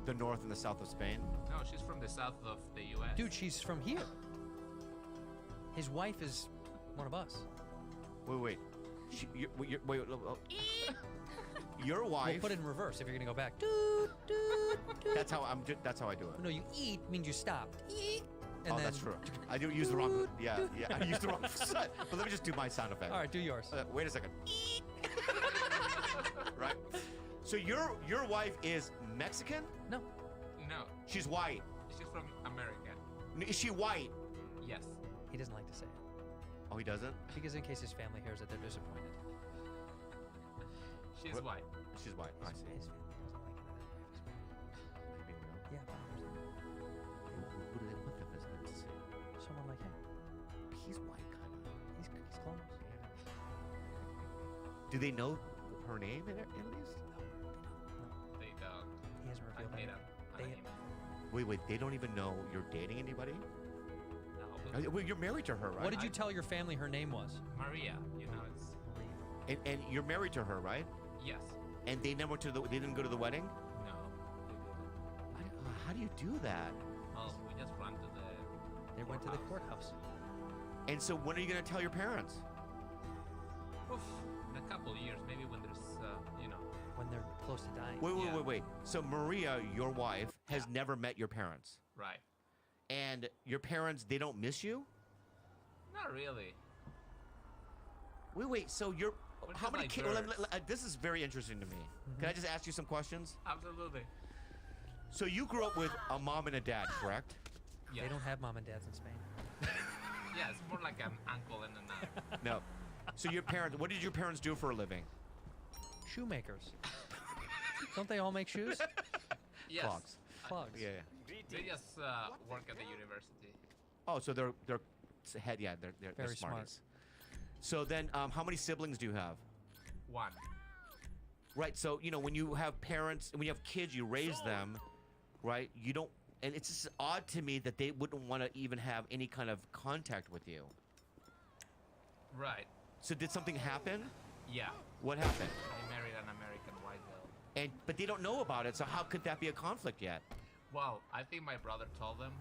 the north and the south of Spain? No, she's from the south of the U.S. Dude, she's from here. His wife is one of us. Wait. Your wife. We'll put it in reverse if you're gonna go back. That's how I do it. No, you eat means you stop. Eat. And Oh, then, that's true. I do use the wrong. Yeah. I use the wrong. But let me just do my sound effect. All right, do yours. Wait a second. Right. So your wife is Mexican? No. No, She's white. she's from America. Is she white? Yes. He doesn't like to say it Oh, he doesn't. because in case his family hears it, they're disappointed. She's What? white. She's white. I see. His family doesn't like it that his wife is white. Maybe no. Yeah, but Who do they look at this? someone like him. He's white, kind of. He's close. Do they know her name at least? They don't. He hasn't I revealed made that. up an They- email. Wait. They don't even know you're dating anybody? No, Well, you're married to her, right? What did you tell your family her name was? Maria, you know, it's And you're married to her, right? yes. And they never they didn't go to the wedding? No, they didn't. How do you do that? Well, we just ran to the. They went to the courthouse. And so when are you gonna tell your parents? Oof, in a couple of years, maybe when there's, you know. When they're close to dying. Wait. So Maria, your wife, has never met your parents. Right. And your parents, they don't miss you? Not really. Wait. So you're We're how just many like kids? birds. This is very interesting to me. Can I just ask you some questions? Absolutely. So you grew up with a mom and a dad, correct? Yeah. They don't have mom and dads in Spain. Yeah, it's more like an uncle and an aunt. No. So your parents, what did your parents do for a living? Shoemakers. Don't they all make shoes? Yes. Clogs. Clogs. Yeah. They just work at the university. Oh, so they're they're Very smarties. So then, how many siblings do you have? One. Right. So when you have parents and when you have kids, you raise them, right? You don't, and it's just odd to me that they wouldn't want to even have any kind of contact with you. Right. So did something happen? Yeah. What happened? I married an American white girl. But they don't know about it. So how could that be a conflict yet? Well, I think my brother told them.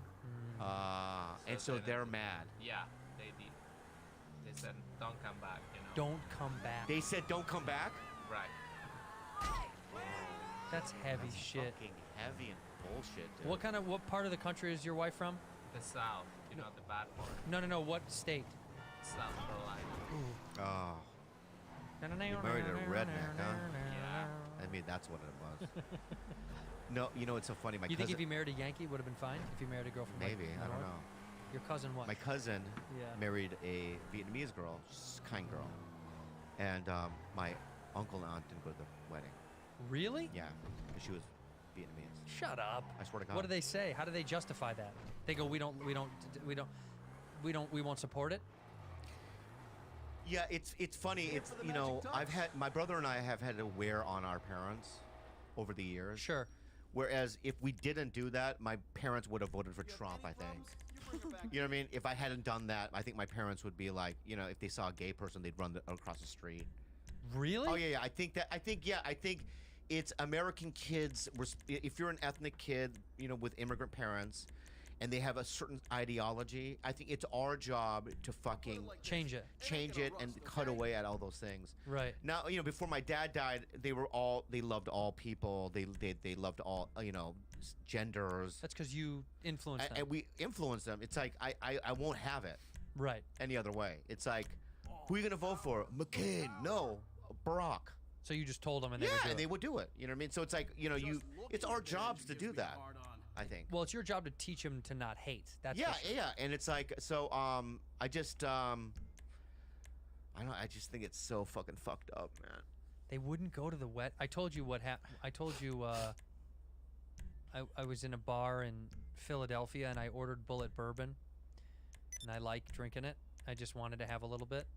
And so they're mad. Yeah, they did. They said, "Don't come back," you know. Don't come back. They said, "Don't come back." Right. That's heavy shit. Fucking heavy and bullshit, dude. What part of the country is your wife from? The South, you know, the bad part. No. What state? South Carolina. Oh, you married a redneck, huh? Yeah. I mean, that's what it was. No, it's so funny. My You cousin. think if you married a Yankee, would have been fine? If you married a girl from Maybe, like, I don't North? know. Your cousin what? My cousin Yeah. married a Vietnamese girl, just a kind girl, and my uncle and aunt didn't go to the wedding. Really? Yeah, because she was Vietnamese. Shut up. I swear to God. What do they say? How do they justify that? They go, we won't support it. Yeah, it's funny. It's I've had my brother and I have had to wear on our parents over the years. Sure. Whereas if we didn't do that, my parents would have voted for Trump, I think. You know what I mean? If I hadn't done that, I think my parents would be like, if they saw a gay person, they'd run across the street. Really? Oh yeah. I think it's American kids. If you're an ethnic kid, with immigrant parents, and they have a certain ideology, I think it's our job to fucking Change it. and cut away at all those things. Right. Now, before my dad died, they loved all people. They loved all, genders. That's because you influenced them. And we influenced them. It's like, I won't have it Right. any other way. It's like, who are you going to vote for? McCain. No. Barack. So you just told them and they would do Yeah, it. and they would do it. You know what I mean? So it's like, it's our jobs to do that, I think. Well, it's your job to teach them to not hate. That's Yeah, for sure. yeah. And it's like, so, I just, I just think it's so fucking fucked up, man. They wouldn't go to the wet. I told you what happened. I told you I was in a bar in Philadelphia and I ordered bullet bourbon, and I like drinking it. I just wanted to have a little bit,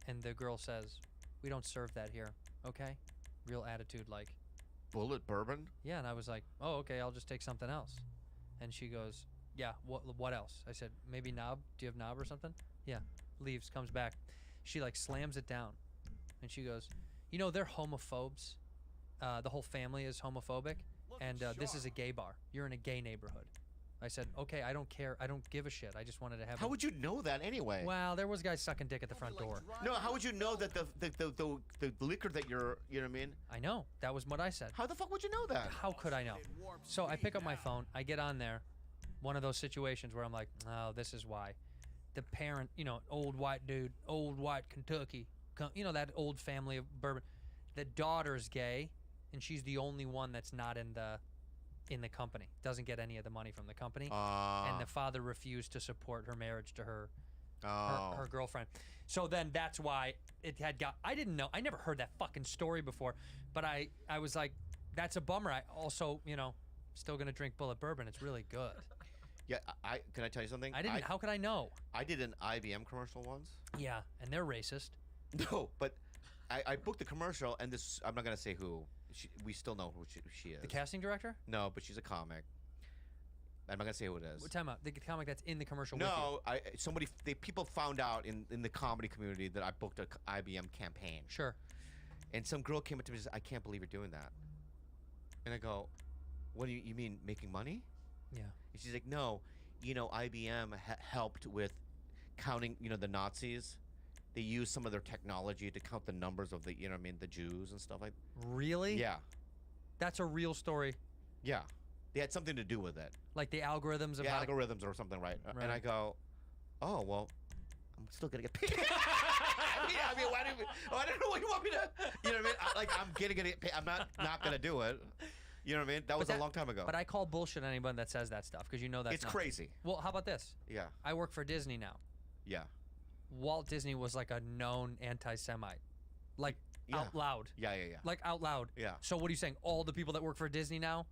and the girl says, "We don't serve that here." Okay, real attitude, like. Bullet bourbon? Yeah, and I was like, "Oh, okay, I'll just take something else." And she goes, "Yeah, what else?" I said, "Maybe knob. Do you have knob or something?" Yeah. Leaves, comes back. She like slams it down, and she goes, "They're homophobes. The whole family is homophobic." and this is a gay bar. You're in a gay neighborhood. I said, okay, I don't care. I don't give a shit. I just wanted to have. How would you know that anyway? Well, there was guys sucking dick at the front door. No, how would you know that the liquor that you're, you know what I mean? I know. That was what I said. How the fuck would you know that? How could I know? So I pick up my phone. I get on there. One of those situations where I'm like, oh, this is why. The parent, you know, old white dude, old white Kentucky, you know, that old family of bourbon. The daughter's gay, and she's the only one that's not in the company. Doesn't get any of the money from the company. And the father refused to support her marriage to her girlfriend. So then that's why it had got. I didn't know. I never heard that fucking story before. But I was like, that's a bummer. I also, you know, still gonna drink Bullet Bourbon. It's really good. Yeah, can I tell you something? I didn't. How could I know? I did an IBM commercial once. Yeah, and they're racist. No, but I booked the commercial, and this, I'm not gonna say who. We still know who she is. The casting director? No, but she's a comic. I'm not gonna say who it is. What time out? The comic that's in the commercial. No, people found out in the comedy community that I booked a IBM campaign. Sure. And some girl came up to me and said, "I can't believe you're doing that." And I go, "What do you mean making money?" Yeah. And she's like, "No, you know, IBM helped with counting, you know, the Nazis. They used some of their technology to count the numbers of the, you know what I mean, the Jews and stuff like that." Really? Yeah. That's a real story. Yeah. They had something to do with it. Like the algorithms of Yeah, how algorithms or something, right? And I go, "Oh, well, I'm still gonna get paid." Yeah, I mean, I don't know what you want me to, you know what I mean? I'm gonna get paid. I'm not gonna do it. You know what I mean? That was a long time ago. But I call bullshit anyone that says that stuff because you know that's it's crazy. Well, how about this? Yeah. I work for Disney now. Yeah. Walt Disney was like a known anti-Semite, like out loud. Yeah. Like out loud. Yeah. So what are you saying? All the people that work for Disney now,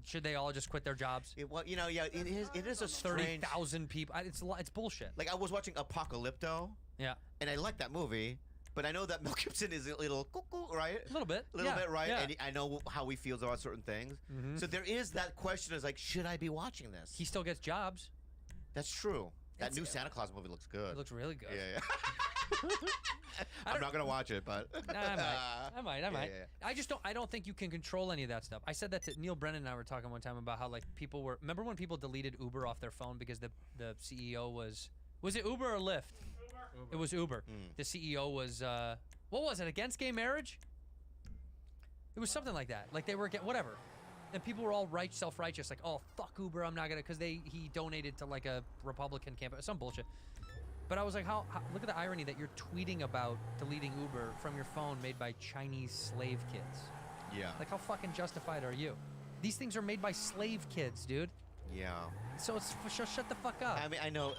should they all just quit their jobs? Well, you know, yeah, it is a strange. 30,000 people. It's bullshit. Like I was watching Apocalypto. Yeah. And I like that movie, but I know that Mel Gibson is a little cuckoo, right? A little bit. A little bit, right? Yeah. And I know how he feels about certain things. So there is that question: is like, should I be watching this? He still gets jobs. That's true. That new Santa Claus movie looks good. It looks really good. Yeah. I'm not gonna watch it, but I might. Yeah. I just don't. I don't think you can control any of that stuff. I said that to Neil Brennan and I were talking one time about how like people were. Remember when people deleted Uber off their phone because the CEO was it Uber or Lyft? Uber. It was Uber. The CEO was what was it, against gay marriage? It was something like that. Like they were whatever. And people were all self-righteous, like, oh, fuck Uber, I'm not gonna, because he donated to like a Republican campaign, some bullshit. But I was like, how look at the irony that you're tweeting about deleting Uber from your phone made by Chinese slave kids. Yeah. Like, how fucking justified are you? These things are made by slave kids, dude. Yeah. So shut the fuck up. I mean, I know.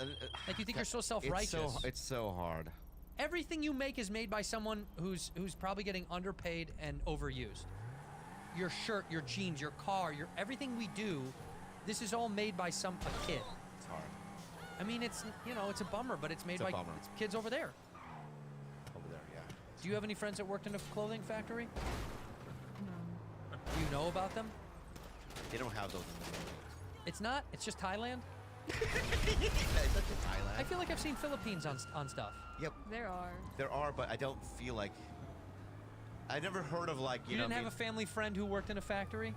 Like, you think you're so self-righteous. It's so hard. Everything you make is made by someone who's probably getting underpaid and overused. Your shirt, your jeans, your car, everything we do, this is all made by a kid. It's hard. I mean, it's a bummer, but it's made by kids over there. Over there, yeah. Do you have any friends that worked in a clothing factory? No. Do you know about them? They don't have those. It's not. It's just Thailand. It's not just Thailand. I feel like I've seen Philippines on stuff. Yep. There are, but I don't feel like. I never heard of like you didn't have a family friend who worked in a factory.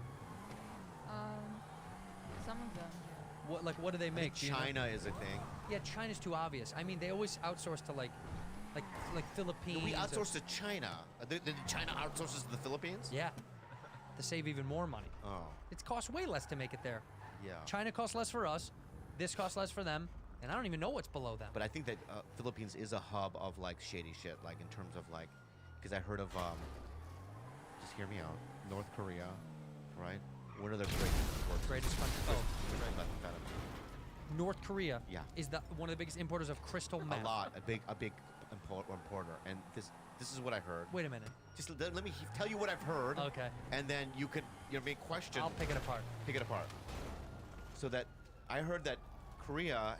Some of them. What do they make? China is a thing. Yeah, China's too obvious. I mean, they always outsource to like Philippines. We outsource to China. Did China outsources to the Philippines? Yeah, to save even more money. Oh. It costs way less to make it there. Yeah. China costs less for us. This costs less for them, and I don't even know what's below them. But I think that Philippines is a hub of like shady shit, like in terms of like, because I heard of just hear me out. North Korea, right? One of their greatest countries. Oh, methamphetamine. North Korea. Yeah. Is one of the biggest importers of crystal meth. A lot, a big importer. And this is what I heard. Wait a minute. Just let me tell you what I've heard. Okay. And then you could make question. I'll pick it apart. Pick it apart. So that I heard that Korea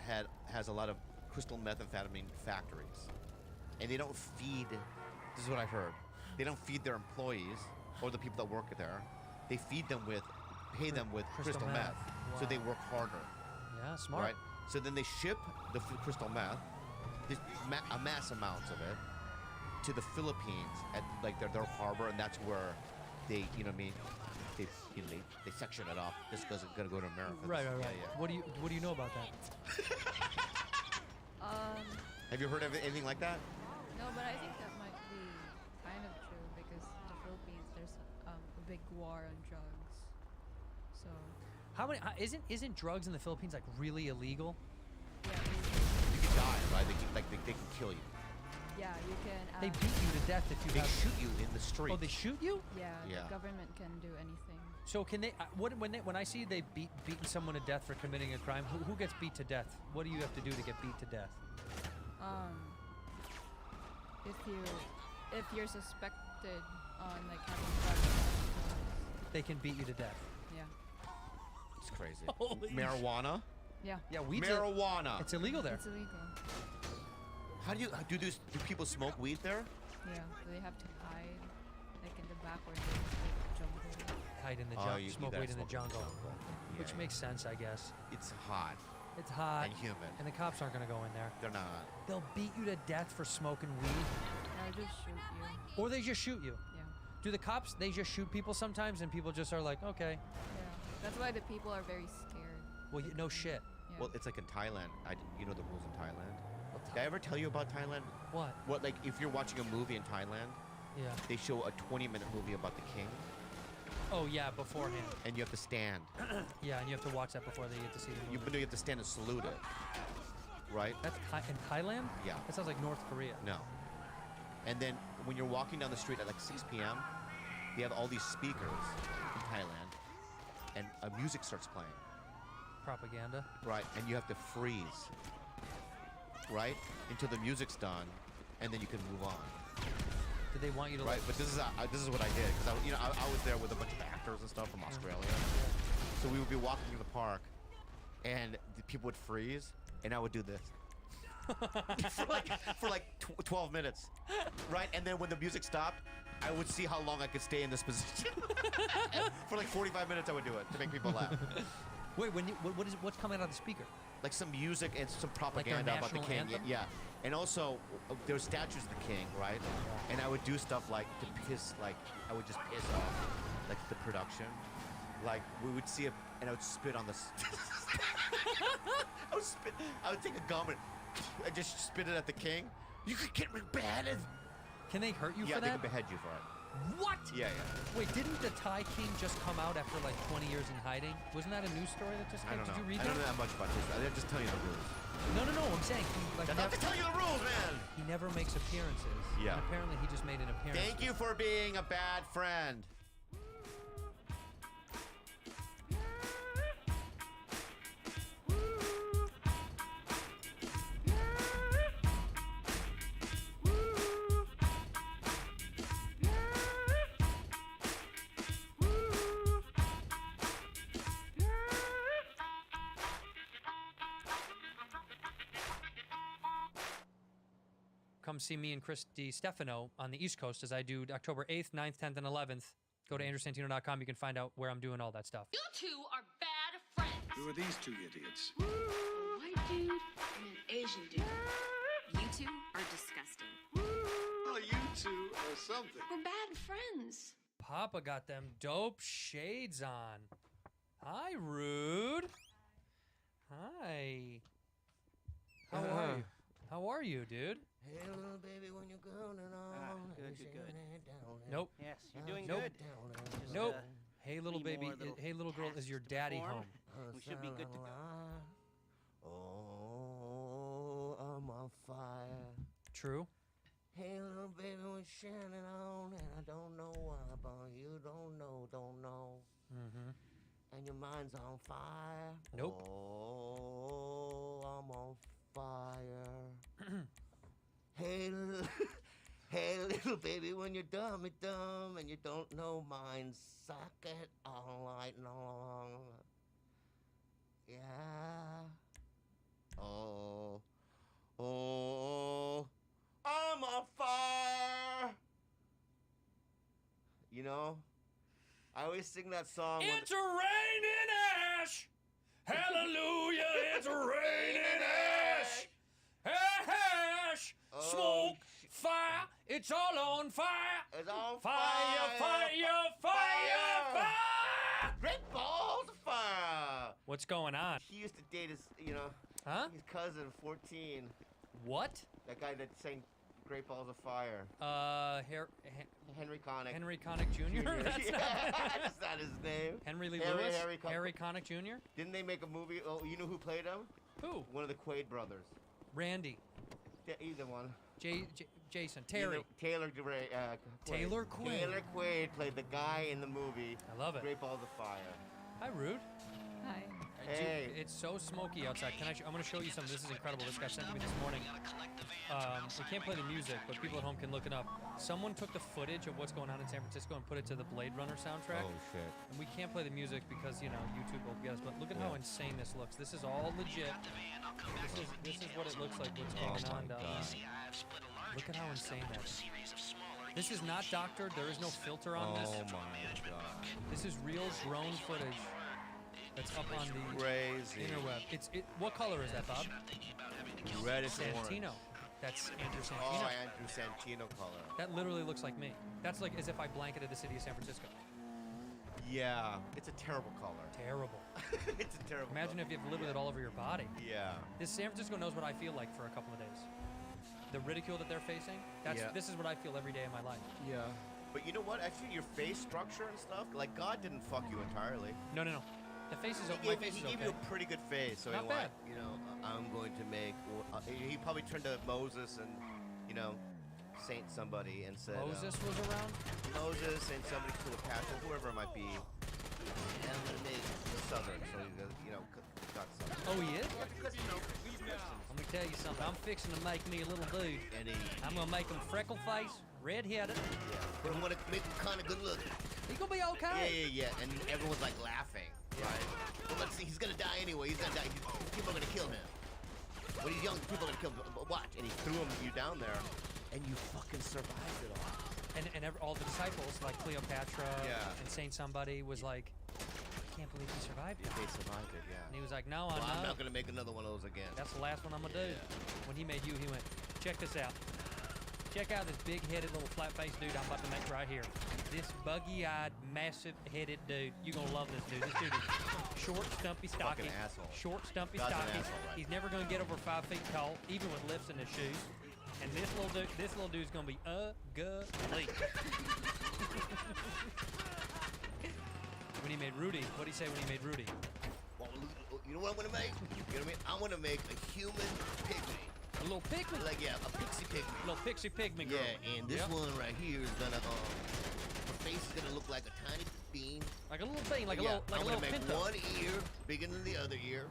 has a lot of crystal methamphetamine factories, and they don't feed. This is what I heard. They don't feed their employees or the people that work there. They pay them with crystal meth. Wow. So they work harder. Yeah, smart. Right. So then they ship the crystal meth, mass amounts of it, to the Philippines at like their harbor, and that's where they, you know what I mean, they section it off. This guy's gonna go to America. Right. Yeah, yeah. What do you know about that? Have you heard of anything like that? No, but I think that might be kind of true because in the Philippines there's a big war on drugs. So How many? Isn't drugs in the Philippines like really illegal? yeah, You can die, right? They can kill you. yeah, you can. They beat you to death if you They have. shoot you in the street. Oh, they shoot you? Yeah, Yeah. the government can do anything. So can they? When I see they beaten someone to death for committing a crime, who gets beat to death? What do you have to do to get beat to death? If you're suspected on like having drugs, They can beat you to death. yeah, It's crazy. Holy Marijuana. yeah, Yeah, weed's Marijuana. it's illegal there. it's illegal. How do you do people smoke weed there? Yeah, so they have to hide like in the back where there's like jungle. Hide in the Oh, jungle, you smoke gotta weed in the smoke jungle, Yeah, which yeah. makes sense, I guess. It's hot It's hot, and humid. and the cops aren't gonna go in there. They're not. They'll beat you to death for smoking weed, They'll just shoot you. or they just shoot you. Yeah, Do the cops? They just shoot people sometimes, and people just are like, okay, yeah. That's why the people are very scared. well, no shit. Yeah. Well, it's like in Thailand. You know the rules in Thailand. Did I ever tell you about Thailand? What? What, like, if you're watching a movie in Thailand, Yeah. they show a 20-minute movie about the king, Oh yeah, beforehand. and you have to stand. Yeah, and you have to watch that before they get to see the movie. You have to stand and salute it, right? That's in Thailand? Yeah. That sounds like North Korea. No. And then when you're walking down the street at like 6 p.m., they have all these speakers in Thailand, and music starts playing, Propaganda. right? And you have to freeze, right, until the music's done, and then you can move on, Did they want you to right? like? But this is what I did because I was there with a bunch of actors and stuff from Australia, so we would be walking in the park, and the people would freeze, and I would do this. for like 12 minutes, right? And then when the music stopped, I would see how long I could stay in this position. For like 45 minutes, I would do it to make people laugh. Wait, what's coming out of the speaker? Like some music and some propaganda about the national king. anthem? Yeah. And also, there's statues of the king, right? And I would do stuff like I would just piss off, like the production. Like we would see and I would spit on this. I would take a gum and I just spit it at the king. You could get me beheaded. Can they hurt you Yeah, for they that? can behead you for it. What? Yeah, yeah. Wait, didn't the Thai king just come out after like 20 years in hiding? Wasn't that a news story that just I came? don't know. Did you read I don't know that? that much about this. I'm just telling you the rules. No. I'm saying he like I have to tell you the rules, man. he never makes appearances. Yeah. And apparently he just made an appearance. Thank you for being a bad friend. Come see me and Chris Stefano on the East Coast as I do October 8th, 9th, 10th, and 11th. Go to andrewsantino.com. You can find out where I'm doing all that stuff. You two are bad friends. Who are these two idiots? A white dude and an Asian dude. You two are disgusting. Well, you two are something. We're bad friends. Papa got them dope shades on. Hi, Rude. Hi. How are you? How are you, dude? Hey, little baby, when you're going on. good. Nope. Yes, you're doing Nope. good. Just, Nope. Hey, little three baby. more little Hey, little girl. tasks Is your to daddy perform. home? We should be good to go. Oh, I'm on fire. True. Hey, little baby, we're shining on, and I don't know why, but you don't know. Mm-hmm. And your mind's on fire. Nope. Oh, I'm on fire. Hey, little baby, when you're dumb and you don't know mine, suck it all night long. Yeah. Oh, I'm on fire. You know, I always sing that song. It's raining ash. Hallelujah. It's raining ash. Ash. Oh, Smoke. Fire. It's all on fire. It's on Fire. Fire. Fire. Fire. What's going on? He used to date his, you know, Huh? his cousin, 14. What? That guy that sang Great Balls of Fire. Henry Henry Connick. Connick Jr. That's Yeah, not that's not his name. Henry Lee Harry- Lewis. Harry Con- Connick Jr. Didn't they make a movie? Oh, you know who played him? Who? One of the Quaid brothers. Randy. Either one. Jason. Terry. Taylor Quaid. Taylor Quaid. Taylor Quaid played the guy in the movie I love it. Great Balls of Fire. Hi, Rude. Hi. Hey. Dude, it's so smoky outside. I'm going to show you something. This is incredible. This guy sent it to me this morning. We can't play the music, but people at home can look it up. Someone took the footage of what's going on in San Francisco and put it to the Blade Runner soundtrack. Oh shit. And we can't play the music because, you know, YouTube will get us. But look at how insane this looks. This is all legit. This is what it looks like. What's going on down there. Look at how insane that is. This is not doctored. There is no filter on this. Oh my god. This is real drone footage that's up on the Crazy. interweb. What color is that, Bob? Reddish Santino. orange. That's Andrew Oh, Santino. Andrew Santino color. That literally looks like me. That's like as if I blanketed the city of San Francisco. Yeah, it's a terrible color. Terrible. It's a terrible Imagine color. if you have lived with it all over your body. Yeah. This San Francisco knows what I feel like for a couple of days. The ridicule that they're facing, this is what I feel every day of my life. Yeah. But you know what? Actually, your face structure and stuff, like God didn't fuck you entirely. No. The face is He my gave, face he is gave okay. you a pretty good face. So Not he bad. went, you know, I'm going to make. He probably turned to Moses and, you know, Saint somebody and said. Moses was around? Moses and somebody Cleopatra, whoever it might be. And I'm gonna make the Southern, so he goes, you know, got Southern. Oh, he is? Because you know, Let me tell you something. I'm fixing to make me a little dude. and he, I'm gonna make him freckle face, red-headed. but I'm gonna make him kind of good looking. He gonna be okay. Yeah. And everyone's like laughing, right? Well, let's see, he's gonna die anyway. He's gonna die. People are gonna kill him. When he's young, people are gonna kill him. But watch, and he threw you down there, and you fucking survived it all. And all the disciples, like Cleopatra Yeah. and Saint somebody, was like, I can't believe he survived it. They survived it, yeah. And he was like, no, Well, I'm I'm not gonna make another one of those again. That's the last one I'm gonna do. When he made you, he went, check this out. Check out this big-headed little flat-faced dude I'm about to make right here. This buggy-eyed, massive-headed dude. You're gonna love this dude. This dude is short, stumpy, stocky. Fucking asshole. Short, stumpy, God's an stocky. asshole, right? He's never gonna get over 5 feet tall, even with lifts in his shoes. And this little dude's gonna be ugly. When he made Rudy, what'd he say when he made Rudy? Well, you know what I'm gonna make? You know what I mean? I'm gonna make a human pygmy. A little pygmy. Like, yeah, a pixie pygmy. A little pixie pygmy girl. Yeah, and this Yep. one right here is gonna, her face is gonna look like a tiny bean. Like a little bean, like Yeah, a little, like I'm a gonna little make pinto. one ear bigger than the other ear.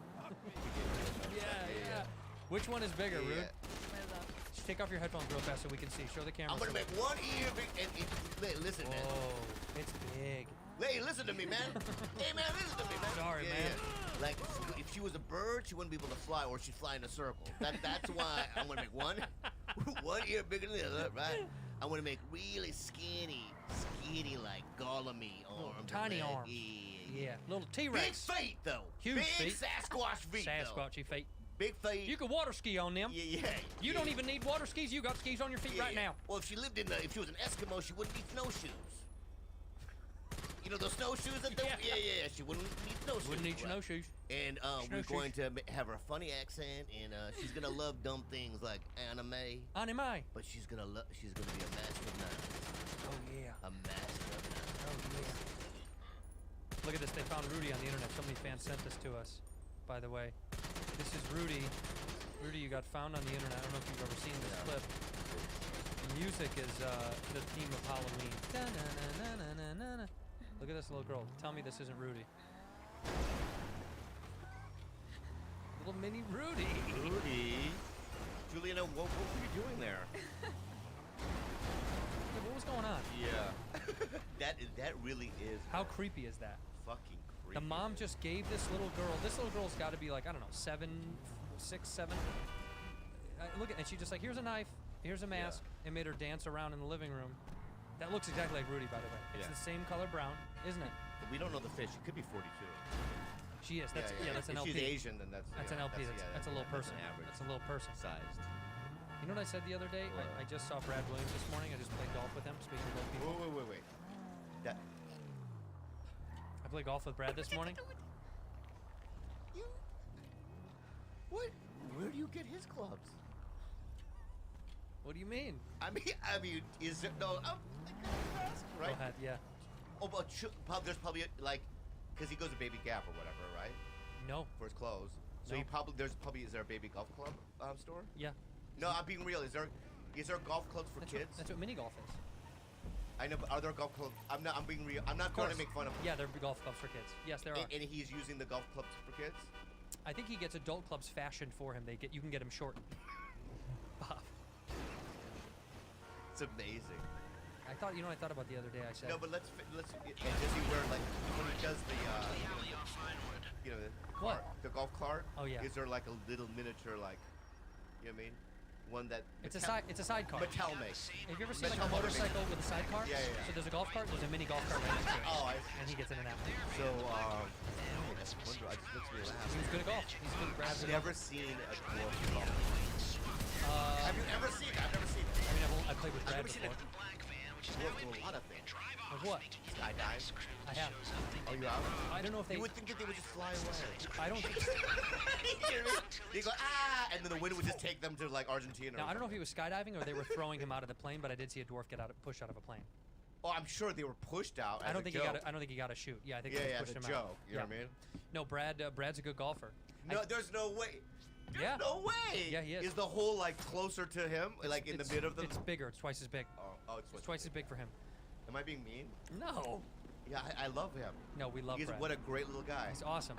Yeah. Which one is bigger, Rude? My love. Just take off your headphones real fast so we can see. Show the camera. I'm gonna make one ear big, and listen, man. Oh, it's big. Hey, listen to me, man. Hey, man, listen to me, man. Sorry, Yeah, man. yeah. Like, if she was a bird, she wouldn't be able to fly, or she'd fly in a circle. That's why I'm gonna make one ear bigger than the other, right? I'm gonna make really skinny like Gollum-y arms. tiny and arms. Yeah. Yeah, little Big T-Rex. feet, though. Huge Big feet. Sasquatch feet, though. Sasquatchy feet. Big feet. You can water ski on them. Yeah. You don't even need water skis. You got skis on your feet Yeah, right yeah. now. Well, if she lived if she was an Eskimo, she wouldn't need snowshoes. You know those snowshoes that yeah. She wouldn't need snowshoes. Wouldn't need right? snowshoes. And we're going to have her funny accent, and she's gonna love dumb things like anime. Anime. But she's gonna be a master of none. Oh yeah. A master of none. Oh yeah. Look at this. They found Rudy on the internet. So many fans sent this to us. By the way, this is Rudy. Rudy, you got found on the internet. I don't know if you've ever seen this clip. The music is the theme of Halloween. Da-na-na-na-na-na-na. Look at this little girl. Tell me this isn't Rudy. Little mini Rudy. Rudy. Juliana, what were you doing there? Yeah, what was going on? Yeah. that really is How creepy is that? fucking creepy. The mom just gave this little girl's got to be like, I don't know, 7, 6, 7. Look at, and she just like, here's a knife, here's a mask, and made her dance around in the living room. That looks exactly like Rudy, by the way. It's Yeah. the same color brown, isn't it? But we don't know the fish. She could be 42. She is. That's that's an If LP. she's Asian, then that's That's an LP. That's a little person. An average That's a little person. sized. You know what I said the other day? What? I just saw Brad Williams this morning. I just played golf with him. Speaking of old people, Wait. That I played golf with Brad this morning. clubs. What do you mean? I mean, is there no? Right? Go ahead. Yeah. Oh, but there's probably like, because he goes to Baby Gap or whatever, right? No. For his clothes. So No. he is there a baby golf club store? Yeah. No, I'm being real. Is there golf clubs for kids? That's what mini golf is. I know, but are there golf clubs? I'm being real. I'm not going to make fun of. Yeah, there are golf clubs for kids. Yes, there are. And he's using the golf clubs for kids. I think he gets adult clubs fashioned for him. You can get him shortened. Bob. It's amazing. I thought about the other day. I said. No, but let's. Does he wear like when he does the you know What? the golf cart? Oh, yeah. Is there like a little miniature like, you know what I mean? One that It's a sidecar. Mattel makes. Have you ever seen like Mattel a motorcycle with a sidecar? Yeah, yeah, yeah. So there's a golf cart. There's a mini golf cart right next to it. Oh, I And he gets in and out. So I just makes me laugh. He's good at golf. He's good at I've grabbing. never seen a dwarf golf. Have you ever seen it? I've never seen it. I mean, I played with Brad I've never seen before. Dwarf do a lot of things. Of what? Skydive. I have. Oh, you have? I don't know if they. You would think that they would just fly away. I don't think. They go and then the wind would just take them to like Argentina. Now I don't know if he was skydiving or they were throwing him out of the plane, but I did see a dwarf pushed out of a plane. Oh, I'm sure they were pushed out. I don't think he got. I don't think he got a shoot. Yeah, I think Yeah, they yeah, pushed it's him a out. joke. You know what I mean? No, Brad's a good golfer. No, there's no way. There's Yeah. no way. Yeah, he is. Is the hole like closer to him, like in the mid of the? It's bigger. It's twice as big. Oh, It's twice as big for him. Am I being mean? No. Yeah, I love him. No, we love He's Brad. what a great little guy. He's awesome.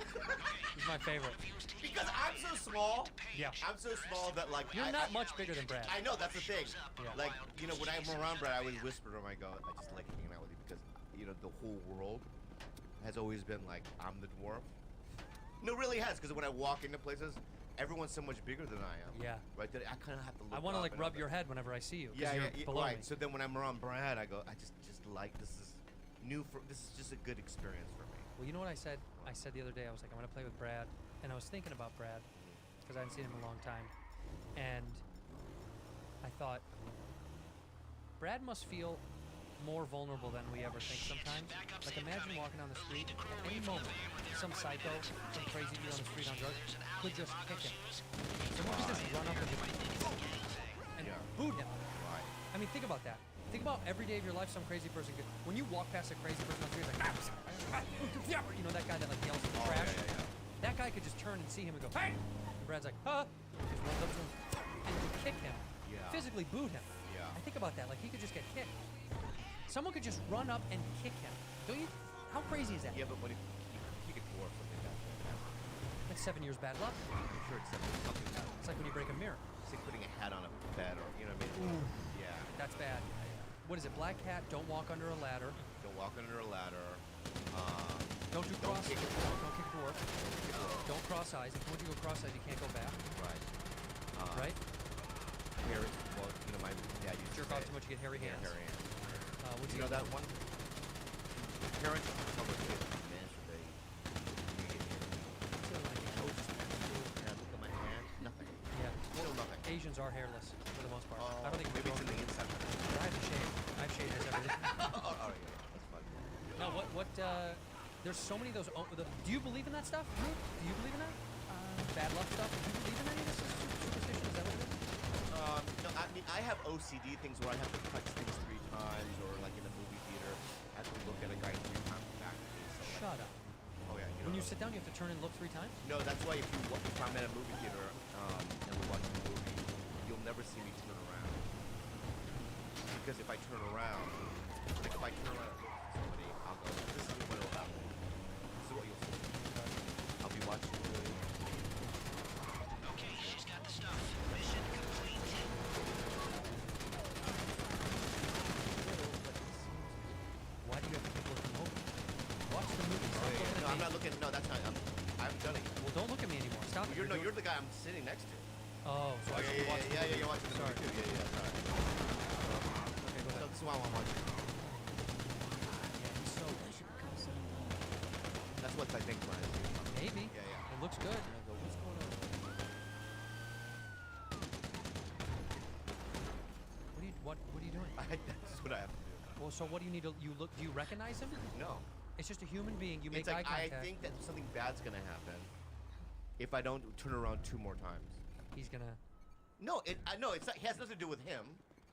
He's my favorite. Because I'm so small. Yeah. I'm so small that like You're not much bigger than Brad. I know that's the thing. Yeah. Like when I'm around Brad, I always whisper to him. I go, I just like hanging out with you because the whole world has always been like I'm the dwarf. No, it really has because when I walk into places, everyone's so much bigger than I am. Yeah. Right. That I kind of have to look. I want to up like and rub I'm your like- head whenever I see you. 'cause Yeah, you're yeah, below right. me. So then when I'm around Brad, I go, I just like this is new for this is just a good experience for me. Well, you know what I said? I said the other day, I was like, I'm going to play with Brad. And I was thinking about Brad because I hadn't seen him in a long time. And I thought, Brad must feel more vulnerable than we ever think sometimes. Like, imagine walking on the street at any moment, some psycho, some crazy dude on the street on drugs could just kick him. Someone could just run up and Yeah. boot him. Right. I mean, think about that. Think about every day of your life, some crazy person could. When you walk past a crazy person on the street, it's like, you know that guy that like yells at the trash. Yeah. That guy could just turn and see him and go, hey! And Brad's like, huh? Just runs up to him and kick him. Yeah. Physically boot him. Yeah. I think about that. Like, he could just get kicked. Someone could just run up and kick him. Don't you? How crazy is that? Yeah, but when you get dwarf something like Like 7 years bad luck. I'm sure it's something else. It's like when you break a mirror. It's like putting a hat on a bed or you know what I mean? Yeah. That's bad. What is it? Black cat, don't walk under a ladder. Don't walk under a ladder. Don't do Don't cross. kick a Don't kick a dwarf. Don't cross eyes. If once you go cross eyes, you can't go back. Right. Right? Hairy. Well, my dad used Jerk to off say too much, you get hairy yeah, hands. hairy hands. What's You the know other that one? Parents tell their kids to masturbate. You get hairy. Oh, just look at my hand. Nothing. Yeah. Still nothing. Asians are hairless for the most part. Oh, I don't think maybe it's in the inside. I have to shave. I've shaved this everything. Oh, yeah. That's fun. No, there's so many of those. Do you believe in that stuff? Do you believe in that? Bad luck stuff? Do you believe in any of this superstition? Is that what it is? No, I mean, I have OCD things where I have to touch things 3 times, or like in a movie theater, I have to look at a guy 3 times back to me. So, like, Shut up. Oh, yeah. When you sit down, you have to turn and look 3 times? No, that's why if I'm at a movie theater and we're watching a movie, you'll never see me turn around. Because if I turn around, like if I turn around and look at somebody, I'll go, this is what will happen. This is what you'll see. I'll be watching a movie. Okay, she's got the stuff. Mission complete. Why do you have to keep looking over? Watch the movie. Stop looking at No, me. I'm not looking. No, that's not. I'm done it. Well, don't look at me anymore. Stop it. You're the guy I'm sitting next to. Oh, so I should be watching. Yeah, you're watching the Sorry. movie too. Yeah, sorry. Okay, go So ahead. this is why I'm watching. Yeah, he's so. That's what I think when I see it. Maybe. Yeah, yeah. It looks good. And I go, what's going on? What are you doing? That's what I have to do. Well, so what do you need to? Do you recognize him? No. It's just a human being. You make It's like eye contact. I think that something bad's gonna happen if I don't turn around 2 more times. He's gonna. No, no, it's not, it has nothing to do with him.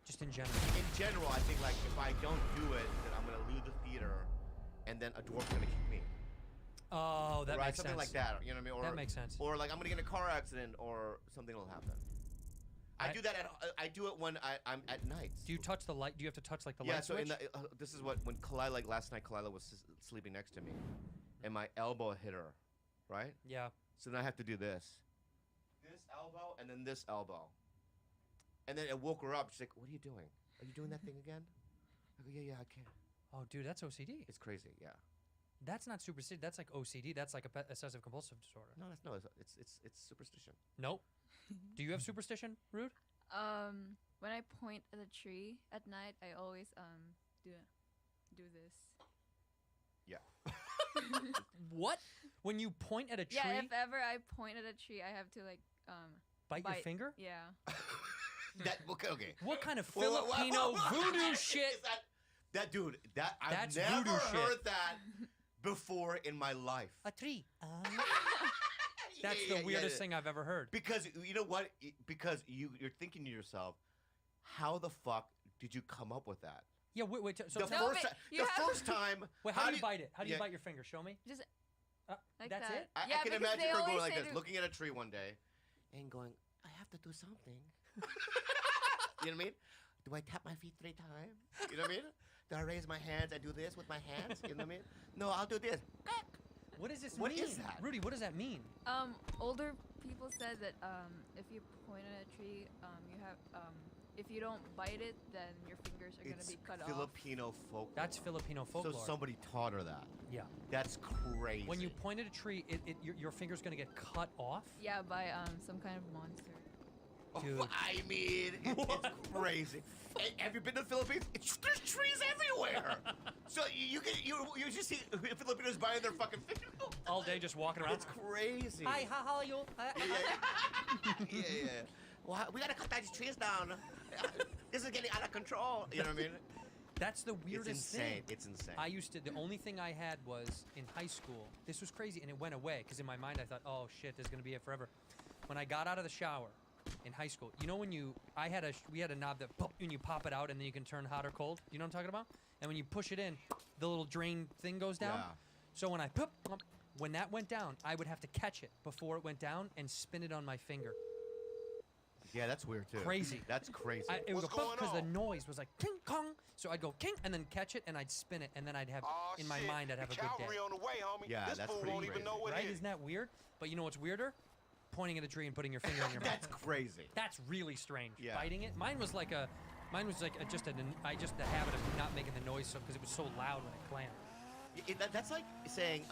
Just in general. In general, I think like if I don't do it, then I'm gonna leave the theater, and then a dwarf's gonna kick me. Oh, that right? makes Something sense. like that. You know what I mean? Or, That makes sense. Or like I'm gonna get in a car accident, or something will happen. I do that. I do it when I'm at nights. Do you touch the light? Do you have to touch like the Yeah. light So switch? this is what when Kalila, like last night, Kalila was sleeping next to me, and my elbow hit her, right? Yeah. So then I have to do this elbow, and then this elbow, and then it woke her up. She's like, "What are you doing? Are you doing that thing again?" I go, "Yeah, I can." Oh, dude, that's OCD. It's crazy. Yeah. That's not superstition. That's like OCD. That's like a obsessive compulsive disorder. No, it's superstition. Nope. Do you have superstition, Rude? When I point at a tree at night, I always do this. Yeah. What? When you point at a tree, Yeah, if ever I point at a tree, I have to like bite your finger? Yeah. That okay. What kind of Whoa, whoa, whoa, Filipino whoa, whoa. voodoo Is shit? that dude? I've That's never voodoo shit. heard that before in my life. A tree. Yeah, That's yeah, the weirdest yeah. thing I've ever heard. Because you know what? Because you're thinking to yourself, how the fuck did you come up with that? Yeah, wait. So The tell- first but ti- you the have- first time. wait, how do you bite it? How do you yeah. bite your finger? Show me. Just like that's that. it? I Yeah, can because imagine they her going always like say this, to- looking at a tree one day, and going, "I have to do something." You know what I mean? Do I tap my feet 3 times? You know what I mean? Do I raise my hands? I do this with my hands. You know what I mean? No, I'll do this. What does this What mean? is that? Rudy, what does that mean? Older people said that if you point at a tree, you have if you don't bite it, then your fingers are gonna It's be cut off. Filipino folklore. That's Filipino folklore. So somebody taught her that. Yeah. That's crazy. When you point at a tree, your finger's gonna get cut off. Yeah, by some kind of monster. Dude. I mean, it's crazy. Have you been to the Philippines? There's trees everywhere. So you just see Filipinos buying their fucking finger. All day just walking around. It's crazy. Hi, how are you? Yeah. Well, we gotta cut these trees down. This is getting out of control. You know what I mean? That's the weirdest It's insane. thing. It's insane. I used to, the only thing I had was in high school. This was crazy, and it went away, because in my mind I thought, oh shit, this is gonna be it forever. When I got out of the shower in high school, you know when we had a knob that, pop, and you pop it out, and then you can turn hot or cold? You know what I'm talking about? And when you push it in, the little drain thing goes down. Yeah. So when when that went down, I would have to catch it before it went down and spin it on my finger. Yeah, that's weird too. Crazy. That's crazy. It would What's go going because the on? noise was like king kong. So I'd go king and then catch it and I'd spin it and then I'd have in my mind I'd have a good day. Cavalry on the way, homie. Yeah, this that's fool pretty won't even crazy. know what Right? hit Isn't that weird? But you know what's weirder? Pointing at a tree and putting your finger in your mouth. That's crazy. That's really strange. Yeah. Biting it. Mine was like the habit of not making the noise so because it was so loud when it clammed. That's like saying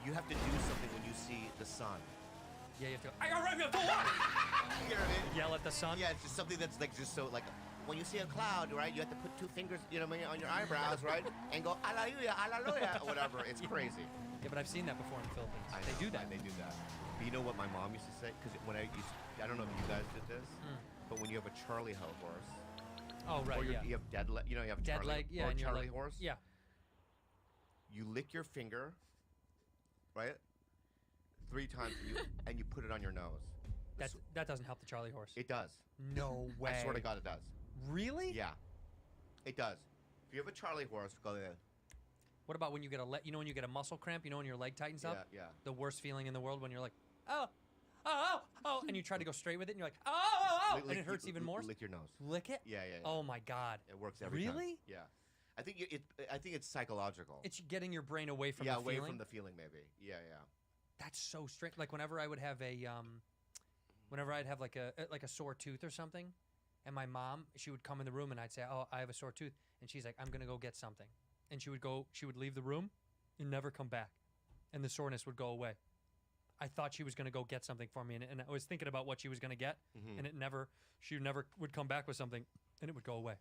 you have to do something when you see the sun. Yeah, you have to go. I got right You know what I mean? Yell at the sun. Yeah, it's just something that's like just so like when you see a cloud, right? You have to put 2 fingers, you know, what I mean, on your eyebrows, right? And go hallelujah, hallelujah, or whatever. It's crazy. Yeah, but I've seen that before in the Philippines. They do that. They do that. But you know what my mom used to say? Because when I don't know if you guys did this, but when you have a Charlie horse, Oh right. or Yeah. you have dead leg, you know, you have Dead Charlie, leg. Yeah. or and you're Charlie like, horse. Yeah. You lick your finger, right? 3 times, and you put it on your nose. That doesn't help the Charlie horse. It does. No way. I swear to God, it does. Really? Yeah, it does. If you have a Charlie horse, go there. What about when you get when you get a muscle cramp? You know when your leg tightens up? Yeah. The worst feeling in the world when you're like, oh, and you try to go straight with it, and you're like, oh, and it hurts even more. Lick your nose. Lick it? Yeah. Oh my God. It works every time. Really? Yeah. I think it's psychological. It's getting your brain away from the away feeling. from the feeling, maybe. Yeah. That's so strange. Like whenever I would have whenever I'd have like a sore tooth or something, and my mom, she would come in the room and I'd say, oh, I have a sore tooth, and she's like, I'm gonna go get something, and she would leave the room, and never come back, and the soreness would go away. I thought she was gonna go get something for me, and I was thinking about what she was gonna get, and she never would come back with something, and it would go away.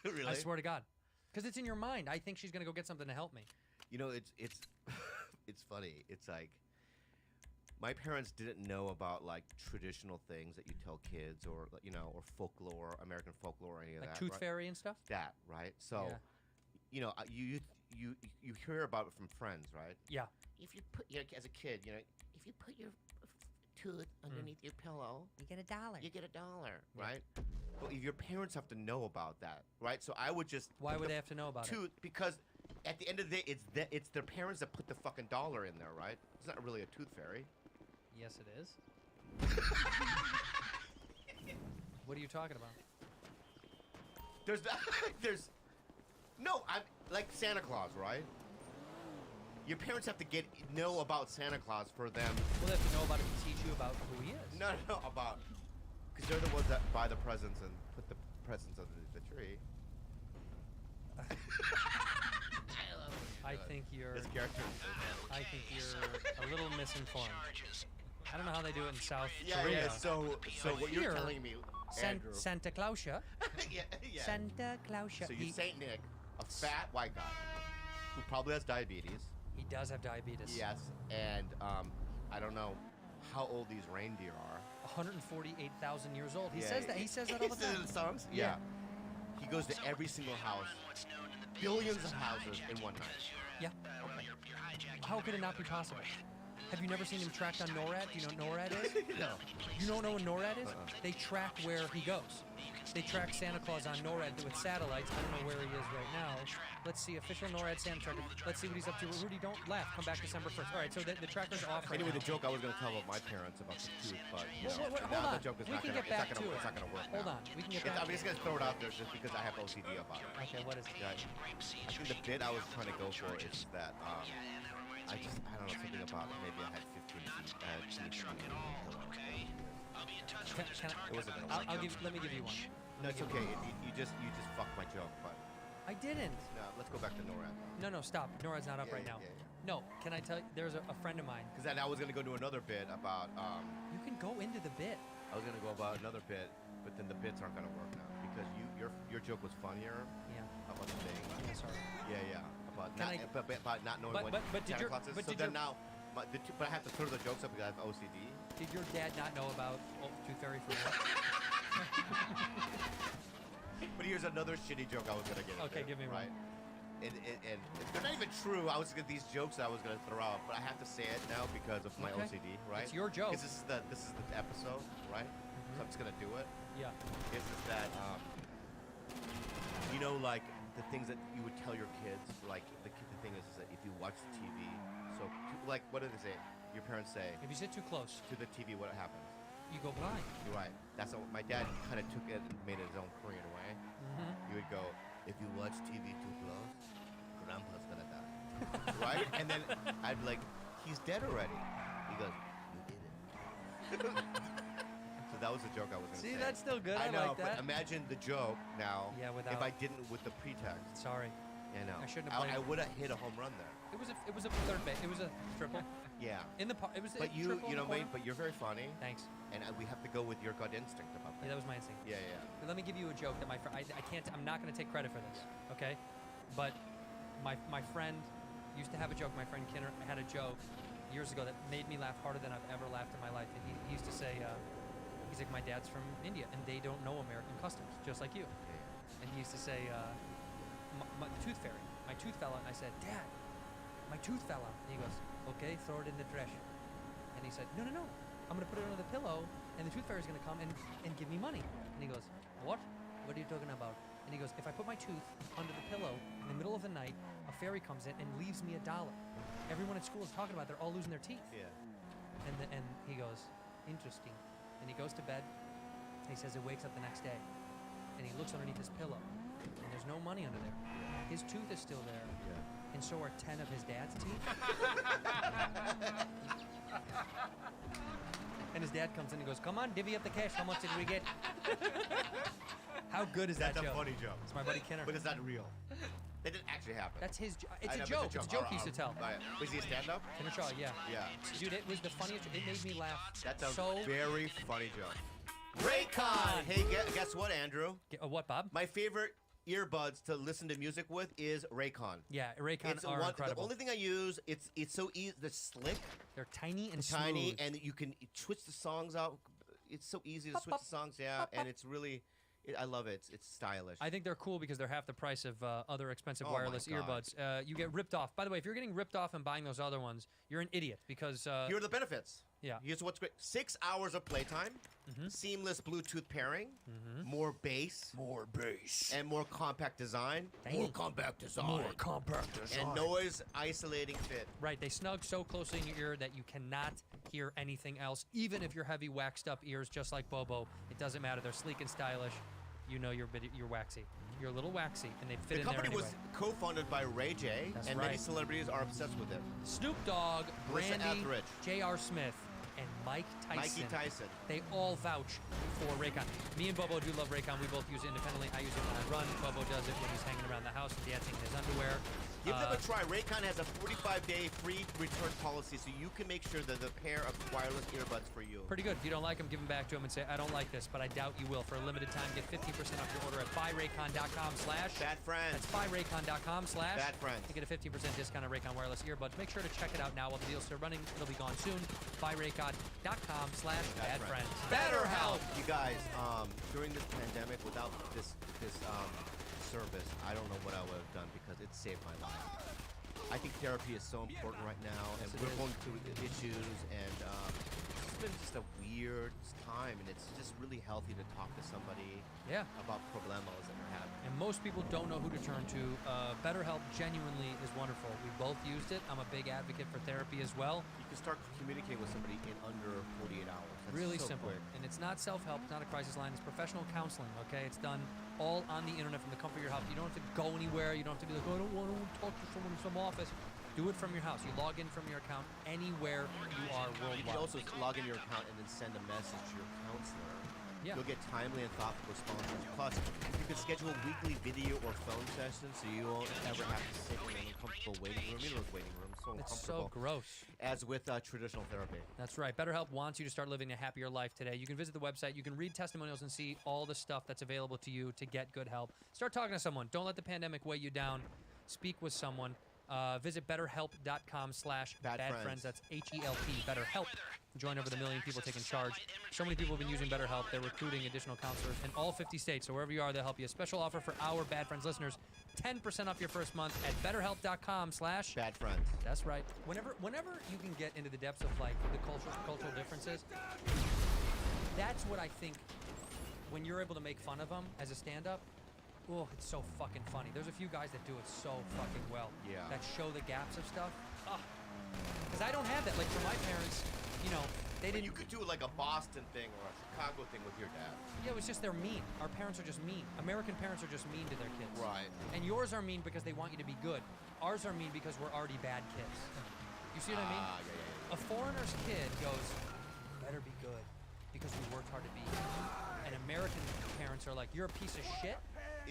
Really? I swear to God, because it's in your mind. I think she's gonna go get something to help me. You know, it's it's funny. It's like my parents didn't know about like traditional things that you tell kids, or you know, or folklore, American folklore, or any of Like that. tooth right? fairy and stuff. That right? So, Yeah. you know, you hear about it from friends, right? Yeah. If you put as a kid, you know, if you put your tooth underneath your pillow, You get $1. you get $1, right? Well, your parents have to know about that, right? So I would just Why put would the they have to know about it? tooth because at the end of the day, it's their parents that put the fucking dollar in there, right? It's not really a tooth fairy. Yes, it is. What are you talking about? There's no, I'm like Santa Claus, right? Your parents have to know about Santa Claus for them. Well, they have to know about it to teach you about who he is. No, about because they're the ones that buy the presents and put the presents under the tree. I think you're. This character. I think you're a little misinformed. I don't know how they do it in South Yeah, Korea. yeah. So what you're here, telling me, Andrew? Santa Clausia. yeah. Santa Clausia. So you Saint Nick, a fat white guy who probably has diabetes. He does have diabetes. Yes, and I don't know how old these reindeer are. 148,000 years old. He Yeah, says that. He says that all the He says it time. in songs. Yeah. He goes to every single house, billions of houses in one night. Yeah. How could it not be possible? Have you never seen him tracked on NORAD? Do you know what NORAD is? No. You don't know what NORAD is? They track where he goes. They track Santa Claus on NORAD with satellites. I don't know where he is right now. Let's see, official NORAD Santa tracker. Let's see what he's up to. Rudy, don't laugh. Come back December 1st. All right, so the tracker's off right Anyway, now. the joke I was going to tell about my parents about the tooth, but you know, Hold now on. the joke is We not can gonna, get back to it. It's not going to work. Hold now. on. We can get I'm back to just going to throw it out there just because I have OCD about it. it. Okay, what is it? Yeah, I think the bit I was trying to go for is that I don't know, something about maybe I had 15 teeth. It wasn't gonna work. Let me give you one. No, it's okay. You just fucked my joke, but I didn't. no, let's go back to NORAD. No, stop. NORAD's not up right now. Yeah. No, can I tell you? There's a friend of mine. Because then I was gonna go to another bit about You can go into the bit. I was gonna go about another bit, but then the bits aren't gonna work now because your joke was funnier Yeah. about the thing. Yeah, sorry. Yeah, about Can about not knowing But- what but did Santa your- Claus is. but So did then your- now, but I have to throw the jokes up because I have OCD. Did your dad not know about Tooth Fairy for what? But here's another shitty joke I was gonna get. Okay, into, give me one. right. And they're not even true. I was gonna these jokes I was gonna throw out, but I have to say it now because of my Okay. OCD, right? It's your joke. 'Cause this is the episode, right? So I'm just gonna do it. Yeah. Is that you know, like the things that you would tell your kids, like the thing is that if you watch the TV, so like what do they say? Your parents say If you sit too close, to the TV, what happens? you go blind. You're right. That's what my dad kind of took it and made it his own Korean way. He would go, if you watch TV too close, grandpa's gonna die. Right? And then I'd be like, he's dead already. He goes, you did it. So that was the joke I was gonna say. See, that's still good. I know, like that. but imagine the joke now. Yeah, without- if I didn't with the pretext. Sorry. You know, I shouldn't have I played- would have hit a home run there. It was a third base. It was a triple. Yeah. In the it was a But you triple in the know, corner. but you're very funny, Thanks. and we have to go with your gut instinct about Yeah, that. that was my instinct. Yeah. But let me give you a joke that my friend. I can't. I'm not going to take credit for this. Okay. But my friend used to have a joke. My friend Kinner had a joke years ago that made me laugh harder than I've ever laughed in my life. And he used to say, he's like, my dad's from India and they don't know American customs, just like you. And he used to say, my tooth fairy, my tooth fell out. And I said, Dad, my tooth fell out. And he goes, okay, throw it in the trash. And he said, no, I'm going to put it under the pillow and the tooth fairy's going to come and give me money. And he goes, what? What are you talking about? And he goes, if I put my tooth under the pillow in the middle of the night, a fairy comes in and leaves me $1. Everyone at school is talking about they're all losing their teeth. Yeah. And he goes, interesting. And he goes to bed. And he says he wakes up the next day. And he looks underneath his pillow. And there's no money under there. His tooth is still there. Yeah. And so are 10 of his dad's teeth. And his dad comes in and goes, come on, divvy up the cash. How much did we get? How good is that That's joke? a funny joke. It's my buddy Kenner. But it's not real. That didn't actually happen. That's his. It's I know, a but joke. It's a joke he used to tell. Right. Was he a stand-up? Kenner Shaw, yeah. Yeah. Dude, it was the funniest. It made me laugh That's a so. very funny joke. Raycon! Hey, guess what, Andrew? What, Bob? My favorite earbuds to listen to music with is Raycon. Yeah, Raycon It's are the incredible. only thing I use. It's so easy. They're slick, They're tiny and tiny, smooth. and you can switch the songs out. It's so easy to switch the songs, yeah. And it's really, I love it. It's stylish. I think they're cool because they're half the price of other expensive Oh my wireless God. earbuds. You get ripped off. By the way, if you're getting ripped off and buying those other ones, you're an idiot because Here are the benefits. Yeah. Here's what's great: 6 hours of playtime, seamless Bluetooth pairing, more bass, and more compact design. More compact design. And noise isolating fit. Right, they snug so closely in your ear that you cannot hear anything else, even if you're heavy waxed up ears just like Bobo. It doesn't matter. They're sleek and stylish. You know you're waxy. You're a little waxy, and they fit The in there company anyway. was co-founded by Ray J, That's and right. many celebrities are obsessed with it. Snoop Dogg, Melissa Brandy, Etheridge. J.R. Smith, and Mike Tyson. Mikey Tyson. They all vouch for Raycon. Me and Bobo do love Raycon. We both use it independently. I use it when I run. Bobo does it when he's hanging around the house and dancing in his underwear. Give them a try. Raycon has a 45-day free return policy, so you can make sure that the pair of wireless earbuds for you. Pretty good. If you don't like them, give them back to him and say, I don't like this, but I doubt you will. For a limited time, get 15% off your order at buyraycon.com/ Bad friends. That's buyraycon.com/ Bad friends. to get a 15% discount on Raycon wireless earbuds. Make sure to check it out now while the deal's still running. It'll be gone soon. Buyraycon.com/ bad friends. BetterHelp! You guys, during this pandemic, without this service, I don't know what I would have done because it saved my life. I think therapy is so important right now, and Yes, it we're is. going through issues, and it's been just a weird time, and it's just really healthy to talk to somebody Yeah. about problemos that we're having. And most people don't know who to turn to. BetterHelp genuinely is wonderful. We both used it. I'm a big advocate for therapy as well. You can start communicating with somebody in under 48 hours. That's Really so simple. quick. And it's not self-help. It's not a crisis line. It's professional counseling, okay? It's done all on the internet from the comfort of your house. You don't have to go anywhere. You don't have to be like, oh, I don't want to talk to someone in some office. Do it from your house. You log in from your account anywhere you are worldwide. You can also log in your account and then send a message to your counselor. Yeah. You'll get timely and thoughtful responses. Plus, you can schedule weekly video or phone sessions so you won't ever have to sit in an uncomfortable waiting room. You know those waiting rooms, so It's uncomfortable. so gross. As with traditional therapy. That's right. BetterHelp wants you to start living a happier life today. You can visit the website. You can read testimonials and see all the stuff that's available to you to get good help. Start talking to someone. Don't let the pandemic weigh you down. Speak with someone. Visit betterhelp.com/ Bad bad friends. friends. That's HELP. BetterHelp. Join over the million people taking charge. So many people have been using BetterHelp. They're recruiting additional counselors in all 50 states. So wherever you are, they'll help you. A special offer for our Bad Friends listeners: 10% off your first month at betterhelp.com/ Bad friends. That's right. Whenever you can get into the depths of like the cultural differences, that's what I think. When you're able to make fun of them as a stand-up, oh, it's so fucking funny. There's a few guys that do it so fucking well. Yeah. That show the gaps of stuff. Because I don't have that. Like for my parents, you know, they But didn't. you could do like a Boston thing or a Chicago thing with your dad. Yeah, it was just they're mean. Our parents are just mean. American parents are just mean to their kids. Right. And yours are mean because they want you to be good. Ours are mean because we're already bad kids. You see what I mean? Yeah. A foreigner's kid goes, better be good because we worked hard to be here. And American parents are like, you're a piece of shit,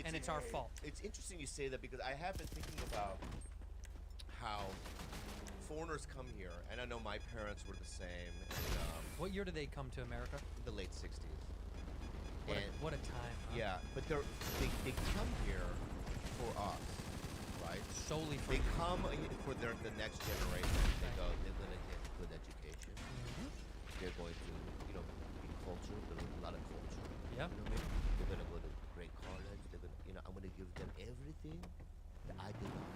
and it's our fault. It's interesting you say that because I have been thinking about how foreigners come here, and I know my parents were the same in What year did they come to America? the late 60s. What a time. Huh? Yeah, but they come here for us, right? Solely for They come for the next generation. They go, they're going to get good education. They're going to, be culture, there's a lot of culture. Yeah. You know what I mean? They're going to go to great college. They're going to, I'm going to give them everything that I did not.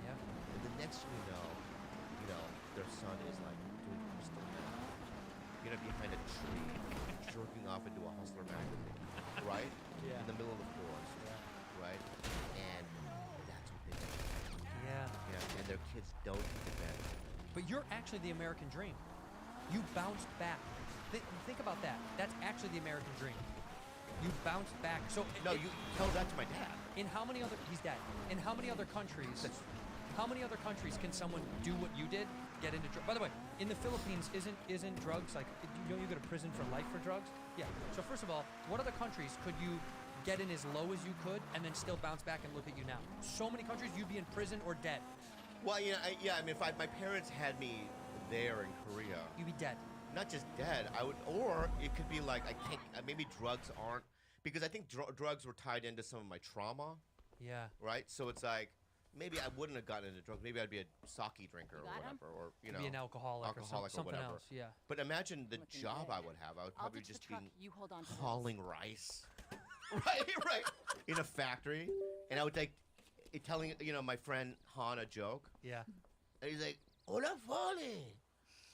Yeah. And the next thing you know, their son is like doing crystal meth, behind a tree, jerking off into a Hustler magazine, right? Yeah. In the middle of the forest, right? And that's what they do. Yeah. Yeah. And their kids don't get better. But you're actually the American dream. You bounced back. Think about that. That's actually the American dream. You bounced back. So No, you tell that to my dad. In how many other? He's dead. In how many other countries? How many other countries can someone do what you did? Get into drugs. By the way, in the Philippines, isn't drugs like you go to prison for life for drugs? Yeah. So first of all, what other countries could you get in as low as you could and then still bounce back and look at you now? So many countries you'd be in prison or dead. Well, I mean, if my parents had me there in Korea, You'd be dead. not just dead, I would, or it could be like I can't. Maybe drugs aren't because I think drugs were tied into some of my trauma, Yeah. right? So it's like maybe I wouldn't have gotten into drugs. Maybe I'd be a sake drinker or got 'em? whatever, or Be an alcoholic or something whatever. else. Yeah. But imagine the Looking job good. I would have. I would I'll probably ditch the just truck. be You hold on to this. hauling rice, right, in a factory, and I would like telling my friend Han a joke, Yeah. and he's like, "Hola, Foley."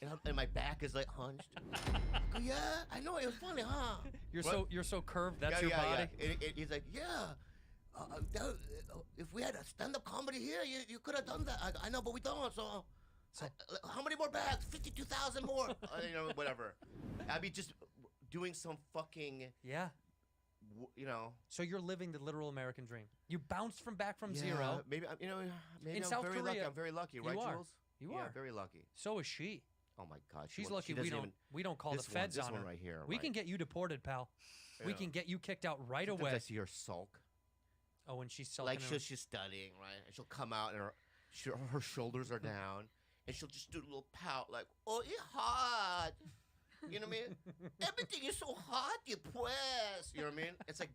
and my back is like hunched. I go, yeah, I know it was funny, huh? You're so curved. That's Yeah, your yeah, body. Yeah. He's like, yeah. If we had a stand-up comedy here, you could have done that. I know, but we don't. So how many more bags? 52,000 more. You know, whatever. I'd be just doing some fucking. Yeah. You know. So you're living the literal American dream. You bounced back from Yeah, zero. Maybe you know. Maybe In I'm South very lucky. Korea, I'm very lucky, you right, are. Jules? You Yeah, are. very lucky. So is she. Oh my God. She's she lucky doesn't even, we don't call the this feds one, on this her. one right here. We right. can get you deported, pal. We Yeah. can get you kicked out right Sometimes away. I see her sulk. Oh, and she's sulking. Like she's studying, right? And she'll come out and her shoulders are down, and she'll just do a little pout, like, "Oh, it's hot." You know what I mean? Everything is so hot, you press. You know what I mean? It's like,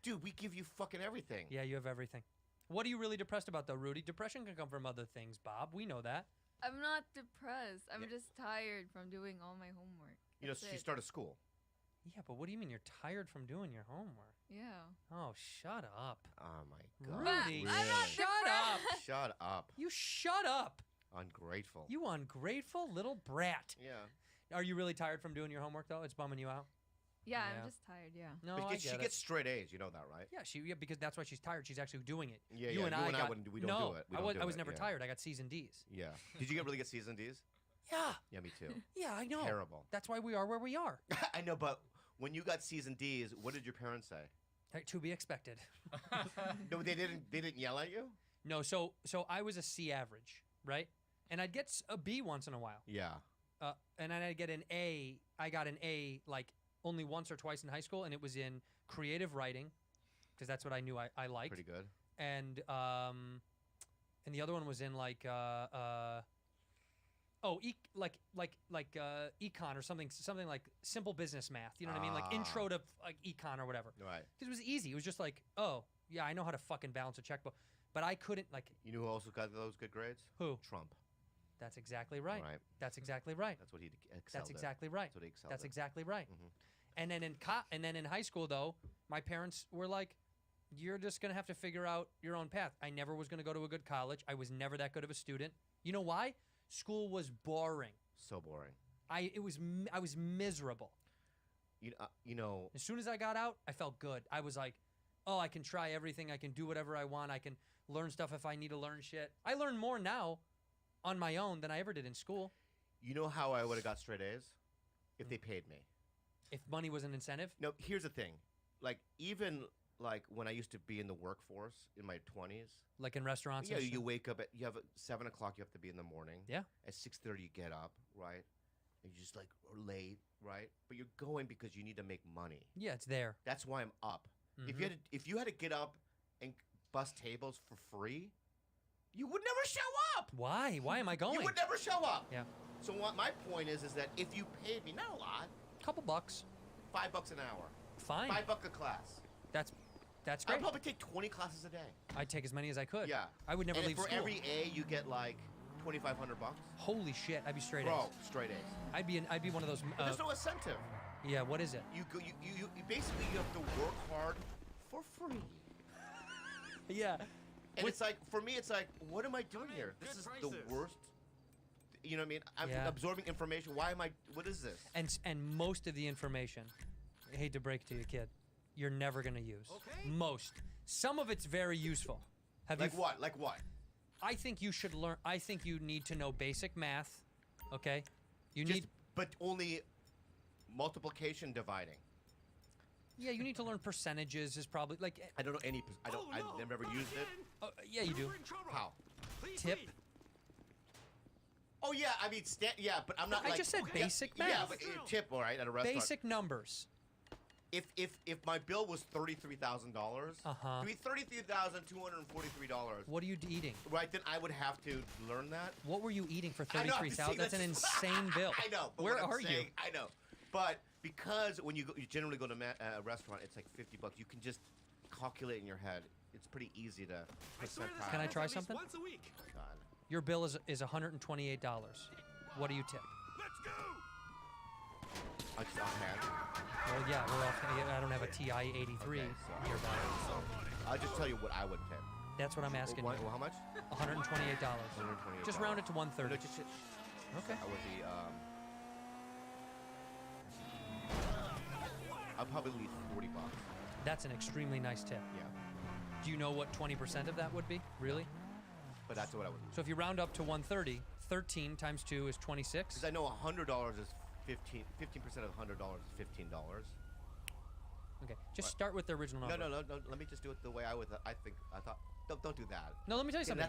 dude, we give you fucking everything. Yeah, you have everything. What are you really depressed about, though, Rudy? Depression can come from other things, Bob. We know that. I'm not depressed. I'm Yeah. just tired from doing all my homework. You know, That's she it. started school. Yeah, but what do you mean you're tired from doing your homework? Yeah. Oh, shut up. Oh my God. Rudy, I'm not shut up. Shut up. You shut up. Ungrateful. You ungrateful little brat. Yeah. Are you really tired from doing your homework, though? It's bumming you out? Yeah, Yeah. I'm just tired, yeah. No, But I she get gets it. straight A's. You know that, right? Yeah, because that's why she's tired. She's actually doing it. Yeah, you yeah. and you I and got, I wouldn't. We don't no, do it. We I don't was, do I was it, never yeah. tired. I got C's and D's. Yeah. Did you really get C's and D's? Yeah. Yeah, me too. Yeah, I know. Terrible. That's why we are where we are. I know, but when you got C's and D's, what did your parents say? Hey, to be expected. No, they didn't. They didn't yell at you. No, so I was a C average, right? And I'd get a B once in a while. Yeah. And then I'd get an A. I got an A like only once or twice in high school, and it was in creative writing, because that's what I knew I liked. Pretty good. And the other one was in like econ or something like simple business math. You know what I mean? Like intro to like econ or whatever. Right. Because it was easy. It was just like, oh yeah, I know how to fucking balance a checkbook, but I couldn't like. You know who also got those good grades? Who? Trump. That's exactly right. Right. That's exactly right. That's what he excelled That's at. exactly right. That's what he excelled That's at. exactly right. Mhm. And then in high school though, my parents were like, "You're just gonna have to figure out your own path." I never was gonna go to a good college. I was never that good of a student. You know why? School was boring. So boring. I was miserable. You know. As soon as I got out, I felt good. I was like, "Oh, I can try everything. I can do whatever I want. I can learn stuff if I need to learn shit." I learn more now on my own than I ever did in school. You know how I would have got straight A's? If they paid me. If money was an incentive. No, here's the thing. Like, even like when I used to be in the workforce in my 20s. Like in restaurants Yeah, and you shit? wake up you have 7 o'clock. You have to be in the morning. Yeah. At 6:30 you get up, right? And you just like are late, right? But you're going because you need to make money. Yeah, it's there. That's why I'm up. Mhm. If you had to get up and bus tables for free, you would never show up. Why? Why am I going? You would never show up. Yeah. So what my point is that if you paid me, not a lot, Couple bucks. $5 an hour, Fine. $5 a class, That's I'd great. probably take 20 classes a day. I'd take as many as I could. Yeah. I would never and leave for school. every A, you get like $2,500. Holy shit! I'd be straight Bro, A's. straight A's. I'd be one of those. But there's no incentive. Yeah. What is it? You basically you have to work hard for free. Yeah. And it's like, for me, it's like, what am I doing here? This is the worst. You know what I mean? I'm Yeah. absorbing information. What is this? And most of the information, I hate to break it to you, kid, you're never gonna use. Okay. Most. Some of it's very useful. Have Like you? what? Like what? I think you should learn. I think you need to know basic math. Okay. You Just, need. but only multiplication, dividing. Yeah, you need to learn percentages. Is probably like. I don't know any. I've never used it. Yeah, you do. How? Tip. Oh yeah, I mean, but I'm not. I like, just said basic Yeah, math. but tip, all right, at a restaurant. Basic numbers. If my bill was $33,000, Uh-huh. it'd be $33,243. What are you eating? Right, then I would have to learn that. What were you eating for I know, I'm 33,000? That's an just- insane bill. I know. But Where what I'm are you? saying- I know, but because when you generally go to a restaurant, it's like $50. You can just calculate in your head. It's pretty easy to. Can I try something? Once a week. God. Your bill is $128. What do you tip? Let's go. I just offhand. Well, yeah, I don't have a TI 83 Okay, so- nearby. I'll just tell you what I would tip. That's what I'm asking Well, you. how much? $128. $128. Just round it to No, 130. Okay. I would be. I'll probably leave $40. That's an extremely nice tip. Yeah, Do you know what 20% of that would be? Really? but that's what I would leave. So if you round up to 130, 13 times 2 is 26. Because I know $100 is 15% of $100 is $15. Okay. Just start with the original number. No. Let me just do it the way I thought. Don't do that. No, let me tell you See, something.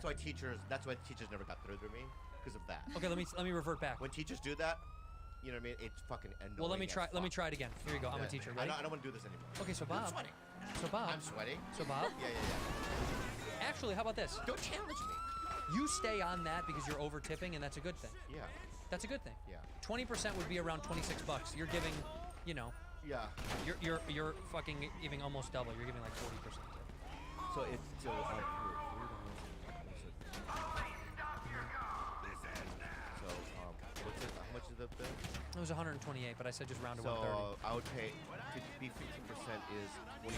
that's why teachers never got through to me because of that. Okay, let me revert back. When teachers do that, you know what I mean? It's fucking annoying. Well, let me as try fuck. it again. Here you go. I'm a Yeah. teacher. I Ready? don't want to do this anymore. Okay, so I'm Bob. sweating. So Bob. I'm sweating. So Bob. Yeah. Actually, how about this? Don't challenge me. You stay on that because you're over tipping, and that's a good thing. Yeah. That's a good thing. Yeah. 20% would be around $26. You're giving, you know, Yeah. you're fucking giving almost double. You're giving like 40%. So it's so. So what's it? How much is the bill? It was 128, but I said just round to So 130. I would pay. Could be 15% is $20.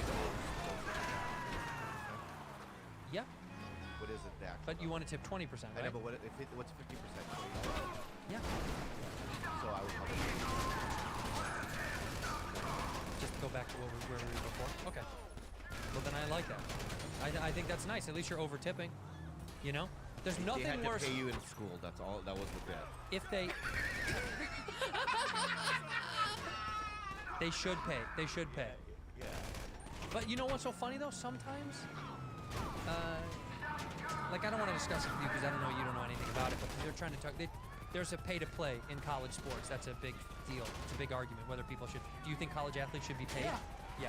Yeah, What is it? The actual but you number? want to tip 20%, I know, right? but what's 50%? $20. Yeah. So I would probably. Just go back to where we were before. Okay. Well, then I like that. I think that's nice. At least you're over tipping. You know, there's They nothing had worse to pay you in school. That's all. That was the bit. if they. They should pay. They should pay. Yeah. But you know what's so funny though? Sometimes, like I don't want to discuss it with you because I don't know you don't know anything about it. But they're trying to talk. There's a pay to play in college sports. That's a big deal. It's a big argument whether people should. Do you think college athletes should be paid? Yeah.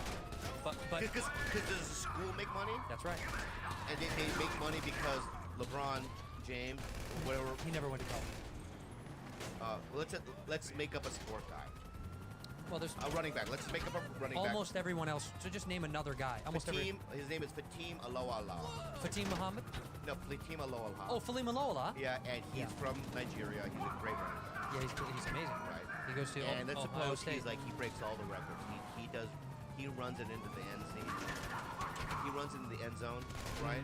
But Because does the school make money? that's right. And they make money because LeBron James, or whatever. He never went to college. Let's make up a sport guy. Well, there's A running back. Let's make up a running almost everyone else. So just name another guy. back. Almost every. His name is Fatim Aloala. Fatim Muhammad. No, Fatim Aloala. Oh, Falim Alola. Yeah, and he's Yeah. from Nigeria. He's a great running back. Yeah, he's amazing. Right. He goes to And let's Ohio suppose State. he's like he breaks all the records. He runs it into the end zone. He runs into the end zone, right?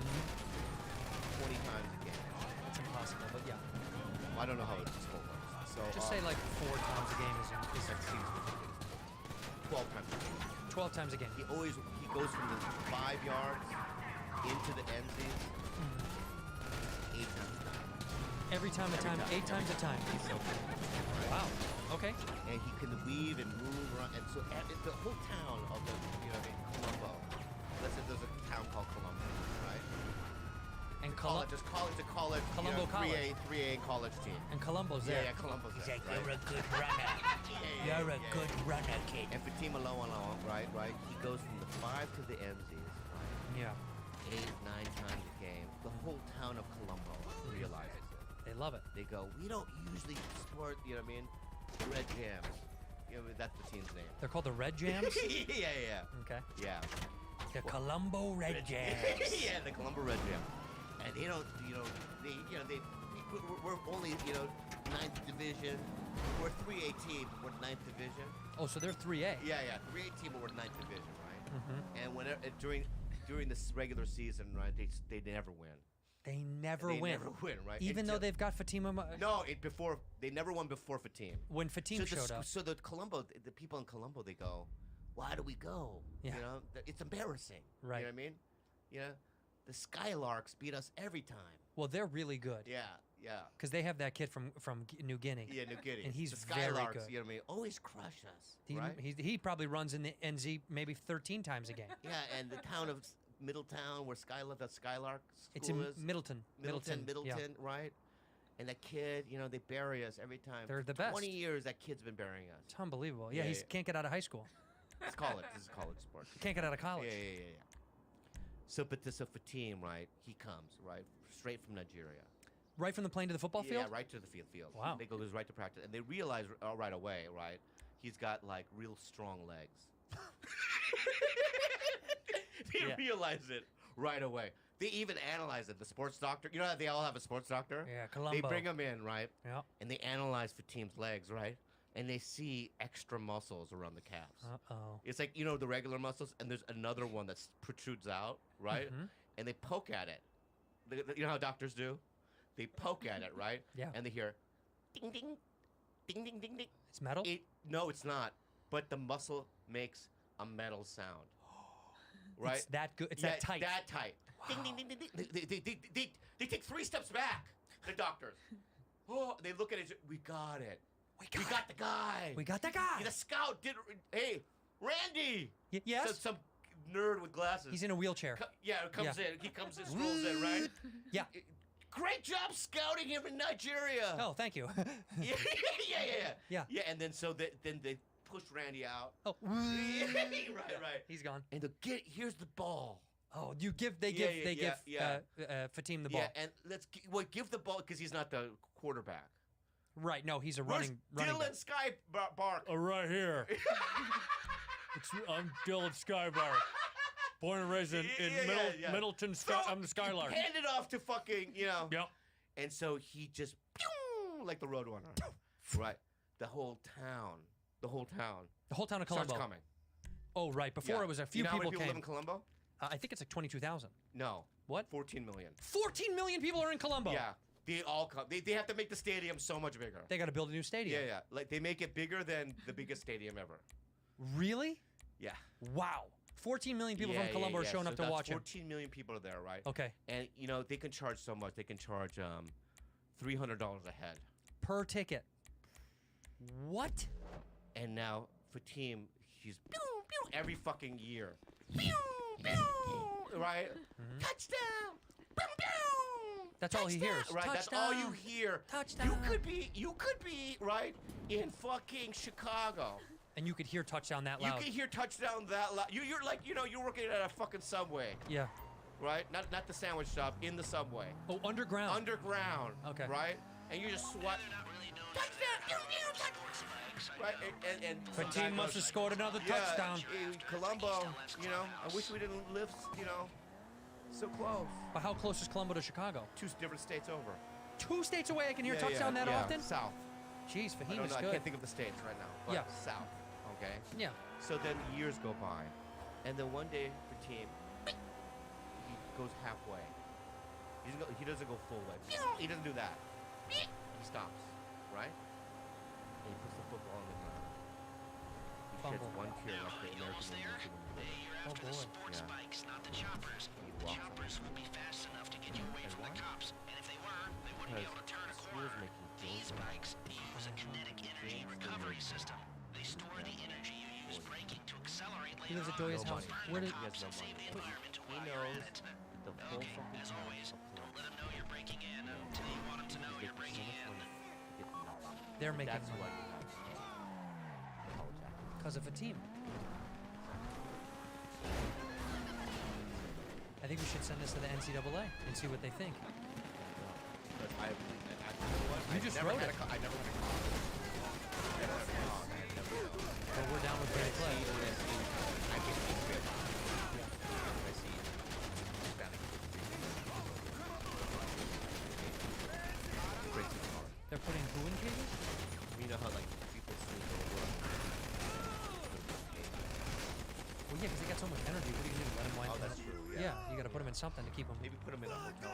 20 times a game. It's impossible, but yeah. Well, I don't know how the sport works. So Just say like 4 times a game is that seems ridiculous. 12 times a game. 12 times a game. He goes from the 5 yards into the end zone 8 times a time. Every time a time, 8 times a time. He's so good. Wow. Okay. And he can weave and move around, and so the whole town of the, Colombo. Let's say there's a town called Colombo, right? And It's a college, Colombo College. 3A college team. And Colombo's there. Yeah, Colombo's there. Like, right? you're a good runner. You're a good runner, kid. And Fatima Alone, right? He goes from the 5 to the MZs, right? Yeah. 8, 9 times a game. The whole town of Colombo realizes it. They love it. They go, we don't usually sport, the Red Jams. That's the team's name. They're called the Red Jams? yeah. Okay. Yeah. The Colombo Red Jams. Yeah, the Colombo Red Jam. And they don't, we're only, 9th division. We're 3A team, we're 9th division. Oh, so they're 3A. Yeah, 3A team, but we're 9th division, right? Mm-hmm. And whenever during this regular season, right, they never win. They never They win. never win, right? Even though Until- they've got Fatima. No, they never won before Fatim. When Fatim showed up. So the people in Colombo, they go, why do we go? Yeah. It's embarrassing. Right. You know what I mean? The Skylarks beat us every time. Well, they're really good. Yeah. Because they have that kid from New Guinea. Yeah, New Guinea. And he's the very Skylarks, good. you know what I mean? Always crush us, right? He probably runs in the NZ maybe 13 times a game. Yeah, and the town of Middletown, where that Skylark school It's in is. Middleton. Middleton, Yeah. right? And that kid, they bury us every time. They're For the best. 20 years, that kid's been burying us. It's unbelievable. Yeah, Yeah, he yeah. can't get out of high school. It's college. This is college sports. Can't get out of college. Yeah. So, but this Fatim, right? He comes, right? Straight from Nigeria. Right from the plane to the football field? Yeah, right to the field. Wow. They goes right to practice. And they realize right away, right? He's got, like, real strong legs. They Yeah. realize it right away. They even analyze it. The sports doctor, you know how they all have a sports doctor? Yeah, They Colombo. bring him in, right? Yeah. And they analyze Fatim's legs, right? And they see extra muscles around the calves. Uh-oh. It's like, the regular muscles, and there's another one that protrudes out, right? Mhm. And they poke at it. You know how doctors do? They poke at it, right? Yeah. And they hear, ding ding, ding ding ding ding. It's metal. No, it's not. But the muscle makes a metal sound. Right? It's that good. It's that tight. That tight. Ding ding ding ding ding. They take 3 steps back. The doctors. Oh, they look at it. We got it. We got the guy. We got that guy. The scout did. Hey, Randy. Yes. Some nerd with glasses. He's in a wheelchair. Comes in. He comes in, strolls in, right? Yeah. Great job scouting him in Nigeria. Oh, thank you. Yeah. Yeah. And then then they push Randy out. Oh. right. He's gone. And here's the ball. Oh, they give Fatim the ball. Yeah, and give the ball because he's not the quarterback. Right. No, he's a Where's running Dylan back. Skybark? Right here. I'm Dylan Skybark. Born and raised in Middleton. I'm the Skylark. Hand it off to fucking, Yep. And so he just, pew, like the Roadrunner. Right. The whole town of Colombo. starts coming. Oh, right. Before Yeah. it was a few You know how people many people came. live in Colombo? I think it's like 22,000. No. What? 14 million. 14 million people are in Colombo. Yeah. They all come. They have to make the stadium so much bigger. They got to build a new stadium. Yeah. Like they make it bigger than the biggest stadium ever. Really? Yeah. Wow. 14 million people from Colombo are showing up to watch him. 14 million people are there, right? Okay. And they can charge so much. They can charge $300 a head. Per ticket. What? And now Fatim, he's pew, pew, every fucking year. Pew, pew, right? Touchdown. Pew, pew, That's all he hears. Right, that's all you hear. Touchdown. You could be right in fucking Chicago. And you could hear touchdown that loud. You can hear touchdown that loud. You're like, you're working at a fucking Subway, Yeah. right? Not the sandwich shop, in the Subway. Oh, underground. Underground. Okay. Right? And you just sweat. Touchdown! Pew, pew, touchdown! Right? And some guy Fatim must goes, have scored another yeah, touchdown. in Colombo, I wish we didn't live, so close. But how close is Colombo to Chicago? 2 different states over. 2 states away. I can hear touchdown that often. South. Jeez, I Fahim don't is know. I good. can't think of the states right now. But Yeah. South. Okay. Yeah. So then years go by, and then one day Fatim, he goes halfway. He doesn't go full way. He doesn't do that. He stops, right? And he puts the football on the ground. He sheds Fumble. one tear Now, off the are you American almost there? Indian Hey, you're Oh, after the boy. sports Yeah. bikes, not the choppers. The walks choppers would be fast enough to get you away from the cops. And if they were, they wouldn't be able to turn a Because corner. Spears making These Joe bikes use a kinetic energy recovery system. They store the energy you use braking to accelerate He lives later at on. Joey's No house. money. Where did? He has no And save the money. environment He while you're knows at it. the full Okay, fucking as town always, supports don't let them know you're breaking in until you want them to know He's you're making breaking so much in. money, he gets nothing. They're making That's money. why you have college athletes. Because of Fatim. I think we should send this to the NCAA and see what they think. Because you know what? You I just never wrote had it. I never had a college. Never had a college. I had never. But we're down with When I Greg Clay. see, I get Hispanic. When I see Hispanic kids. Breaks my heart. They're putting who in cages? You know how like people sleep over. Well, yeah, because they got so much energy. What are you gonna do? Let them wind Oh, down? that's true. Yeah, you got to put them in something to keep them. Maybe put them in a hotel.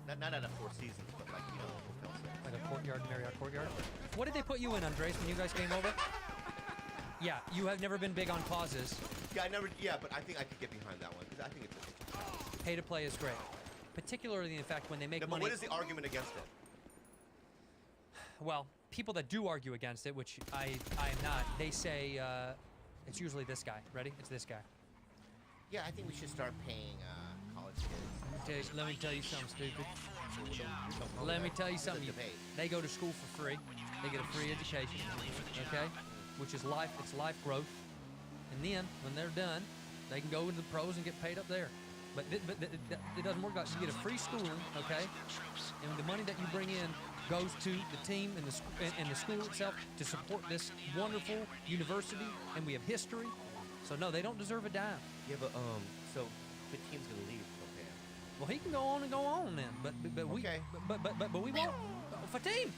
Not at a Four Seasons, but like a hotel set. Like a courtyard, Marriott courtyard. What did they put you in, Andres, when you guys came over? Yeah, you have never been big on causes. Yeah, I never. Yeah, but I think I could get behind that one because I think it's a Pay to play is great, particularly in fact when they make No, but money. what is the argument against it? Well, people that do argue against it, which I am not, they say it's usually this guy. Ready? It's this guy. Yeah, I think we should start paying college kids. Let me tell you something stupid. Let Let me tell you something. Debate. They go to school for free. They get a free education. Okay? Which is life. It's life growth. And then when they're done, they can go into the pros and get paid up there. But it doesn't work out. You get a free schooling, okay? And the money that you bring in goes to the team and the school itself to support this wonderful university. And we have history. So no, they don't deserve a dime. Yeah, but so the team's gonna leave. Okay. Well, he can go on and go on then, but we Okay. but we won't. Fatim.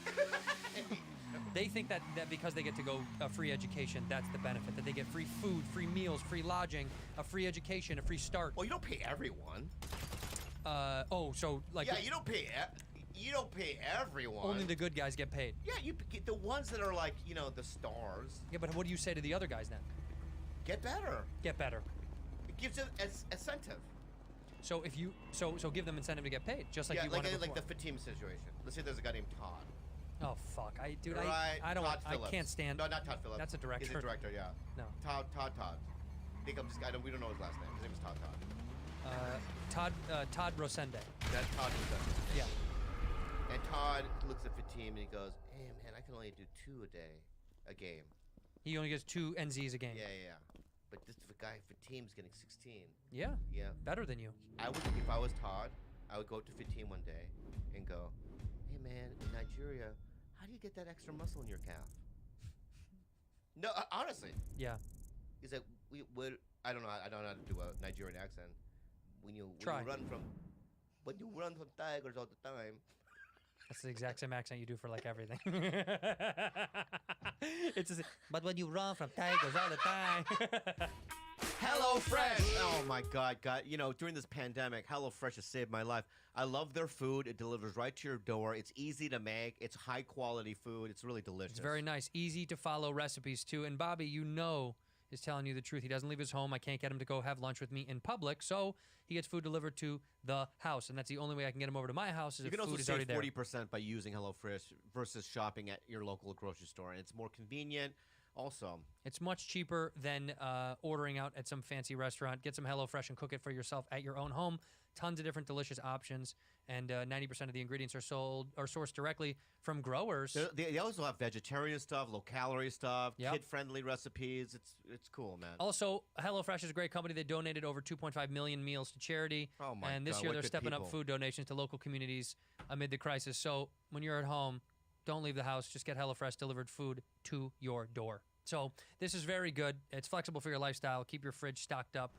They think that because they get to go a free education, that's the benefit. That they get free food, free meals, free lodging, a free education, a free start. Well, you don't pay everyone. So like Yeah, you don't pay. you don't pay everyone. Only the good guys get paid. Yeah, you get the ones that are like, you know, the stars. Yeah, but what do you say to the other guys then? Get better. Get better. It gives them incentive. So if you so give them incentive to get paid, just like yeah, you like wanted like the before. Fatim situation. Let's say there's a guy named Todd. Oh fuck, I don't Todd want, I Phillips. can't stand. No, not Todd Phillips. That's a director. He's a director, yeah. No. Todd. I think I'm just. We don't know his last name. His name is Todd. Todd Rosende. That's Todd. Yeah. And Todd looks at Fatim and he goes, "Hey man, I can only do 2 a game." He only gets 2 NZs a game. Yeah. But this guy Fatim's getting 16. Yeah. Yeah. Better than you. I would, if I was Todd, I would go up to Fatim one day and go, "Hey man, in Nigeria, how do you get that extra muscle in your calf?" No, honestly. Yeah. He's like, I don't know how to do a Nigerian accent. When you run from tigers all the time. That's the exact same accent you do for like everything. It's just, but when you run from tigers all the time. HelloFresh! Oh my God. You know, during this pandemic, HelloFresh has saved my life. I love their food. It delivers right to your door. It's easy to make. It's high quality food. It's really delicious. It's very nice. Easy to follow recipes too. And Bobby, you know, is telling you the truth. He doesn't leave his home. I can't get him to go have lunch with me in public, so he gets food delivered to the house, and that's the only way I can get him over to my house is if food is already there. You can also save 40% by using HelloFresh versus shopping at your local grocery store, and it's more convenient. Also, it's much cheaper than ordering out at some fancy restaurant. Get some HelloFresh and cook it for yourself at your own home. Tons of different delicious options, and 90% of the ingredients are sourced directly from growers. They also have vegetarian stuff, low-calorie stuff, Yep. kid-friendly recipes. It's cool, man. Also, HelloFresh is a great company. They donated over 2.5 million meals to charity. Oh my and this God, year what they're good stepping up people. food donations to local communities amid the crisis. So when you're at home, don't leave the house. Just get HelloFresh delivered food to your door. So this is very good. It's flexible for your lifestyle. Keep your fridge stocked up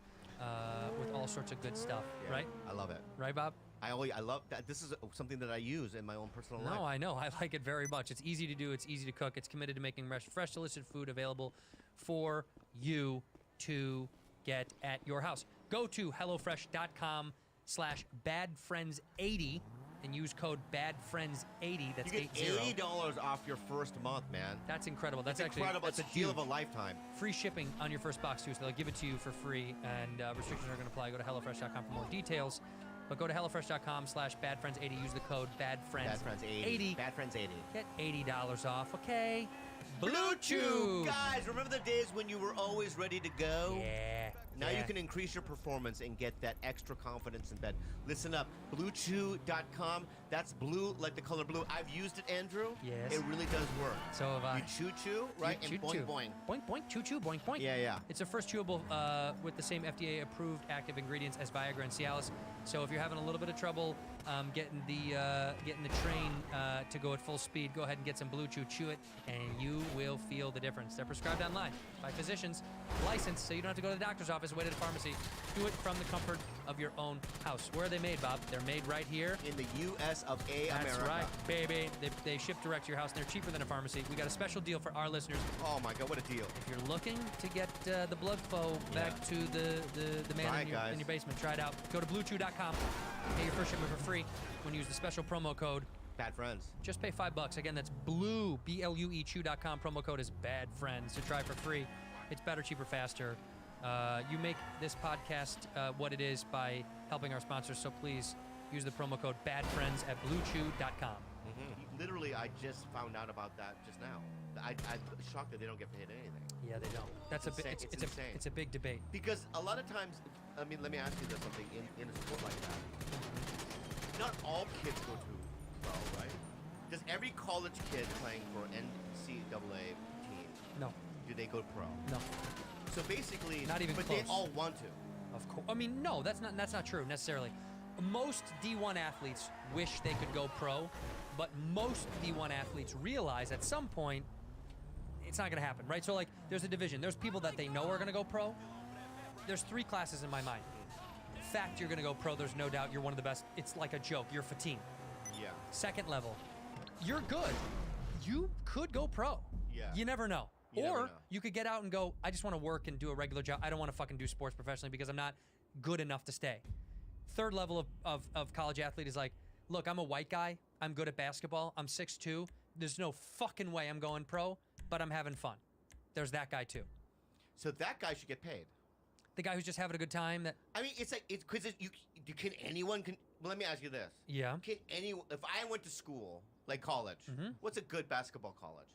with all sorts of good stuff, Yeah, right? I love it. Right, Bob? I love that. This is something that I use in my own personal life. No, I know. I like it very much. It's easy to do. It's easy to cook. It's committed to making fresh, delicious food available for you to get at your house. Go to HelloFresh.com/badfriends80 and use code badfriends80. That's You get 80. $80 off your first month, man. That's incredible. That's actually incredible. That's It's a deal of a huge. lifetime. Free shipping on your first box too, so they'll give it to you for free, and restrictions are going to apply. Go to HelloFresh.com for more details. But go to HelloFresh.com/badfriends80. Use the code badfriends80. Badfriends80. Get $80 off, okay? Blue Chew! Guys, remember the days when you were always ready to go? Yeah. Now yeah. you can increase your performance and get that extra confidence in bed. Listen up, BlueChew.com. That's blue, like the color blue. I've used it, Andrew. Yes. It really does work. So have I. You chew, right? You And chew. boing. Boink, boink, chew, boink, boink. Yeah. It's the first chewable with the same FDA-approved active ingredients as Viagra and Cialis. So if you're having a little bit of trouble getting the train to go at full speed, go ahead and get some Blue Chew. Chew it, and you will feel the difference. They're prescribed online by physicians, licensed, so you don't have to go to the doctor's office, wait at a pharmacy. Do it from the comfort of your own house. Where are they made, Bob? They're made right here. In the U.S. of A. That's America. right, baby. They ship direct to your house, and they're cheaper than a pharmacy. We got a special deal for our listeners. Oh my God, what a deal. If you're looking to get the blood flow back to the man Try in it, your guys. basement, try it out. Go to BlueChew.com. Get your first shipment for free when you use the special promo code. Bad friends. Just pay $5. Again, that's Blue, BLUE Chew.com. Promo code is Bad Friends to try for free. It's better, cheaper, faster. You make this podcast what it is by helping our sponsors, so please use the promo code BadFriends at BlueChew.com. Literally, I just found out about that just now. I'm shocked that they don't get paid anything. Yeah, they don't. That's It's insane. It's insane. It's a big debate. Because a lot of times, I mean, let me ask you this something in a sport like that. Not all kids go to pro, right? Does every college kid playing for NCAA team, No, do they go pro? no. So basically, Not even but close. they all want to. Of course. I mean, no, that's not true necessarily. Most D1 athletes wish they could go pro, but most D1 athletes realize at some point it's not going to happen, right? So, like, there's a division. There's people that they know are going to go pro. There's 3 classes in my mind. Fact, you're going to go pro. There's no doubt you're one of the best. It's like a joke. You're Fatim. Yeah. Second level, you're good. You could go pro. Yeah. You never know. You never Or know. you could get out and go, I just want to work and do a regular job. I don't want to fucking do sports professionally because I'm not good enough to stay. Third level of college athlete is like, look, I'm a white guy. I'm good at basketball. I'm 6'2". There's no fucking way I'm going pro, but I'm having fun. There's that guy too. So that guy should get paid. The guy who's just having a good time. That I mean, it's like it's because can anyone can. Well, let me ask you this. yeah. Can anyone? If I went to school, like college, what's a good basketball college?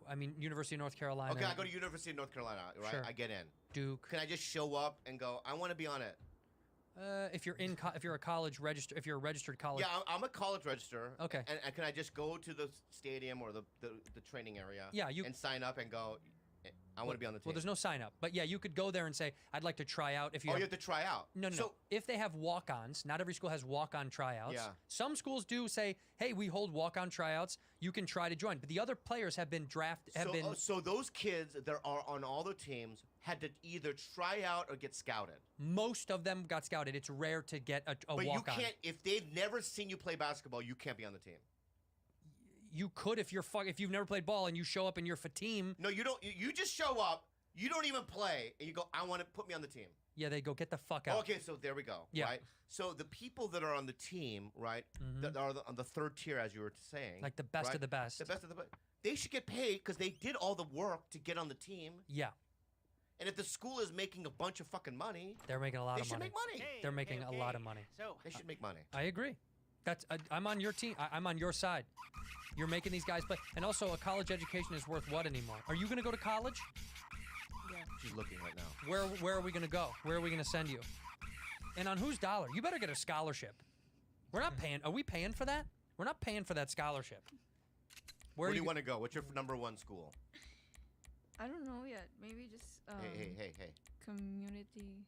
I mean, University of North Carolina. Okay, I go to University of North Carolina, right? Sure. I get in. Duke. Can I just show up and go? I want to be on it. If you're if you're a college register, if you're a registered college. Yeah, I'm a college register. Okay. And can I just go to the stadium or the training area? Yeah, you and sign up and go. I want to be on the team. Well, there's no sign up, but yeah, you could go there and say, "I'd like to try out." If you you have to try out. No. If they have walk-ons, not every school has walk-on tryouts. Yeah. Some schools do say, "Hey, we hold walk-on tryouts. You can try to join." But the other players have been drafted. So those kids that are on all the teams had to either try out or get scouted. Most of them got scouted. It's rare to get a But walk-on. you can't if they've never seen you play basketball. You can't be on the team. You could if you've never played ball and you show up and you're for team. No, you don't. You just show up. You don't even play, and you go, I want to put me on the team. Yeah, they go get the fuck out. Okay, so there we go. Yeah. Right. So the people that are on the team, right, that are on the third tier, as you were saying, Like the best right? of the best. the best of the best, they should get paid because they did all the work to get on the team. Yeah, And if the school is making a bunch of fucking money, they're making a lot they of should money. make money. They're making a lot of money. So, They should make money. I agree. I'm on your team. I'm on your side. You're making these guys play. And also, a college education is worth what anymore? Are you going to go to college? Yeah. She's looking right now. Where are we going to go? Where are we going to send you? And on whose dollar? You better get a scholarship. We're not paying. Are we paying for that? We're not paying for that scholarship. Where do you want to go? What's your number one school? I don't know yet. Maybe just Hey. community.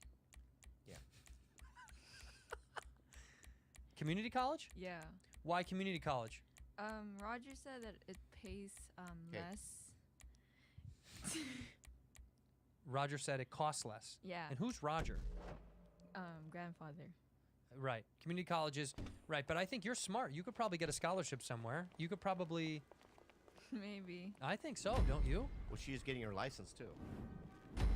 Community college? Yeah. Why community college? Roger said that it pays less. Roger said it costs less. Yeah. And who's Roger? Grandfather. Right. Community colleges. Right. But I think you're smart. You could probably get a scholarship somewhere. You could probably. Maybe. I think so, don't you? Well, she's getting her license too.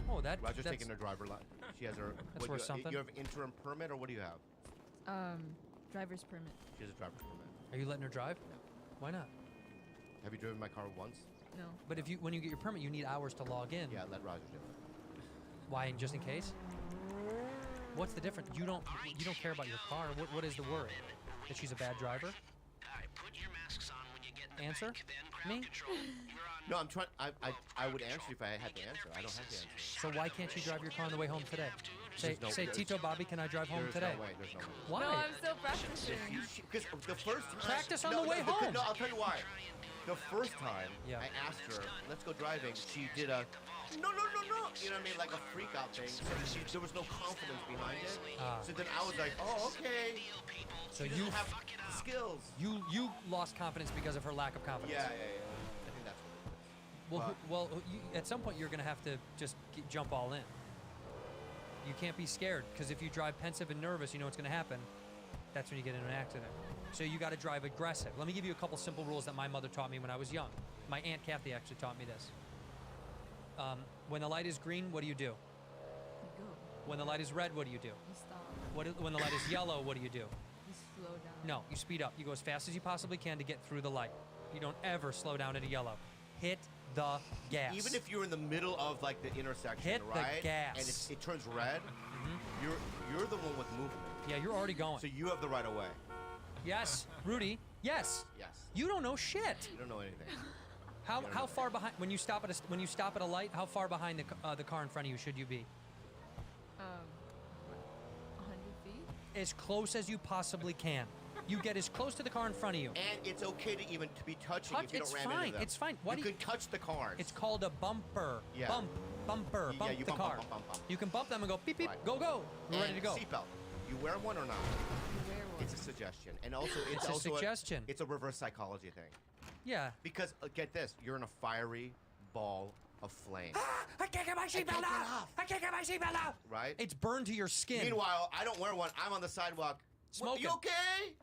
Oh, that's taking her driver license. She has her. That's worth something. You have an interim permit, or what do you have? Driver's permit. She has a driver's permit. Are you letting her drive? No. Why not? Have you driven my car once? No. But when you get your permit, you need hours to log in. Yeah, let Roger do it. Why? Just in case? What's the difference? You don't care about your car. What is the word? That she's a bad driver? put your masks on when you get in the Answer? bank, then crowd Me? control. You're on No, I'm trying. I would answer if I had the answer. I don't have the answer. So why can't you drive your car on the way home today? Say, no- say, Tito Bobby, can I drive home There's today? no way. There's no way. Why? No, I'm still practicing. Because the first time, Practice on the way home. No, I'll tell you why. The first time Yeah. I asked her, let's go driving, she did a no. You know what I mean? Like a freak out thing. So there was no confidence behind it. Ah. So then I was like, oh, okay. So She doesn't have the skills. you lost confidence because of her lack of confidence. Yeah. I think that's what it is. Well, at some point you're gonna have to just jump all in. You can't be scared because if you drive pensive and nervous, you know what's gonna happen. That's when you get in an accident. So you got to drive aggressive. Let me give you a couple simple rules that my mother taught me when I was young. My Aunt Kathy actually taught me this. When the light is green, what do you do? You go. When the light is red, what do you do? You stop. When the light is yellow, what do you do? You slow down. No, you speed up. You go as fast as you possibly can to get through the light. You don't ever slow down at a yellow. Hit the gas. Even if you're in the middle of like the intersection, Hit the right? gas. And it turns red, you're the one with movement. Yeah, you're already going. So you have the right of way. Yes, Rudy. Yes. Yes. You don't know shit. You don't know anything. How far behind when you stop at a light? How far behind the car in front of you should you be? 100 feet. As close as you possibly can. You get as close to the car in front of you. And it's okay to even to be touching if you It's don't ram fine. into them. It's fine. Why you do can touch the cars. It's called a bumper. Yeah. Bumper. Yeah, Bump you the bump, car. bump, bump, bump. You can bump them and go beep beep. Right. Go. We're ready And to go. Seatbelt. You wear one or not? You wear one. It's a suggestion, and also It's a also suggestion. it's a reverse psychology thing. Yeah. Because get this, you're in a fiery ball of flame, I can't get my can't seatbelt get off. off. I can't get my seatbelt off. right? It's burned to your skin. Meanwhile, I don't wear one. I'm on the sidewalk. Smoking. You okay?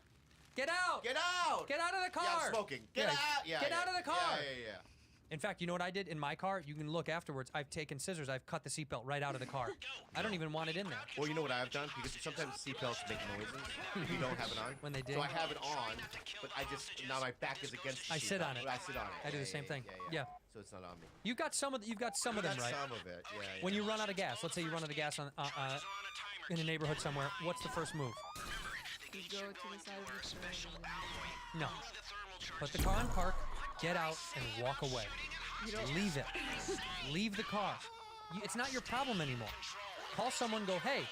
Get out. Get out! Get out of the car. Yeah, I'm smoking. Get Yeah. out! Yeah. Get yeah. out of the car. Yeah. In fact, you know what I did in my car? You can look afterwards. I've taken scissors. I've cut the seatbelt right out of the car. I don't even want it in there. Or you know what I've done? Because sometimes seatbelts make noises if you don't have it on. When they ding. So I have it on, but I just now my back is against the I sit seatbelt. on it. I sit on it. I do the same thing. Yeah. So it's not on me. You've got some of them, right? Some of it. Yeah. When you run out of gas, let's say you run out of gas on in a neighborhood somewhere. What's the first move? You go to the side of the street. No. Put the car in park, get out, and walk away. Leave it. Leave the car. It's not your problem anymore. Call someone, go, hey,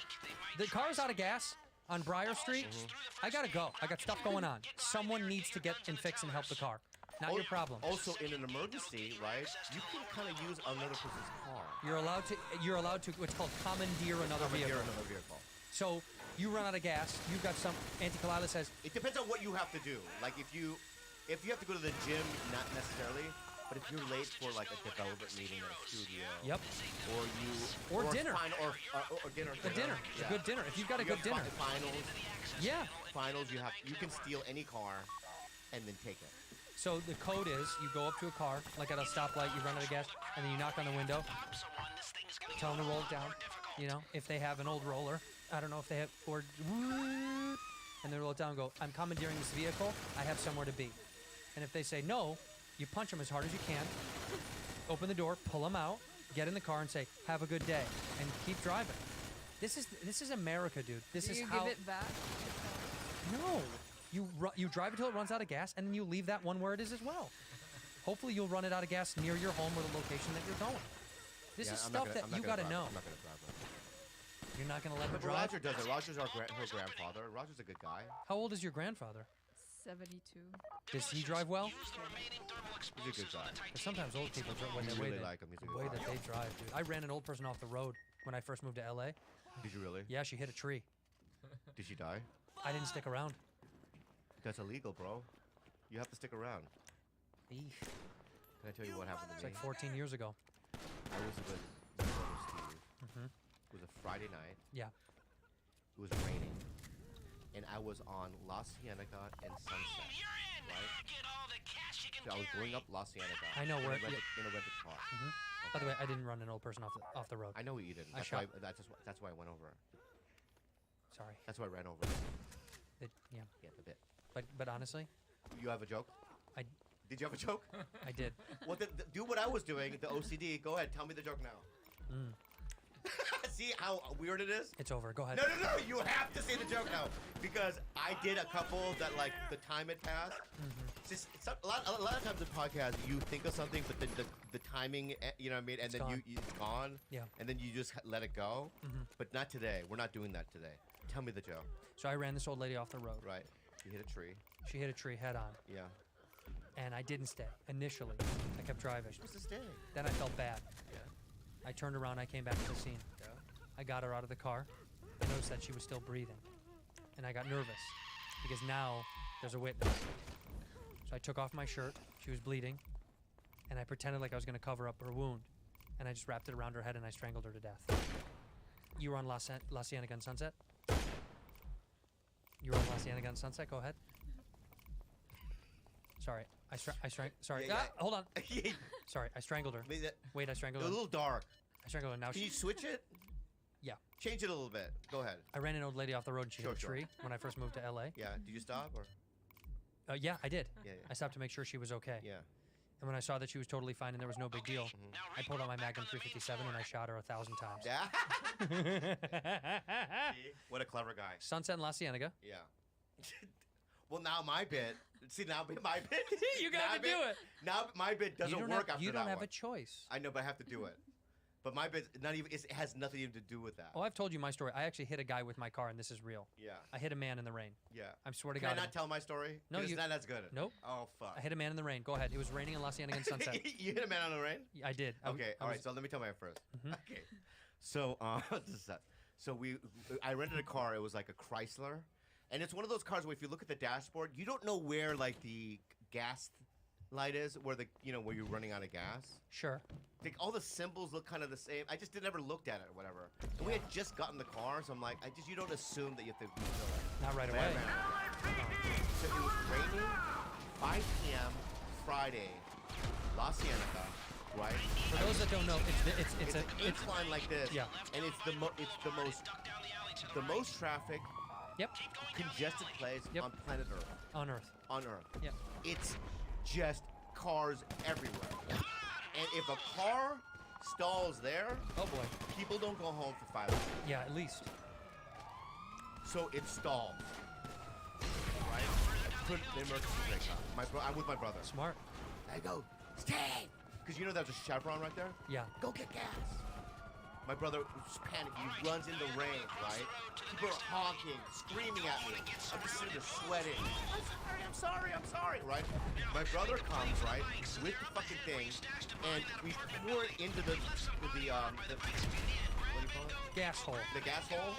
the car's out of gas on Briar Street. I gotta go. I got stuff going on. Someone needs to get and fix and help the car. Not your problem. Also, in an emergency, right, you can kind of use another person's car. You're allowed to what's called commandeer another vehicle. Another vehicle. So you run out of gas, you've got some, Auntie Kalila says, It depends on what you have to do. Like if you have to go to the gym, not necessarily, but if you're late for like a development meeting at a studio, yep, or dinner, or dinner, a dinner, a good dinner. If you've got a good dinner, finals, yeah, finals, you can steal any car, and then take it. So the code is you go up to a car, like at a stoplight, you run out of gas, and then you knock on the window, tell them to roll it down. You know, if they have an old roller, I don't know if they have, or and they roll it down and go, I'm commandeering this vehicle, I have somewhere to be. And if they say no, you punch them as hard as you can, open the door, pull them out, get in the car and say, have a good day, and keep driving. This is America, dude. This is how... Do you give it back? No. You drive until it runs out of gas, and then you leave that one where it is as well. Hopefully you'll run it out of gas near your home or the location that you're going. This is stuff that you got to know. I'm not gonna drive that. You're not going to let him But drive? Roger does it. Roger's her grandfather. Roger's a good guy. How old is your grandfather? 72. Does he drive well? He's a good guy. But sometimes old people drive when You the way really that, like him. He's a the good way guy. that they drive, dude. I ran an old person off the road when I first moved to LA. Did you really? Yeah, she hit a tree. Did she die? I didn't stick around. That's illegal, bro. You have to stick around. Eesh. Can I tell you what happened to It's me? like 14 years ago. I was with my brother Steve. It was a Friday night. Yeah. It was raining. And I was on La Cienega and Sunset. Right? So I was going up La Cienega. I know where- in a rented car. By the way, I didn't run an old person off the road. I know you didn't. I That's why, shot- that's why I went over. Sorry. That's why I ran over. Yeah. Yeah, the bit. But honestly, You have a joke? I Did you have a joke? I did. Well, do what I was doing, the OCD. Go ahead, tell me the joke now. See how weird it is? It's over. Go ahead. No, you have to say the joke now. Because I did a couple that, like, the time had passed. It's just, a lot of times in podcasts, you think of something, but then the timing, you know what I mean? And It's then gone. it's gone. Yeah. And then you just let it go. But not today. We're not doing that today. Tell me the joke. So I ran this old lady off the road. Right. You hit a tree. She hit a tree head on, Yeah. and I didn't stay initially. I kept driving. What's this day? Then I felt bad. Yeah. I turned around. I came back to the scene. Yeah. I got her out of the car. I noticed that she was still breathing, and I got nervous because now there's a witness. So I took off my shirt. She was bleeding, and I pretended like I was going to cover up her wound, and I just wrapped it around her head and I strangled her to death. You were on La Cienega and Sunset? You were on La Cienega and Sunset? Go ahead. Sorry, sorry. Yeah, yeah. Hold on. It Sorry, I strangled her. Wait, I strangled was a her. little dark. I strangled her. Now Can she. you switch it? Yeah. Change it a little bit. Go ahead. I ran an old lady off the road and she hit a Sure. tree when I first moved to LA. Yeah. Did you stop or? Yeah, I did. Yeah. I stopped to make sure she was okay. Yeah. And when I saw that she was totally fine and there was no big deal, I pulled out my Magnum 357 and I shot her 1,000 times. Yeah. See? What a clever guy. Sunset and La Cienega. Yeah. Well, now my bit. See, now my bit. You now got to bit- do it. Now my bit doesn't work after You that don't have one. a choice. I know, but I have to do it. But my bit, not even. It has nothing even to do with that. Oh, I've told you my story. I actually hit a guy with my car, and this is real. Yeah. I hit a man in the rain. Yeah. I swear to Can God. I not tell my story? No, 'Cause you- it's not as good. Nope. Oh fuck. I hit a man in the rain. Go ahead. It was raining in La Cienega and Sunset. You hit a man on the rain. I did. Okay. All right. So let me tell mine first. Okay. So I rented a car. It was like a Chrysler, and it's one of those cars where if you look at the dashboard, you don't know where like the gas light is, where where you're running out of gas. Sure. Like all the symbols look kind of the same. I just never looked at it or whatever. And we had just gotten the car, so I'm like, you don't assume that you have to refill it. Not right But I away. ran out. So it was raining. 5 p.m. Friday, La Cienega, right? For those that don't know, it's an incline like this. Yeah. And it's the most traffic, Yep. congested place Yep. on planet Earth. On Earth. On Earth. Yep. It's just cars everywhere. And if a car stalls there, Oh boy. people don't go home for 5 minutes. Yeah, at least. So it stalls. Right? I put the emergency brake on. I'm with my brother. Smart. I go, stay! Because you know there's a Chevron right there? Yeah. Go get gas. My brother was panicking. He runs in the rain, right? People are honking, screaming at me. I'm just sitting there sweating. I'm sorry, right? My brother comes, right, with the fucking thing, and we pour it into the what do you call it? Gas hole. The gas hole.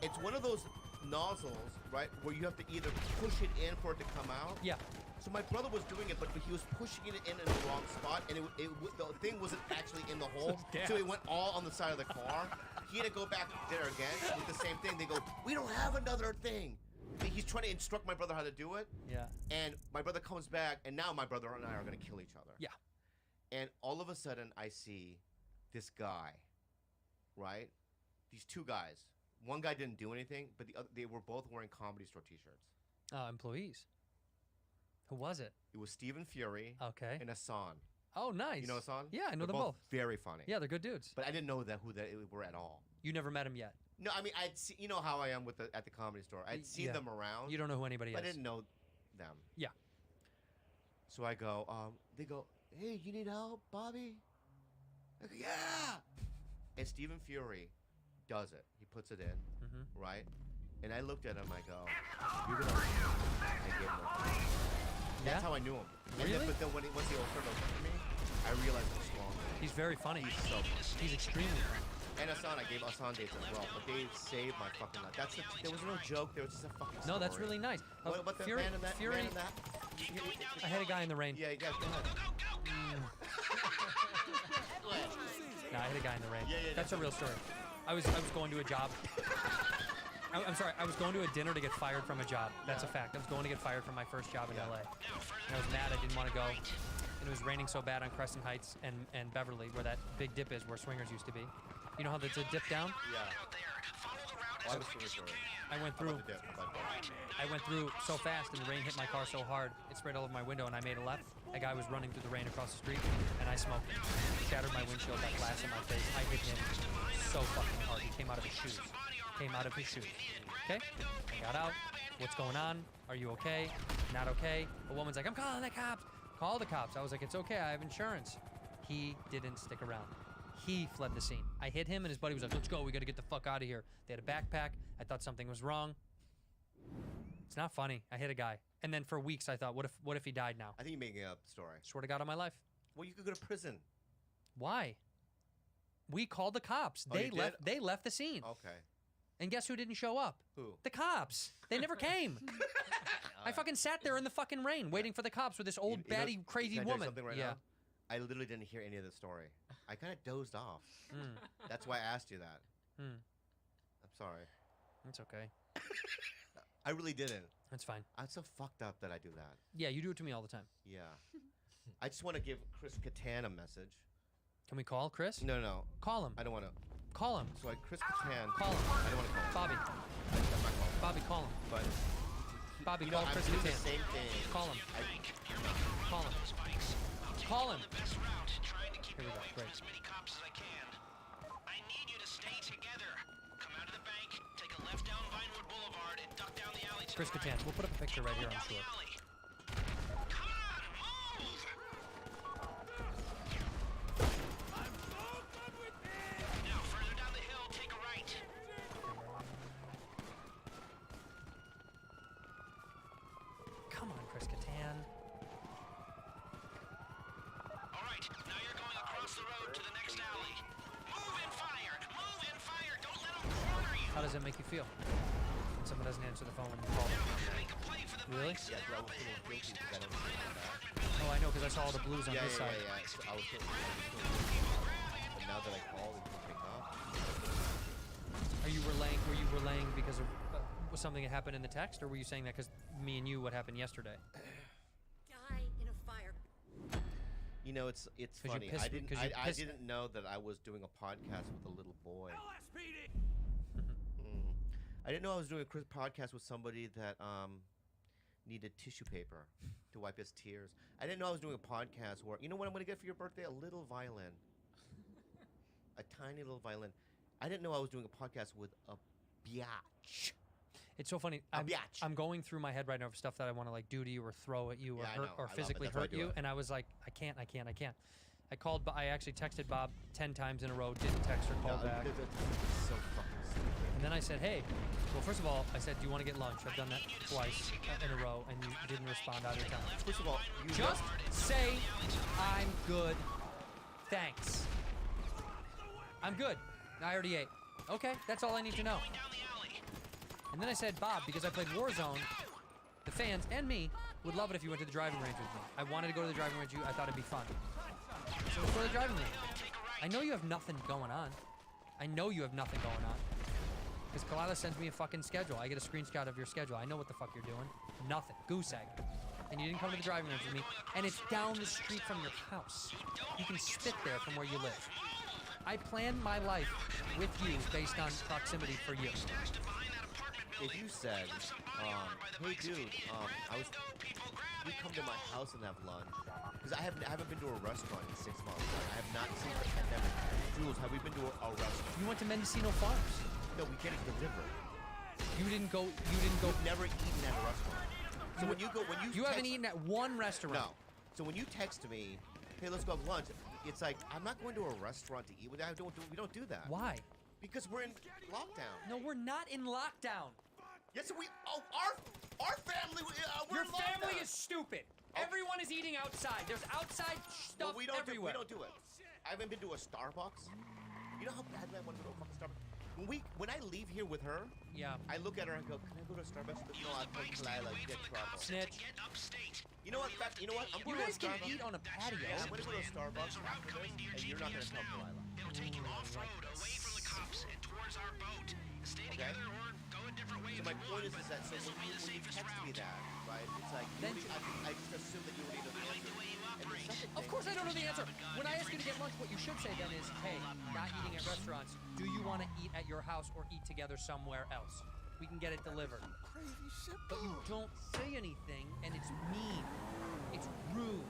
It's one of those nozzles, right, where you have to either push it in for it to come out. Yeah. So my brother was doing it, but he was pushing it in the wrong spot, and the thing wasn't actually in the hole, so it went all on the side of the car. He had to go back there again with the same thing. They go, we don't have another thing. He's trying to instruct my brother how to do it. Yeah. And my brother comes back, and now my brother and I are going to kill each other. Yeah. And all of a sudden, I see this guy, right? These two guys. One guy didn't do anything, but the other, they were both wearing Comedy Store t-shirts. Employees. Who was it? It was Stephen Fury Okay. and Hassan. Oh, nice. You know Hassan? Yeah, I know They're them both. Very funny. Yeah, they're good dudes. But I didn't know who they were at all. You never met him yet. No, I mean, I'd see, you know how I am with at the Comedy Store. I'd seen Yeah. them around. You don't know who anybody but is. I didn't know them. Yeah. So I go, they go, hey, you need help, Bobby? I go, yeah. And Stephen Fury does it. He puts it in, right? And I looked at him, I go, you're gonna I gave him a That's how I knew him. And Really? then, but then once he turned over to me, I realized how strong he was. He's very funny. He's so funny. He's extremely funny. And Hassan, I gave Hassan dates as well, but they saved my fucking life. There was no joke. There was just a fucking story. No, that's really nice. What the Fury, man in that? Fury, Man in that? I had a guy in the rain. Yeah, you guys go ahead. No, I hit a guy in the rain. Yeah, That's a real story. I was going to a job. I'm sorry. I was going to a dinner to get fired from a job. That's a fact. I was going to get fired from my first job in LA. And I was mad. I didn't want to go. And it was raining so bad on Crescent Heights and Beverly, where that big dip is, where Swingers used to be. You know how there's a dip down? Yeah. Oh, I was really sorry. I went through. About the dip, about the dip. I went through so fast, and the rain hit my car so hard, it sprayed all over my window, and I made a left. A guy was running through the rain across the street, and I smoked him. Shattered my windshield, got glass in my face. I hit him so fucking hard. He came out of his shoes. Okay? I got out. What's going on? Are you okay? Not okay? A woman's like, I'm calling the cops. Call the cops. I was like, it's okay. I have insurance. He didn't stick around. He fled the scene. I hit him, and his buddy was like, let's go. We got to get the fuck out of here. They had a backpack. I thought something was wrong. It's not funny. I hit a guy. And then for weeks, I thought, what if he died now? I think you're making up the story. Swear to God on my life. Well, you could go to prison. Why? We called the cops. Oh, you did? They left the scene. Okay. And guess who didn't show up? Who? The cops. They never came. I fucking sat there in the fucking rain waiting for the cops with this old You know- batty crazy can I tell you woman. something right yeah. now? I literally didn't hear any of the story. I kind of dozed off. That's why I asked you that. I'm sorry. It's okay. I really didn't. That's fine. I'm so fucked up that I do that. Yeah, you do it to me all the time. Yeah. I just want to give Chris Kattan a message. Can we call Chris? No. Call him. I don't want to. Call him. So Chris Kattan. Call him. I don't want to call him. Bobby. I'm not calling him. Bobby, call him. But Bobby, you know, call I'm Chris doing the Kattan. same thing. Call him. Call him. Call him. Here we go. Great. As many cops as I can. I need you to stay together. Come out of the bank, take a left down Vinewood Boulevard, and duck down the alley to Chris the right. Kattan. We'll put up a picture right here, I'm Down sure. the alley. Come on, move! Now, further down the hill, take a right. Come on, Chris Kattan. All right, now you're going across the road to the next alley. Move and fire! Move and fire! Don't let them corner you! How does it make you feel when someone doesn't answer the phone when you call them? Make a play for the Really? bikes. Yeah, They're I up was ahead feeling where you guilty because stashed I them don't behind that know apartment that. building. Oh, I know, because I saw all the blues on Yeah, this yeah, side. yeah. So I was feeling. But now that I called and you pick up, Are you relaying? Were you relaying because of was something that happened in the text, or were you saying that because me and you what happened yesterday? Guy in a fire. You know, it's 'Cause you funny. pissed I me- didn't 'cause you I pissed- didn't know that I was doing a podcast with a little boy. I didn't know I was doing a podcast with somebody that needed tissue paper to wipe his tears. I didn't know I was doing a podcast where, you know what I'm going to get for your birthday? A little violin. A tiny little violin. I didn't know I was doing a podcast with a biatch. It's so funny. A I'm, biatch. I'm going through my head right now of stuff that I want to like do to you or throw at you or Yeah, I hurt know. I or love it. physically That's why I hurt do you, it. and I was like, I can't. I called. I actually texted Bob 10 times in a row. Didn't text or call back. It's so fucking stupid. And then I said, hey, well, first of all, I said, do you want to get lunch? I've done that twice in a row, and you didn't respond either time. First of all, you Just say, I'm good. Thanks. I'm good. I already ate. Okay, that's all I need to know. And then I said, Bob, because I played Warzone, the fans and me would love it if you went to the driving range with me. I wanted to go to the driving range with you. I thought it'd be fun. So let's go to the driving range. I know you have nothing going on. I know you have nothing going on. Because Kalila sends me a fucking schedule. I get a screenshot of your schedule. I know what the fuck you're doing. Nothing. Goose egg. And you didn't come to the driving range with me. And it's down the street from your house. You can spit there from where you live. I planned my life with you based on proximity for you. If you said, hey dude, you come to my house and have lunch, because I haven't been to a restaurant in 6 months. I have not seen the pandemic. Jules, have we been to a restaurant? You went to Mendocino Farms. No, we get it delivered. You didn't go. We've never eaten at a restaurant. So when you haven't eaten at one restaurant. No. So when you text me, hey, let's go have lunch, it's like I'm not going to a restaurant to eat. We don't do that. Why? Because we're in lockdown. No, we're not in lockdown. Yes, our family. We're Your in lockdown. family is stupid. Everyone is eting outside. There's outside stuff we don't everywhere. We don't do it. I haven't been to a Starbucks. You know how badly I want to go to a fucking Starbucks. When I leave here with her, Yeah. I look at her and go, "Can I go to a Starbucks?" She goes, "No, I'll go to Lila. You get trouble." Snitch. You know what? You know what? I'm You going guys to a can Starbucks. eat on a patio. Yeah, I'm gonna go to a Starbucks after this, and you're not gonna tell Delilah. It'll take you off-road, away from the cops, and towards our boat. Stay Okay. together or go a different way So if my you point want, is that but so this'll be when the you safest text me route. that, right? It's like Then I just assume that you already know the answer. And the second Of thing- course I don't know the answer. When I ask you to get lunch, what you should say then is, hey, not eating at restaurants. Do you want to eat at your house or eat together somewhere else? We can get it delivered. But you don't say anything, and it's mean. It's rude.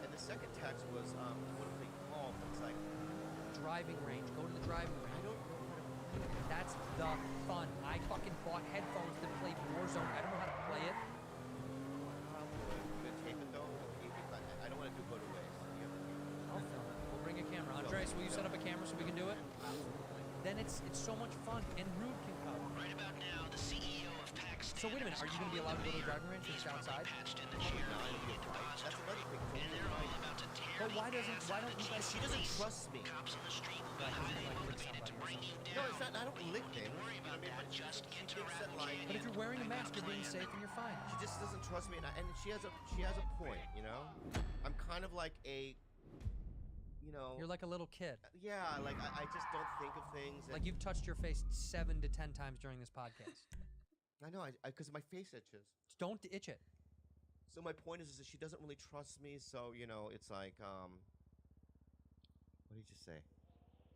And the second text was, what do they call? It's like, Driving range. Go to the driving range. I don't know how to do it. That's the fun. I fucking bought headphones that play Warzone. I don't know how to play it. I'll do it. You gonna tape it though? I don't want to go to waste. I'll film it. We'll bring a camera. Andres, will you set up a camera so we can do it? Then it's so much fun, and Rude can come. Right about now, the CEO of Pakistan So wait a minute, are you going to be allowed to go to the driving range since it's outside? patched in the Probably chair not. and You're right. deposit That's another thing. and they're all about to tear But the why don't ass you guys? She doesn't trust me. cops on the street will be Right, highly like lick motivated to somebody or bring you No, down. it's not. I don't lick things. Worry about that. Just she enter thinks that, Rattle like, But if you're wearing a mask, you're being safe and you're fine. she just doesn't trust me, and she has a point. You know, I'm kind of like a, you know. You're like a little kid. Yeah, like I just don't think of things. And Like you've touched your face 7 to 10 times during this podcast. I know, because my face itches. Just don't itch it. So my point is that she doesn't really trust me. So you know, it's like, what did you say?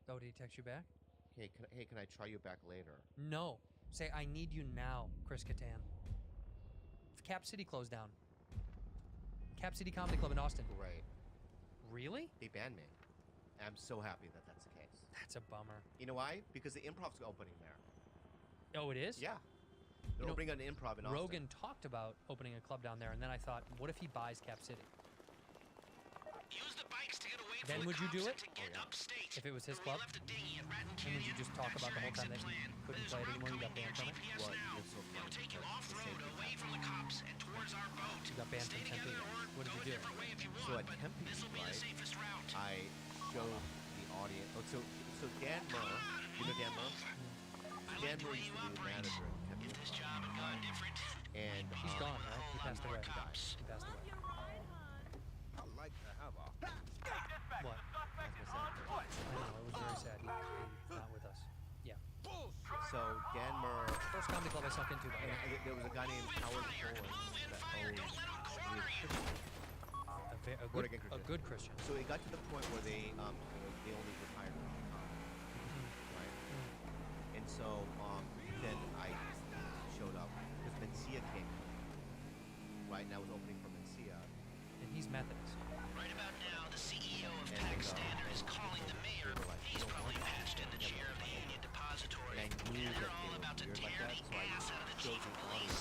Oh, did he text you back? Hey, can I try you back later? No. Say, I need you now, Chris Kattan. Cap City closed down. Cap City Comedy Club in Austin. Right. Really? They banned me. And I'm so happy that that's the case. That's a bummer. You know why? Because the improv's opening there. Oh, it is? Yeah. They're know, opening an improv in Austin. Rogan talked about opening a club down there, and then I thought, what if he buys Cap City? Use the bikes to get away Then from would the you do cops it? and to get upstate. If it was his We club? left a dinghy at Ratton And would you Canyon. just talk That's about the whole your time that exit you plan. couldn't There's play a it anymore? You got route banned from it? GPS What? now. It's so It'll funny. take you That's the off-road, same away from the cops, and towards our boat. You got banned Stay from Tempe. together or What did go you a do? different way if you So want. at Tempe, This'll be the right, safest route. I showed the audience. Oh, so Dan Murr, you know Dan Murr? Dan Murr used to be the manager at Tempe. If this job had gone different, And He's gone, right? He passed away. cops. He passed away. I'd like to have a. What? that's my son. I know, it was very sad. He's not with us. Yeah. So Dan Murr, First comedy club I snuck into, by the way. there was a guy named Howard Cohen that owned. Born again a Christian. good Christian. So it got to the point where they only retired, right? And so then I showed up because Mencia came, right? And I was opening for Mencia. And he's Methodist. Right about now, the CEO of Pack Standard is calling the mayor. He's probably patched in the chair of the Union Depository. And I knew They're that all they about to were weird tear like that, the so I ass out of the chose chief of the police.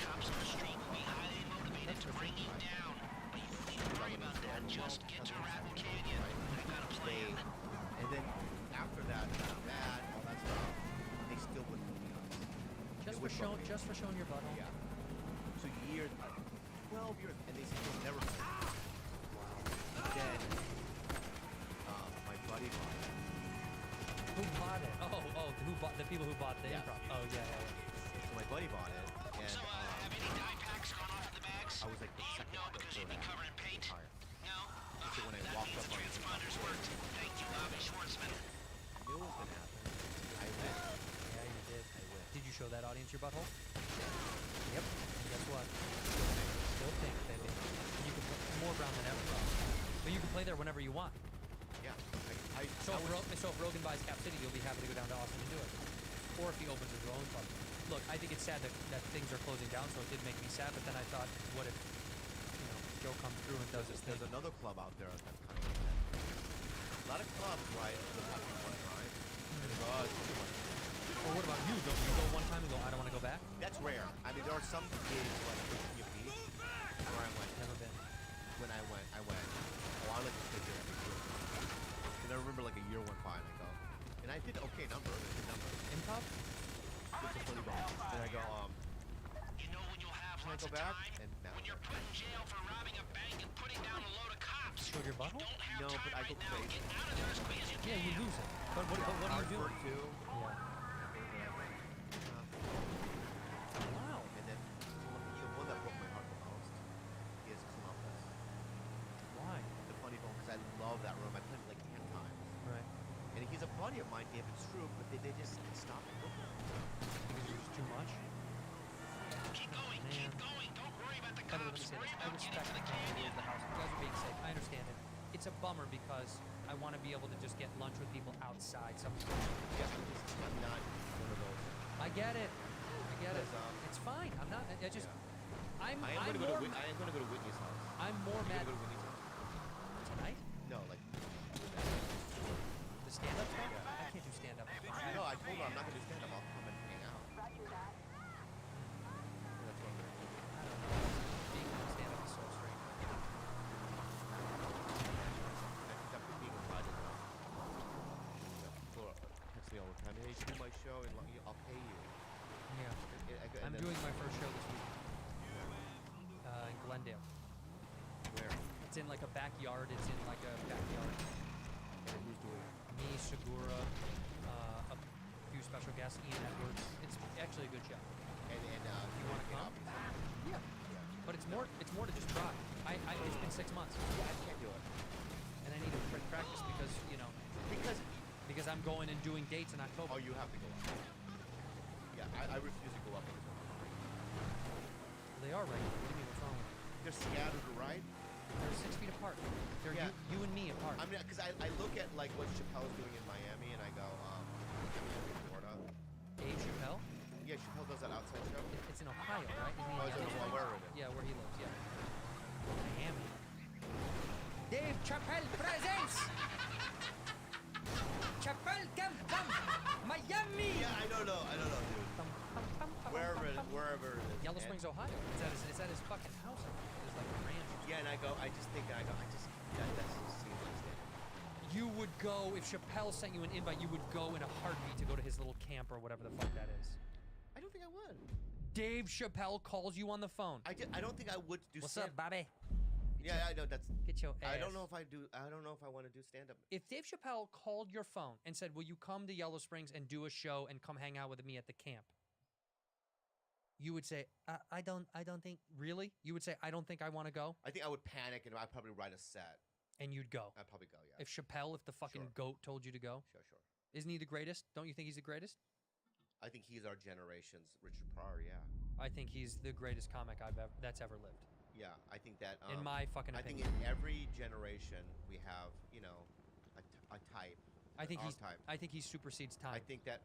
Cops on the street will be highly motivated to bring you down. But you don't need to worry about that. Just get to Rattle Canyon. I've got a plan. And then after that, got mad, all that stuff. They still wouldn't put me on. Just for showing your butthole. Yeah. So years, 12 years, and they still never. Then my buddy bought it. Who bought it? Who bought the people who bought the Yeah. improv? Oh yeah. So my buddy bought it, and So, have any dye packs gone off in the bags? I was like the second No, or because third you'd be act covered in paint. entire. No? So when I That walked means up the on the transponders worked. Thank you, Bobby Schwartzman. I knew it was gonna happen. I went. Yeah, you did. I went. Did you show that audience your butthole? Yep. And guess what? Still pink, baby. And you can play more brown than ever. But you can play there whenever you want. Yeah. So if Rogan buys Cap City, you'll be happy to go down to Austin and do it. Or if he opens his own club. Look, I think it's sad that things are closing down, so it did make me sad. But then I thought, what if, Joe comes through and does his thing? There's another club out there that's kind of like that. A lot of clubs, right? They'll have you one time. And they go, oh, it's only one time. Or what about you? Don't you go one time and go, I don't want to go back? That's rare. I mean, there are some gigs like Virginia Beach where I went. Never been. When I went. Oh, I like to stay there every year. And I remember like a year went by and I go, and I did okay number. Improv? It's a funny ball. And I go, You know when you'll have can I lots go of back? time? And now When you're put in jail for robbing a bank and putting down a load of cops. Showed your butthole? Don't have No, time but I right go now. crazy. Get out of there as quick as you Yeah, can. you lose it. But what do you do? Hartford too. Yeah. Wow. And then the one that broke my heart the most is Columbus. Why? The funny bone, because I love that room. I played it like 10 times. Right. And he's a buddy of mine, David Stroop, but they just stopped booking. Because it's just too much? Keep going, Man. keep going. Don't worry about the By the way, let me cops. say Worry this. I about getting respect to the the quality canyon. of the house. You guys are being safe. I understand it. It's a bummer because I want to be able to just get lunch with people outside. Yeah, I'm not one of those. I get it. I get it. Because, It's fine. I'm not. I just. I'm I am more. going to go to Whitney's house. I'm more You mad gonna go to Whitney's house? tonight. No, like. The stand-up stuff. I can't do stand-up. No, I told her I'm not going to do stand up. I'll come and hang out. That's what I'm gonna do. I don't know. Being on stand-up is so strange. I think that being inside is people text me all the time. Hey, do my show and I'll pay you. Yeah. I'm doing my first show this week. In Glendale. Where? It's in like a backyard. It's in like a backyard. And who's doing it? Me, Segura, a few special guests, Ian Edwards. It's actually a good show. And You wanna come? Yeah. But it's more to just try. It's been 6 months. Yeah, I can't do it. And I need to practice because, because I'm going and doing dates in October. Oh, you have to go up. Yeah, I refuse to go up. They are right. What do you mean, what's wrong with them? They're scattered, right? They're 6 feet apart. They're Yeah. you and me apart. I mean, because I look at like what Chappelle's doing in Miami, and I go, Miami, Florida. Dave Chappelle? Yeah, Chappelle does that outside show. It's in Ohio, right? Isn't he Oh, in is it Yellowstone? where it is? Yeah, where he lives, yeah. Miami. Dave Chappelle presents! Chappelle come! Miami! Yeah, I don't know, dude. Wherever it is. Yellow And- Springs, Ohio. It's at his fucking house. It's like a ranch. Yeah, and I just that's just seems like You would go, if Chappelle sent you an invite, you would go in a heartbeat to go to his little camp or whatever the fuck that is. I don't think I would. Dave Chappelle calls you on the phone. I don't think I would do. What's stand- up, Bobby? Yeah, I know that's. Get your ass. I don't know if I do. I don't know if I want to do stand up. If Dave Chappelle called your phone and said, "Will you come to Yellow Springs and do a show and come hang out with me at the camp?" You would say, "I don't think really." You would say, "I don't think I want to go," I think I would panic and I'd probably write a set. and you'd go. I'd probably go. Yeah. If the fucking Sure. goat told you to go, Sure. isn't he the greatest? Don't you think he's the greatest? I think he's our generation's Richard Pryor. Yeah. I think he's the greatest comic that's ever lived. Yeah, I think that. In my fucking I think opinion. in every generation we have, you know, a type. I think our he's. type. I think he supersedes time. I think that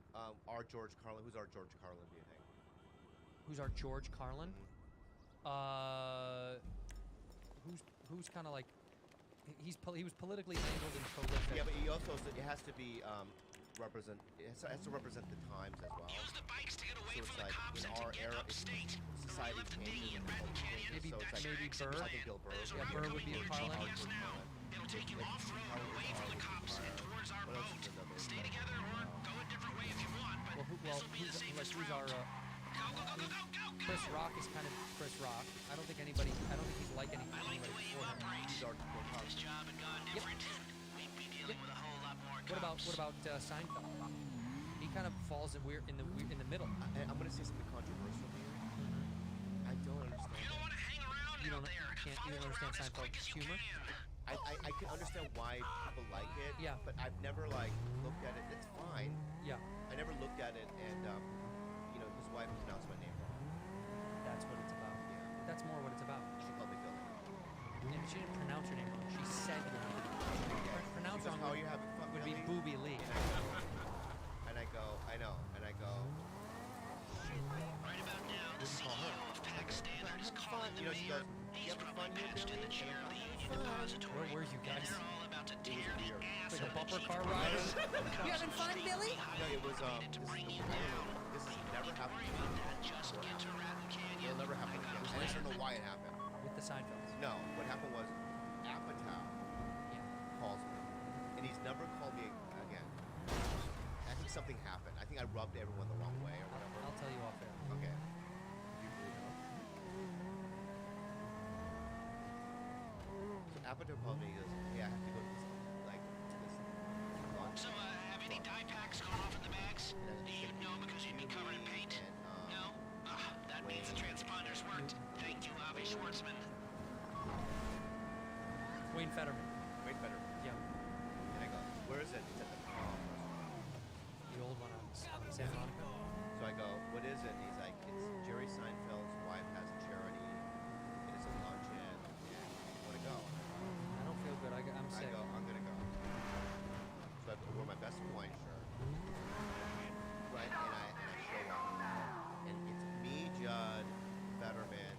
our George Carlin. Who's our George Carlin? Do you think? Who's our George Carlin? Mhm. Who's kind of like. He was politically angled and prolific. Yeah, but he also it has to be represent. It has to represent the times as well. Use the bikes to get away So from it's the like cops in and to our get era, upstate. society left a changes dinghy in and Rattle culture Canyon. changes. Maybe- So it's like maybe exit Burr. I think Bill Burr. There's a Yeah, route Burr would coming be a near Carlin. GPS now. It'll take you off-road away from the cops and towards our What else boat. is another? Stay together or go a different way if you want, but Well, this will be the safest who's our? route. Go! Chris Rock is kind of Chris Rock. I don't think anybody. I don't think he's like anything. I like the anybody way you before him. operate. He's our If this job had gone different, we'd be dealing with a whole lot more cops. What about Seinfeld? He kind of falls in in the middle. I'm gonna say something controversial here. I don't understand. You don't want to hang around You out don't- there. you Follow don't understand around as quick Seinfeld's as you humor? can. I can understand why people like it. Yeah. But I've never like looked at it. It's fine. Yeah, I never looked at it, and you know, his wife pronounced my name wrong. that's what it's about. Yeah. That's more what it's about. She called me Billy. And she didn't pronounce her name wrong. She said your name. Pronounce She goes, wrong how are would, you having fun, would be Billy? Booby Lee. And I go, I know. And I go, Right about now, the CEO of Pack Standard is calling the you know, she mayor. goes, He's you having probably fun here, patched in Billy? the chair of the union Where depository. were you And guys? they're all about to tear the weird. ass Like a out of the bumper chief car of ride? police. You having fun, Billy? No, it was To bring you down. this has You never don't happened. worry about that. Just get to Rattle Canyon. It'll never happen again. And I don't know why it happened. With the Seinfelds. No, what happened was Apatow Yeah. calls me, and he's never called me again. I think something happened. I think I rubbed everyone the wrong way or whatever. I'll tell you off air. Okay. You really know. So Apatow called me. He goes, "Hey, I have to go to this, like, to this launch." So, have any dye packs gone off in the bags? You'd know because you'd be covered in paint. And, No? That means the transponders worked. Thank you, Avi Schwartzman. Wayne Fetterman. Wait better. Yeah. And I go, "Where is it?" It's at the The old one on Santa Monica. So I go, "What is it?" And he's like, "It's Jerry Seinfeld's wife has a charity. It is a luncheon. And you want to go?" I don't feel good. I'm I sick. go, "I'm gonna go." So I wore my best Hawaiian shirt, right? And I show up, and it's me, Judd, Fetterman,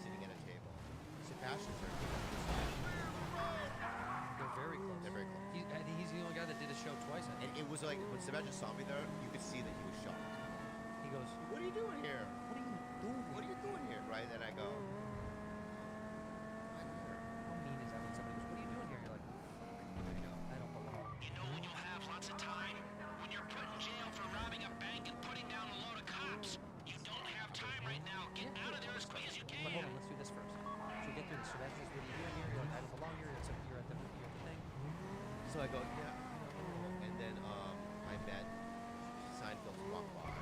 sitting at a table. Sebastian's there. They're very close. They're very close. I think he's the only guy that did a show twice. I And think. it was like when Sebastian saw me there, you could see that he was shocked. He goes, "What are you doing here? "What are you doing? What are you doing here?" Right? And I go, "I'm here." How mean is that when somebody goes, "What are you doing here?" You're like, I know. "I don't belong." You know when you'll have lots of time? When you're put in jail for robbing a bank and putting down a load of cops. You don't have time right now. Get out of there as quick as you But hold can. on, let's do this first. So we get through this. So that's just what are you doing here? You're like, "I don't belong here." You're at the thing. So I go, "Yeah." And then I met Seinfeld walk by.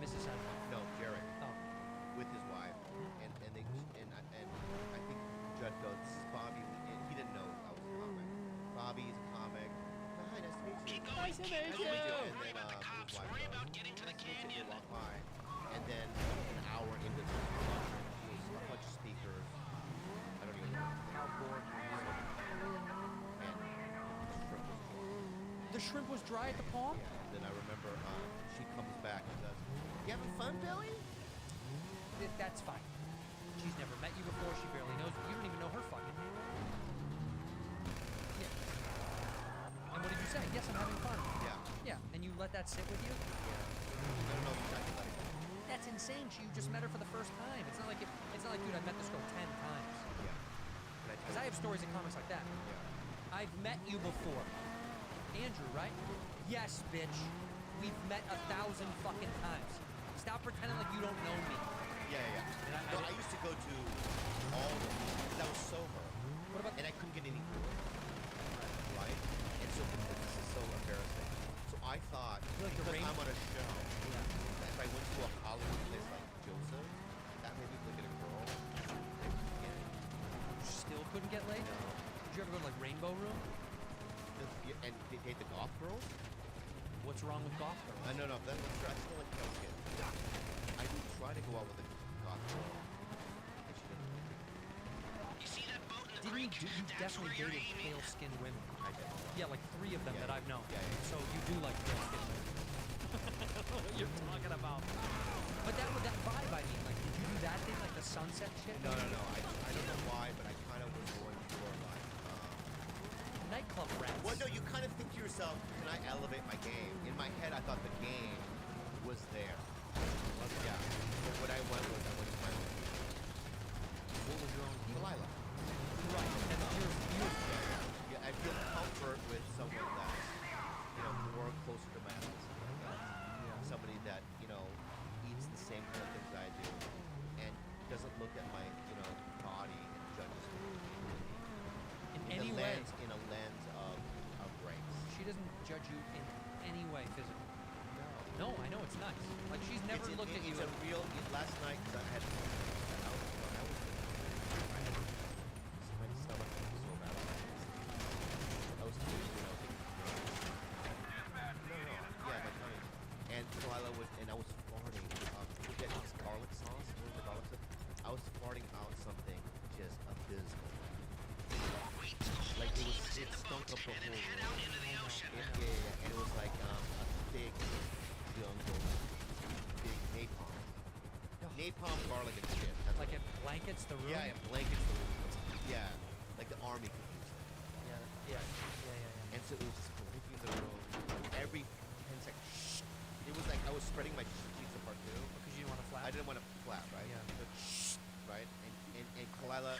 Mrs. Seinfeld. No, Jared, Oh, with his wife, and I think Judd goes, "This is Bobby," and he didn't know I was a comic. Bobby's a comic. Hi, nice to meet you. Keep going. Keep Nice to going. meet you. Don't And worry then about the his cops. wife Worry goes, about getting to the "Nice to meet you," canyon. walk by, and then an hour into the luncheon, he was a bunch of speakers. I don't even know. how bored were you? And The shrimp was dry at the palm? yeah, and then I remember she comes back and says, "You having fun, Billy?" That's fine. She's never met you before. She barely knows you. You don't even know her fucking name. Yeah. And what did you say? Yes, I'm having fun. Yeah. Yeah. And you let that sit with you? I don't know if you guys like it. That's insane. You just met her for the first time. It's not like dude, I've met this girl 10 times. Yeah. Can Because I have stories in comics like that. Yeah. I've met you before. Andrew, right? Yes, bitch. We've met 1,000 fucking times. Stop pretending like you don't know me. Yeah, yeah, And yeah. No, I used to go to all of them because I was sober. What about And I couldn't get any food. Right? And so this is so embarrassing. So I thought, Like the because rain- I'm on a show, Yeah. that if I went to a Hollywood place like Joseph, that made me look at a girl. And, You still couldn't get laid? no. Did you ever go to like Rainbow Room? And they date the goth girls? What's wrong with golf girls? No, that's I still like those kids. I did try to go out with a goth girl, and she didn't. definitely dated pale-skinned women. I did. Yeah, like 3 of them Yeah, that I've known. yeah, yeah. So you do like pale-skinned women. What you're talking about. But that vibe, I mean, like, did you do that thing, like the sunset shit? No. I don't know why, but I kind of was going for like. Nightclub rats. Well, no, you kind of think to yourself, can I elevate my game? In my head, I thought the game was there. Yeah. But what I went to my own. What was your own? Delilah. Right. And yours. Yeah, I feel comfort with someone that's, more closer to my essence. Somebody that, eats the same kind of things I do and doesn't look at my, body and judges me. In any way. In a lens of race. She doesn't judge you in any way physically. No, I know it's nice. Like she's never looked at you. It's a real. Last night, because I had. I was. My stomach was so bad. I was thinking, No. Yeah, my tummy. And Delilah would, and I was farting. We get this garlic sauce. What was the garlic sauce? I was farting out something just abysmal. Like it stunk up the whole room. Yeah. And it was like a thick jungle, big napalm. Napalm, garlic, and shit. That's Like what it blankets the room. Yeah, it blankets the room. Yeah, like the army could use it. Yeah. And so it was just blanketing the room. Every 10 seconds, shh. It was like I was spreading my cheeks apart too. Because you didn't want to flap. I didn't want to flap, right? Yeah. So, shh, right? And Kalila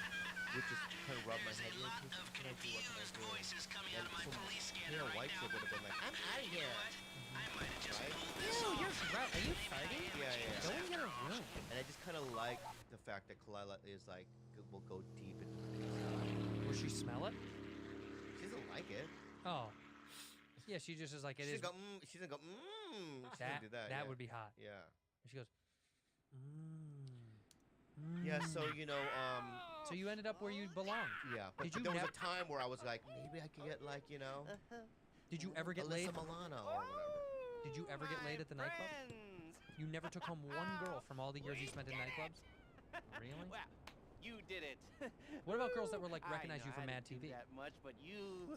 would just kind of rub my head. What can I do? What can I do? And some white chick would have been like, I'm out of here. Right? Ew, you're right. Are you fighting? Yeah. Go in your room. And I just kind of like the fact that Kalila is like, will go deep into things. Will she smell it? She doesn't like it. Oh. Yeah, she just is like, it She is. doesn't go, she doesn't go, She doesn't That, do that. that yeah. would be hot. Yeah. And she goes, Yeah, so, So you ended up where you belonged. yeah. But, Did you there was nev- a time where I was like, maybe I could get like, Did you ever get Alyssa laid? Milano or whatever. Did you ever get laid at the nightclub? You never took home one girl from all the years you spent in nightclubs? Really? Well, you did it. What about girls that were like recognize I you know from I Mad didn't do TV? that much, but you.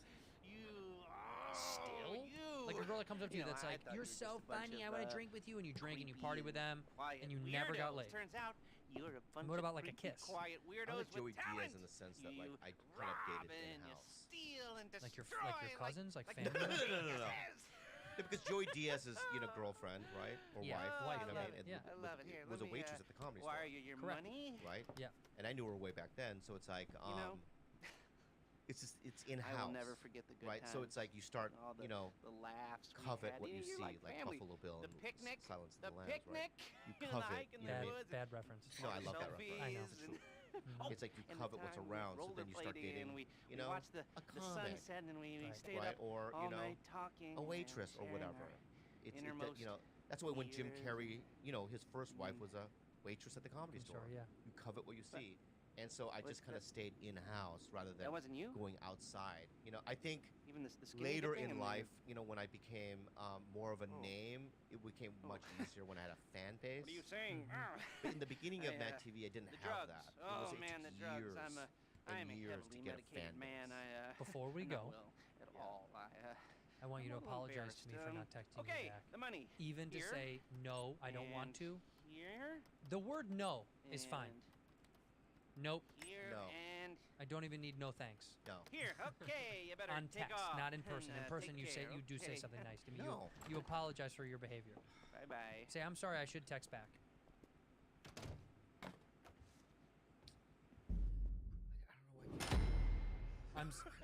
Still? You. Like a girl that comes up to you that's I like, thought you're you were so just a bunch funny, of, I want to drink with you, and you drink and you creepy party with them, quiet and you never got weirdos. laid. Turns out you're a bunch What of about like a creepy, kiss? quiet I weirdos like Joey with talent. Diaz in the sense that like You I kind of rob dated and you in-house. steal and Like your destroy, cousins, like the family? No. Yeah, because Joey Diaz is, girlfriend, right? Or Yeah, wife, wife, you know what I yeah. mean? I love it. Here, Was let a me, waitress at the comedy wire store, you your Correct. money. right? Yeah. And I knew her way back then, so it's like, know, it's I in-house. will never forget the good right? times. So it's like you start, all the, the laughs. we covet had. what you You're see, like like family. Buffalo Bill The and picnic. Silence of The the Lambs, picnic. right? You in the covet, hike in you know the what I mean? woods. Bad reference. No, I love that Selfies I know. reference. It's and- true. Oh, It's like you and covet the what's time we around, so then you start rollerbladed dating, and we know, watched the comic, sunset and we Right. stayed right? up Or, all night talking. a waitress and or sharing whatever. our It's, innermost that's why when Jim fears Carrey, his first wife was a waitress at the comedy I'm store. sorry, yeah. You covet what you But- see. And so I but just kind of that- stayed in-house rather than That wasn't you. going outside. I think Even the skinny later dipping in and the- life, when I became more of a Oh. name, it became Oh. much easier when I had a fan base. What are you saying? But in the beginning of I, Mad TV, I didn't the have drugs. that. Oh it man, the took drugs. years I'm a and years heavily to get a medicated fan man. base. Before we I'm not go, well at all. I want you I'm to a little apologize to me for not embarrassed. texting Okay, you back. the money. Even to Here. say, no, I don't want And to. Here. The word no is fine. and Nope. Here No. and I don't even need no thanks. No. here. Okay, you better On take text, off. not in person. and, In person, take you say care, you do say okay? something nice to me. No. You apologize for your behavior. Bye bye. Say, I'm sorry, I should text back.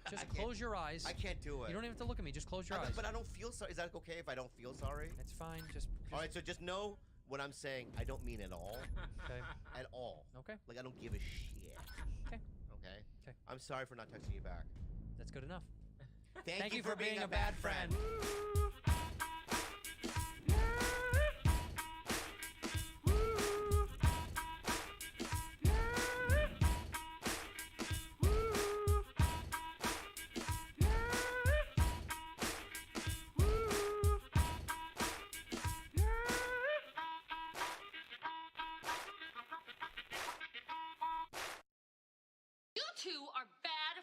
Just close your eyes. I can't do it. You don't even have to look at me. Just close your eyes. But I don't feel sorry. Is that okay if I don't feel sorry? It's fine. Just All right, so just know what I'm saying. I don't mean at all. okay. At all. Okay. Like I don't give a shit. Okay. Okay. Okay. I'm sorry for not texting you back. That's good enough. Thank you for being a bad friend. You two are bad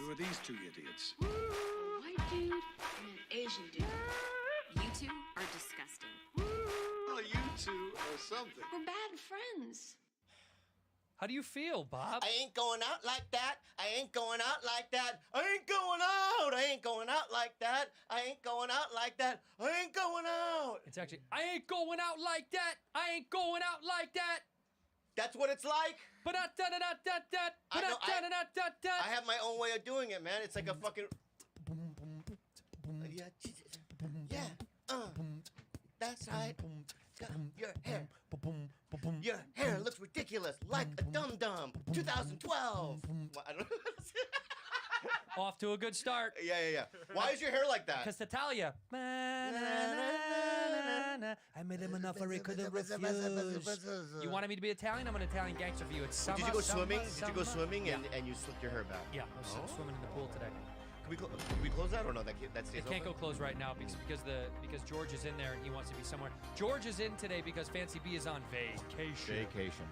Who are these two idiots? A white dude and an Asian dude. You two are disgusting. Well, you two are something. We're bad friends. How do you feel, Bob? I ain't going out like that. I ain't going out like that. I ain't going out. I ain't going out like that. I ain't going out like that. I ain't going out. It's actually, I ain't going out like that. I ain't going out like that. That's what it's like. I I have my own way of doing it, man. It's like a fucking. Yeah. That's right. Your hair. Your hair looks ridiculous, like a dum-dum. 2012. Well, I don't know. Off to a good start. Yeah. Why is your hair like that? Because Natalia. I made him an offer he couldn't refuse. You wanted me to be Italian? I'm an Italian gangster for you. It's summer. Did you go swimming? Summer. Did you go swimming and you slicked your hair back? Yeah, I was swimming in the pool today. Can we close that or no? That stays It can't go open? close right now because George is in there and he wants to be somewhere. George is in today because Fancy B is on vacation.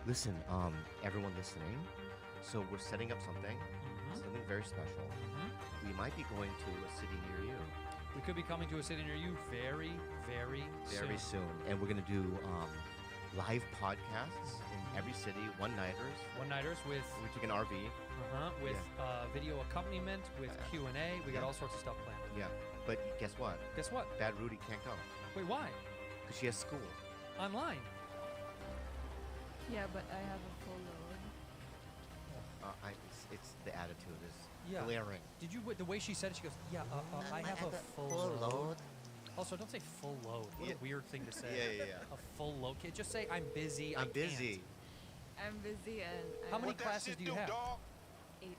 Listen, everyone listening. So we're setting up something very special. We might be going to a city near you. We could be coming to a city near you very, very soon. And we're gonna do live podcasts in every city, one-nighters. One-nighters with We took an RV. with video accompaniment, with Q&A. We got all sorts of stuff planned. Yeah, but guess what? Guess what? Bad Rudy can't go Wait, why? because she has school. Online. Yeah, but I have a full load. It's the attitude is Yeah. glaring. Did you? The way she said it, she goes, "Yeah, I have a full load." Also, don't say full load. What a weird thing to say. Yeah. A full load. Kid, just say I'm busy. I'm busy. I'm busy and How I many classes do you have? 8.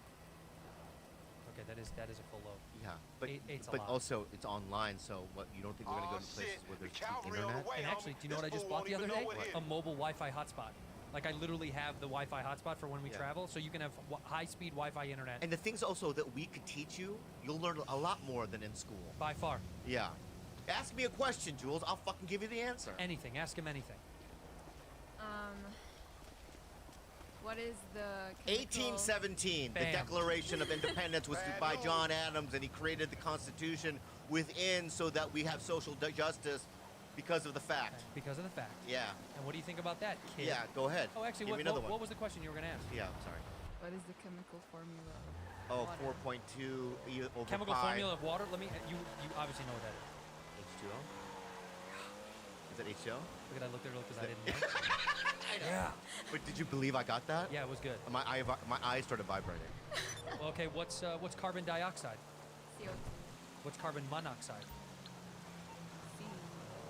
Okay, that is a full load. Yeah, but Eight's a but lot. also it's online. So what? You don't think we're gonna go to places where there's cheap internet? And actually, do you know what I just bought the other day? A mobile Wi-Fi hotspot. Like I literally have the Wi-Fi hotspot for when we travel, so you can have high-speed Wi-Fi internet. And the things also that we could teach you, you'll learn a lot more than in school. By far. Yeah. Ask me a question, Jules. I'll fucking give you the answer. Anything. Ask him anything. What is the chemical- 1817, the Bam. Declaration of Independence was by John Adams, and he created the Constitution within so that we have social justice because of the fact. Because of the fact. Yeah. And what do you think about that, kid? Yeah, go ahead. Oh, actually, Give me another one. what was the question you were going to ask? Yeah, sorry. What is the chemical formula of Oh, water? 4.2 over Chemical 5. formula of water? Let me. You obviously know what that is. H2O? Is that H2O? Look at I looked at her because I Is didn't know. Yeah. But did you believe I got that? Yeah, it was good. My eyes started vibrating. Okay, what's carbon dioxide? CO2. What's carbon monoxide? C.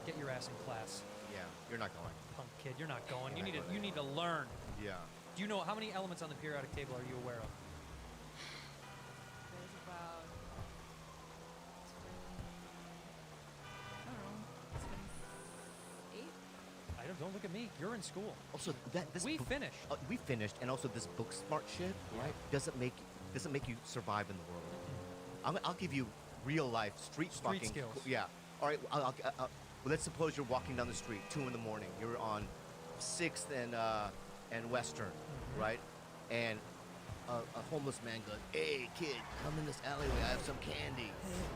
Get your ass in class, Yeah, you're not going. punk kid. You're not going. You're You not need to learn. Yeah. Do you know how many elements on the periodic table are you aware of? There's about 28. Don't look at me. You're in school. Also, We finished. We finished, and also this book smart shit, right? Doesn't make you survive in the world. I'll give you real life street fucking skills. Yeah. All right. Well, let's suppose you're walking down the street, 2 in the morning. You're on 6th and Western, right? And a homeless man goes, "Hey, kid, come in this alleyway. I have some candy."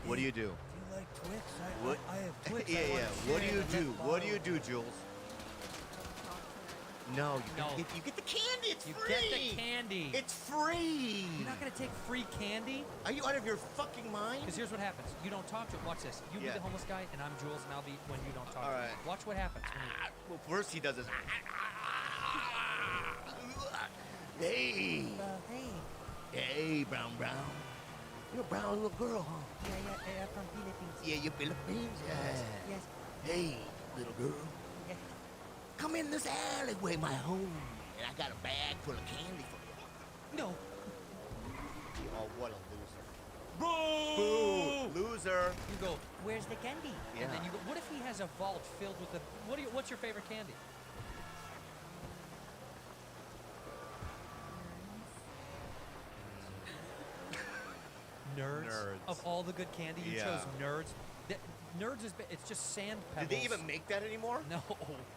What do you do? Do you like Twix? What? I have Twix. Yeah. What do you do? What do you do, Jules? No, you get the candy. It's You free. get the candy. It's free. You're not gonna take free candy? Are you out of your fucking mind? Because here's what happens. You don't talk to him. Watch this. You be the homeless guy, and I'm Jules, and I'll be when you don't talk All to right. him. Watch what happens. Well, first he does this. Hey. Hey, brown. You're a brown little girl, huh? Yeah, from Philippines. Yeah, you Philippines? Yeah. Yes. Hey, little girl. Yes. Come in this alleyway, my home. And I got a bag full of candy for you. No. Oh, what a loser. Boo! Boo! Loser. You go, Where's the candy? Yeah. and then you go, what if he has a vault filled with the, what's your favorite candy? Nerds. Of all the good candy, you chose Nerds. Nerds it's just sand pebbles. Did they even make that anymore? No.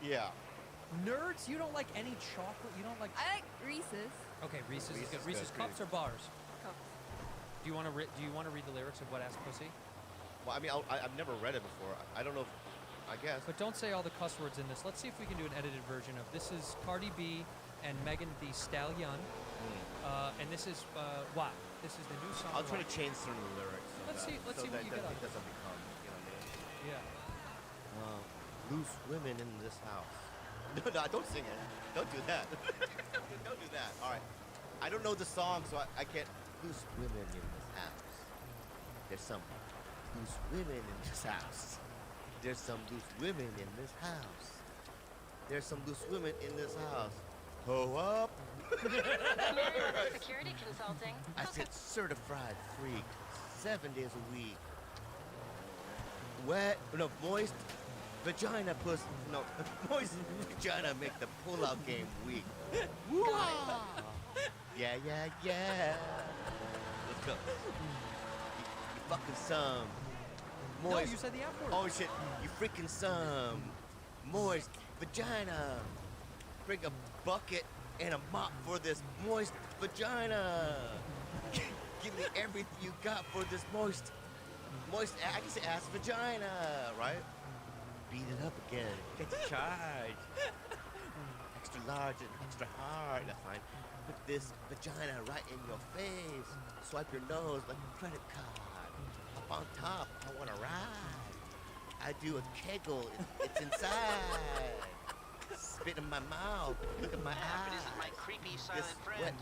Yeah. Nerds? You don't like any chocolate? You don't like... I like Reese's Okay, Reese's is Reese's good. is Reese's good. cups or bars? cups. Do you want to read the lyrics of Wet Ass Pussy? Well, I mean, I've never read it before. I don't know. I guess. But don't say all the cuss words in this. Let's see if we can do an edited version of this. Is Cardi B and Megan Thee Stallion, and this is wow. This is the new song. I'll try to Wow. change some of the lyrics. Let's see what you get out It of it. doesn't become, you know what I mean? Yeah. Loose women in this house. No, don't sing it. Don't do that. Don't do that. All right. I don't know the song, so I can't. Loose women in this house. There's some loose women in this house. There's some loose women in this house. There's some loose women in this house. Ho up. Security consulting. I said certified freak, 7 days a week. Moist vagina pussy. No, moist vagina make the pull-out game weak. Woo-ah! Yeah. Let's go. You fucking some. Moist. No, you said the F word. Oh shit, you freaking some. Moist vagina. Bring a bucket and a mop for this moist vagina. Give me everything you got for this moist, I can say ass vagina, right? Beat it up again. Get the charge. Extra large and extra hard. That's fine. Put this vagina right in your face. Swipe your nose like a credit card. Up on top. I want to ride. I do a kegel. It's inside. Spit in my mouth. Look at my Yeah, but eyes. isn't my creepy silent This friend? wet-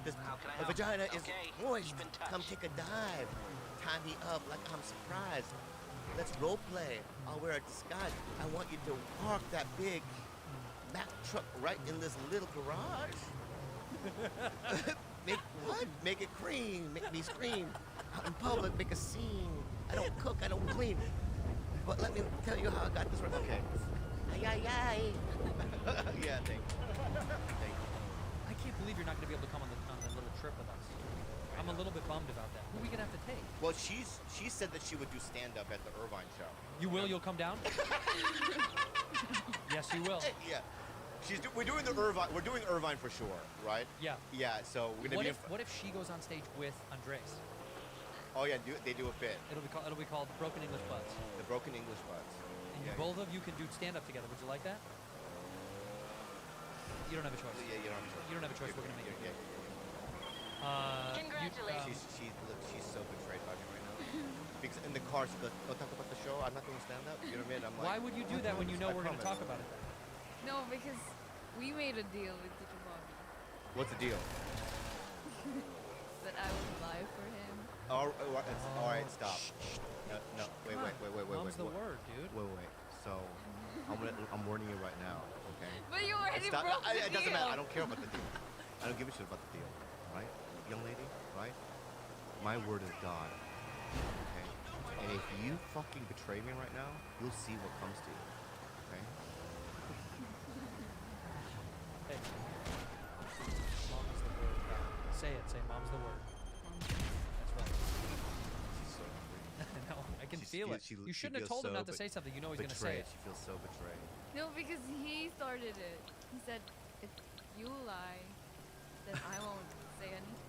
This How can I the help? vagina is Okay, moist. keep in touch. Come take a dive. Tie me up like I'm surprised. Let's role play. I'll wear a disguise. I want you to park that big Mack truck right in this little garage. Make what? Make it cream. Make me scream. Out in public, make a scene. I don't cook. I don't clean. But let me tell you how I got this right. Okay. Ay. Yeah, thank you. I can't believe you're not going to be able to come on the little trip with us. I'm a little bit bummed about that. Who are we going to have to take? Well, she said that she would do stand-up at the Irvine show. You will? You'll come down? Yes, you will. Yeah. We're doing the Irvine. We're doing Irvine for sure, right? Yeah. Yeah. So we're gonna What if she goes on stage with Andres? Oh yeah, they do a bit. It'll be called Broken English Butts. The Broken English Butts. And Yeah. both of you can do stand up together. Would you like that? You don't have a choice. Yeah, you don't have a choice. You don't have a choice. We're gonna make it. Yeah. Congratulations. She's so betrayed by me right now. Because in the car she goes, "Don't talk about the show. I'm not doing stand up." You know what I mean? I'm like, Why would you do that when you know I we're going to promise. talk about it then? No, because we made a deal with Teacher Bobby What's the deal? that I would lie for him. All right, stop. No, wait. Mom's the word, dude. Wait. So, I'm warning you right now, okay? But you already Stop. broke the It doesn't deal. matter. I don't care about the deal. I don't give a shit about the deal, right? Young lady, right? My word is God, okay? And if you fucking betray me right now, you'll see what comes to you, okay? Hey. Mom's the word. Say it. Say mom's the word. That's right. She's so hungry. No, I can She's- feel it. she You shouldn't have feels told him so not to say something. You know he's going to say betrayed. it. She feels so betrayed. No, because he started it. He said, if you lie, then I won't say anything.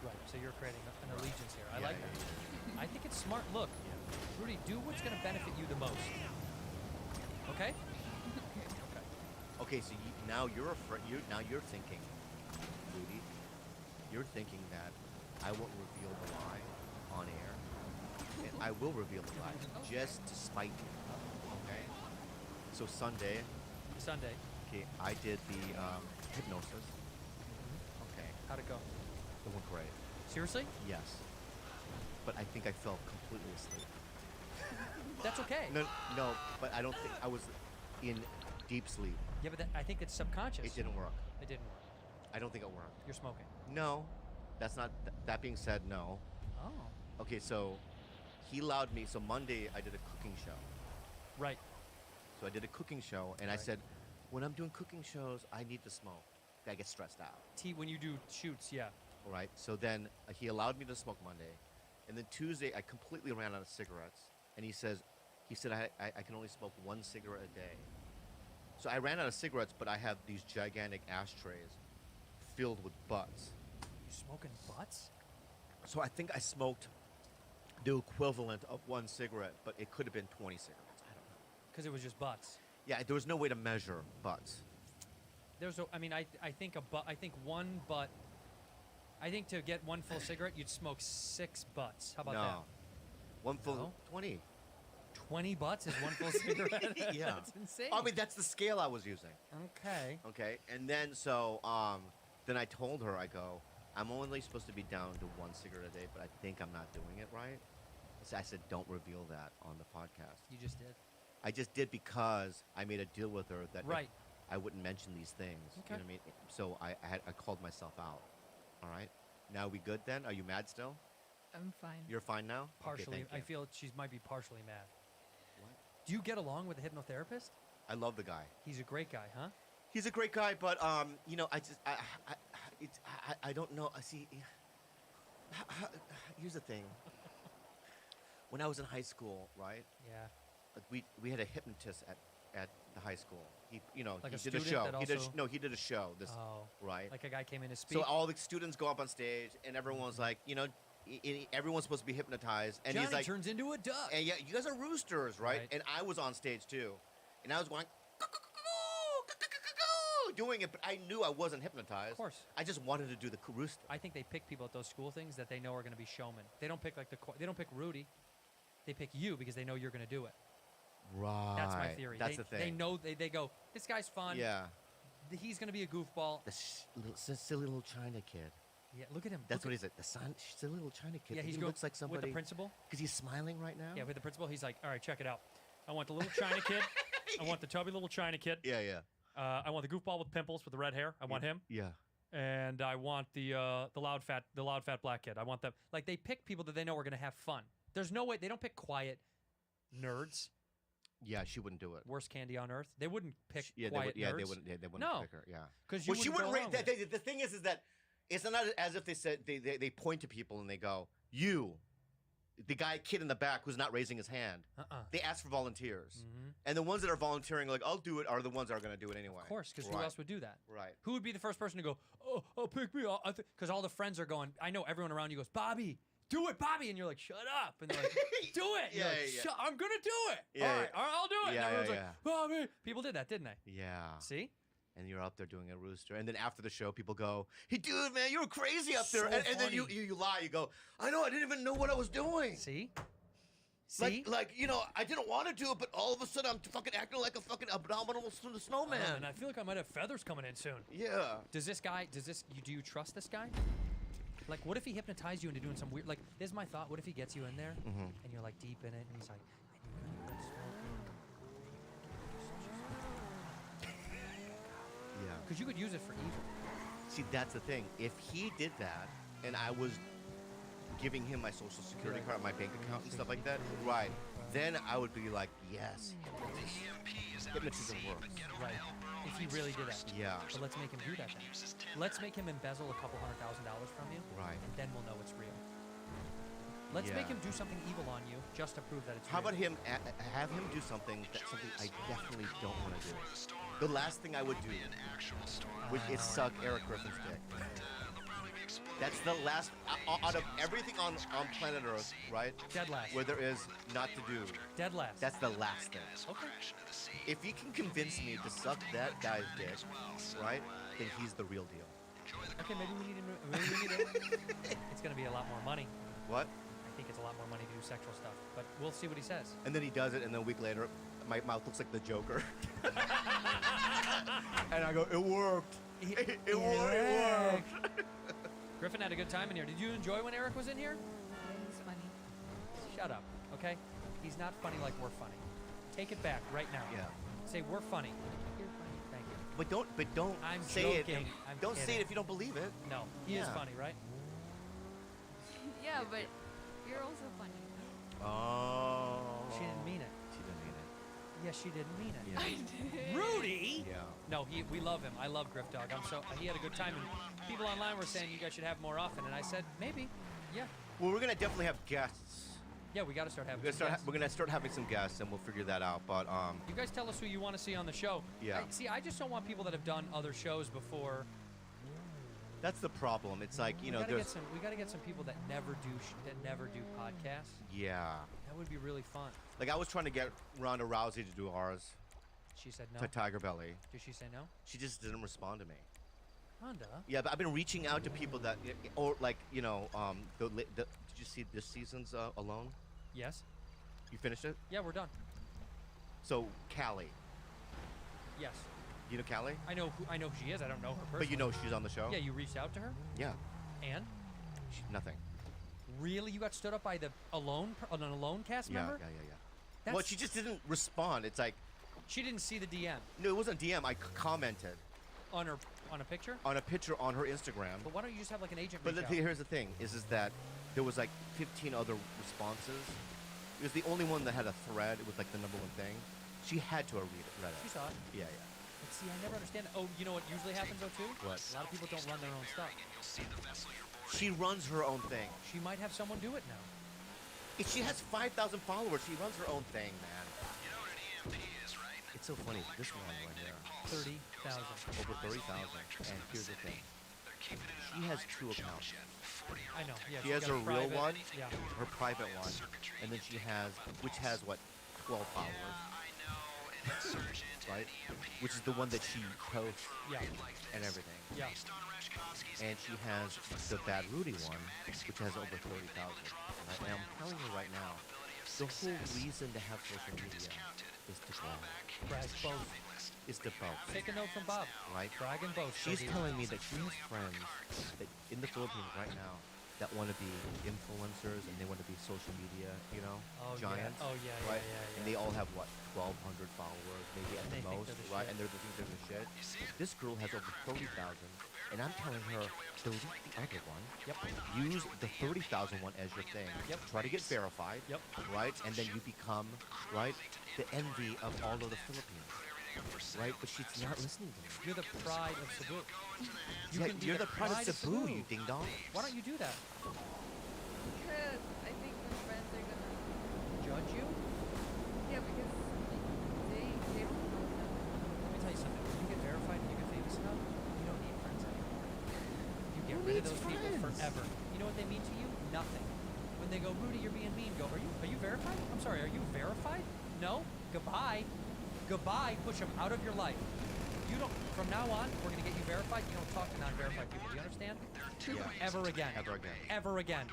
Right. So you're creating an allegiance here. I Yeah, like yeah, that. I think it's smart. Look, Rudy, do what's going to benefit you the most. Okay? Okay. Okay, so now you're afraid. Now you're thinking, Rudy. You're thinking that I won't reveal the lie on air, and I will reveal the lie just to spite you. Okay. So Sunday, okay, I did the hypnosis. Okay, How'd it go? it went great. Seriously? Yes, but I think I fell completely asleep. That's okay. No, but I don't think I was in deep sleep. Yeah, but I think it's subconscious. It didn't work. It didn't work. I don't think it worked. You're smoking. No, that's not. That being said, no. Oh. Okay, so he allowed me. So Monday I did a cooking show. Right. So I did a cooking show, and I Right. said, when I'm doing cooking shows, I need to smoke. I get stressed out. When you do shoots, yeah. All right. So then he allowed me to smoke Monday, and then Tuesday I completely ran out of cigarettes, and he said I can only smoke 1 cigarette a day. So I ran out of cigarettes, but I have these gigantic ashtrays filled with butts. You smoking butts? So I think I smoked the equivalent of 1 cigarette, but it could have been 20 cigarettes. I don't know. Because it was just butts. Yeah, there was no way to measure butts. There's I mean, I think I think one butt. I think to get one full cigarette, you'd smoke 6 butts. How about no. that? One full No? 20. 20 butts is one full cigarette. Yeah. That's insane. I mean, that's the scale I was using. Okay. Okay, and then then I told her, I go, I'm only supposed to be down to 1 cigarette a day, but I think I'm not doing it right. So I said, don't reveal that on the podcast. You just did. I just did because I made a deal with her that if Right. I wouldn't mention these things. Okay. You know what I mean? So I called myself out. All right. Now we good then? Are you mad still? I'm fine. You're fine now? Okay, Partially. thank I you. feel she might be partially mad. What? Do you get along with a hypnotherapist? I love the guy. He's a great guy, huh? He's a great guy, but you know, I don't know. See, here's the thing. When I was in high school, right? Yeah. We had a hypnotist at the high school. He, you know, Like he a did a student show. that He did also- he did a show. This right. Like a guy came in to speak. So all the students go up on stage, and everyone's like, you know, everyone's supposed to be hypnotized, and Johnny he's like, turns into a duck. and yeah, you guys are roosters, right? Right. And I was on stage too, and I was going, doing it, but I knew I wasn't hypnotized. Of course. I just wanted to do the rooster. I think they pick people at those school things that they know are going to be showmen. They don't pick like they don't pick Rudy. They pick you because they know you're going to do it. Right. That's my theory. That's they, the thing. They know they go, this guy's fun. Yeah. He's going to be a goofball. The silly little China kid. Yeah, look at him. That's Look what he's like. The silly little China kid. Yeah, he he's looks like somebody. with the principal. Because he's smiling right now. Yeah, with the principal, he's like, all right, check it out. I want the little China kid. I want the chubby little China kid. Yeah, yeah. I want the goofball with pimples with the red hair. I want him. Yeah. And I want the loud fat black kid. I want them. Like they pick people that they know are going to have fun. There's no way they don't pick quiet nerds. Yeah, she wouldn't do it. Worst candy on earth. They wouldn't pick Yeah, quiet they nerds. wouldn't. They wouldn't No. pick her. Yeah. Because Well, she wouldn't. The thing is that it's not as if they said they point to people and they go, you, the kid in the back who's not raising his hand. They ask for volunteers, and the ones that are volunteering, like I'll do it, are the ones that are going to do it anyway. Of course, because Right. who else would do that? Right. Who would be the first person to go, oh pick me up? Because all the friends are going, I know everyone around you goes, Bobby, do it, Bobby. And you're like, shut up. And they're like, do it. And you're like, yeah. Shut, I'm going to do it. Yeah, all right, I'll do it. Yeah, and everyone's yeah, like, Bobby. People did that, didn't they? Yeah. See? And you're up there doing a rooster, and then after the show, people go, "Hey, dude, man, you were crazy up there." So And then funny. you lie. You go, "I know, I didn't even know what I was doing." See? See? Like you know, I didn't want to do it, but all of a sudden, I'm fucking acting like a fucking abominable snowman. And I feel like I might have feathers coming in soon. Yeah. Do you trust this guy? Like, what if he hypnotized you into doing some weird, like, here's my thought, what if he gets you in there, and you're, like, deep in it, and he's like, and you're gonna quit smoking. Yeah. Because you could use it for evil. See, that's the thing. If he did that, and I was giving him my social security card, my bank account, and stuff like that, right? Then I would be like, yes, hypnotism works. Right. If he really did that. Yeah. But let's make him do that then. Let's make him embezzle $200,000 from you. Right. And then we'll know it's real. Let's make Yeah. him do something evil on you just to prove that it's How real. about him have him do something I definitely don't want to do? The last thing I would do is suck Eric Griffin's dick. That's the last out of everything on planet Earth, right? Dead last. Where there is not to do. Dead last. That's the last thing. Okay. If he can convince me to suck that guy's dick, right, then he's the real deal. Okay, maybe we need it. It's going to be a lot more money. What? I think it's a lot more money to do sexual stuff, but we'll see what he says. And then he does it, and then a week later, my mouth looks like the Joker. And I go, it worked. It worked. Griffin had a good time in here. Did you enjoy when Eric was in here? He's funny. Shut up, okay? He's not funny like we're funny. Take it back right now. Yeah. Say we're funny. You're funny. Thank you. But don't I'm say joking. it. I'm Don't say kidding. it if you don't believe it. No, he is Yeah. funny, right? Yeah, but you're also funny. Oh. She didn't mean it. She didn't mean it. Yes, she didn't mean it. Yeah. I did. Rudy? Yeah. No, we love him. I love Griff Dog. He had a good time, and people online were saying you guys should have more often, and I said maybe, yeah, Well, we're gonna definitely have guests. yeah. We got to start having. We're some guests. gonna start having some guests, and we'll figure that out. But You guys tell us who you want to see on the show. Yeah. I just don't want people that have done other shows before. That's the problem. It's like, you know, we there's... gotta get some people that never do podcasts. Yeah. That would be really fun. Like, I was trying to get Ronda Rousey to do ours. She said no. To Tiger Belly. Did she say no? She just didn't respond to me. Ronda? Yeah, but I've been reaching out to people that, or like, you know, did you see this season's Alone? Yes. You finished it? Yeah, we're done. So, Callie. Yes. You know Callie? I know who she is. I don't know her personally. But you know she's on the show? Yeah, you reached out to her? Yeah. And? Nothing. Really? You got stood up by an Alone cast member? Yeah. Well, she just didn't respond. It's like... She didn't see the DM. No, it wasn't DM. I commented. On a picture? On a picture on her Instagram. But why don't you just have like an agent But reach out? here's the thing, is that there was like 15 other responses. It was the only one that had a thread. It was like the #1 thing. She had to have read it. She saw it. Yeah. But see, I never understand. Oh, you know what usually happens though too? What? A lot of people don't run their own stuff. She runs her own thing. She might have someone do it now. If she has 5,000 followers, she runs her own thing, man. You know what an EMP is, right? It's so funny. This one right here. 30,000. Over 30,000. And here's the thing. She has 2 accounts. I know. Yeah. She has her real one, Yeah. her private one, and then she has, which has what, 12 followers. Right? Which is the one that she posts and everything. Yeah. And she has the Bad Rudy one, which has over 30,000. Right? And I'm telling you right now, the whole reason to have social media is to brag. Brag both. Is to boast. Take a note from Bob. Right? Brag and boast. She's baby. telling me that she has friends that in the Philippines right now that want to be influencers and they want to be social media, you know, giants. Yeah. Oh yeah. Right? Yeah. And they all have what, 1,200 followers, maybe at They the think most, they're the right? shit. And they're the shit. This girl has over 30,000, and I'm telling her, delete the other one. Yep. Use the 30,000 one as your thing. Yep. Try to get verified. Yep. Right? And then you become, right, the envy of all of the Philippines. Right? But she's not listening to me. You're the pride of Cebu. You're the pride of Cebu, you ding dong. Why don't you do that? Because I think my friends are gonna Judge you? Yeah, because they don't know enough. Let me tell you something. When you get verified and you get famous enough, you don't need friends anymore. You get rid of those people forever. You know what they mean to you? Nothing. When they go, Rudy, you're being mean, go, are you verified? I'm sorry, are you verified? No? Goodbye. Goodbye. Push them out of your life. You don't. From now on, we're gonna get you verified. You don't talk to non-verified people. Do you understand? Yeah. Ever again. Ever again. Ever again.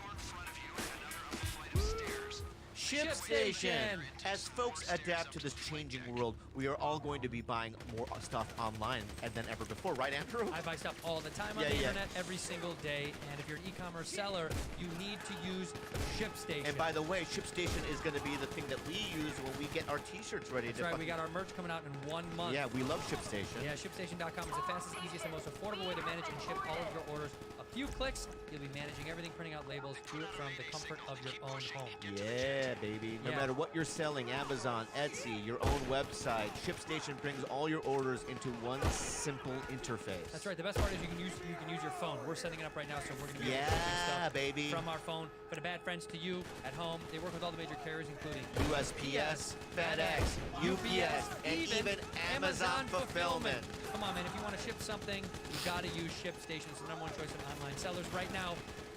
Ship Station! As folks adapt to this changing world, we are all going to be buying more stuff online than ever before, right, Andrew? I buy stuff all the time on the internet, every single day, and if you're an e-commerce seller, you need to use ShipStation. And by the way, ShipStation is going to be the thing that we use when we get our t-shirts ready. That's right, we got our merch coming out in 1 month. Yeah, we love ShipStation. Yeah, ShipStation.com is the fastest, easiest, and most affordable way to manage and ship all of your orders. A few clicks, you'll be managing everything, printing out labels, do it from the comfort of your own home. Yeah, baby. No matter what you're selling, Amazon, Etsy, your own website, ShipStation brings all your orders into one simple interface. That's right. The best part is you can use your phone. We're setting it up right now, so we're going to be able to stuff baby. From our phone. For the bad friends to you at home, they work with all the major carriers, including USPS, FedEx, UPS, and even Amazon Fulfillment. Come on, man. If you want to ship something, you got to use ShipStation. It's the #1 choice of online sellers right now.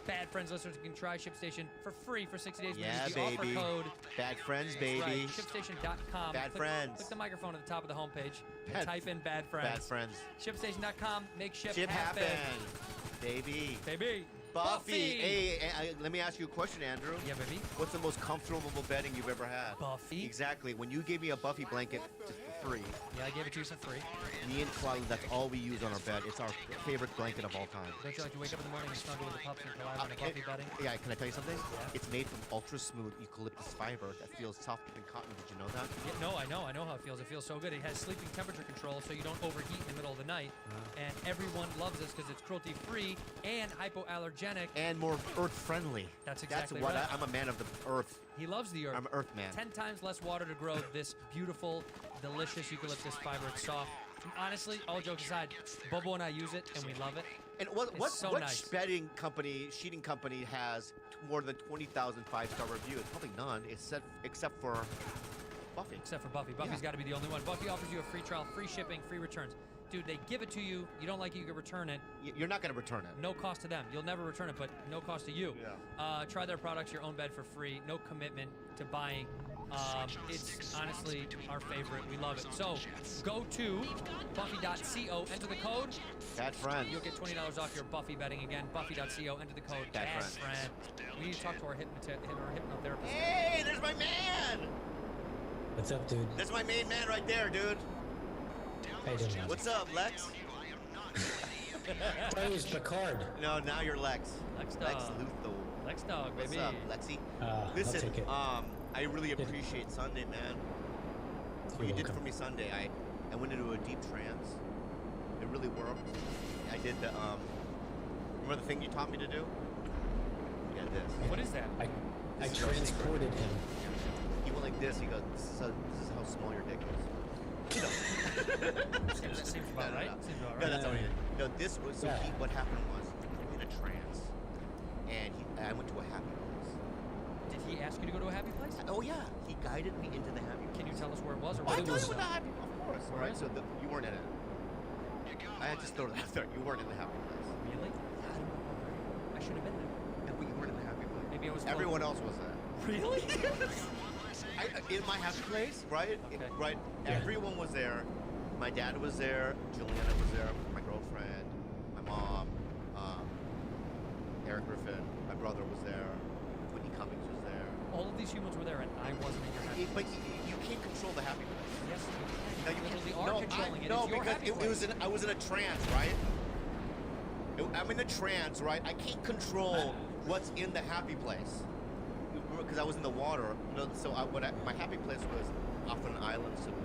Bad Friends listeners can try ShipStation for free for 60 days. Yeah, use the baby. Offer code. Bad Friends, That's baby. Right. ShipStation.com. Bad Friends. Click the microphone at the top of the homepage and type in Bad Friends. Bad Friends. ShipStation.com. Make ship happen. Baby. Baby. Buffy. Hey, let me ask you a question, Andrew. Yeah, baby. What's the most comfortable bedding you've ever had? Buffy. Exactly. When you gave me a Buffy blanket for free. Yeah, I gave it to you for free. Me and Claudia, that's all we use on our bed. It's our favorite blanket of all time. Don't you like to wake up in the morning and snuggle with the pups and collide on a Buffy bedding? Yeah, can I tell you something? Yeah. It's made from ultra smooth eucalyptus fiber that feels softer than cotton. Did you know that? Yeah, no, I know how it feels. It feels so good. It has sleeping temperature control, so you don't overheat in the middle of the night. And everyone loves this because it's cruelty-free and hypoallergenic. And more earth-friendly. That's exactly what right. I'm a man of the earth. He loves the earth. I'm an earth man. 10 times less water to grow this beautiful, delicious eucalyptus fiber. It's soft. And honestly, all jokes aside, Bobo and I use it, and we love it. And what so what nice. sheeting company has more than 20,000 five-star reviews? Probably none, except for Buffy. Except for Buffy. Buffy's got to be the only one. Buffy offers you a free trial, free shipping, free returns. Dude, they give it to you. You don't like it, you can return it. You're not gonna return it. No cost to them. You'll never return it, but no cost to you. Yeah. Try their products, your own bed for free. No commitment to buying. It's honestly our favorite. We love it. So go to Buffy.co, enter the code. Bad friend. You'll get $20 off your Buffy betting again. Buffy.co, enter the code. Bad friend. We need to talk to our hypnotherapist. Hey, there's my man. What's up, dude? That's my main man right there, dude. How you doing, man? What's up, Lex? I thought it was Picard. No, now you're Lex. Lex Lex dog. Luthor. Lex dog, What's baby. up, Lexi? I'll Listen, take it. I really appreciate Sunday, man. What You're you did welcome. for me Sunday, I went into a deep trance. It really worked. I did the remember the thing you taught me to do? Yeah, this. What is that? I transported him. He went like this. He goes, "This is how small your dick is." You know. Seems about right. Seems about No, right. that's all he did. No, this was so. Yeah. What happened was in a trance, and I went to a happy place. Did he ask you to go to a happy place? Oh yeah, he guided me into the happy place. Can you tell us where it was or I what it told was? you what the happy, of course. All right, is so you weren't in it. I had to throw that out there. You weren't in the happy place. Really? I don't know. I should have been there. No, but you weren't in the happy place. Maybe I was. Everyone else was there. Really? In my happy place, right? Okay. Right. Yeah. Everyone was there. My dad was there. Juliana was there. My girlfriend, my mom, Eric Griffin. My brother was there. Whitney Cummings was there. All of these humans were there, and I wasn't in your happy But place. you can't control the happy place. Yes, you can. No, you literally can't. are controlling it. No, It's your because happy it was place. I was in a trance, right? I'm in a trance, right? I can't control what's in the happy place because I was in the water. You know, so my happy place was off an island saloon.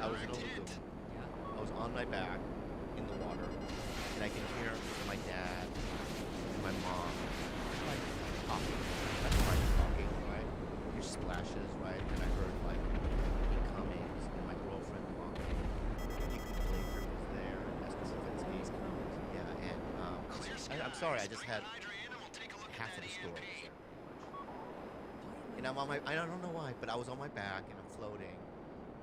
I was in a lagoon. I was on my back in the water, and I can hear my dad and my mom talking. That's why they're talking, right? Hear splashes, right? And I heard like Whitney Cummings and my girlfriend talking. Nick Blaker was there. Esther Savinsky. Yeah, and I'm sorry, I just had half of the story. And I'm on my, I don't know why, but I was on my back and I'm floating.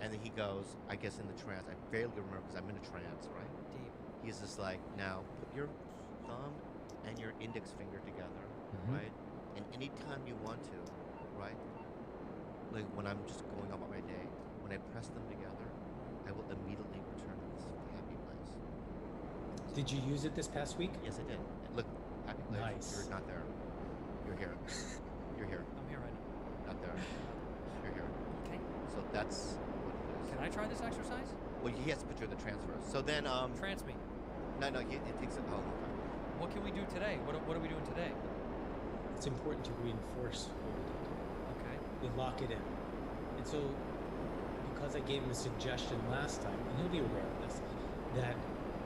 And then he goes, I guess in the trance, I barely remember because I'm in a trance, right? Deep. He's just like, now put your thumb and your index finger together, right? And anytime you want to, right? Like when I'm just going about my day, when I press them together, I will immediately return to this happy place. Did you use it this past week? Yes, I did. Look, happy place. Nice. You're not there. You're here. You're here. I'm here right now. Not there. You're here. Okay. So that's what it is. Can I try this exercise? Well, he has to put you in the transfer. So then, Trance me. no, it takes a long time. What can we do today? What are we doing today? It's important to reinforce what we did. Okay. We lock it in. And so, because I gave him a suggestion last time, and he'll be aware of this, that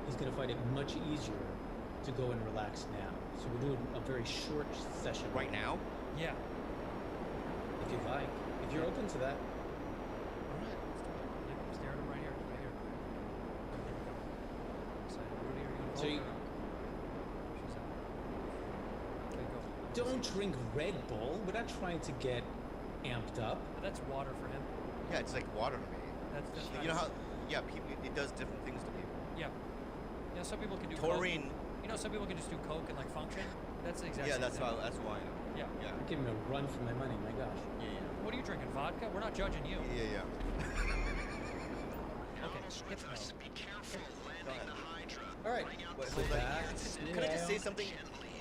he's going to find it much easier to go and relax now. So we're doing a very short session. Right now? Yeah. If you'd like. If you're open to that. All right. Yeah, I'm staring at him right here. Right here. Excited. Rudy, are you gonna So vote you- or no? She's out. Okay, go. Don't drink Red Bull. We're not trying to get amped up. But that's water for him. Yeah, it's like water to me. That's You know how? Yeah, people. It does different things to people. Yeah. Yeah, some people can do Taurine. coke. You know, some people can just do coke and like function. That's the exact Yeah, same that's thing. why. That's why. I know. Yeah. Yeah. I'm giving him a run for my money. My gosh. Yeah. What are you drinking? Vodka? We're not judging you. Yeah. Okay. Get to know. Be careful landing the Hydra. All right. Wait, So hold on. that's- Can I just say yeah. something?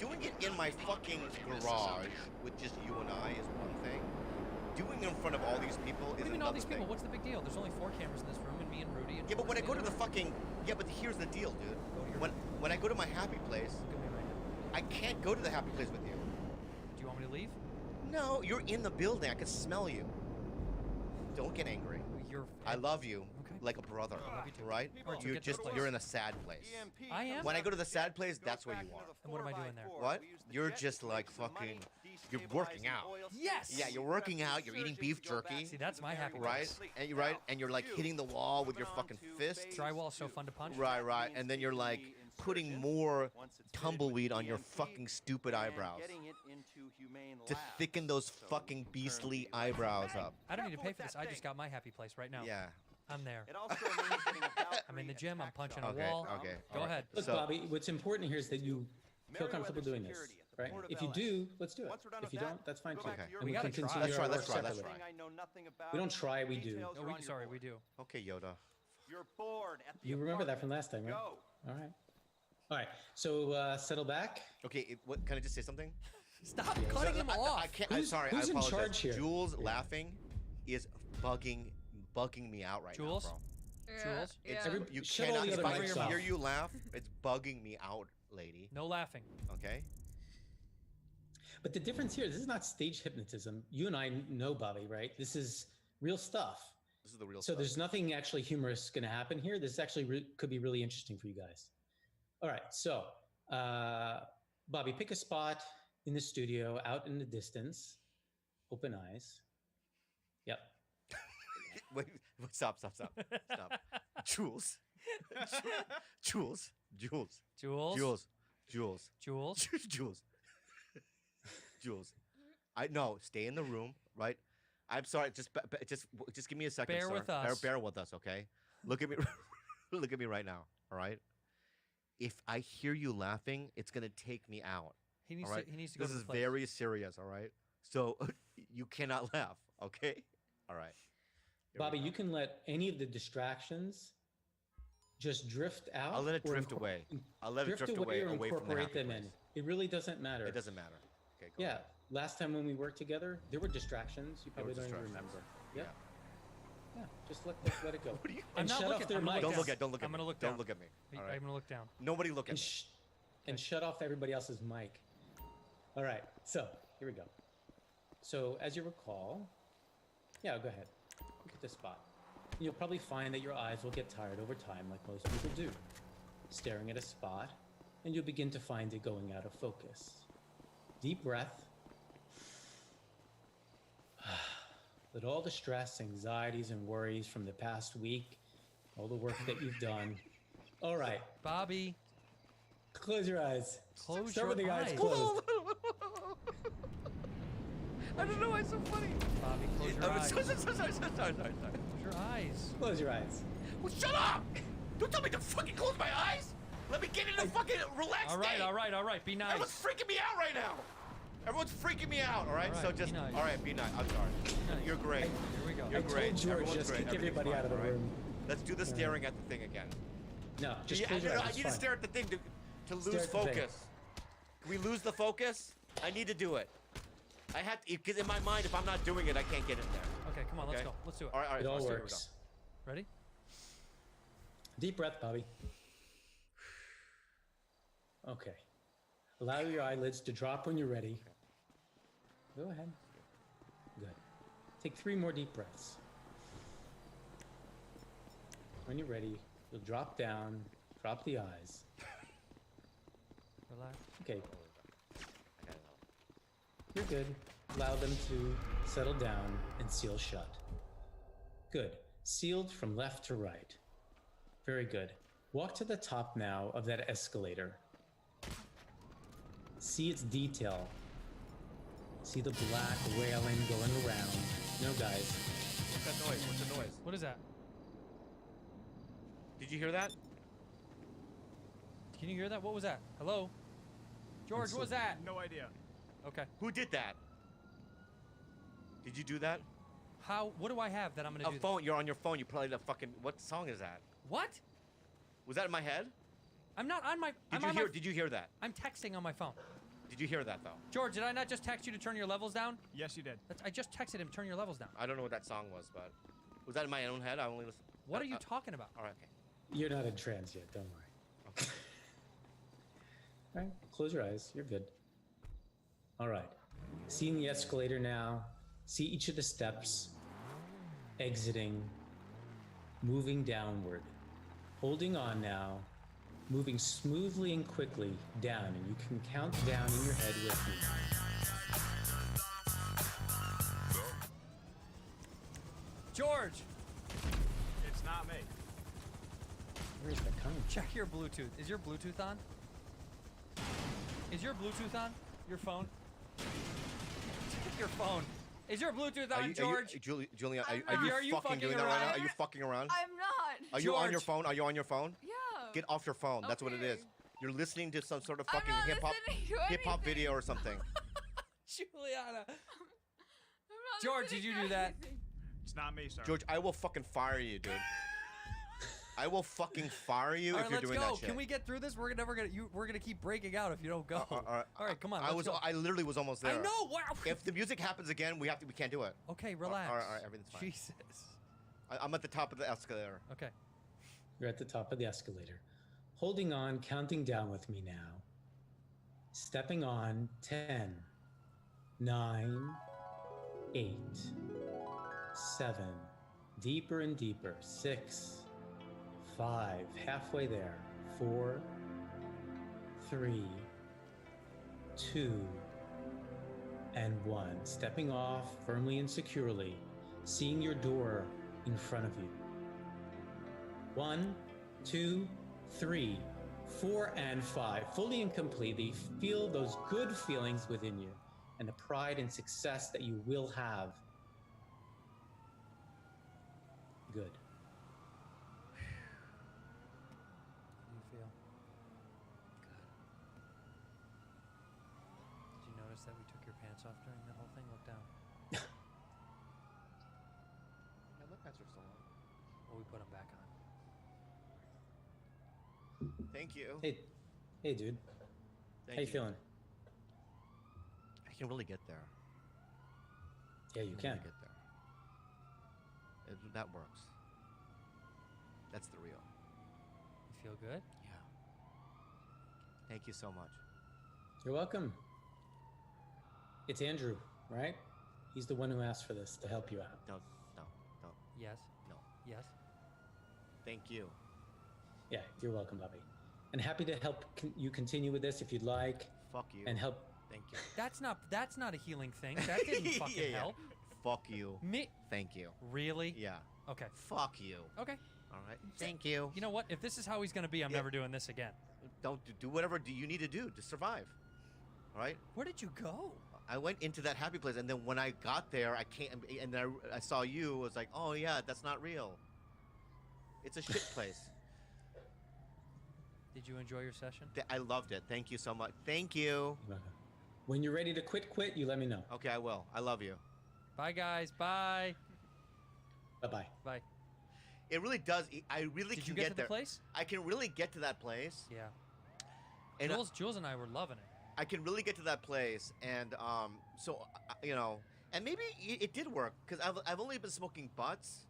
Doing it in my fucking garage with just you and I is one thing. Doing it in front of all these people What do is you mean all another these people? thing. What's the big deal? There's only 4 cameras in this room, and me and Rudy. And Yeah, but when I Jordan go to in the room. fucking but here's the deal, dude. Go to your When room. when I go to my happy place, Look at me right now. I can't go to the happy place with you. Do you want me to leave? No, you're in the building. I can smell you. Don't get angry. You're. I love you Okay. like a brother, love you too. right? Alright, so You're get to the just place. you're in a sad place. I am. When I go to the sad place, that's where you are. And what am I doing there? What? You're just like fucking. You're working out. Yes. Yeah, you're working out. You're eating beef jerky, See, that's my happy right? place. And you're right, and you're like hitting the wall with your fucking fist. Drywall's so fun to punch. Right. And then you're like putting more tumbleweed on your fucking stupid eyebrows to thicken those fucking beastly eyebrows up. I don't need to pay for this. I just got my happy place right now. Yeah. I'm there. It also means getting about I'm in the 3 gym. I'm attack punching shots. a wall. Okay. Go all right. ahead. Look, So- Bobby, what's important here is that you feel comfortable doing this, Security at the right? Port of If you LA. do, let's do it. Once we're done If with you that, don't, that's fine go too. back to your We gotta continue try. our Let's try, work let's try, let's separately. try. I know nothing about. We don't try, we do. Details No, are we on your sorry, board. we do. Okay, Yoda. You're bored at the You remember that from apartment. last time, right? Go. All right. All right. So settle back. Okay, what, can I just say something? Stop cutting him off. I can't. I'm Who's- sorry. who's I in apologize. charge here? Jules laughing is bugging me out right Jules? now, bro. Jules? It's, Every- you shut all cannot. the If other I mics off. hear you laugh, it's bugging me out, lady. No laughing. Okay. But the difference here, this is not stage hypnotism. You and I know, Bobby, right? This is real stuff. This is the real So stuff. there's nothing actually humorous going to happen here. This actually could be really interesting for you guys. All right. So, Bobby, pick a spot in the studio, out in the distance. Open eyes. Yep. Wait, stop. Jules. Jules. Jules? Jules. I no, stay in the room, right? I'm sorry, just give me a second, Bear sir. with us. Bear with us, okay? Look at me look at me right now, all right? If I hear you laughing, it's going to take me out. He needs all right? to. He needs to go This to is the place. very serious, all right? So you cannot laugh, okay? All right. Here we Bobby, go. you can let any of the distractions just drift out. I'll let it or drift away. I'll let it drift away or from the incorporate happy them place. in. It really doesn't matter. It doesn't matter. Okay, go Yeah. ahead. Last time when we worked together, there were distractions. You There were probably don't even distractions. remember. Yeah. Yeah. Just let it go. What are you? I'm And not shut looking. off their I'm gonna mics. Don't down. look at me. I'm gonna look Don't down. look at me. All right. I'm gonna look down. Nobody look at And, me. and shut off everybody else's mic. All right. So here we go. So as you recall, yeah, go ahead. Look at this spot. You'll probably find that your eyes will get tired over time, like most people do. Staring at a spot, and you'll begin to find it going out of focus. Deep breath. Let all the stress, anxieties, and worries from the past week, all the work that you've done. All right, Bobby, close your eyes. close Start your with the eyes eyes. closed. I don't know why it's so funny. Bobby, close your eyes. Sorry. Close your eyes. Close your eyes. Well, shut up! Don't tell me to fucking close my eyes! Let me get in a fucking relaxed All right, state! all right. Be nice. Everyone's freaking me out right now! Everyone's freaking me out, all right? All right, So be just, nice. all right, be nice. I'm sorry. nice. You're great. Here we go. You're I great. told George, Everyone's just great. kick Everything's everybody fine, out of the all right? room. Let's do the staring at the thing again. No, just Yeah, close your eyes. I it's need to fine. stare at the thing to lose Stare at the thing. focus. Can we lose the focus? I need to do it. I have to, because in my mind, if I'm not doing it, I can't get in there. Okay, come on, let's Okay. go. Let's do it. All right, It all let's do it. Here we works. Ready? Deep breath, Bobby. Okay. Allow your eyelids to drop when you're ready. Go ahead. Good. Take 3 more deep breaths. When you're ready, you'll drop down, drop the eyes. Relax. Okay, you're good. Allow them to settle down and seal shut. Good. Sealed from left to right. Very good. Walk to the top now of that escalator. See its detail. See the black railing going around. No, guys. What's that noise? What's the noise? What is that? Did you hear that? Can you hear that? What was that? Hello? George, what was that? No idea. Okay. Who did that? Did you do that? How? What do I have that I'm gonna A do? phone. You're on your phone. You played a fucking. What song is that? What? Was that in my head? I'm not on my. Did you hear? Did you hear that? I'm texting on my phone. Did you hear that though? George, did I not just text you to turn your levels down? Yes, you did. I just texted him, turn your levels down. I don't know what that song was, but was that in my own head? I only listened. What are you talking about? All right. Okay. You're not in trance yet, don't worry. Okay. All right, close your eyes. You're good. All right. Seeing the escalator now. See each of the steps. Exiting. Moving downward. Holding on now. Moving smoothly and quickly down. And you can count down in your head with me. George, It's not me. Where's that coming from? check your Bluetooth. Is your Bluetooth on? Is your Bluetooth on? Your phone? Check your phone. Is your Bluetooth Are on, you, George? Julian, I'm are not. you fucking doing that right now? Are you fucking around? I'm not. Are you on your George. phone? Are you on your phone? Yeah. Get off your phone. That's what it is. Okay. You're listening to some sort of I'm fucking not hip hop listening to anything. video or something. Juliana. I'm not George, listening did you to do that? anything. It's not me, sir. George, I will fucking fire you, dude. I will fucking fire you All if right, you're let's doing go. that shit. Can we get through this? We're gonna keep breaking out if you don't go. All right, come on. Let's go. I literally was almost there. I know. Wow. If the music happens again, we can't do it. Okay, relax. All right, everything's fine. Jesus. I'm at the top of the escalator. Okay. You're at the top of the escalator. Holding on, counting down with me now. Stepping on 10, 9, 8, 7, deeper and deeper, 6, 5, halfway there, 4, 3, 2, and 1. Stepping off firmly and securely, seeing your door in front of you. 1, 2, 3, 4, and 5. Fully and completely feel those good feelings within you and the pride and success that you will have. Good. How do you feel? Good. Did you notice that we took your pants off during the whole thing? Look down. Yeah, my pants are still on. Well, we put them back on. Thank you. Hey, dude. Thank How you feeling? I can really get there. Yeah, you can. Really get there. That works. That's the real. You feel good? Yeah. Thank you so much. You're welcome. It's Andrew, right? He's the one who asked for this to help you out. No. Yes. No. Yes. Thank you. Yeah, you're welcome, Bobby. And happy to help you continue with this if you'd like. Fuck you. And help. Thank you. That's not a healing thing. That didn't fucking Yeah. help. Fuck you. Me? Thank you. Really? Yeah. Okay. Fuck you. Okay. All right. Thank you. You know what? If this is how he's gonna be, I'm Yeah. never doing this again. Don't do whatever you need to do to survive. All right. Where did you go? I went into that happy place, and then when I got there, I came, and then I saw you. I was like, oh yeah, that's not real. It's a shit place. Did you enjoy your session? I loved it. Thank you so much. Thank you. You're welcome. When you're ready to quit, you let me know. Okay, I will. I love you. Bye, guys. Bye. Bye-bye. Bye. It really does. I really Did can you get to there. the place? I can really get to that place. Yeah. And Jules and I were loving it. I can really get to that place, and so you know, and maybe it did work because I've only been smoking butts,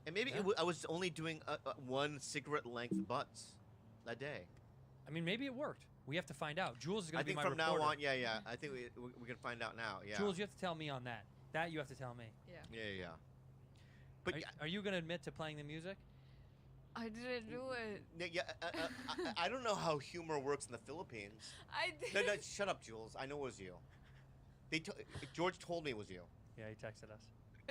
and maybe Yeah. I was only doing one cigarette length butts a day. I mean, maybe it worked. We have to find out. Jules is I going to be think my from reporter. now on, yeah. I think we can find out now. Yeah. Jules, you have to tell me on that. That you have to tell me. Yeah. Yeah. But Are you going to admit to playing the music? I didn't do it. yeah, I don't know how humor works in the Philippines. I did. No, shut up, Jules. I know it was you. George told me it was you. Yeah, he texted us.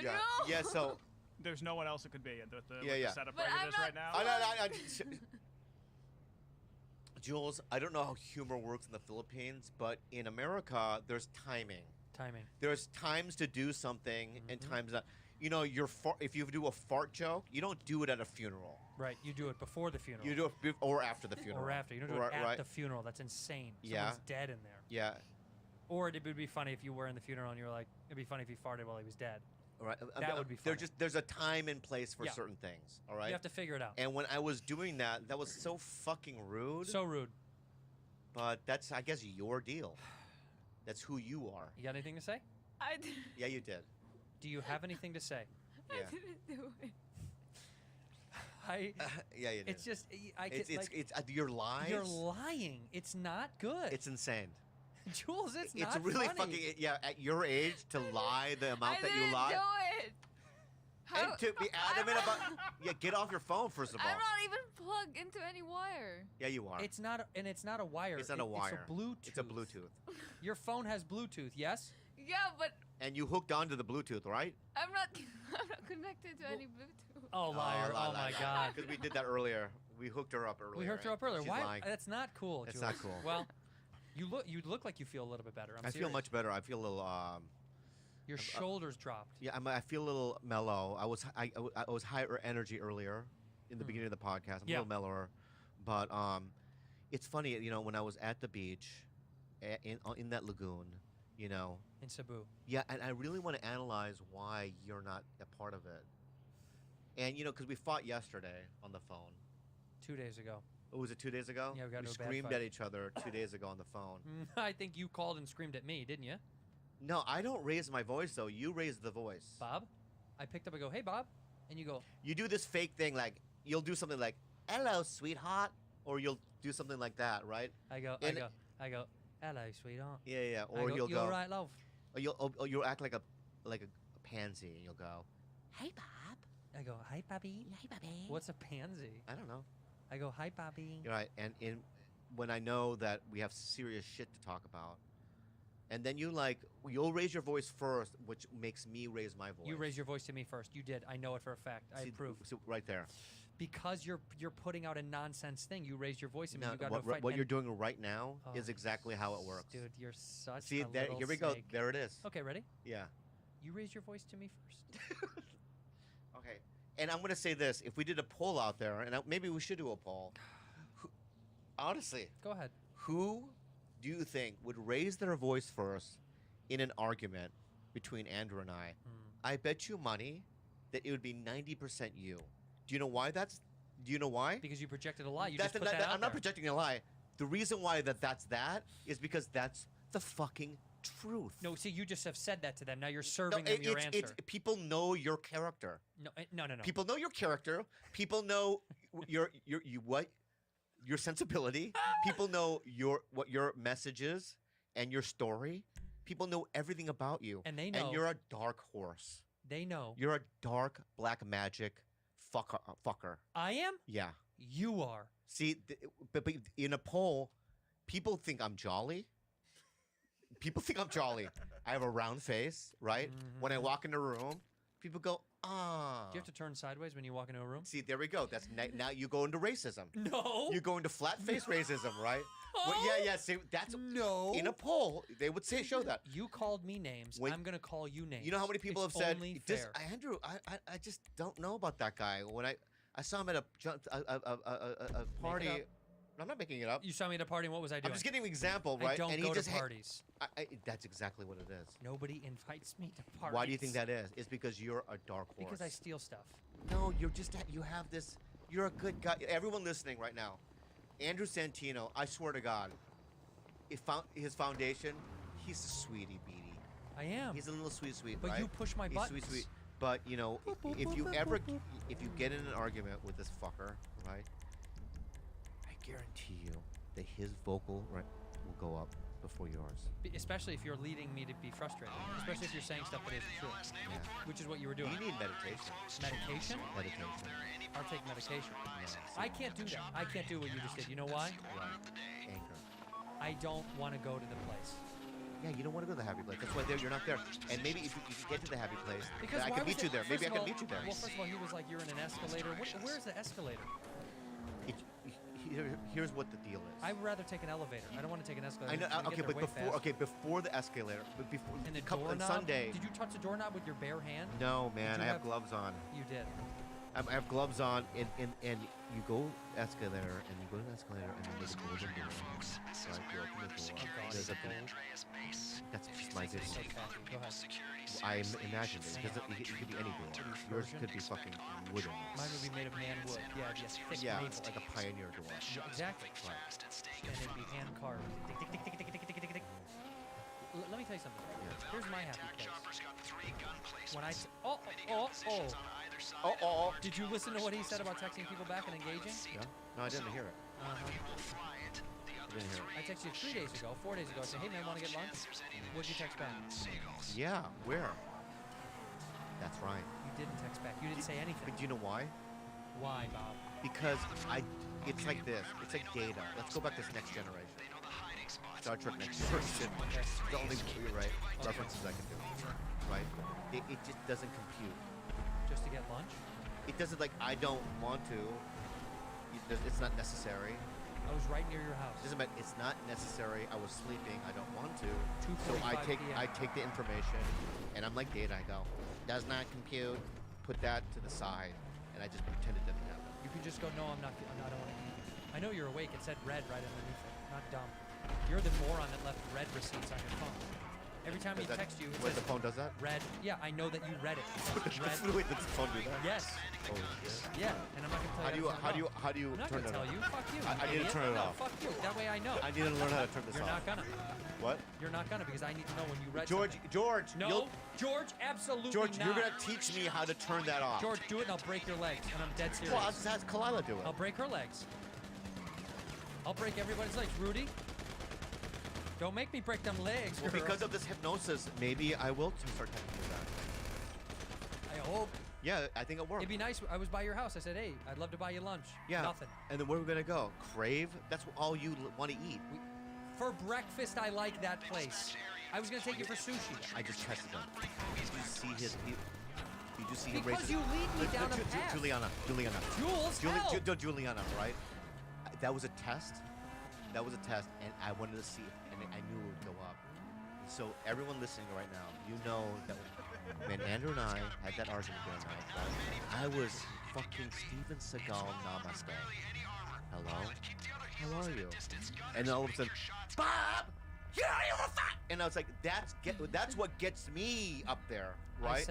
Yeah. No. Yeah. So. There's no one else it could be. The Yeah. setup But right I'm it is right not- now. Jules, I don't know how humor works in the Philippines, but in America, there's timing. Timing. There's times to do something and times that, you know, if you do a fart joke, you don't do it at a funeral. Right. You do it before the funeral. You do it or after the funeral. Or after. You don't do it at the funeral. That's insane. Yeah. Someone's dead in there. Yeah. Or it would be funny if you were in the funeral and you were like, it'd be funny if he farted while he was dead. All right. That would be funny. There's a time and place for Yeah. certain things. All right. You have to figure it out. And when I was doing that, that was so fucking rude. So rude. But that's, I guess, your deal. That's who you are. You got anything to say? I didn't. Yeah, you did. Do you have anything to say? Yeah. I didn't do it. Yeah, you did. It's just It's you're lying. You're lying. It's not good. It's insane. Jules, it's It's not really funny. fucking at your age to lie the amount that you lie. I didn't do it. How, And to be adamant about get off your phone first of all. I'm not even plugged into any wire. Yeah, you are. It's not, and it's not a wire. It's not a wire. It's a Bluetooth. It's a Bluetooth. Your phone has Bluetooth, yes? Yeah, but And you hooked onto the Bluetooth, right? I'm not. I'm not connected to any Bluetooth. Oh, liar! Oh, my God! Because we did that earlier. We hooked her up earlier. We hooked her right? up earlier. She's Why? lying. That's not cool. It's Jules. not cool. Well, you look like you feel a little bit better. I feel much better. I feel a little Your shoulders dropped. Yeah, I feel a little mellow. I was higher energy earlier in the beginning of the podcast. I'm a little mellower, but it's funny. You know, when I was at the beach, in that lagoon, you know. In Cebu. Yeah, and I really want to analyze why you're not a part of it. And you know, because we fought yesterday on the phone. 2 days ago. Oh, was it 2 days ago? Yeah, we got into a bad screamed fight. at each other 2 days ago on the phone. I think you called and screamed at me, didn't you? No, I don't raise my voice though. You raise the voice. Bob? I picked up and go, hey, Bob. And you go, You do this fake thing like you'll do something like, hello, sweetheart, or you'll do something like that, right? I go, hello, sweetheart. Yeah. I Or go, you'll you're go, right, love. or you'll act like a pansy, and you'll go, hey, Bob. I go, hi, Bobby. Hey, Bobby. What's a pansy? I don't know. I go, hi, Bobby. You're right. And when I know that we have serious shit to talk about, and then you'll raise your voice first, which makes me raise my voice. You raise your voice to me first. You did. I know it for a fact. I See, approve. So right there. Because you're putting out a nonsense thing. You raised your voice to me. Now, You got to fight. what and- you're doing right now Oh, is exactly how it works. Dude, you're such See, a little here we go. snake. There it is. Okay, ready? Yeah. You raise your voice to me first. Okay. And I'm gonna say this: if we did a poll out there, and maybe we should do a poll. Honestly, Go ahead. who do you think would raise their voice first in an argument between Andrew and I? I bet you money that it would be 90% you. Do you know why that's? Do you know why? Because you projected a lie. You That's just put that out I'm not there. projecting a lie. The reason why that's that is because that's the fucking truth. No, see, you just have said that to them. Now you're serving them your answer. People know your character. No. People know your character. People know your sensibility. People know what your message is and your story. People know everything about you. And they know. And you're a dark horse. They know. You're a dark black magic fucker. I am? Yeah. You are. See, but in a poll, people think I'm jolly. People think I'm jolly. I have a round face, right? When I walk in a room, people go, ah. Do you have to turn sideways when you walk into a room? See, there we go. That's now you go into racism. No. You go into flat face racism, right? Well, yeah. See, that's No. in a poll. They would show that. You called me names. When- I'm gonna call you names. You know how many people It's have said, only "This fair. Andrew, I just don't know about that guy." When I saw him at a party. up. I'm not making it up. You saw me at a party, and what was I doing? I'm just giving an example, right? I don't and go he just to parties. that's exactly what it is. Nobody invites me to parties. Why do you think that is? It's because you're a dark horse. Because I steal stuff. No, you have this. You're a good guy. Everyone listening right now, Andrew Santino. I swear to God, his foundation. He's a sweetie beatie. I am. He's a little sweet, But right? you push my He's buttons. sweet. But you know, if you get in an argument with this fucker, right? I guarantee you that his vocal will go up before yours. Especially if you're leading me to be frustrated. Especially if you're saying stuff that isn't true. Yeah. Which is what you were doing. You need meditation. Medication? Meditation. I'll take medication. Yeah. I can't do that. I can't do what you just did. You know why? Right. Anger. I don't want to go to the place. Yeah, you don't want to go to the happy place. That's why you're not there. And maybe if you can get to the happy place, Because I why can was meet you it- there. Maybe I first of can all- meet you there. Well, first of all, he was like, you're in an escalator. Where's the escalator? Here's what the deal is. I'd rather take an elevator. I don't want to take an escalator. I know. You Okay, get there but way fast. before the escalator, but before And the on doorknob? Sunday. Did you touch the doorknob with your bare hand? No, man. you I have have- gloves on. You did. I have gloves on, and you go escalator, and you go to the escalator, and then there's a golden door. Right, you open the door. God. There's a That's just my vision. So tacky. Go ahead. I imagine it. It could be any door. Yours could be fucking wooden. Mine would be made of man wood. Yeah, yes, thick Yeah, maple. like a pioneer door. Yeah, exactly. And it'd be hand carved. Tick, tick, tick, tick, tick, tick, tick, tick, tick. Let me tell you something. Here's my happy place. When I Did you listen to what he said about texting people back and engaging? Yeah? No, I didn't hear it. I didn't hear it. I texted you 3 days ago, 4 days ago. I said, hey man, want to get lunch? What'd you text back? Yeah, where? That's right. You didn't text back. You didn't say anything. But do you know why? Why, Bob? Because it's like this. It's like data. Let's go back to this Next Generation. Star Trek Next Generation. The only references I can do. Right? It just doesn't compute. Just to get lunch? It doesn't I don't want to. It's not necessary. I was right near your house. Doesn't matter. It's not necessary. I was sleeping. I don't want to. 2:45 So I take p.m. the information, and I'm like data. I go, does not compute. Put that to the side, and I just pretend it didn't happen. You can just go, no, I'm not, I don't want to eat. I know you're awake. It said red right underneath it. Not dumb. You're the moron that left red receipts on your phone. Every time he texts you, it Wait, says the phone does that? red. Yeah, I know that you read it. Red. Wait, does the phone do that? Yes. Holy shit. Yeah, and I'm not gonna tell you. How do you I'm not turn gonna it tell off? you. Fuck you. I need to idiot. turn it No, off. fuck you. That way I know. I need to learn how to turn this You're off. not gonna. What? You're not gonna because I need to know when you read George, something. George. No, George, absolutely George, not. you're gonna teach me how to turn that off. George, do it and I'll break your legs, and I'm dead serious. Well, I'll just have Kalila do it. I'll break her legs. I'll break everybody's legs. Rudy, don't make me break them legs. Well, girl. because of this hypnosis, maybe I will start having to do that. I hope. Yeah, I think it'll work. It'd be nice. I was by your house. I said, hey, I'd love to buy you lunch. Yeah. Nothing. And then where are we gonna go? Crave? That's all you want to eat. For breakfast, I like that place. I was gonna take you for sushi. I just tested him. Did you see his? Did you see him Because raise you his- lead me down a path. Juliana. Jules, help! Juliana, right? That was a test. That was a test, and I wanted to see it, and I knew it would go up. So everyone listening right now, you know that when Andrew and I had that argument the other night, right, I was fucking Steven Seagal namaste. Hello? How are you? And then all of a sudden, Bob! Get out of the fuck! And I was like, that's what gets me up there, right?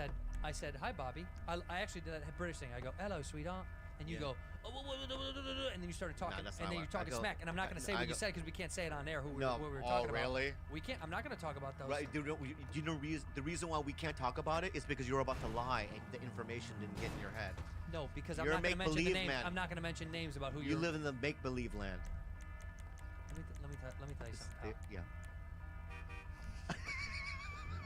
I said, hi, Bobby. I actually did that British thing. I go, hello, sweetheart. And you go, and then you started talking, that's and not then what- you're talking I go- smack. And I'm not going to say I what you go- said because we can't say it on air. Who we No. were Oh, talking about? really? We can't. I'm not going to talk about those. Right? You know, the reason why we can't talk about it is because you're about to lie and the information didn't get in your head. No, because I'm You're a not going to mention the make-believe names. man. I'm not going to mention names about who You live in the make-believe land. Let me tell you something. Pal. Yeah.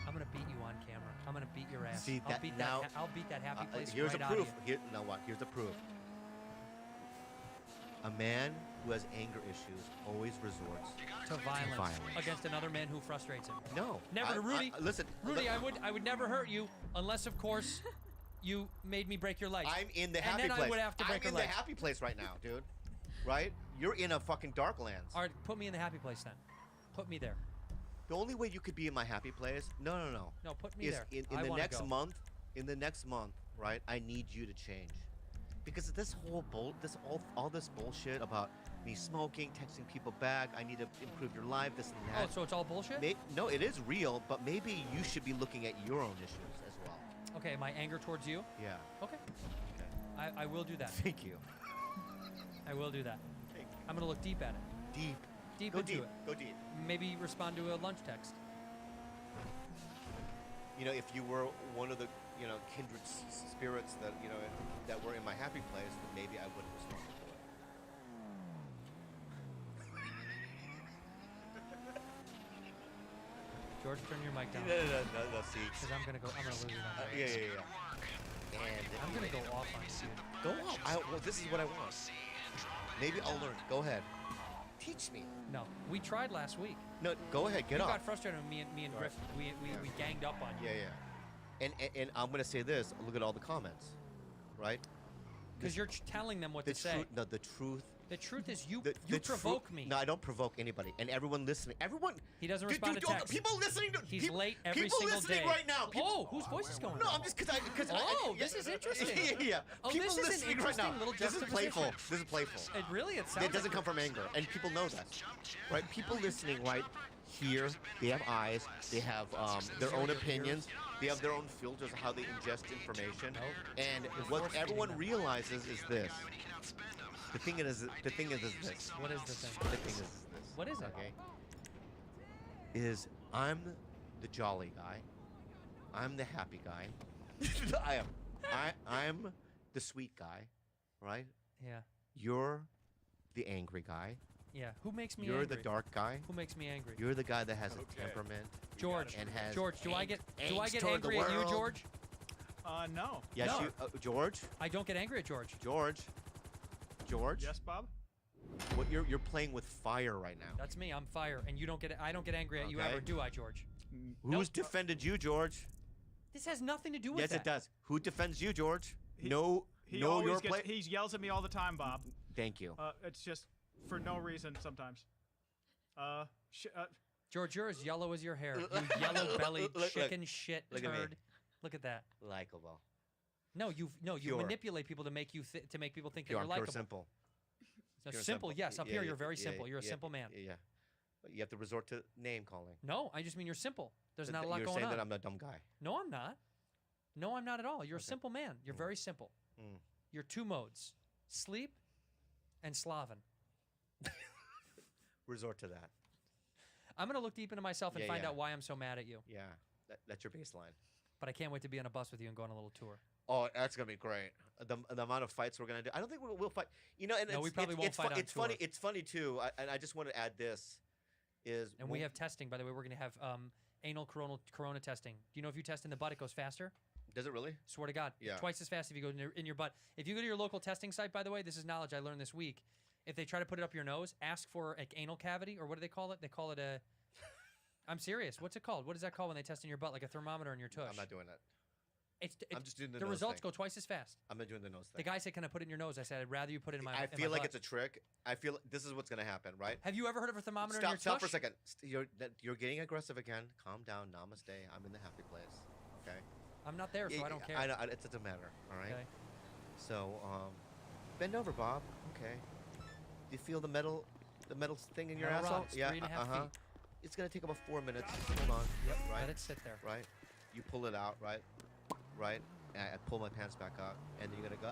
I'm gonna beat you on camera. I'm gonna beat your ass. See, I'll that beat now- that. I'll beat that happy place Here's right the out of proof. you. Now what? Here's the proof. A man who has anger issues always resorts To violence against another man who frustrates him. No, Never to Rudy. Listen, Rudy, I would never hurt you unless, of course, you made me break your legs. I'm in the and happy then place. I would have to break I'm your in legs. the happy place right now, dude. Right? You're in a fucking dark lands. All right, put me in the happy place then. Put me there. The only way you could be in my happy place, no. No, put me is there. in I the wanna next go. month. In the next month, right? I need you to change, because this whole all this bullshit about me smoking, texting people back. I need to improve your life. This and that. Oh, so it's all bullshit? No, it is real, but maybe you should be looking at your own issues as well. Okay, my anger towards you? Yeah. Okay. I will do that. Thank you. I will do that. Thank you. I'm gonna look deep at it. Deep Go into deep. it. Go deep. Maybe respond to a lunch text. You know, if you were one of the, kindred spirits that, that were in my happy place, then maybe I would have responded to it. George, turn your mic down. No, see. Because I'm gonna lose it on that. Yeah. And I'm gonna go off on you. go off. Well, this is what I want. Maybe I'll learn. Go ahead. Teach me. No, we tried last week. No, go ahead. Get you off. got frustrated with me and Griff. We ganged up on you. Yeah. And I'm gonna say this. Look at all the comments, right? Because you're telling them what The to say. No, the truth. The truth is you The provoke me. No, I don't provoke anybody. And everyone listening, He doesn't respond to text. People listening to He's late every people single listening day. right now. Oh, whose voice is going? No, on? I'm just because this is interesting. Yeah. Oh, People this is an listening right interesting now. little This is playful. juxtaposition. This is playful. It sounds. It doesn't come from anger, and people know that, right? People listening right here, they have eyes, they have their own opinions, they have their own filters of how they ingest information, and what everyone realizes is this. The thing is this. What is the thing? The thing is this. What is it? Okay. Is I'm the jolly guy. I'm the happy guy. I'm the sweet guy, right? Yeah. You're the angry guy. Yeah. Who makes me You're angry? the dark guy. Who makes me angry? You're the guy that has a temperament. George. And has George, do I get angst toward the angry at you, world. George? No. Yes, No. you, George. I don't get angry at George. George. Yes, Bob? What you're playing with fire right now. That's me. I'm fire, and you don't get. I don't get angry at you Okay. ever, do I, George? Who's defended you, George? This has nothing to do with Yes, that. it does. Who defends you, George? He Know always your gets, play. he yells at me all the time, Bob. Thank you. It's just for no reason sometimes. George, you're as yellow as your hair. Look- You yellow-bellied look- chicken shit look at me. turd. Look at that. Likeable. No, you Pure. manipulate people to make you to make people think Pure, that you're pure likable. simple. No, Pure simple, yes. Up Yeah, here, yeah, you're very yeah, simple. You're a yeah, simple man. Yeah. But you have to resort to name calling. No, I just mean you're simple. There's Th- not a th- lot You're going saying on. that I'm a dumb guy. No, I'm not. No, I'm not at all. You're a Okay. simple man. You're very simple. Mm. You're two modes: sleep and Slavin. Resort to that. I'm gonna look deep into myself and Yeah, find yeah. out why I'm so mad at you. Yeah. That's your baseline. But I can't wait to be on a bus with you and go on a little tour. Oh, that's gonna be great. The amount of fights we're gonna do. I don't think we'll fight. You know, and No, it's, we probably it's, won't it's, fight on it's funny. tour. It's funny too. And I just want to add this. And we have testing, by the way. We're gonna have anal corona testing. Do you know if you test in the butt, it goes faster? Does it really? Swear to God. Yeah. Twice as fast if you go in your butt. If you go to your local testing site, by the way, this is knowledge I learned this week. If they try to put it up your nose, ask for an anal cavity, or what do they call it? They call it a. I'm serious. What's it called? What is that called when they test in your butt, like a thermometer in your tush? I'm not doing that. I'm just doing the the nose results thing. go twice as fast. I'm not doing the nose The thing. guy said, "Can I put it in your nose?" I said, "I'd rather you put it in my." I in my feel like butt." it's a trick. I feel this is what's gonna happen, right? Have you ever heard of a thermometer in your Stop tush? for a second. You're getting aggressive again. Calm down. Namaste. I'm in the happy place. Okay. I'm not there, so I don't care. I know. It doesn't matter. All right. Okay. So, bend over, Bob. Okay. Do you feel the metal thing in your Metal asshole? rods, 3.5 feet. It's gonna take about 4 minutes. Hold on. Yep. Right. Let it sit there. Right. You pull it out. Right. Right. And I pull my pants back up, and then you're gonna go.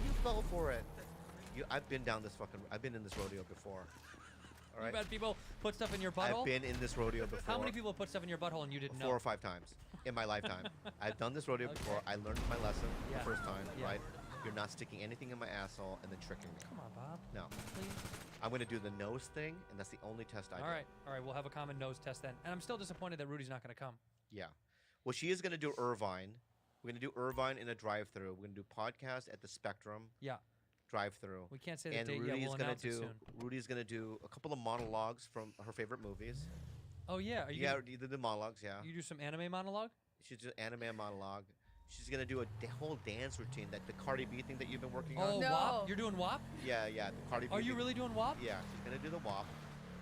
You fell for it. I've been down this fucking. I've been in this rodeo before. All right. You've had people put stuff in your butthole. I've been in this rodeo before. How many people put stuff in your butthole and you didn't know? 4 or 5 times in my lifetime. I've done this rodeo before. Okay. I learned my lesson Yeah. the first time, Yeah. right? You're not sticking anything in my asshole and then tricking me. Come on, Bob. No. Please. I'm going to do the nose thing, and that's the only test I do. All right. We'll have a common nose test then. And I'm still disappointed that Rudy's not going to come. Yeah. Well, she is going to do Irvine. We're going to do Irvine in a drive-through. We're going to do podcast at the Spectrum. Yeah. Drive-through. We can't say the and date yet. Rudy's We'll gonna announce it do. soon. Rudy's going to do a couple of monologues from her favorite movies. Oh yeah. Are you? Yeah, Gonna, the monologues. Yeah. you do some anime monologue? She's do anime monologue. She's gonna do a whole dance routine, that the Cardi B thing that you've been working Oh, on. No. WAP? You're doing WAP? Yeah, the Cardi B. Are you thing. really doing WAP? Yeah, she's gonna do the WAP.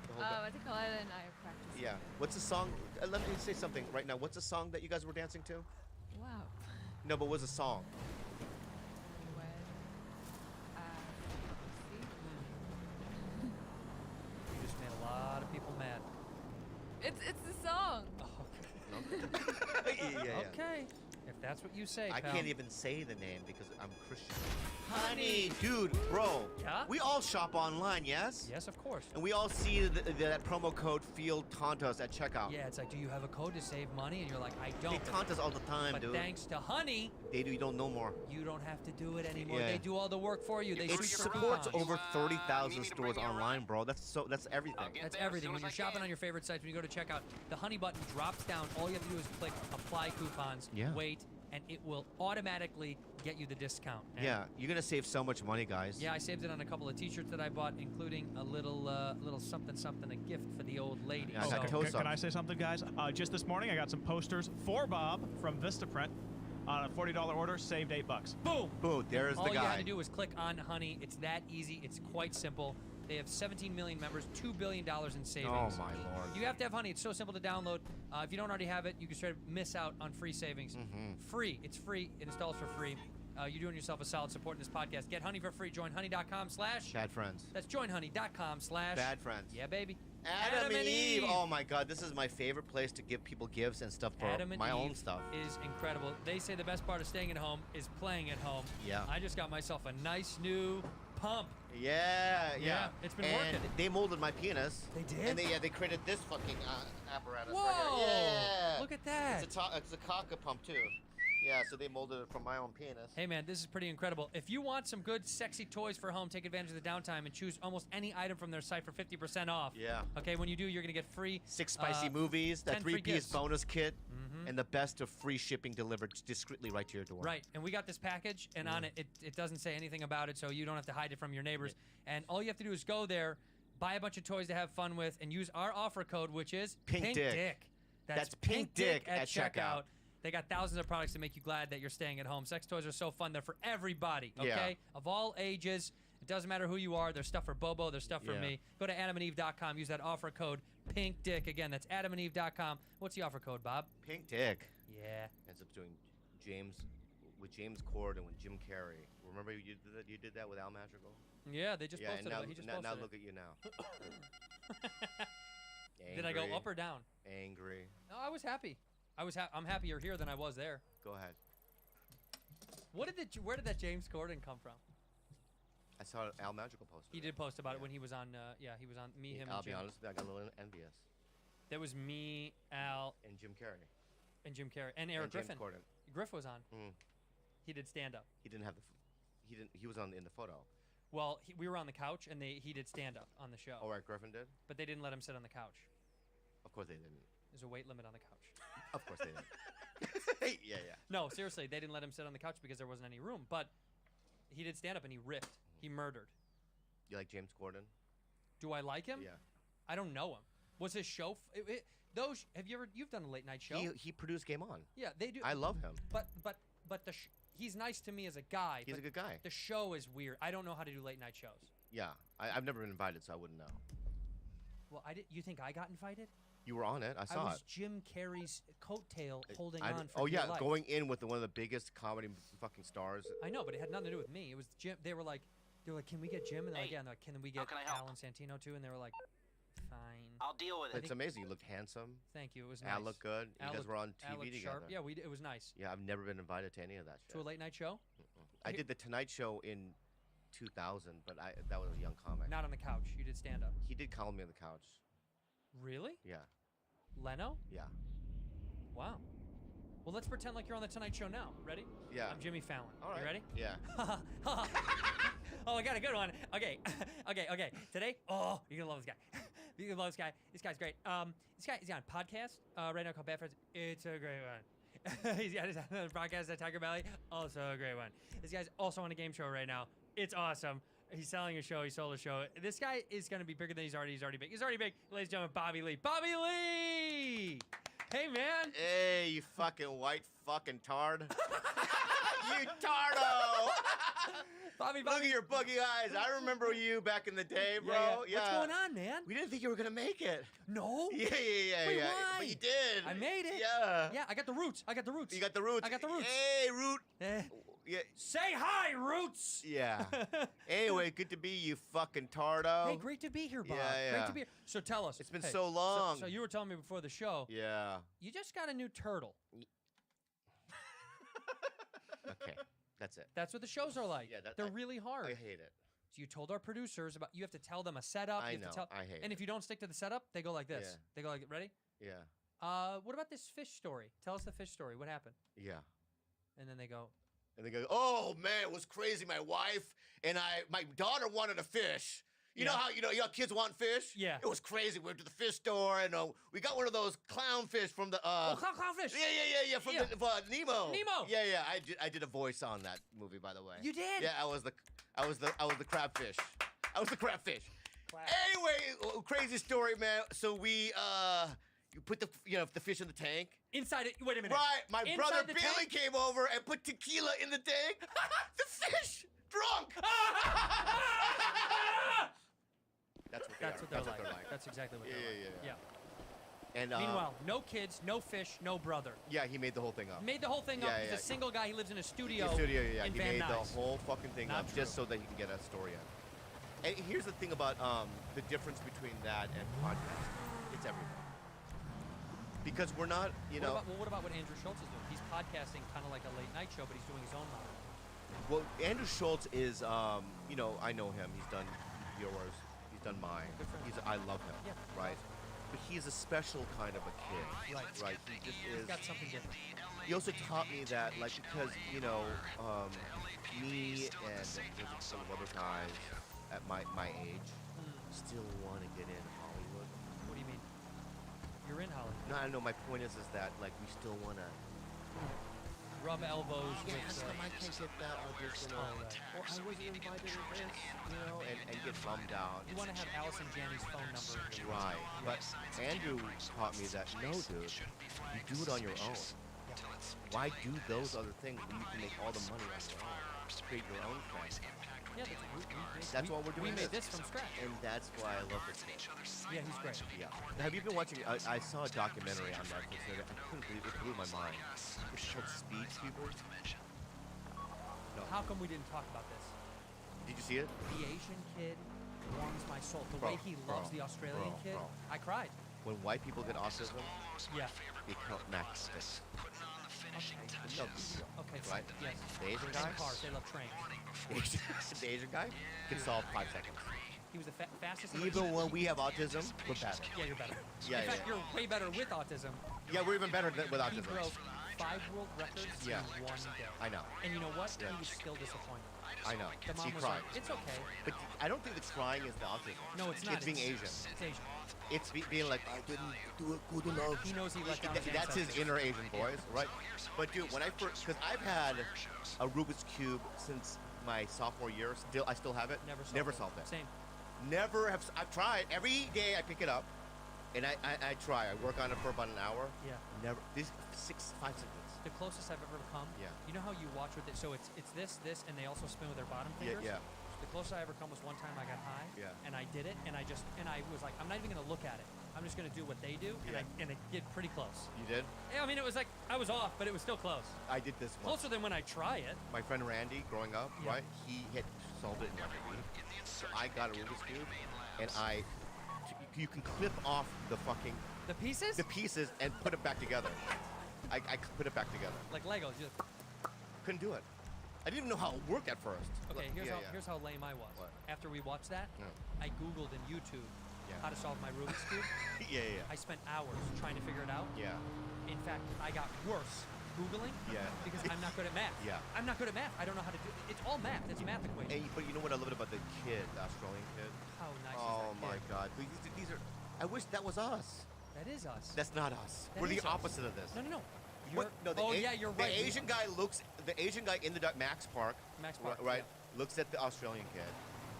The whole I think Kalila and I are practicing. yeah. What's the song? Let me say something right now. What's the song that you guys were dancing to? Wow. No, but what's the song? When You just made a lot of people mad. it's the song. yeah. Okay. If that's what you say, I pal. can't even say the name because I'm Christian. Honey, dude, bro. Yeah? We all shop online, yes? Yes, of course. And we all see that promo code Field Tauntas at checkout. Yeah, it's like, do you have a code to save money? And you're like, I don't. They taunt us all the time, but dude. thanks to Honey, They do. You don't know more. you don't have to do it anymore. Yeah. They do all the work for you. They It shoot your supports coupons. over 30,000 stores online, bro. That's everything. That's everything. When you're shopping on your favorite sites, when you go to checkout, the Honey button drops down. All you have to do is click Apply Coupons, Yeah. wait, and it will automatically get you the discount. And Yeah, you're gonna save so much money, guys. Yeah, I saved it on a couple of T-shirts that I bought, including a little something, a gift for the old lady. Yeah, I got So- toe Can I say something, guys? Just this morning, I got some posters for Bob from Vistaprint on a $40 order, saved $8. Boom! Boom, there's All the you had guy. to do was click on Honey. It's that easy. It's quite simple. They have 17 million members, $2 billion in savings. Oh my lord. You have to have Honey. It's so simple to download. If you don't already have it, you can straight up miss out on free savings. Free. It's free. It installs for free. You're doing yourself a solid supporting this podcast. Get Honey for free. Join honey.com/ Bad friends. That's joinhoney.com/ Bad friends. Yeah, baby. Adam and Eve. Oh my god, this is my favorite place to give people gifts and stuff for Adam and my Eve own stuff. is incredible. They say the best part of staying at home is playing at home. Yeah. I just got myself a nice new pump. Yeah. It's been and working. they molded my penis. They did? And they created this fucking apparatus right Whoa! here. Yeah. Look at that. It's a cocker pump too. Yeah, so they molded it from my own penis. Hey man, this is pretty incredible. If you want some good, sexy toys for home, take advantage of the downtime and choose almost any item from their site for 50% off. Yeah. Okay, when you do, you're gonna get free 6 spicy movies, that 10 free 3-piece gifts. bonus kit, and the best of free shipping delivered discreetly right to your door. Right, and we got this package, and on it, it doesn't say anything about it, so you don't have to hide it from your neighbors. And all you have to do is go there, buy a bunch of toys to have fun with, and use our offer code, which is Pink Dick. That's Pink Dick at checkout. They got thousands of products to make you glad that you're staying at home. Sex toys are so fun. They're for everybody, okay? Yeah. Of all ages. It doesn't matter who you are. There's stuff for Bobo. There's stuff for Yeah. me. Go to adamandeve.com. Use that offer code PINKDICK. Again, that's adamandeve.com. What's the offer code, Bob? Pink Dick. Yeah. Ends up doing James Corden and with Jim Carrey. Remember you did that? You did that with Al Madrigal. Yeah, they just Yeah, posted and now, it. He just now, posted now it. look at you now. Did I go Angry, up or down? Angry. No, I was happy. I'm happier here than I was there. Go ahead. Where did that James Corden come from? I saw Al Madrigal post. He did post about it when he was on. He was on me, him, I'll and be Jim. honest with you, I got a little envious. That was me, Al, And Jim Carrey. and Jim Carrey, and Eric and James Griffin. Corden. Griff was on. Mm. He did stand up. He didn't have the. He was on in the photo. Well, we were on the couch, and he did stand up on the show. Oh, right, Griffin did. But they didn't let him sit on the couch. Of course they didn't. There's a weight limit on the couch. Of course they didn't. yeah. No, seriously, they didn't let him sit on the couch because there wasn't any room. But he did stand up, and he ripped. He murdered. You like James Corden? Do I like him? Yeah. I don't know him. Was his show? You've done a late night show? He produced Game On. Yeah, they do. I love him. But he's nice to me as a guy. He's but a good guy. The show is weird. I don't know how to do late night shows. Yeah, I've never been invited, so I wouldn't know. Well, you think I got invited? You were on it. I saw I was it. Jim Carrey's coattail holding I- on for oh dear yeah, life. going in with one of the biggest comedy fucking stars. I know, but it had nothing to do with me. It was Jim. They were like, can we get Jim? And they're like, yeah. And they're like, can we get can I help? Alan Santino too? And they were like, fine. I'll deal with it. It's amazing. You looked handsome. Thank you. It was nice. Al looked good. Al You guys looked- were on Al TV looked together. sharp. Yeah, it was nice. Yeah, I've never been invited to any of that shit. To a late night show? I did the Tonight Show in 2000, but that was a young comic. Not on the couch. You did stand up. He did call me on the couch. Really? Yeah. Leno? Yeah. Wow. Well, let's pretend like you're on the Tonight Show now. Ready? Yeah. I'm Jimmy Fallon. All right. You ready? Yeah. Oh, I got a good one. Okay. Okay. Today, you're gonna love this guy. You're gonna love this guy. This guy's great. This guy is on a podcast right now called Bad Friends. It's a great one. He's got his own podcast at Tiger Valley. Also a great one. This guy's also on a game show right now. It's awesome. He's selling a show. He sold a show. This guy is gonna be bigger than he's already big. He's already big. Ladies and gentlemen, Bobby Lee. Bobby Lee! Hey, man. Hey, you fucking white fucking tard. You tardo! Bobby. Look at your buggy eyes. I remember you back in the day, bro. Yeah. What's going on, man? We didn't think you were gonna make it. No. Yeah. Wait, why? But you did. I made it. Yeah. Yeah, I got the roots. You got the roots. I got the roots. Hey, root. Yeah. Say hi, Roots. Yeah. Anyway, good to be you, fucking tardo. Hey, great to be here, Bob. Yeah. Great to be here. So tell us. It's been hey, so long. So you were telling me before the show. Yeah. You just got a new turtle. Okay. That's it. That's what the shows are like. Yeah, they're really hard. I hate it. So you told our producers about. You have to tell them a setup. I you have know. To tell, I hate And it. if you don't stick to the setup, they go like this. Yeah. They go like, ready? Yeah. What about this fish story? Tell us the fish story. What happened? Yeah. And then they go. And they go, oh man, it was crazy. My wife and my daughter wanted a fish. You know how kids want fish? Yeah. It was crazy. We went to the fish store and we got one of those clownfish from the clownfish. Yeah. From the Nemo. Nemo. Yeah. I did a voice on that movie, by the way. You did? Yeah, I was the crabfish. I was the crabfish. Anyway, crazy story, man. So we you put the fish in the tank. Inside it. Wait a minute. Right. My Inside brother the Billy tank? came over and put tequila in the tank. The fish drunk. That's what they're like. That's exactly what they're like. Yeah. And Meanwhile, no kids, no fish, no brother. yeah, he made the whole thing up. Made the whole thing up. Yeah, He's yeah. a single guy. He lives in a studio. Yeah. In He Van made Nuys. the whole fucking thing Not up true. just so that he can get a story in. And here's the thing about the difference between that and podcasting. It's everything. Because we're not, What about what Andrew Schultz is doing? He's podcasting kind of like a late night show, but he's doing his own model. Well, Andrew Schultz is, I know him. He's done yours. He's done mine. Good friend. I love him. Yeah. Right. But he's a special kind of a kid. Right. He just He's is. got something different. He also taught me that, like, because me and there's some other guys at my age still want to get in Hollywood. What do you mean? You're in Hollywood. No, I know. My point is that like we still want to. Rub elbows Yeah, with. I can't get that audition. Or I wasn't invited to this, and get bummed out. You want to have Allison Janney's phone number in your Right, but Andrew taught me that no, dude, you do it on your own. Yeah. Why do those other things when you can make all the money on your own? Create your own thing. Yeah, That's why we're doing We made this from scratch. And that's why I love this kid. Yeah, he's great. Yeah. Have you been watching? I saw a documentary on Netflix. And I couldn't believe it. Blew my mind. It's called Speed Cubers. No. How come we didn't talk about this? Did you see it? The Asian kid warms my soul. The Bro, way he loves bro, the Australian bro, kid, bro. I cried. When white people get autism, Yeah. they count max sticks. No big deal. Okay. Right? Yes. The Asian guy. And cars. They love trains. The Asian guy can solve 5 seconds. He was the fastest. Even when we have autism, we're better. Yeah, you're better. Yeah, In fact, yeah. you're way better with autism. Yeah, we're even better with He autism. broke 5 world records Yeah. in one day. I know. And you know what? Yeah. He was still disappointed. I know. The mom She was cried. like, "It's okay." But I don't think the crying is the autism. No, it's not. It's being Asian. It's Asian. It's being like, I didn't do it good enough. He knows he let down his That's his ancestors. inner Asian voice, right? But dude, when I first, because I've had a Rubik's Cube since my sophomore year. I still have it. Never solved it. Same. Never have. I've tried every day. I pick it up, and I try. I work on it for about an hour. Yeah. Never. These 5 seconds. The closest I've ever come. Yeah. You know how you watch with it? So it's this, and they also spin with their bottom fingers. Yeah. The closest I ever come was one time I got high. Yeah. And I did it, and I was like, I'm not even gonna look at it. I'm just gonna do what they do, Yeah. and it did pretty close. You did? Yeah, I mean, it was like I was off, but it was still close. I did this once. Closer than when I try it. My friend Randy, growing up, Yeah. right? He had solved it in like a week. So I got a Rubik's Cube, and you can clip off the pieces and put it back together. I put it back together. Like Legos. You just... Couldn't do it. I didn't even know how it worked at first. Okay, Like, here's how lame I was. What? After we watched that, Yeah. I Googled in YouTube Yeah. how to solve my Rubik's Cube. Yeah. I spent hours trying to figure it out. Yeah. In fact, I got worse Googling Yeah. because I'm not good at math. Yeah. I'm not good at math. I don't know how to do it. It's all math. It's math equations. But you know what I loved about the kid, the Australian kid? How nice Oh is that my kid? God. These are. I wish that was us. That is us. That's not us. That We're the is us. opposite of this. No. What? No, You're right. The Asian guy in the Max Park. Max Park, Right. yeah. Looks at the Australian kid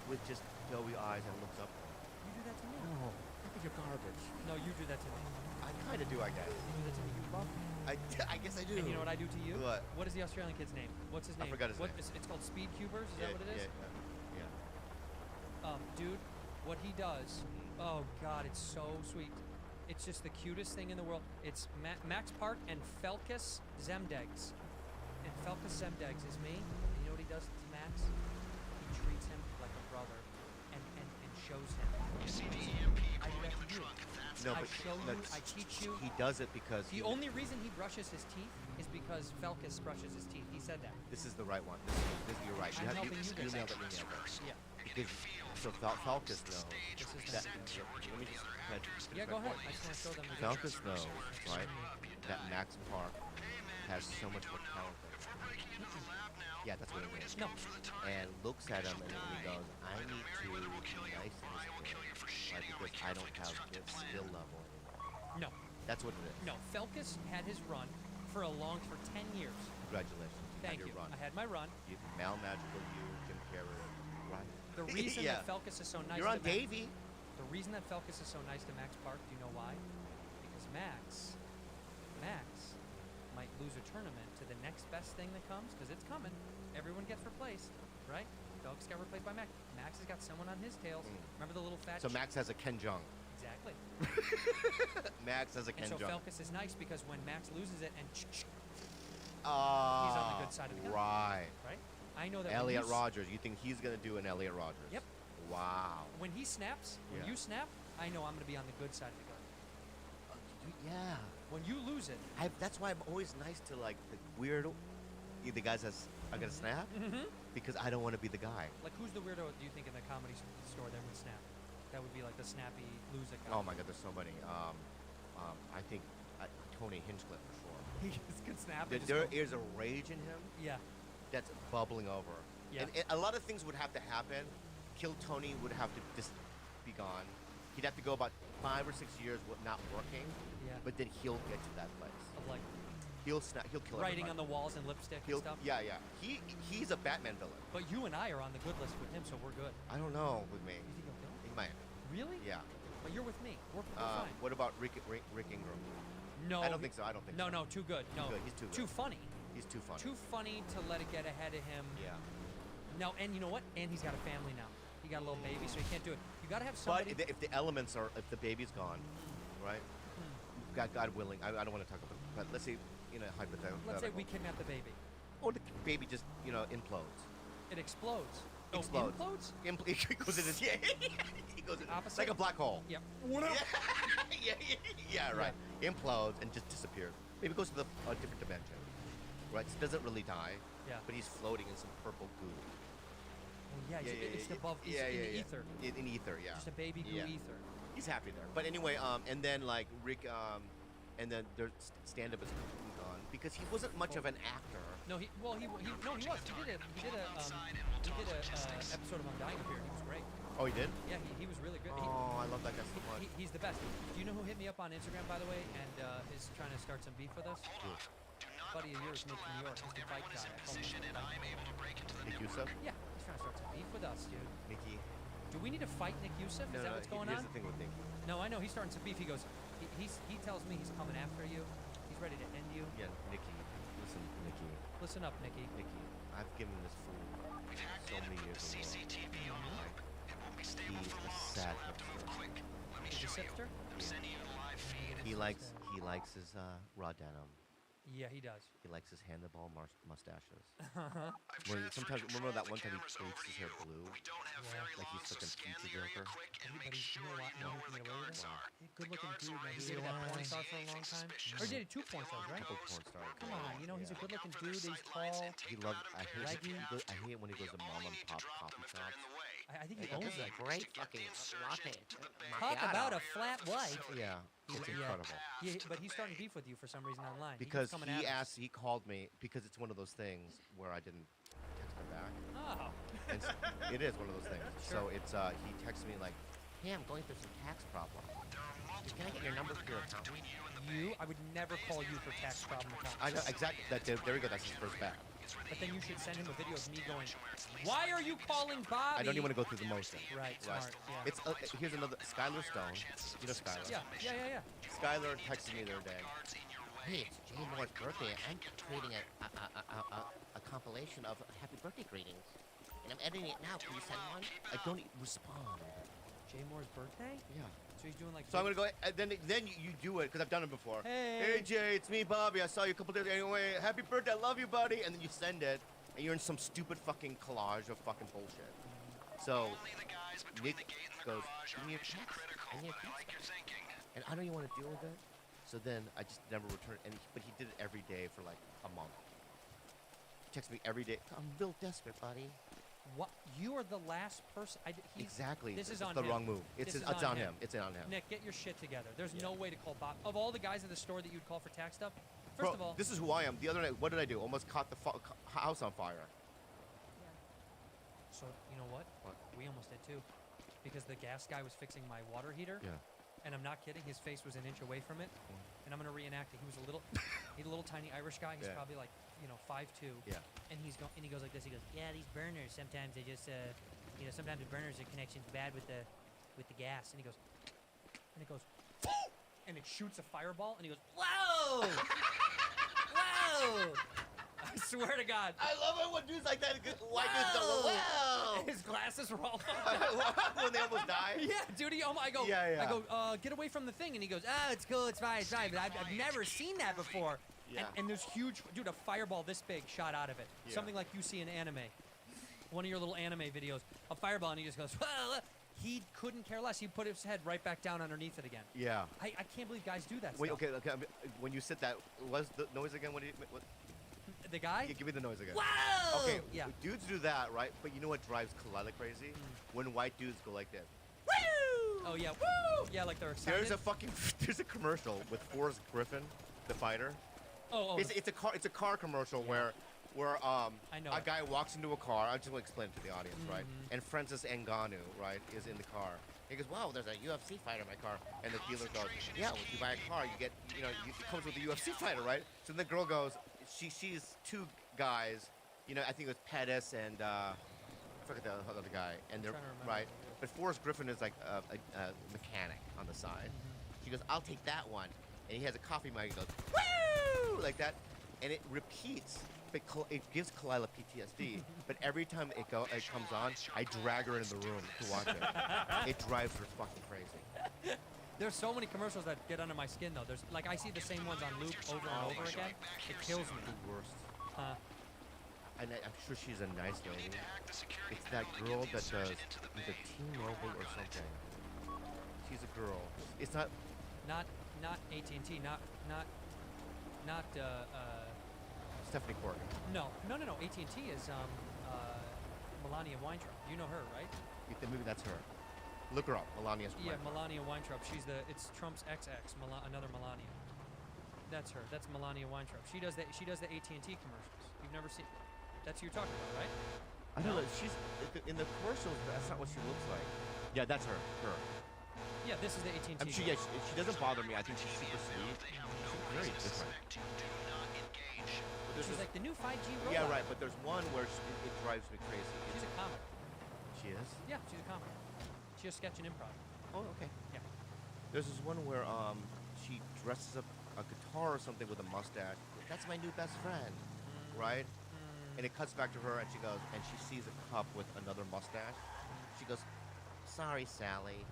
with just doughy eyes and looks up. You do that to me. No, I think you're garbage. No, you do that to me. I kind of do, I guess. You do that to me. You love me. I guess I do. And you know what I do to you? What? What is the Australian kid's name? What's his I name? forgot his name. It's called Speed Cubers. Is that what it is? Yeah. Dude, what he does, oh God, it's so sweet. It's just the cutest thing in the world. It's Max Park and Felkus Zemdegs. And Felkus Zemdegs is me. And you know what he does to Max? He treats him like a brother and shows him. You see the EMP I do blowing that in to the you. trunk. That's No, I but show you, I teach you. He does it because The only reason he brushes his teeth is because Felkus brushes his teeth. He said that. This is the right one. You're right. I'm helping you you guys. nailed it. You nailed it. Yeah. Because so Falcus knows This is that. nice. Let me just. Yeah, go ahead. I just want to show them. the Falcus picture. knows, right, that Max Park has so much more talent than him. Yeah, that's what it is. No. And looks at him and then he goes, I need to be nice to this kid, right, because I don't have this skill level anymore. No. That's what it is. No. Felkus had his run for 10 years. Congratulations. Thank Had you. your Run. I had my run. You, Mal Magical, you, Jim Carrey, right? The reason Yeah. that Felkus is so nice. You're on to Max- Davey. The reason that Felkus is so nice to Max Park, do you know why? Because Max might lose a tournament to the next best thing that comes, because it's coming. Everyone gets replaced, right? Felkus got replaced by Max. Max has got someone on his tails. Remember the little fat? So Max has a Ken Jeong. Exactly. Max has a Ken And so Jeong. Felkus is nice because when Max loses it and he's He's on the good side of the gun. Right. Right? I know that. when Elliot you s- Rogers. You think he's gonna do an Elliot Rogers? Yep. Wow. When he snaps, when Yeah. you snap, I know I'm going to be on the good side of the gun. Yeah. When you lose it, That's why I'm always nice to like the weird, the guys that are gonna snap, because I don't want to be the guy. like who's the weirdo do you think in the comedy store that would snap? That would be like the snappy loser guy. Oh my God, there's so many. I think Tony Hinchcliffe for sure. He just could snap. and just There go- is a rage in him Yeah. that's bubbling over. Yeah. And a lot of things would have to happen. Kill Tony would have to just be gone. He'd have to go about 5 or 6 years with not working. Yeah. But then he'll get to that place. Of like He'll snap. He'll kill writing on everybody. the walls and lipstick He'll, and stuff. Yeah. He's a Batman villain. But you and I are on the good list with him, so we're good. I don't know with me. You think he'll kill him? He might. Really? Yeah. But you're with me. We're fine. What about Rick Ingram? No. I don't think so. I don't think so. No, too good. No. Good. He's too good. Too funny. He's too funny. Too funny to let it get ahead of him. Yeah. No, and you know what? And he's got a family now. He got a little baby, so he can't do it. You got to have But somebody. if the elements are, if the baby's gone, right? God willing, I don't want to talk about it, but let's say, hypothetical. Let's say we kidnap the baby. Or the baby just, implodes. It explodes. Oh, Explodes. implodes? It goes in his, he goes in, Opposite? like a black hole. Yep. Yeah, right. Implodes and just disappears. Maybe goes to a different dimension. Right? So doesn't really die. Yeah. But he's floating in some purple goo. Oh, yeah, it's above, he's in the ether. In ether, yeah. Just a baby goo ether. He's happy there. But anyway, and then like Rick, and then their stand-up is gone because he wasn't much of an actor. No, he was. He did a episode of Undying up here. He was great. Oh, he did? Yeah, he was really good. Oh, I love that guy so much. He's the best. Do you know who hit me up on Instagram, by the way, and is trying to start some beef with us? Buddy of yours, Nick New York. He's the fight guy. Nick Youssef? Yeah, he's trying to start some beef with us, dude. Nicky. Do we need to fight Nick Youssef? Is that what's going here's on? the thing with Nicky. No, I know. He's starting some beef. He goes, he tells me he's coming after you. He's ready to end you. Yeah, Nicky. Listen, Nicky. Listen up, Nicky. Nicky, I've given this fool so many years of CCTV on the loop. It won't be stable He's for a long, sad so we'll have to move quick. Let me He's a show you. sipster? I'm sending you the live feed. He likes his raw denim. Yeah, he does. He likes his handlebar mustaches. I've Sometimes transferred remember that control one time he of the bleached cameras his over hair to you. blue. We don't have Yeah. very Like long, he's so fucking scan pizza the area joker. quick and But make he's sure you you know where the guards are. Good looking guards dude, are man. He raised dated in that the porn morning. star for a long Anything time. suspicious. Or dated two porn stars, right? Couple porn stars. Come on, you know he's a good looking dude. He's tall. He loves. I hate. Leggy. I hate it when he goes to mom and pop coffee shops. I think he Hey, owns this is it. a great fucking latte. Talk about a flat white. Yeah, it's incredible. Yeah, but he's starting beef with you for some reason online. Because coming he at us. asked, he called me because it's one of those things where I didn't text him back. Oh. And it is one of those things. Sure. So it's he texts me like, "Hey, I'm going through some tax problem. Can I get your number for your account?" I would never call you for tax problem account. I know exactly. There we go. That's his first bet. But then you should send him a video of me going, "Why are you calling Bobby?" I don't even want to go through the motion. Right, smart. Yeah. It's here's another Skylar Stone. You know Skylar. Yeah. Skylar texted me the other day. Hey, it's Jay Moore's birthday. I'm creating a compilation of happy birthday greetings. And I'm editing it now. Can you send one? I don't respond. Jay Moore's birthday? Yeah. So he's doing like. So I'm gonna go. Then you do it because I've done it before. Hey. Hey Jay, it's me, Bobby. I saw you a couple days ago. Anyway, happy birthday. I love you, buddy. And then you send it, and you're in some stupid fucking collage of fucking bullshit. So Nick goes, "Give me a text. I need a text." And I don't even want to deal with it. So then I just never returned. But he did it every day for like a month. He texts me every day. I'm real desperate, buddy. What? You are the last person. Exactly. This is It's on the him. wrong move. It's on him. It's on him. Nick, get your shit together. There's no way to call Bob. Of all the guys at the store that you'd call for tax stuff, first Bro, of all, this is who I am. The other night, what did I do? Almost caught the house on fire. So you know what? What? We almost did too, because the gas guy was fixing my water heater. Yeah. And I'm not kidding. His face was an inch away from it. And I'm gonna reenact it. He was a little, he's a little tiny Irish guy. He's Yeah. probably like 5'2". Yeah. And he goes like this. He goes, yeah, these burners sometimes they just sometimes the burners the connection's bad with the gas. And he goes, and it goes, and it shoots a fireball. And he goes, whoa, whoa. I swear to God. I love it when dudes like that, white dudes go, wow. His glasses were all when they almost die. Yeah, dude. I go, Yeah. I go, get away from the thing, and he goes, oh, it's cool, it's fine, but I've never seen that before. Yeah. And there's huge, dude, a fireball this big shot out of it. Yeah. Something like you see in anime. One of your little anime videos, a fireball, and he just goes, well, he couldn't care less. He put his head right back down underneath it again. Yeah. I can't believe guys do that Wait, stuff. okay. When you said that, was the noise again? What? The guy? Yeah, give me the noise again. Whoa! Okay. Yeah. Dudes do that, right? But you know what drives Kalila crazy? When white dudes go like this. Woo! Oh yeah, woo! Yeah, like they're excited. There's a commercial with Forrest Griffin, the fighter. Oh. It's a car commercial where I know a it. guy walks into a car. I just want to explain it to the audience, right? And Francis Ngannou, right, is in the car. He goes, "Wow, there's a UFC fighter in my car." And the dealer goes, "Yeah, when you buy a car, you get, it comes with a UFC fighter, right?" So the girl goes, she sees two guys, I think it was Pettis and I forget the other guy, and they're trying to remember. right. But Forrest Griffin is like a mechanic on the side. She goes, "I'll take that one." and he has a coffee mug. He goes, woo, like that, and it repeats. But it gives Kalila PTSD. But every time it comes on, I drag her into the room to watch it. It drives her fucking crazy. There's so many commercials that get under my skin, though. There's like I see the same ones on loop over and over again. It kills me. The worst. And I'm sure she's a nice lady. It's that girl that does either T-Mobile or something. She's a girl. It's not AT&T. Not Stephanie Corrigan. No. AT&T is Melania Weintraub. You know her, right? Maybe that's her. Look her up, Melania. Yeah, Melania Weintraub. It's Trump's XX, another Melania. That's her. That's Melania Weintraub. She does the AT&T commercials. You've never seen. That's who you're talking about, right? I know that she's in the commercials. That's not what she looks like. Yeah, that's her. Yeah, this is the AT&T. She doesn't bother me. I think she's super sweet. She's very different. She's like the new 5G robot. Yeah, right. But there's one where it drives me crazy. She's a comic. She is? Yeah, she's a comic. She does sketch and improv. Oh, okay. Yeah. There's this one where she dresses up a guitar or something with a mustache. That's my new best friend, right? And it cuts back to her, and she goes, and she sees a cup with another mustache. She goes, "Sorry, Sally."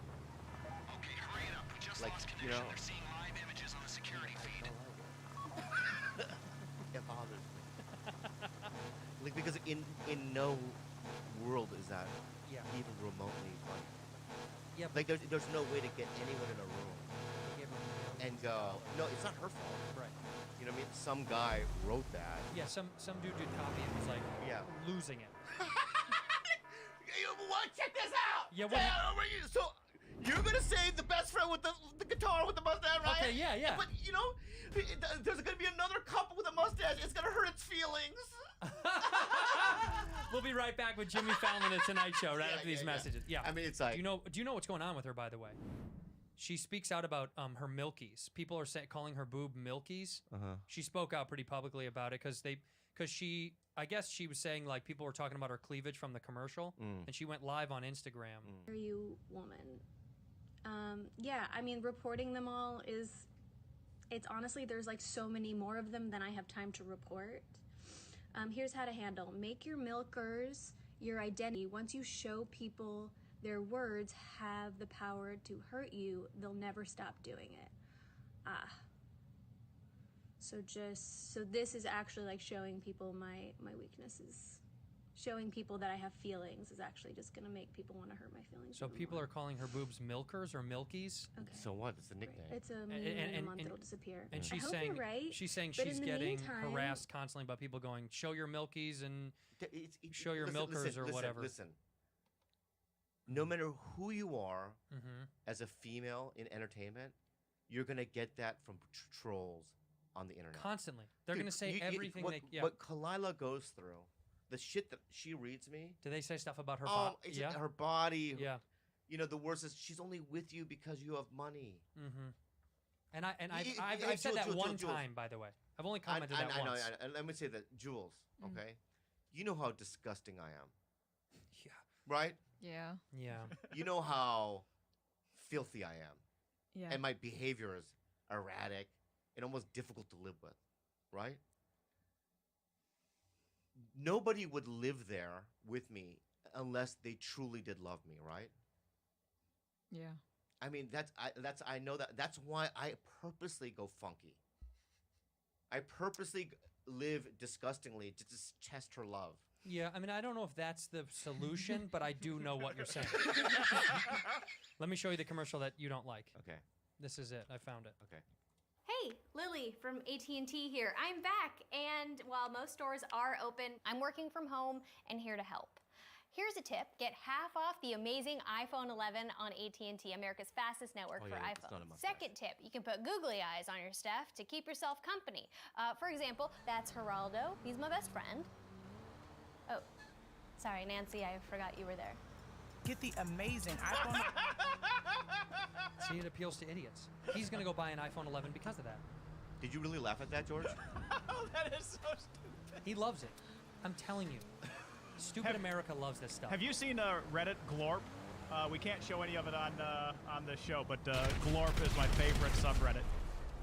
Okay, hurry it up. We just like, lost you know, connection. They're seeing live images on the security feed. It bothers me. Like, because in no world is that even remotely funny. Yeah. Like there's no way to get anyone in a room and go, no, it's not her fault. Right. You know what I mean? Some guy wrote that. Yeah, some dude did copy and was like losing it. What? Check this out. Yeah, what? So you're gonna say the best friend with the guitar with the mustache, right? Okay, yeah. But you know, there's gonna be another couple with a mustache. It's gonna hurt its feelings. We'll be right back with Jimmy Fallon at Tonight Show right after these messages. Yeah. I mean, it's like. Do you know what's going on with her, by the way? She speaks out about her milkies. People are calling her boob milkies. She spoke out pretty publicly about it because I guess she was saying like people were talking about her cleavage from the commercial, and she went live on Instagram. Are you woman? Yeah, I mean, reporting them all it's honestly, there's like so many more of them than I have time to report. Here's how to handle. Make your milkers your identity. Once you show people their words have the power to hurt you, they'll never stop doing it. So this is actually like showing people my weaknesses. Showing people that I have feelings is actually just gonna make people want to hurt my feelings. So people are calling her boobs milkers or milkies? Okay. So what? It's a nickname. Right. It's a meme in a month it'll disappear. And she's I hope saying you're right, she's saying but she's in the getting meantime, harassed constantly by people going, show your milkies and show your milkers or whatever. Listen. No matter who you are as a female in entertainment, you're gonna get that from trolls on the internet. Constantly. They're going to say everything what Kalila goes through, the shit that she reads me. Do they say stuff about her body? Yeah. Her body. Yeah. You know, the worst is she's only with you because you have money. And I've said that one time, by the way. I've only commented that once. I know. Let me say that, Jules, okay? You know how disgusting I am. Yeah. Right? Yeah. Yeah. You know how filthy I am. Yeah. And my behavior is erratic and almost difficult to live with, right? Nobody would live there with me unless they truly did love me, right? Yeah. I mean, I know that. That's why I purposely go funky. I purposely live disgustingly to just test her love. Yeah, I mean, I don't know if that's the solution, but I do know what you're saying. Let me show you the commercial that you don't like. Okay. This is it. I found it. Okay. Hey, Lily from AT&T here. I'm back, and while most stores are open, I'm working from home and here to help. Here's a tip. Get half off the amazing iPhone 11 on AT&T, America's fastest network for iPhones. Second tip, you can put googly eyes on your stuff to keep yourself company. For example, that's Geraldo. He's my best friend. Oh, sorry, Nancy, I forgot you were there. Get the amazing iPhone. See, it appeals to idiots. He's going to go buy an iPhone 11 because of that. Did you really laugh at that, George? Oh, that is so stupid. He loves it. I'm telling you. Stupid America loves this stuff. Have you seen Reddit Glorp? We can't show any of it on the show, but Glorp is my favorite subreddit.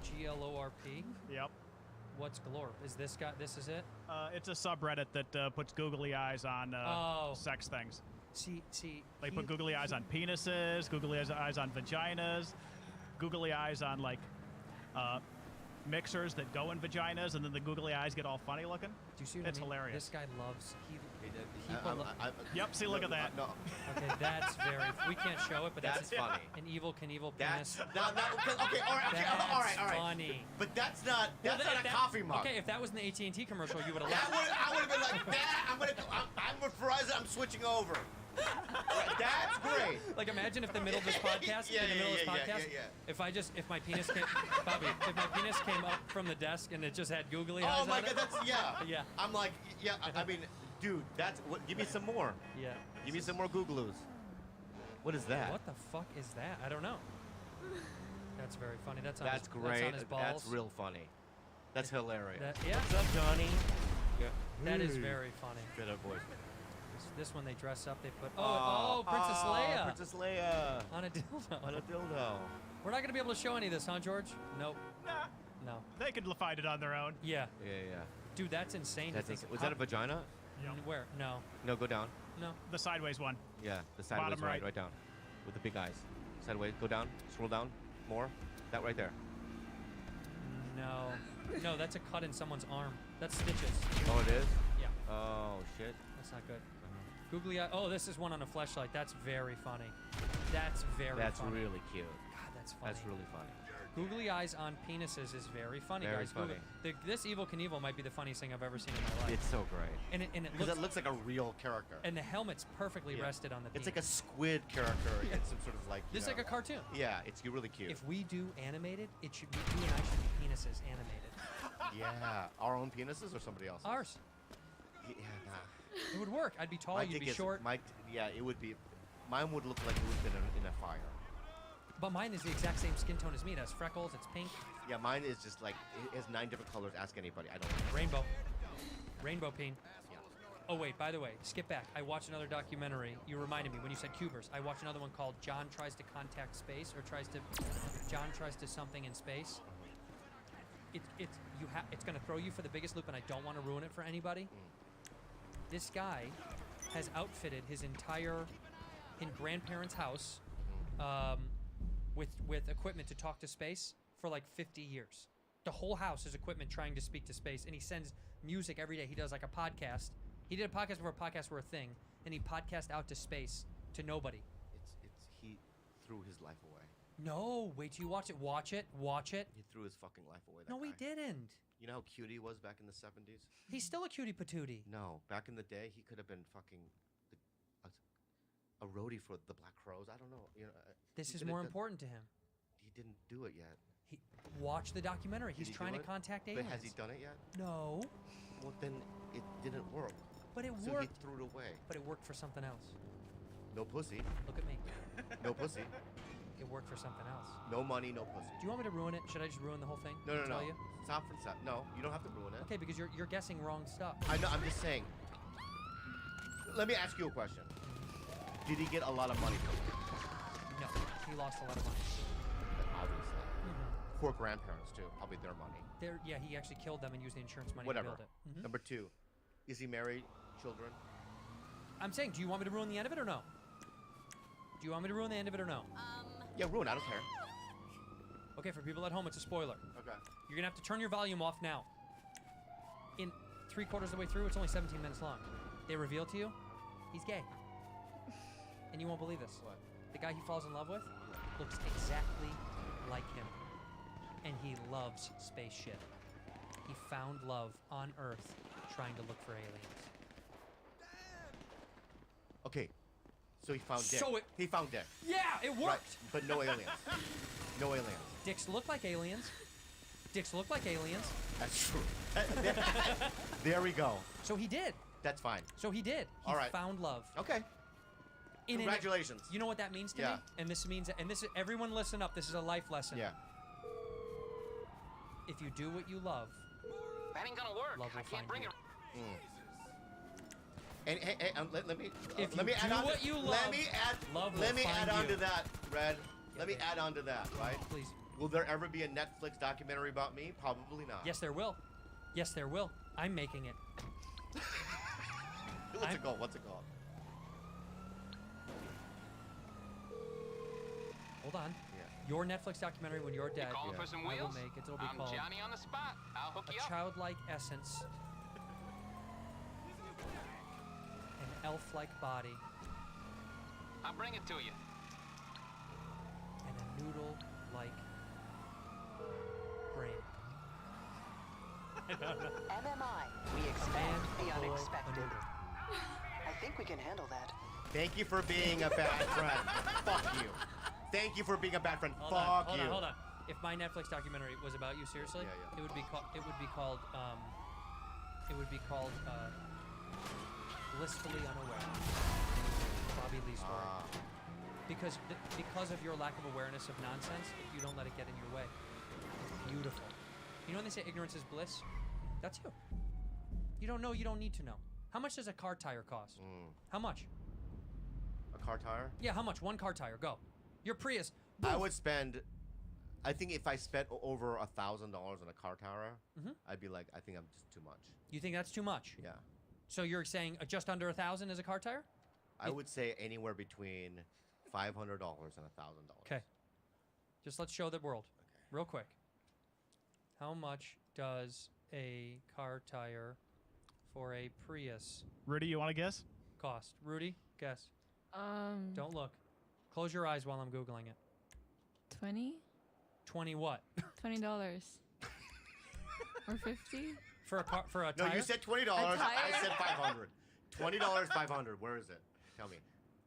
GLORP. Yep. What's glorp? Is this guy? This is it? It's a subreddit that puts googly eyes on sex things. See. They put googly eyes on penises, googly eyes on vaginas, googly eyes on like mixers that go in vaginas, and then the googly eyes get all funny looking. Do you see what it's I mean? hilarious. This guy loves. Yep. See, look at that. No. Okay, that's very. We can't show it, but that's funny. An evil Knievel That's penis. okay. All right. Funny. But that's not a coffee mug. Okay, if that was in the AT&T commercial, you would have laughed. I would have been like that. I'm with Verizon. I'm switching over. That's great. Like, imagine if the middle of this podcast, if my penis came, Bobby, if my penis came up from the desk and it just had googly eyes. Oh my on God, it. Yeah. I'm like, I mean, dude, give me some more. Yeah. Give me some more googloos. What is that? What the fuck is that? I don't know. That's very funny. That's on That's his, great. That's on his balls. That's real funny. That's hilarious. Yeah. What's up, Johnny? Yeah. That is very funny. Good old boy. This one they dress up. They put Princess Leia. Princess Leia On a dildo. On a dildo. We're not gonna be able to show any of this, huh, George? Nope. Nah. No. They could find it on their own. Yeah. Yeah. Dude, that's insane. That's insane. Was that a vagina? Where? No. No, go down. No. The sideways one. Yeah, the sideways Bottom right. right down. With the big eyes. Sideways, go down, scroll down, more. That right there. No, that's a cut in someone's arm. That's stitches. Oh, it is? Yeah. Oh, shit. That's not good. Googly eye. Oh, this is one on a fleshlight. That's very funny. That's very That's funny. really cute. God, that's funny. That's really funny. Googly eyes on penises is very funny, Very guys. funny. This Evil Knievel might be the funniest thing I've ever seen in my life. It's so great. And it Because it looks like a real character. And the helmet's perfectly rested on the penis. It's like a squid character. It's some sort of like. It's like a cartoon. Yeah, it's really cute. If we do animated, it should be you and I should be penises animated. Yeah, our own penises or somebody else's? Ours. Yeah, nah. It would work. I'd be tall. You'd be short. Yeah, it would be. Mine would look like it would have been in a fire. But mine is the exact same skin tone as me. It has freckles. It's pink. Yeah, mine is just like it has 9 different colors. Ask anybody. I don't know. Rainbow peen. Yeah. Oh wait, by the way, skip back. I watched another documentary. You reminded me when you said cubers. I watched another one called John Tries to Contact Space, or John Tries to Something in Space. It's gonna throw you for the biggest loop, and I don't want to ruin it for anybody. This guy has outfitted his entire grandparents' house with equipment to talk to space for like 50 years. The whole house is equipment trying to speak to space, and he sends music every day. He does like a podcast. He did a podcast before podcasts were a thing, and he podcast out to space to nobody. He threw his life away. No, wait till you watch it. Watch it. He threw his fucking life away. No, he didn't. You know how cute he was back in the 70s? He's still a cutie patootie. No, back in the day, he could have been fucking a roadie for the Black Crows. I don't know. You know. This is more important to him. He didn't do it yet. Watch the documentary. He's Did he trying do to it? contact aliens. But has he done it yet? No. Well, then it didn't work. But it so worked. he threw it away. But it worked for something else. No pussy. Look at me. No pussy. It worked for something else. No money, no pussy. Do you want me to ruin it? Should I just ruin the whole thing? No. Tell you? Stop from stop. No, you don't have to ruin it. Okay, because you're guessing wrong stuff. I know. I'm just saying. Let me ask you a question. Did he get a lot of money from it? No, he lost a lot of money. Obviously. Poor grandparents too. Probably their money. Yeah, he actually killed them and used the insurance money Whatever. to build it. Number 2, is he married? Children? I'm saying, do you want me to ruin the end of it or no? Do you want me to ruin the end of it or no? Yeah, ruin. I don't care. Okay, for people at home, it's a spoiler. Okay. You're gonna have to turn your volume off now. In 3/4 of the way through, it's only 17 minutes long. They reveal to you, he's gay. And you won't believe this. What? The guy he falls in love with looks exactly like him. And he loves space shit. He found love on Earth trying to look for aliens. Okay. So he found dick. So he found dick. Yeah, it worked. Right, but no aliens. No aliens. Dicks look like aliens. Dicks look like aliens. That's true. There we go. So he did. That's fine. So he did. He All right. found love. Okay. Congratulations. You know what that means to Yeah. me? And this means, and this is, everyone listen up. This is a life lesson. Yeah. If you do what you love, That ain't gonna work. love will I can't find bring you. it. And hey, let me If let me you add do on. what you Let love, me add. love will Let me find add on you. to that, Red. Let me add on to that, right? Please. Will there ever be a Netflix documentary about me? Probably not. Yes, there will. Yes, there will. I'm making it. What's it called? What's it called? Hold on. Yeah. Your Netflix documentary when you're dead. calling for some I will wheels? make it. It'll be I'm called Johnny on the spot. I'll hook A you up. Childlike Essence, an elf-like body, I'll bring it to you. and a noodle-like brain. MMI, we A man, expect the a boy, a unexpected. noodle. I think we can handle that. Thank you for being a bad friend. Fuck you. Thank you for being a bad friend. Hold Fuck on, you. hold on. If my Netflix documentary was about you, seriously, Yeah. it would be called. Blissfully Unaware. Bobby Lee story. Because of your lack of awareness of nonsense, you don't let it get in your way. Beautiful. You know when they say ignorance is bliss? That's you. You don't know. You don't need to know. How much does a car tire cost? How much? A car tire? Yeah, how much? One car tire. Go. Your Prius. I would spend. I think if I spent over $1,000 on a car tire, I'd be like, I think I'm just too much. You think that's too much? Yeah. So you're saying just under 1,000 is a car tire? I would say anywhere between $500 and $1,000. Okay. Just let's show the world, real quick. How much does a car tire for a Prius Rudy, you want to guess? cost? Rudy, guess. Don't look. Close your eyes while I'm Googling it. 20? 20 what? $20. Or 50? For a car, for a No, tire? you said $20. I said $500. $20, $500. Where is it? Tell me.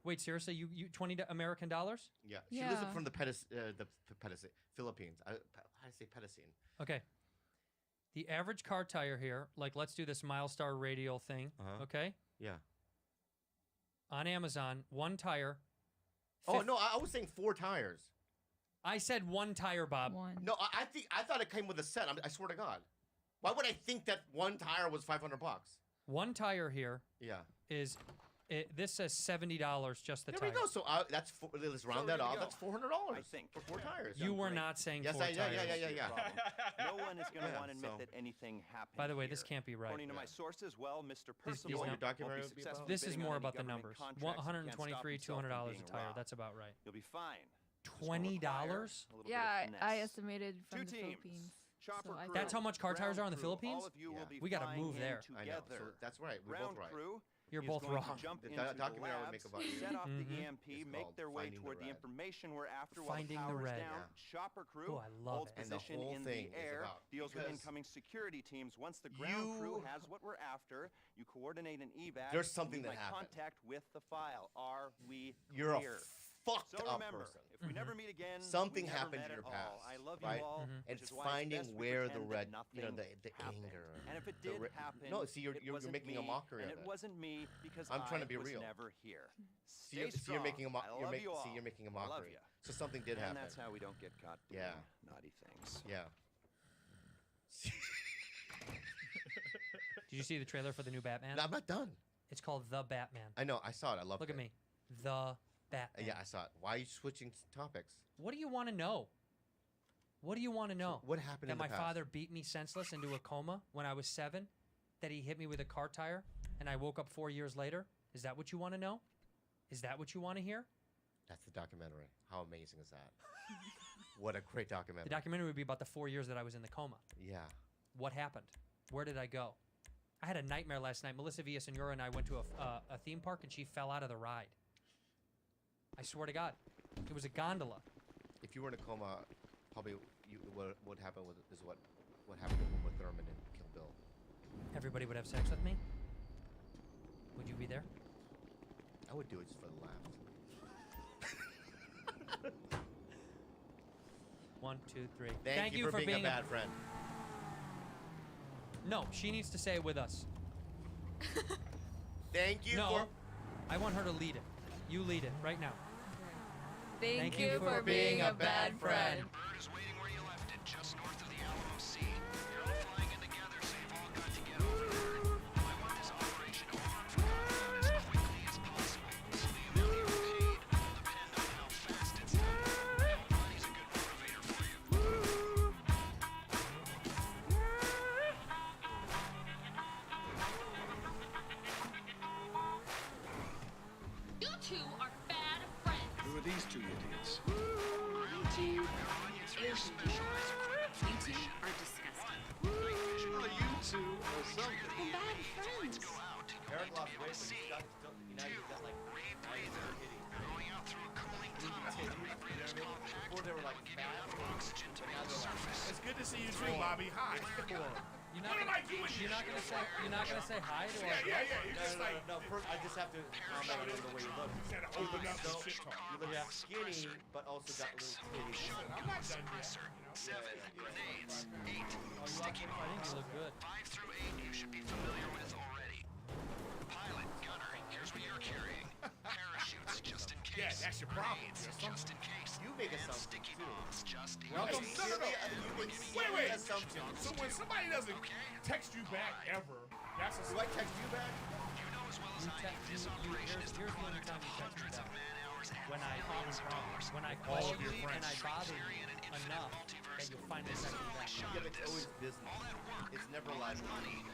Wait, seriously? You 20 American dollars? Yeah. She lives from the Philippines. How do I say Pedicine? Okay. The average car tire here, like let's do this Milestar radial thing, okay? Yeah. On Amazon, one tire. Oh, no, I was saying 4 tires. I said one tire, Bob. No, I thought it came with a set. I swear to God. Why would I think that one tire was $500? One tire here. Yeah. Is this says $70 just the There tire. we go. So let's round that off. That's $400 for 4 tires. You were not saying yes, 4 tires. Yeah. No one is going to Yeah, want to admit so- that anything happened. By the way, here. this can't be right. According to my sources, well, Mr. These Percival num- won't documentary be would be successful about? This is bidding more on any about the government numbers. contracts. He can't stop $123, himself from $200 being a tire. robbed. That's about right. You'll be fine. $20? Yeah, I estimated from Two the teams. Philippines. Chopper so I crew, That's how much car tires are in the ground crew, Philippines? all of you will be We gotta flying move in there. I know. So together. that's right. We're Ground both right. crew You're is both going wrong. to jump The into the documentary I would make labs, about you. set off the Mhm. EMP, It's make called their way Finding the toward the Red. information we're after while Finding the the power's Red. down. Yeah. Chopper crew Oh, I love holds it. And the position whole in thing the is air, about- deals with because incoming security teams. Once the ground crew you- has what we're after, you coordinate an evac. There's something and that make happened. contact with the file. Are we You're clear? a fucked So up remember, person. if we never meet again, Something we never happened met in your at past. all. I love right? you all, And which it's is why it's finding best we where the pretend red, that you know, the nothing happened. anger. And if it the did re- happen, No, see, you're it wasn't making a me, mockery and of it it. wasn't me because I'm trying to be I was real. never here. See, you're, Stay see, you're making a strong. I love you all. see, you're making a I love mockery. ya. So something did happen. And that's how we don't get caught doing Yeah. naughty things. Yeah. Did you see the trailer for the new Batman? No, I'm not done. It's called The Batman. I know. I saw it. I love it. Look at me. The Batman. Yeah, I saw it. Why are you switching topics? What do you want to know? What do you want to know? What happened That in the my past? father beat me senseless into a coma when I was 7? That he hit me with a car tire and I woke up 4 years later? Is that what you want to know? Is that what you want to hear? That's the documentary. How amazing is that? What a great documentary. The documentary would be about the 4 years that I was in the coma. Yeah. What happened? Where did I go? I had a nightmare last night. Melissa Villasenora and I went to a theme park and she fell out of the ride. I swear to God. It was a gondola. If you were in a coma, probably what happened with is what happened to Uma Thurman in Kill Bill. Everybody would have sex with me? Would you be there? I would do it just for the laughs. 1, 2, 3. Thank you for being a bad friend. No, she needs to say it with us. Thank you No, for... I want her to lead it. You lead it right now. Thank you for being a bad friend. Bird is waiting where you left it, just north of the Alamo Sea. You're all flying in together, so you've all got to get on the bird. I want this operation over and done as quickly as possible, so the amount you're paid will depend on how fast it's done. Money's a good motivator for you. You two are bad friends. Who are these two idiots? You two are disgusting. Well, you two or something. We're bad friends. Eric lost weight, but he's got still, now he's got like nice titties. Going out through a cooling tunnel to the rebreather's compact. Before they were like fat, Oxygen to now the they're like, surface. It's good to see you too, Bobby. Hi. What am I doing here? You're not gonna say hi to Yeah, our yeah, yeah. You're just like, no, first I just have to comment on the way you look. you gotta open up the shit talk. You look skinny, but also got little titties. I'm not done yet. Seven grenades. 8 sticky I think you look good. 5 through 8 you should be familiar with already. Pilot, gunner, here's what you're carrying. Parachutes just in case. Yeah, that's your problem. Grenades, Your just in case. You make And assumptions sticky too. bombs just in Welcome. case. No, no, no. Wait, wait. Assumptions. So when somebody doesn't text you back ever, that's a. Do I text you back? You know as well as I do, this operation is the Here's the only product time of you text me hundreds of back. man-hours and When I millions of dollars. when I All call of your you and I friends. bother you enough that you finally This text is me our only back. shot Yeah, at but it's this. always business. All that work It's never live.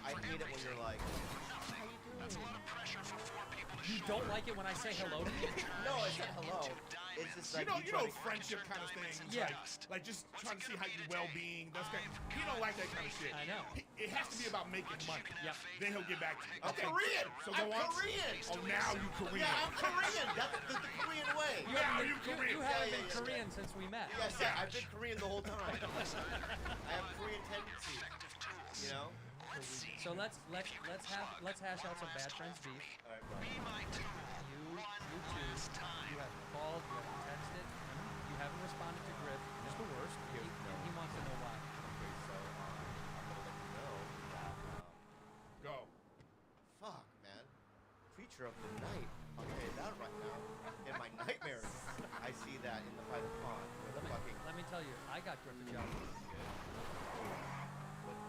I hate it when you're like, nothing. That's a lot of pressure for 4 people to You shoulder. don't like it when I say hello to you? no, it's not hello. It's just like You know, try to- friendship kind of thing. Yeah. Like just trying to see how your well-being. That's kind. He don't like that kind of shit. I know. It has to be about making money. Yep. Then he'll get back to you. I'm Korean. So I'm go on. Korean. Oh, now you Korean. Yeah, I'm Korean. That's the Korean way. Now you Korean. You haven't been Korean since we met. Yes, yeah, I've been Korean the whole time. I have Korean tendencies. You know. So let's hash out some bad friends beef. All right, bro. You two, you have called, you haven't texted, you haven't responded to Griff. It's the worst. He wants to know why. Okay, so I'm gonna let you know that. Go. Fuck, man. Creature of the night. I'll tell you that right now. In my nightmares, I see that in the by the pond. Where the fucking. Let me tell you, I got Griff a job. What's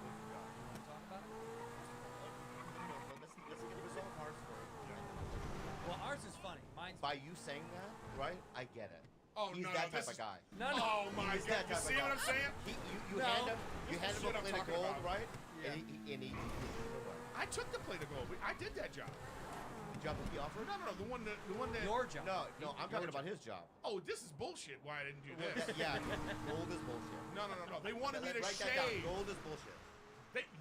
your job? You want to talk about it? No, let's get resolve ours first. Well, ours is funny. Mine's By you saying that, right? I get it. Oh, He's no, that this type of guy. No, no. Oh my He's God! that You type see of what guy. I'm saying? You No. hand him This is a what I'm plate of talking gold, about. right? Yeah. And he I took the plate of gold. I did that job. the job that he offered. No, the one that. Your job. No, I'm talking about his job. Oh, this is bullshit. Why I didn't do Well, this? yeah, gold is bullshit. No. They wanted me to Write that down. shave. Gold is bullshit.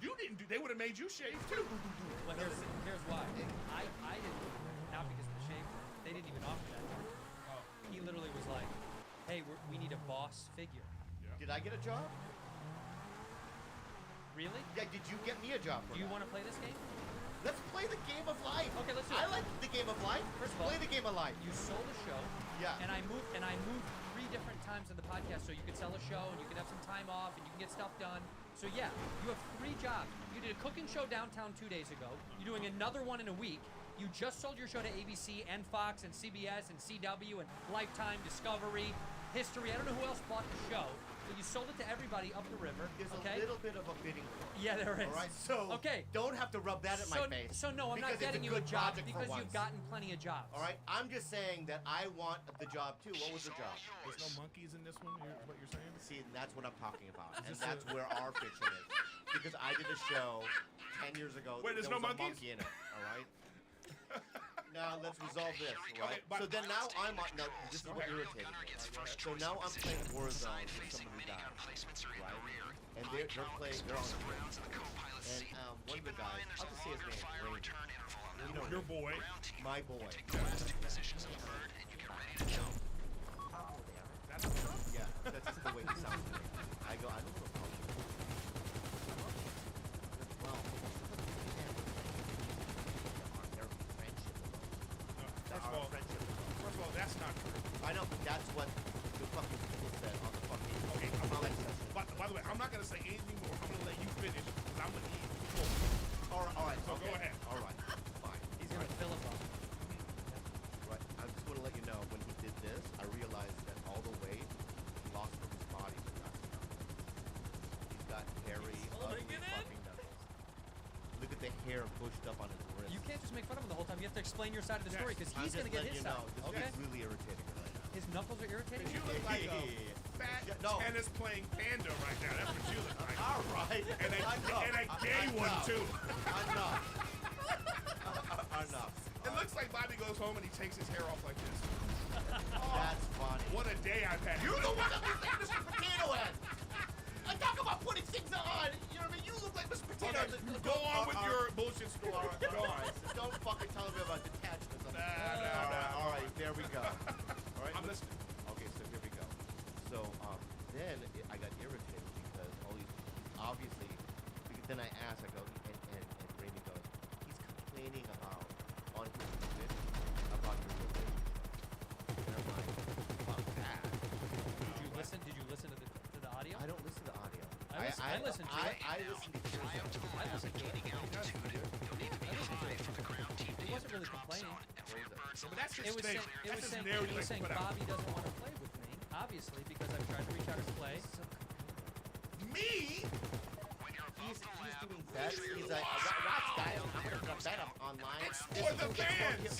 You didn't do. They would have made you shave too. Well, here's why. I didn't, not because of the shave. They didn't even offer that. Oh. He literally was like, "Hey, we need a boss figure." Did I get a job? Really? Yeah. Did you get me a job for Do you that? want to play this game? Let's play the game of life. Okay, let's do I it. like the game of life. First of all, play the game of life. You sold a show. Yeah. And I moved 3 different times in the podcast so you could sell a show and you can have some time off and you can get stuff done. So yeah, you have 3 jobs. You did a cooking show downtown 2 days ago. You're doing another one in a week. You just sold your show to ABC and Fox and CBS and CW and Lifetime, Discovery, History. I don't know who else bought the show, but you sold it to everybody up the river. There's okay? a little bit of a bidding war. Yeah, there is. All right. So okay. don't have to rub that in my face. So no, I'm because not getting it's you a good job project because for you've once. gotten plenty of jobs. All right. I'm just saying that I want the job too. What was the job? There's no monkeys in this one. Is what you're saying? See, that's what I'm talking about, and this that's where our fiction is. Because I did a show 10 years ago. Wait, there's there no was a monkeys? monkey in it. All right. Now let's resolve this, right? but- So then now I'm on. No, this is what irritated me. So now I'm playing Warzone with somebody who died, right? And they're playing. They're on the rounds. And one of the guys, I'll just say his name. Ranger. You know, Your boy. my boy. Positions of the bird, and you get ready to jump. That's a Trump? Yeah, that's just the way he sounds to me. I go, I don't know how you. Well, their friendship. First of all, that's not true. I know, but that's what the fucking people said on the fucking Okay, comment section. by the way, I'm not gonna say anything more. I'm gonna let you finish because I'm gonna eat. All right, So okay. go ahead. All right, fine. He's gonna fill it up. Right, I'm just gonna let you know when he did this, I realized that all the weight he lost from his body was not enough. He's got hairy, ugly fucking knuckles. Look at the hair bushed up on his wrist. You can't just make fun of him the whole time. You have to explain your side of the story because I'm he's just gonna get letting his you side. know, this Okay. is really irritating me right now. His knuckles are irritating You you. look like a fat tennis playing panda right now. That's what you look like. All right. And a gay one too. Enough. Enough. And looks like Bobby goes home and he takes his hair off like this. That's funny. What a day I've had. You're the one that looks like Mr. Potato Head. I talk about putting things on. You know what I mean? You look like Mr. Potato Head. Okay, go on with your bullshit story. Go on. Don't fucking tell me about detachments. Nah. All right, there we go. All right. I'm listening. Okay, so here we go. So then I got irritated because all these obviously. Because then I asked, I go, and Raimi goes, he's complaining about on his Twitch about your religion. And I'm like, fuck that. Did you listen to the audio? I don't listen to audio. I listen to it. I listen to it. I listened to it. He wasn't really complaining. But that's his It was thing. saying, That's his he was saying narrative. Bobby doesn't want to play with me, obviously, because I've tried to reach out his play. Me? He's doing bets. He's like, watch guys, I'm gonna bet him online. It's for the fans.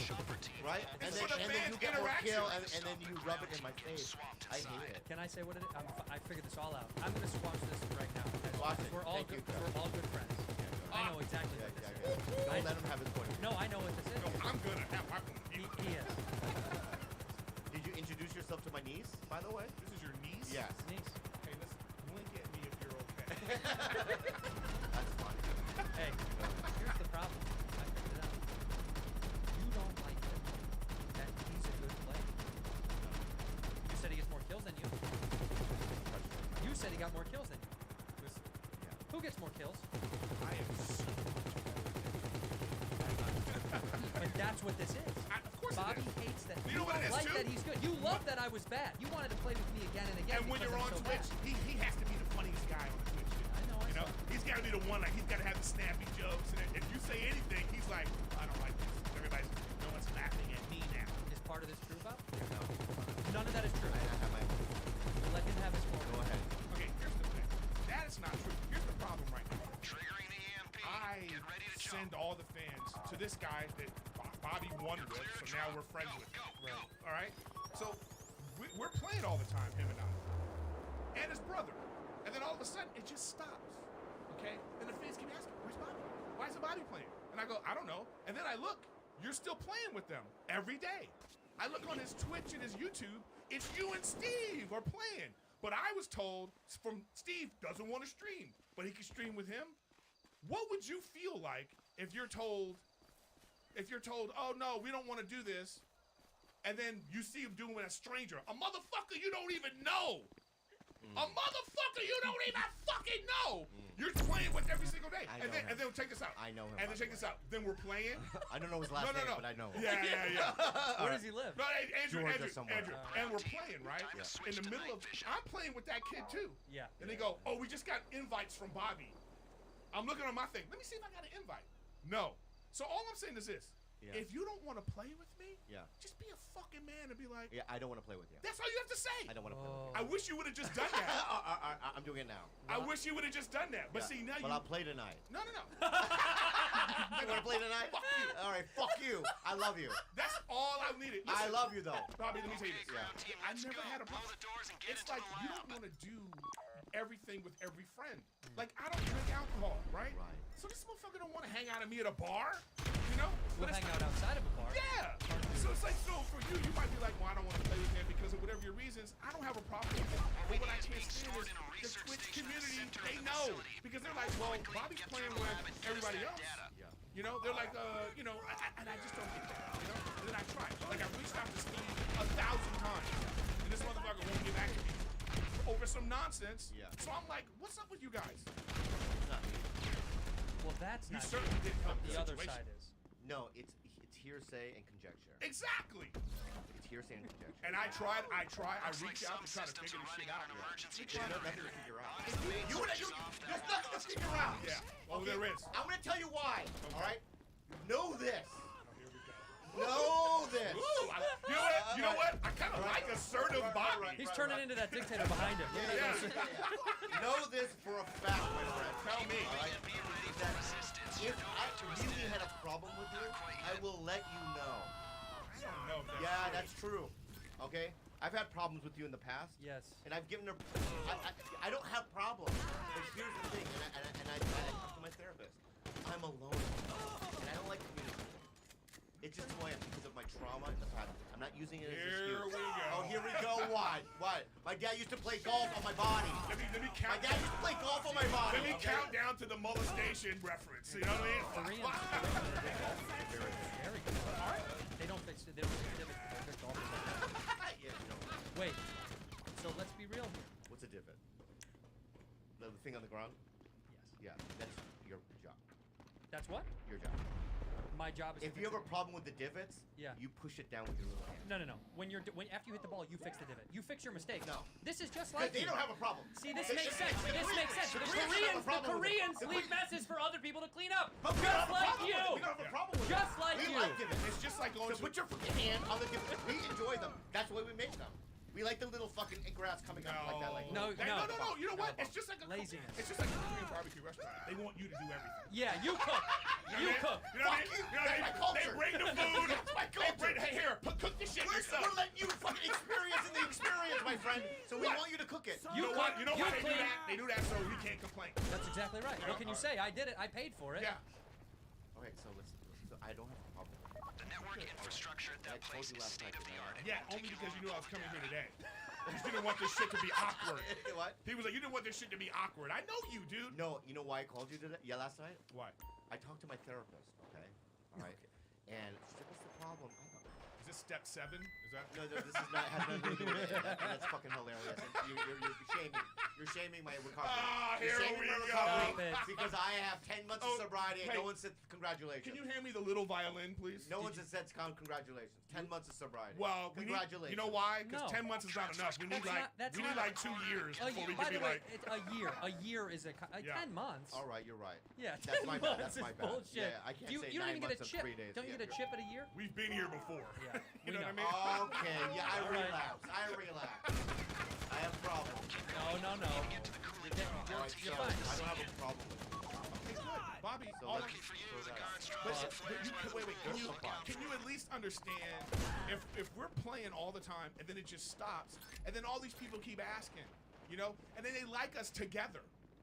Right? And It's then, for the and then fans you get more kill, interaction. and then you rub it in my face. I hate it. Can I say what it is? I figured this all out. I'm going to squash this right now. Squash it. We're all Thank good. you, We're all good friends. I know exactly what this is. Don't let him have his point of view. No, I know what this is. No, I'm gonna have my point of view. He is. Did you introduce yourself to my niece, by the way? This is your niece? Yes. Niece. Hey, listen, blink at me if you're okay. That's funny. Hey, here's the problem. I figured it out. You don't like it that he's a good player. You said he gets more kills than you. You said he got more kills than you. Who gets more kills? I am But that's what this is. Of course Bobby it is. hates that. You know what it is, like too? that he's good. You love that I was bad. You wanted to play with me again and again. And when because you're I'm on so Twitch, bad. he has to be the funniest guy on Twitch. Dude. I know. You know, he's got to be the one. Like he's got to have the snappy jokes. And if you say anything, he's like, I don't like this. Everybody's no one's laughing at me now. Is part of this true, Bob? No. None of that is true. I have my. Let him have his point. Go ahead. Okay, here's the thing. That is not true. Here's the problem right now. Triggering the EMP. I Get ready to send all the fans to this guy that Bobby won with, so now we're friends with him. Right. All right? So we're playing all the time, him and I. And his brother. And then all of a sudden, it just stops. Okay? And the fans keep asking, where's Bobby? Why isn't Bobby playing? And I go, I don't know. And then I look, you're still playing with them every day. I look on his Twitch and his YouTube, it's you and Steve are playing. But I was told from Steve doesn't want to stream, but he can stream with him. What would you feel like if you're told, oh no, we don't want to do this, and then you see him doing with a stranger, a motherfucker you don't even know, a motherfucker you don't even fucking know. You're playing with every single day, and then check this out. I know him. And then check this out. Then we're playing. I don't know his last name, but I know him. Yeah. Where does he live? No, Andrew. somewhere. And we're playing, right? In the middle of, I'm playing with that kid too. Yeah. And they go, oh, we just got invites from Bobby. I'm looking on my thing. Let me see if I got an invite. No. So all I'm saying is this. Yeah. If you don't want to play with me, just be a fucking man and be like, I don't want to play with you. That's all you have to say. I don't want to play with you. I wish you would have just done that. I'm doing it now. I wish you would have just done that. But see, now But I'll play tonight. No. You want to play tonight? Fuck you. All right, fuck you. I love you. That's all I needed. I love you, though. Bobby, let me tell you this. I never had a problem. It's like you don't want to do everything with every friend. Like, I don't drink alcohol, right? So this motherfucker don't want to hang out with me at a bar, you know? We'll hang out outside of a bar. Yeah. So it's like, so for you, you might be like, well, I don't want to play with him because of whatever your reasons. I don't have a problem with it. But what I can't stand is the Twitch community, they know. Because they're like, well, Bobby's playing with everybody else. You know, they're like, you know, and I just don't get that, you know? And then I try. Like, I reached out to Steve 1,000 times. And this motherfucker won't get back to me over some nonsense. So I'm like, what's up with you guys? Not me. Well, that's You not certainly true. didn't help The the other situation. side is. No, it's hearsay and conjecture. Exactly. It's hearsay and conjecture. And I reached out to try to figure this shit out. There's nothing to figure out. There's nothing to figure out. Yeah. Oh, there is. I'm gonna tell you why. All right. Know this. Know this. Ooh, you know what? I kind of like assertive Bobby. He's turning into that dictator behind him. Know this for a fact, my friend. Tell me. All right? That if I really had a problem with you, I will let you know. I don't know if that's Yeah, true. that's true. Okay? I've had problems with you in the past. Yes. And I've given her. I don't have problems. But here's the thing, and I talk to my therapist. I'm alone. And I don't like communicating. It's just who I am because of my trauma in the past. I'm not using it as an Here excuse. we go. Oh, here we go. What? What? My dad used to play golf on my body. Let me My count. dad used to play golf on my body. Let me okay? count down to the molestation reference. You know what I mean? Very good. They don't fix it. They don't fix it. They're golfers like that. Yeah, you know. Wait. So let's be real here. What's a divot? The thing on the ground? Yes. Yeah, that's your job. That's what? Your job. My job is. If you have a problem with the divots, Yeah. you push it down with your little hand. No. When after you hit the ball, you fix the divot. You fix your mistakes. No. This is just Because like they don't have a problem. See, this The- makes the- sense. the This Koreans- makes sense. the The Koreans have a Koreans problem with it. leave The messes Koreans- for other people to clean up. But we don't have Just a like problem with you. it. We don't have a problem with Just it. like we you. like divots. It's just like going So to. put your fucking hand on the divot. We enjoy them. That's why we make them. We like the little fucking grass coming up like that. Like No. No. You know what? It's just like a Laziness. It's just like a Korean barbecue restaurant. They want you to do everything. Yeah, you cook. You cook. You know what I mean? Fuck you. You know what I That's mean? my They culture. bring the food. That's my They culture. bring, hey, here, cook this shit yourself. We're letting you fucking experience in the experience, my friend. So we What? want you to cook it. You know what? You know you why they do clean. that? They do that so we can't complain. That's exactly right. What can you say? I did it. I paid for it. Yeah. Okay, so listen. So I don't have a problem. The network infrastructure at that I told place you is last night, state of the art. Yeah, only because you knew I was coming here today. You just didn't want this shit to be awkward. What? He was like, you didn't want this shit to be awkward. I know you, dude. No, you know why I called you today? Yeah, last night? Why? I talked to my therapist, okay? All right. And she said, what's the problem? Is this step 7? Is that? No, this is not, has nothing to do with it. That's fucking hilarious. And you're shaming. You're shaming my recovery. Ah, You're here shaming we my go. recovery because I have 10 months Oh, of sobriety and hey, no one said congratulations. Can you hand me the little violin, please? No one said congratulations. 10 months of sobriety. Well, we need, congratulations. you know why? Because No. 10 months is not enough. We need That's like not- 2 years A before year, we by can the be way, like. it's a year. A year is Yeah. 10 months. All right, you're right. Yeah, That's 10 my bad. months That's is my bad. bullshit. Yeah, I can't you say don't 9 even get months a and chip. 3 days. Don't you Yeah, get a you're chip at a year? We've been here before. Yeah, You we know what I know. mean? Okay, yeah, I All right. relapsed. I have problems. No. You're So, fine. I don't have a problem with it. Okay, good. Bobby, So all let's for you, throw the that guards out. drop wait, can you at least understand if we're playing all the time and then it just stops and then all these people keep asking, you know, and then they like us together.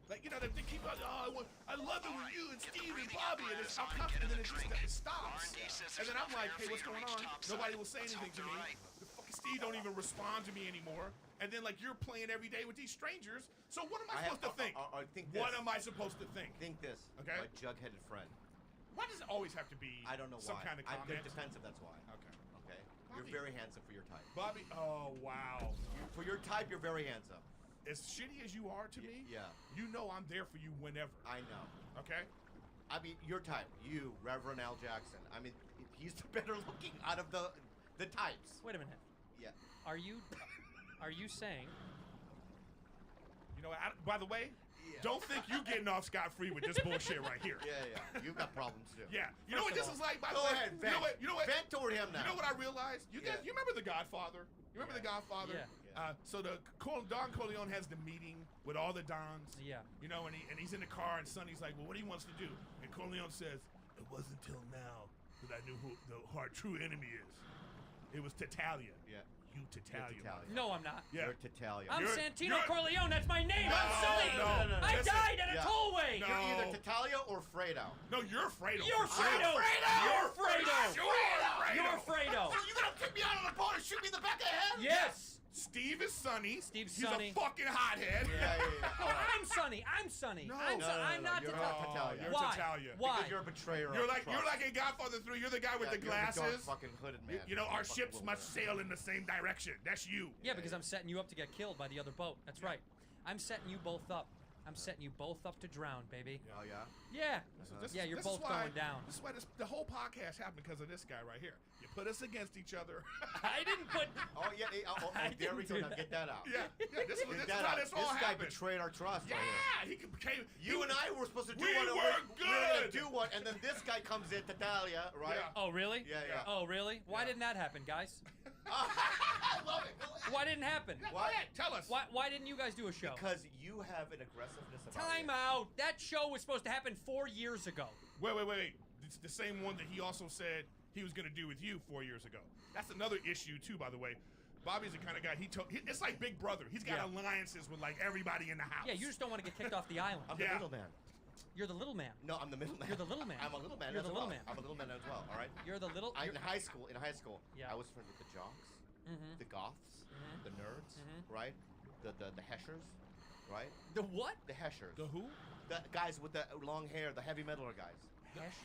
Like, you know, they keep on, I love it with you and Steve and Bobby, and it's uncomfortable, and then it stops. And then I'm like, hey, what's going on? Nobody will say anything to me. The fucking Steve don't even respond to me anymore. And then, like, you're playing every day with these strangers. So what am I supposed to think? Think What this. am I supposed to think? Think this. Okay. My jug-headed friend. Why does it always have to be I don't know some why. kind of I'm comment? defensive, that's why. Okay. Okay? Bobby. You're very handsome for your type. Bobby, oh, wow. For your type, you're very handsome. As shitty as you are to me, Yeah. you know I'm there for you whenever. I know. Okay? I mean, your type. You, Reverend Al Jackson. I mean, he's the better looking out of the types. Wait a minute. Yeah. Are you saying? You know, by the way, don't think you getting off scot-free with this bullshit right here. Yeah. You've got problems too. Yeah. You know what this is like, by Go the way? ahead, You vent. know what? You know what? Vent toward him now. You know what I realized? You guys, you remember The Godfather? You remember The Godfather? Yeah. So Don Corleone has the meeting with all the Dons. Yeah. You know, and he's in the car, and Sonny's like, well, what do he wants to do? And Corleone says, it wasn't until now that I knew who our true enemy is. It was Tatalia. Yeah. You Tatalia. No, I'm not. Yeah. You're Tatalia. I'm Santino Corleone. That's my name. I'm No, Sonny. no. I Listen. died at a tollway. No. You're either Tatalia or Fredo. No, you're Fredo. You're for sure. Fredo. You're Fredo. You're Fredo. So you're gonna take me out on the boat and shoot me in the back of the head? Yes. Steve is Sonny. Steve's He's Sonny. a fucking hothead. Yeah. Oh, I'm Sonny. I'm Sonny. No. I'm Sonny. I'm not You're Tatalia. not Tatalia. You're Why? Tatalia. Why? Because you're a betrayer. You're of like trust. in Godfather 3. You're the guy with Yeah, the you're glasses. dark fucking hooded man. You know, You're our a fucking ships little must man. sail in the same direction. That's you. Yeah, because I'm setting you up to get killed by the other boat. That's right. I'm setting you both up. I'm setting you both up to drown, baby. Oh yeah. Yeah. This Yeah, is- you're this both is why, going down. This is why the whole podcast happened because of this guy right here. You put us against each other. I didn't put. Oh yeah. I There we didn't go. do Now that. get that out. Yeah. This is Get that how out. this all This guy happened. betrayed our trust. Yeah, Right here. he became. You and I were supposed to do We one. were We were gonna good. do one, and then this guy comes in, Tatalia, right? Yeah. Oh, really? Yeah. Oh, really? Why didn't that happen, guys? I love it. Why didn't happen? Why? Tell us. Why didn't you guys do a show? Because you have an aggressiveness about Time you. out. That show was supposed to happen 4 years ago. Wait. It's the same one that he also said he was going to do with you 4 years ago. That's another issue too, by the way. Bobby's the kind of guy it's like Big Brother. He's got alliances with like everybody in the house. Yeah, you just don't want to get kicked off the island. I'm the middleman. You're the little man. No, I'm the middle man. You're the little man. I'm a little man You're as the well. little man. I'm a little man as well, all right? You're the little... In high school, Yeah. I was friends with the jocks, the goths, the nerds, right? The heshers, right? The what? The heshers. The who? The guys with the long hair, the heavy metaler guys.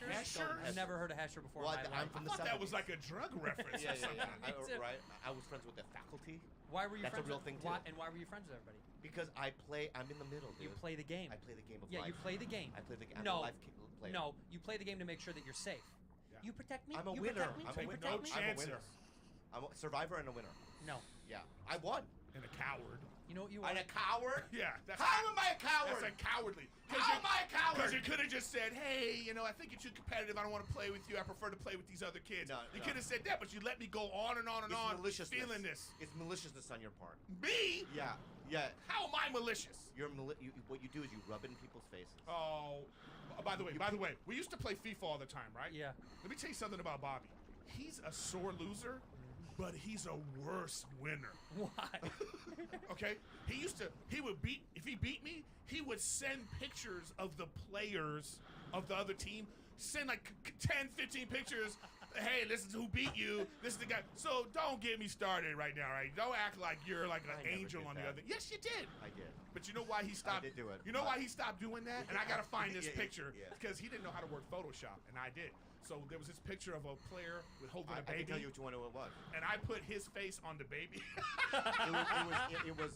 Hesher? I've never heard of Hesher before in my life. I'm from the I thought that 70s. was like a drug reference Yeah, or something. right. I was friends with the faculty. Why were you That's friends a real with, thing too. why were you friends with everybody? Because I'm in the middle, dude. You play the game. I play the game of Yeah, life. you play the game. I play the game. No, I'm a life player. no, you play the game to make sure that you're safe. Yeah. You protect me. I'm a you winner. Protect me. I'm a you winner. protect me. No I'm a chances. winner. I'm a survivor and a winner. No. Yeah, I won. And a coward. You know what you are? I'm a coward? Yeah. That's How am I a coward? That's a cowardly. How am I a coward? Because you could have just said, hey, you know, I think you're too competitive. I don't want to play with you. I prefer to play with these other kids. No, you no. could have said that, but you let me go on and on and It's on. maliciousness. Feeling this. It's maliciousness on your part. Me? Yeah, yeah. How am I malicious? What you do is you rub it in people's faces. Oh, by the way, we used to play FIFA all the time, right? Yeah. Let me tell you something about Bobby. He's a sore loser, but he's a worse winner. Why? Okay? If he beat me, he would send pictures of the players of the other team, send like 10, 15 pictures. Hey, this is who beat you. This is the guy. So don't get me started right now, right? Don't act like you're like an angel on the other. Yes, you did. I did. But you know why he stopped? I did do it. You know why he stopped doing that? And I gotta find this Yeah, picture yeah. because he didn't know how to work Photoshop, and I did. So there was this picture of a player with holding a I baby, can tell you which one it was. and I put his face on the baby. It was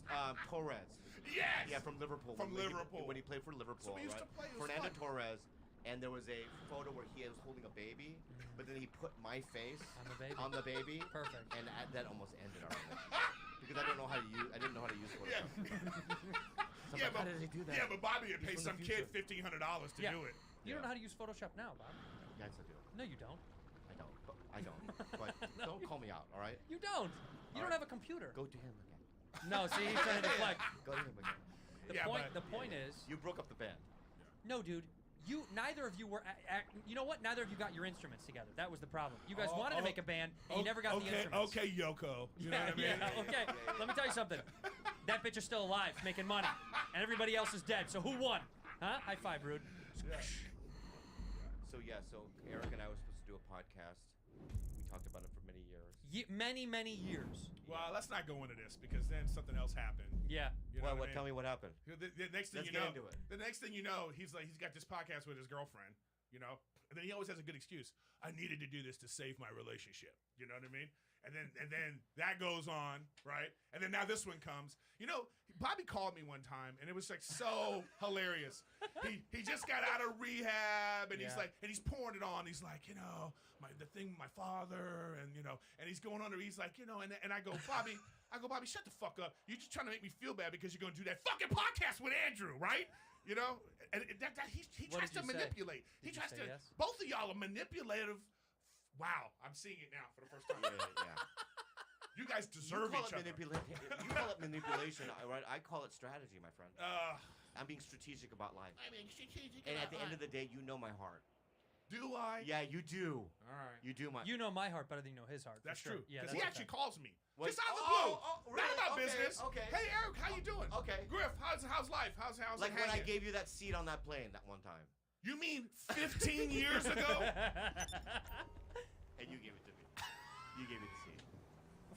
Torres. Yes. Yeah, from Liverpool. From When he- Liverpool. when he played for Liverpool, So we used right? to play, it was Fernando fun. Torres, and there was a photo where he was holding a baby, but then he put my face On the baby. on the baby. Perfect. And that almost ended our relationship because I didn't know how to use Photoshop. So I'm Yeah, like, how but did he do that? yeah, but Bobby would He's pay from some the kid future. $1,500 to Yeah. do it. You don't know how to use Photoshop now, Bob. Yes, I do. No, you don't. I don't. But don't call me out, all right? You don't. You All don't right. have a computer. Go to him again. No, see, he's trying to deflect. Go to him again. The point is, You broke up the band. no, dude. Neither of you were. You know what? Neither of you got your instruments together. That was the problem. You guys wanted to make a band, and you never got the instruments. Okay, Yoko. You know what I mean? Yeah, okay. Let me tell you something. That bitch is still alive, making money, and everybody else is dead. So who won? Huh? High five, Rude. So Eric and I were supposed to do a podcast. We talked about it for many years. Many years. Well, let's not go into this because then something else happened. Yeah. You know What? I mean? Tell me what happened. The next thing Let's you get know, into it. the next thing you know, he's got this podcast with his girlfriend, you know, and then he always has a good excuse. I needed to do this to save my relationship. You know what I mean? And then that goes on, right? And then now this one comes. You know, Bobby called me one time, and it was like so hilarious. He just got out of rehab, and he's like, and he's pouring it on. He's like, you know, the thing with my father, and you know, and he's going on there. He's like, you know, and I go, Bobby, shut the fuck up. You're just trying to make me feel bad because you're going to do that fucking podcast with Andrew, right? You know, and he What tries did to you say? manipulate. Did He you tries say to. yes? Both of y'all are manipulative. Wow, I'm seeing it now for the first time. Yeah. You guys deserve each other. You call it manipulation, right? I call it strategy, my friend. Uh, I'm being strategic about life. I mean, strategic. And at the end of the day, you know my heart. Do I? Yeah, you do. All right. You do my. You know my heart better than you know his heart. for That's sure. true. Yeah. Because that's he a actually fact. calls me. What? Just out of the blue. Really? Not about Okay, business. okay. Hey, Eric, how you doing? Okay. Griff, how's life? How's Like it when I hanging? gave you that seat on that plane that one time. You mean 15 years ago? And you gave it to me. You gave me the seat.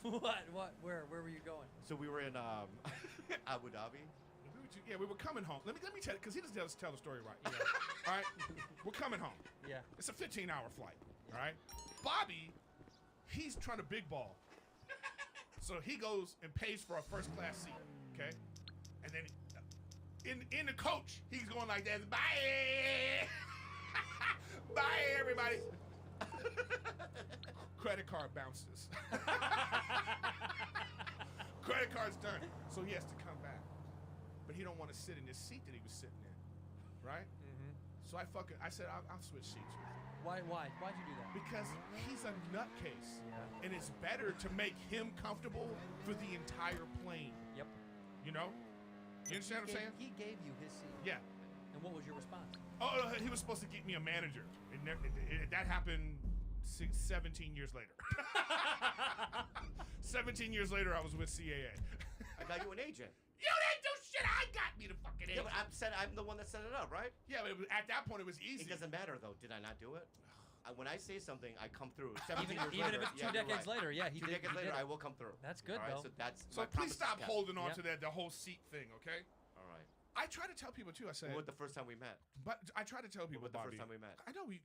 What? Where were you going? So we were in Abu Dhabi. Yeah, we were coming home. Let me tell you, because he doesn't tell the story right. All right? We're coming home. Yeah. It's a 15-hour flight. All right? Bobby, he's trying to big ball. So he goes and pays for a first-class seat, okay? And then in the coach, he's going like that. Bye! Bye, everybody. Credit card bounces. Credit card's done. So he has to come back. But he don't want to sit in this seat that he was sitting in, right? Mm-hmm. So I said, I'll switch seats with him. Why'd you do that? Because he's a nutcase. Yeah. And it's better to make him comfortable for the entire plane. Yep. You know? You understand what I'm saying? He gave you his seat. Yeah. And what was your response? Oh, he was supposed to get me a manager. That happened 17 years later. 17 years later, I was with CAA. I got you an agent. You didn't do shit. I got me the fucking Yeah, agent. but I'm the one that set it up, right? Yeah, but at that point it was easy. It doesn't matter though. Did I not do it? When I say something, I come through. Even if it's 2 decades later, yeah, he Two did. decades he later, did it. I will come through. That's good, All right, though. So that's. So my please promise stop is kept. holding on to the whole seat thing, okay? All right. I try to tell people too. I say. What the first time we met? But I try to tell people. What the Bobby, first time we met? I know we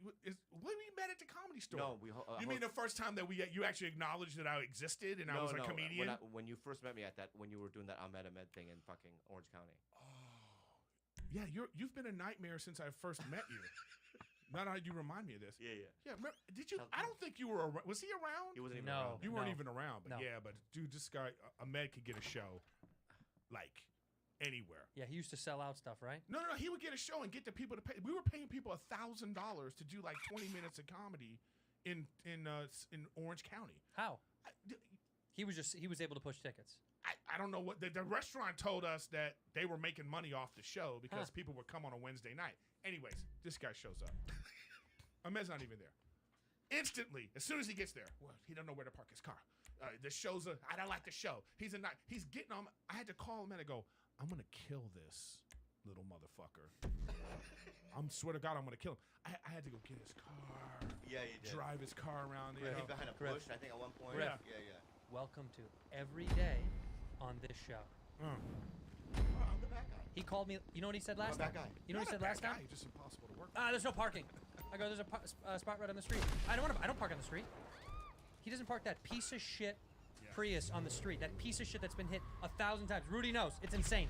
met at the Comedy Store. No, you mean the first time that you actually acknowledged that I existed and I was a comedian? When you first met me when you were doing that Ahmed Ahmed thing in fucking Orange County. Yeah, you've been a nightmare since I first met you. Now that you remind me of this. Yeah. Yeah, did you? I don't think you were around. Was he around? He wasn't even around. You weren't even around, but No. yeah, but dude, this guy Ahmed could get a show, like anywhere. Yeah, he used to sell out stuff, right? No, he would get a show and get the people to pay. We were paying people $1,000 to do like 20 minutes of comedy in Orange County. How? He was able to push tickets. I don't know what the restaurant told us that they were making money off the show because people would come on a Wednesday night. Anyways, this guy shows up. Ahmed's not even there. Instantly, as soon as he gets there, well, he don't know where to park his car. The show's I don't like the show. He's getting on. I had to call him and I go, I'm gonna kill this little motherfucker. Swear to God, I'm gonna kill him. I had to go get his car. Yeah, you did. Drive his car around. He behind a bush, I think, at one point. Griff. Yeah. Welcome to Every Day on this show. I'm the bad guy. He called me. You know what he said last I'm a time? bad guy. You know what he said last time? He's just impossible to work. There's no parking. I go, there's a spot right on the street. I don't park on the street. He doesn't park that piece of shit Prius on the street. That piece of shit that's been hit 1,000 times. Rudy knows. It's insane.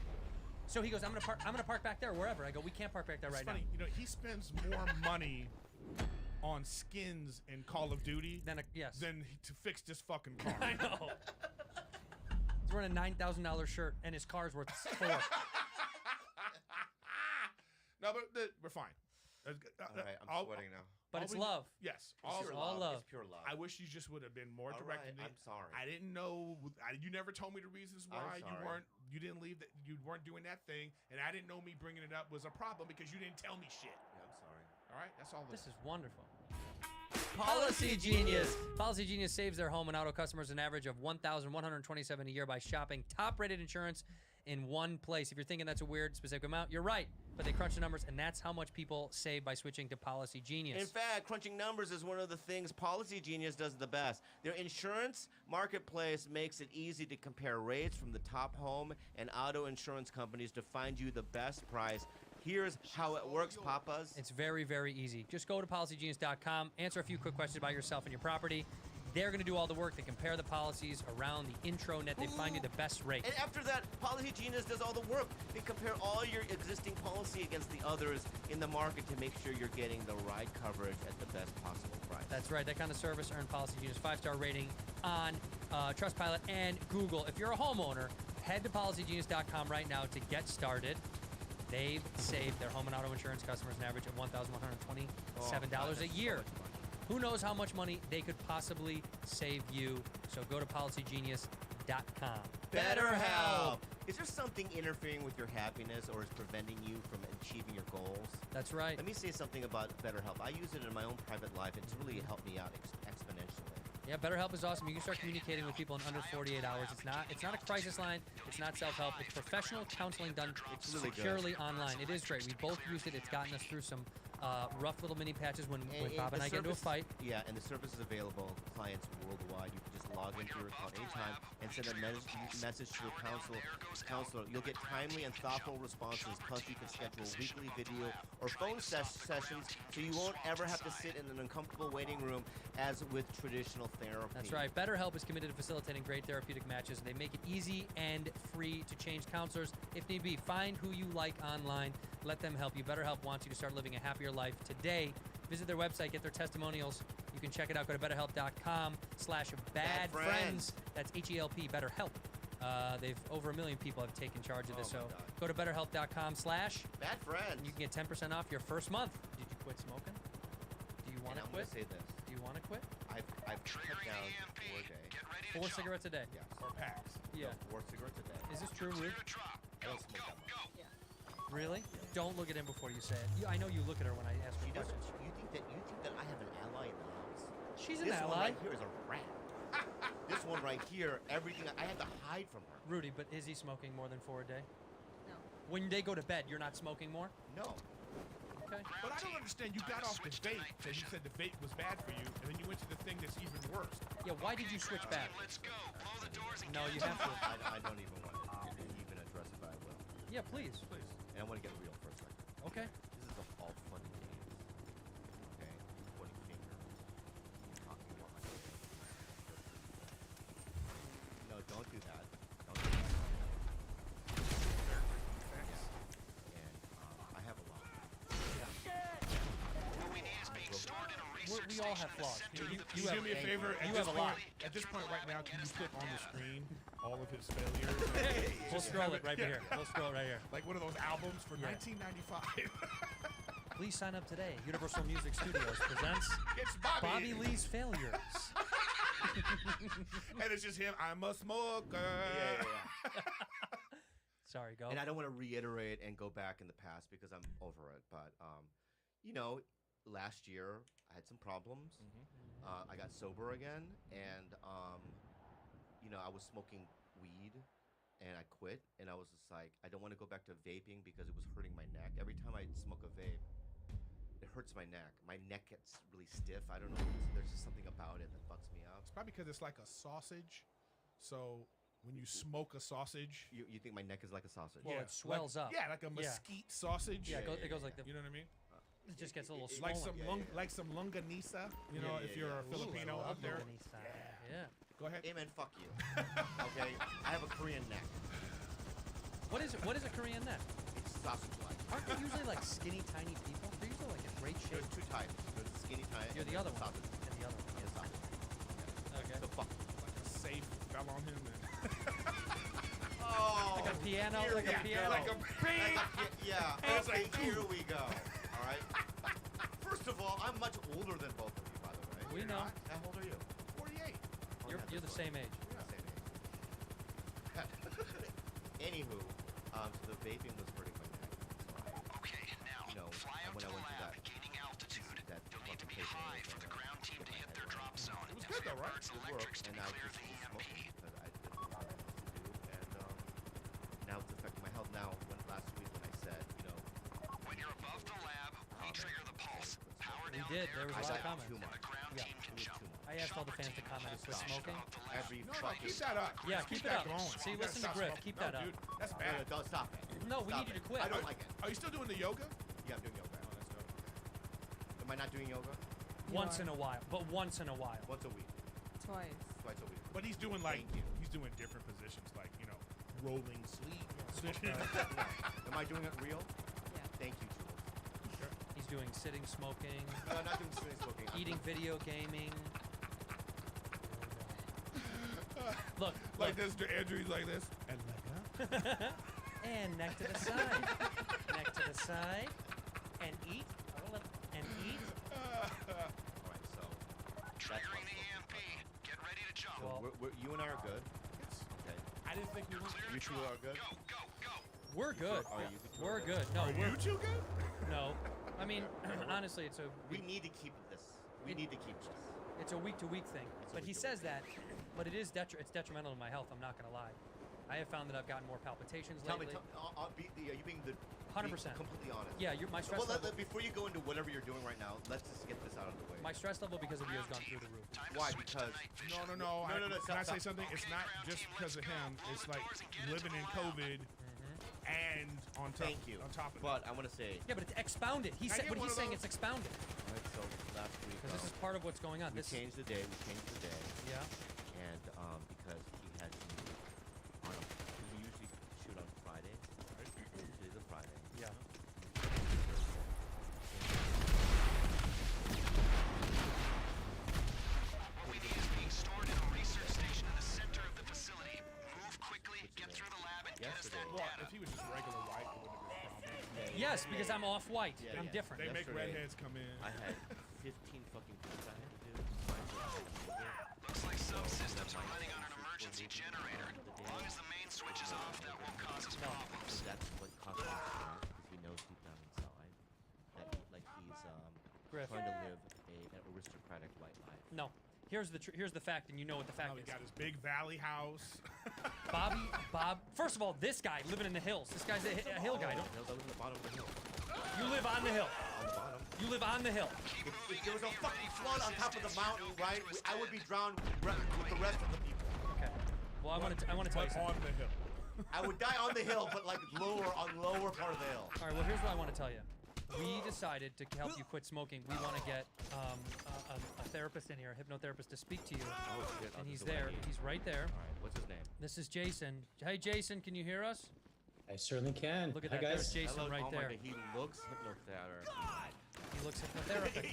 So he goes, I'm gonna park back there wherever. I go, we can't park back there It's right funny. now. You know, he spends more money on skins in Call of Duty than to fix this fucking car. I know. He's wearing a $9,000 shirt and his car's worth $4. No, but we're fine. All right, I'm sweating now. But it's love. Yes, It's all love. It's pure love. I wish you just would have been more All direct. right, I'm sorry. I didn't know. You never told me the reasons why I'm sorry. you didn't leave. That you weren't doing that thing, and I didn't know me bringing it up was a problem because you didn't tell me shit. Yeah, I'm sorry. All right, that's all. This is wonderful. Policy Genius. Policy Genius saves their home and auto customers an average of $1,127 a year by shopping top-rated insurance in one place. If you're thinking that's a weird specific amount, you're right. But they crunch the numbers, and that's how much people save by switching to Policy Genius. In fact, crunching numbers is one of the things Policy Genius does the best. Their insurance marketplace makes it easy to compare rates from the top home and auto insurance companies to find you the best price. Here's how it works, Papas. It's very, very easy. Just go to policygenius.com, answer a few quick questions about yourself and your property. They're going to do all the work. They compare the policies around the intranet. They find you the best rate. And after that, Policy Genius does all the work. They compare all your existing policy against the others in the market to make sure you're getting the right coverage at the best possible price. That's right. That kind of service earned Policy Genius 5-star rating on Trustpilot and Google. If you're a homeowner, head to policygenius.com right now to get started. They've saved their home and auto insurance customers an average of $1,127 a year. Who knows how much money they could possibly save you? So go to policygenius.com. BetterHelp! Is there something interfering with your happiness or is preventing you from achieving your goals? That's right. Let me say something about BetterHelp. I use it in my own private life. It's really helped me out exponentially. Yeah, BetterHelp is awesome. You can start communicating with people in under 48 hours. It's not a crisis line. It's not self-help. It's professional counseling done really securely online. It is great. We both used it. It's gotten us through some rough little mini patches when Bob and I get into a fight. Yeah, and the service is available to clients worldwide. You can just log into your account anytime and send a message to your counselor. You'll get timely and thoughtful responses. Plus, you can schedule weekly video or phone sessions so you won't ever have to sit in an uncomfortable waiting room as with traditional therapy. That's right. BetterHelp is committed to facilitating great therapeutic matches. They make it easy and free to change counselors if need be. Find who you like online. Let them help you. BetterHelp wants you to start living a happier life today. Visit their website. Get their testimonials. You can check it out. Go to BetterHelp.com/badfriends. That's HELP, BetterHelp. They've over 1 million people have taken charge of this. So go to BetterHelp.com/badfriends. You can get 10% off your first month. Did you quit smoking? Do you want to quit? I'm going to say this. Do you want to quit? I've cut down 4 a day. 4 cigarettes a day? Yes. Or packs. Yeah. 4 cigarettes a day. Is this true, Ruth? I don't smoke that much. Really? Don't look at him before you say it. I know you look at her when I ask her She doesn't. questions. You think that I have an ally in the house? She's an This one ally. right here is a rat. This one right here, everything I had to hide from her. Rudy, but is he smoking more than 4 a day? No. When they go to bed, you're not smoking more? No. Okay. But I don't understand. You got off the vape, and you said the vape was bad for you, and then you went to the thing that's even worse. Yeah, why did you switch back? Let's go. Blow the doors and No, get you it. have to. I don't even want to even address it, but I will. Yeah, please. Please. And I want to get real for a second. Okay. This is all fun and games. Okay? Pointing finger. Talking about my face. No, don't do that. Don't do that. Yeah. And I have a lot. What we need is being stored in a research We all have station in the flaws. center of the Can you do me a favor? You have a lot. At this point right now, can you put on the screen all of his failures? We'll scroll it right here. We'll scroll it right here. Like one of those albums for Yeah. 1995. Please sign up today. Universal Music Studios presents It's Bobby. Lee's Failures. And it's just him. I'm a smoker. Yeah. Sorry, go. And I don't want to reiterate and go back in the past because I'm over it. But, you know, last year I had some problems. I got sober again. And, you know, I was smoking weed. And I quit. And I was just like, I don't want to go back to vaping because it was hurting my neck. Every time I smoke a vape, it hurts my neck. My neck gets really stiff. I don't know. There's just something about it that fucks me up. It's probably because it's like a sausage. So when you smoke a sausage, You think my neck is like a sausage? Well, it swells up. Yeah, like a mesquite sausage. Yeah, it goes like the. You know what I mean? It just gets a little swollen. Like some longanisa. You know, if you're a Filipino Ooh, I love out there. longanisa. Yeah. Go ahead. Hey man, fuck you. Okay, I have a Korean neck. What is a Korean neck? It's sausage-like. Aren't they usually like skinny, tiny people? They're usually like in great shape. There's two types. There's the skinny type. You're and the other there's one. sausage. And the other one. Yeah, sausage. Okay. So fuck. Like a safe fell on him. And Oh. Like a piano. Here Like we a piano. like a bing. Yeah. And it's Okay, like, here we go. All right. First of all, I'm much older than both of you, by the way. We know. How old are you? 48. You're the same age. Anywho, so the vaping was hurting my neck. So Okay, now, you know, fly out when to I the went to lab, that, gaining altitude. that You'll need to be fucking high place for the where ground team to I hit had their one. drop zone. It was And good for though, right? Bird's It worked, electrics to and be I was clear just the smoking EMP. because I did what I was supposed to do, and now it's affecting my health. Now, when last week when I said, you know, When you're above the lab, re-trigger the pulse. Power We down did. there There was I a lot got of comments. too and much. the ground Yeah. team can It was jump. too much. I asked all the fans to comment to quit smoking. Every No, fucking keep that up. Yeah, keep it up. going. See, You gotta listen to stop Griff. smoking. Keep No, that up. dude, that's No, bad. don't stop it. No, we Stop need you it. to quit. I don't like it. Are you still doing the yoga? Yeah, I'm doing yoga. Oh, that's dope. Am I not doing yoga? Once in a while, but once in a while. Once a week. Twice. Twice a week. But he's doing like Thank you. he's doing different positions, like rolling sleep. Am I doing it real? Yeah. Thank you, Jules. He's doing sitting smoking, No, I'm not doing sitting smoking. I'm eating video gaming. Look, Like this, Andrew. He's like this, and like that. and neck to the side, neck to the side, and eat, and eat. All right, so Triggering the EMP. Get ready to jump. Well, you and I are good. Okay. I didn't think we were. You two are good. Go, go, go. We're good. Are you two We're good? good. No, Are we're you two good? no. I mean, honestly, it's a We need to keep this. We need to keep this. it's a week to week thing. It's a But he week-to-week says that, but it is it's detrimental to my health. I'm not gonna lie. I have found that I've gotten more palpitations Tell me, lately. are you being the 100%. completely honest? Yeah, my stress Well, level. before you go into whatever you're doing right now, let's just get this out of the way. My stress level because of you has gone through the roof. Why? Because No. No, Can I say stop. something? It's not just because of him. It's like living in COVID and on top. Thank you. On top of But I want to say, Yeah, but it's expounded. He Can I said get what one he's of saying. those? It's expounded all right, so last week, because this is part of what's going on. we This changed the day. We changed the day, yeah. and because he had to on a, we usually shoot on Friday. Today's a Friday. Yeah. What we need is being stored in a research station in the center of the facility. Move quickly, get through the lab, and get us that Well, data. if he was just regular white, it wouldn't have been a problem. Yes, because I'm off white. Yeah, I'm yeah. different. They make Yesterday, redheads come in. I had 15 fucking things I had to do. Looks like some systems are running on an emergency generator. As long as the main switch is off, that won't cause us problems. So that's what causes me because he knows deep down inside that he's Griff. trying to live an aristocratic white life. No, here's the fact, and you know what the fact He is. got his big valley house. Bob. First of all, this guy living in the hills. This guy's a hill guy. I live in the bottom of the hill. You live on the hill. On the bottom. You live on the hill. If there was a fucking flood on top of the mountain, right, I would be drowned with the rest of the people. Okay. Well, I want to tell you something. On the hill. I would die on the hill, but like lower part of the hill. All right. Well, here's what I want to tell you. We decided to help you quit smoking. We want to get a therapist in here, a hypnotherapist, to speak to you. Oh shit! And he's this is what I there. need. He's right there. All right. What's his name? This is Jason. Hey, Jason, can you hear us? I certainly can. Look at Hi, that. guys. There's Jason Hello. right Oh my there. God, he looks hypnotherapy. He looks hypnotherapist.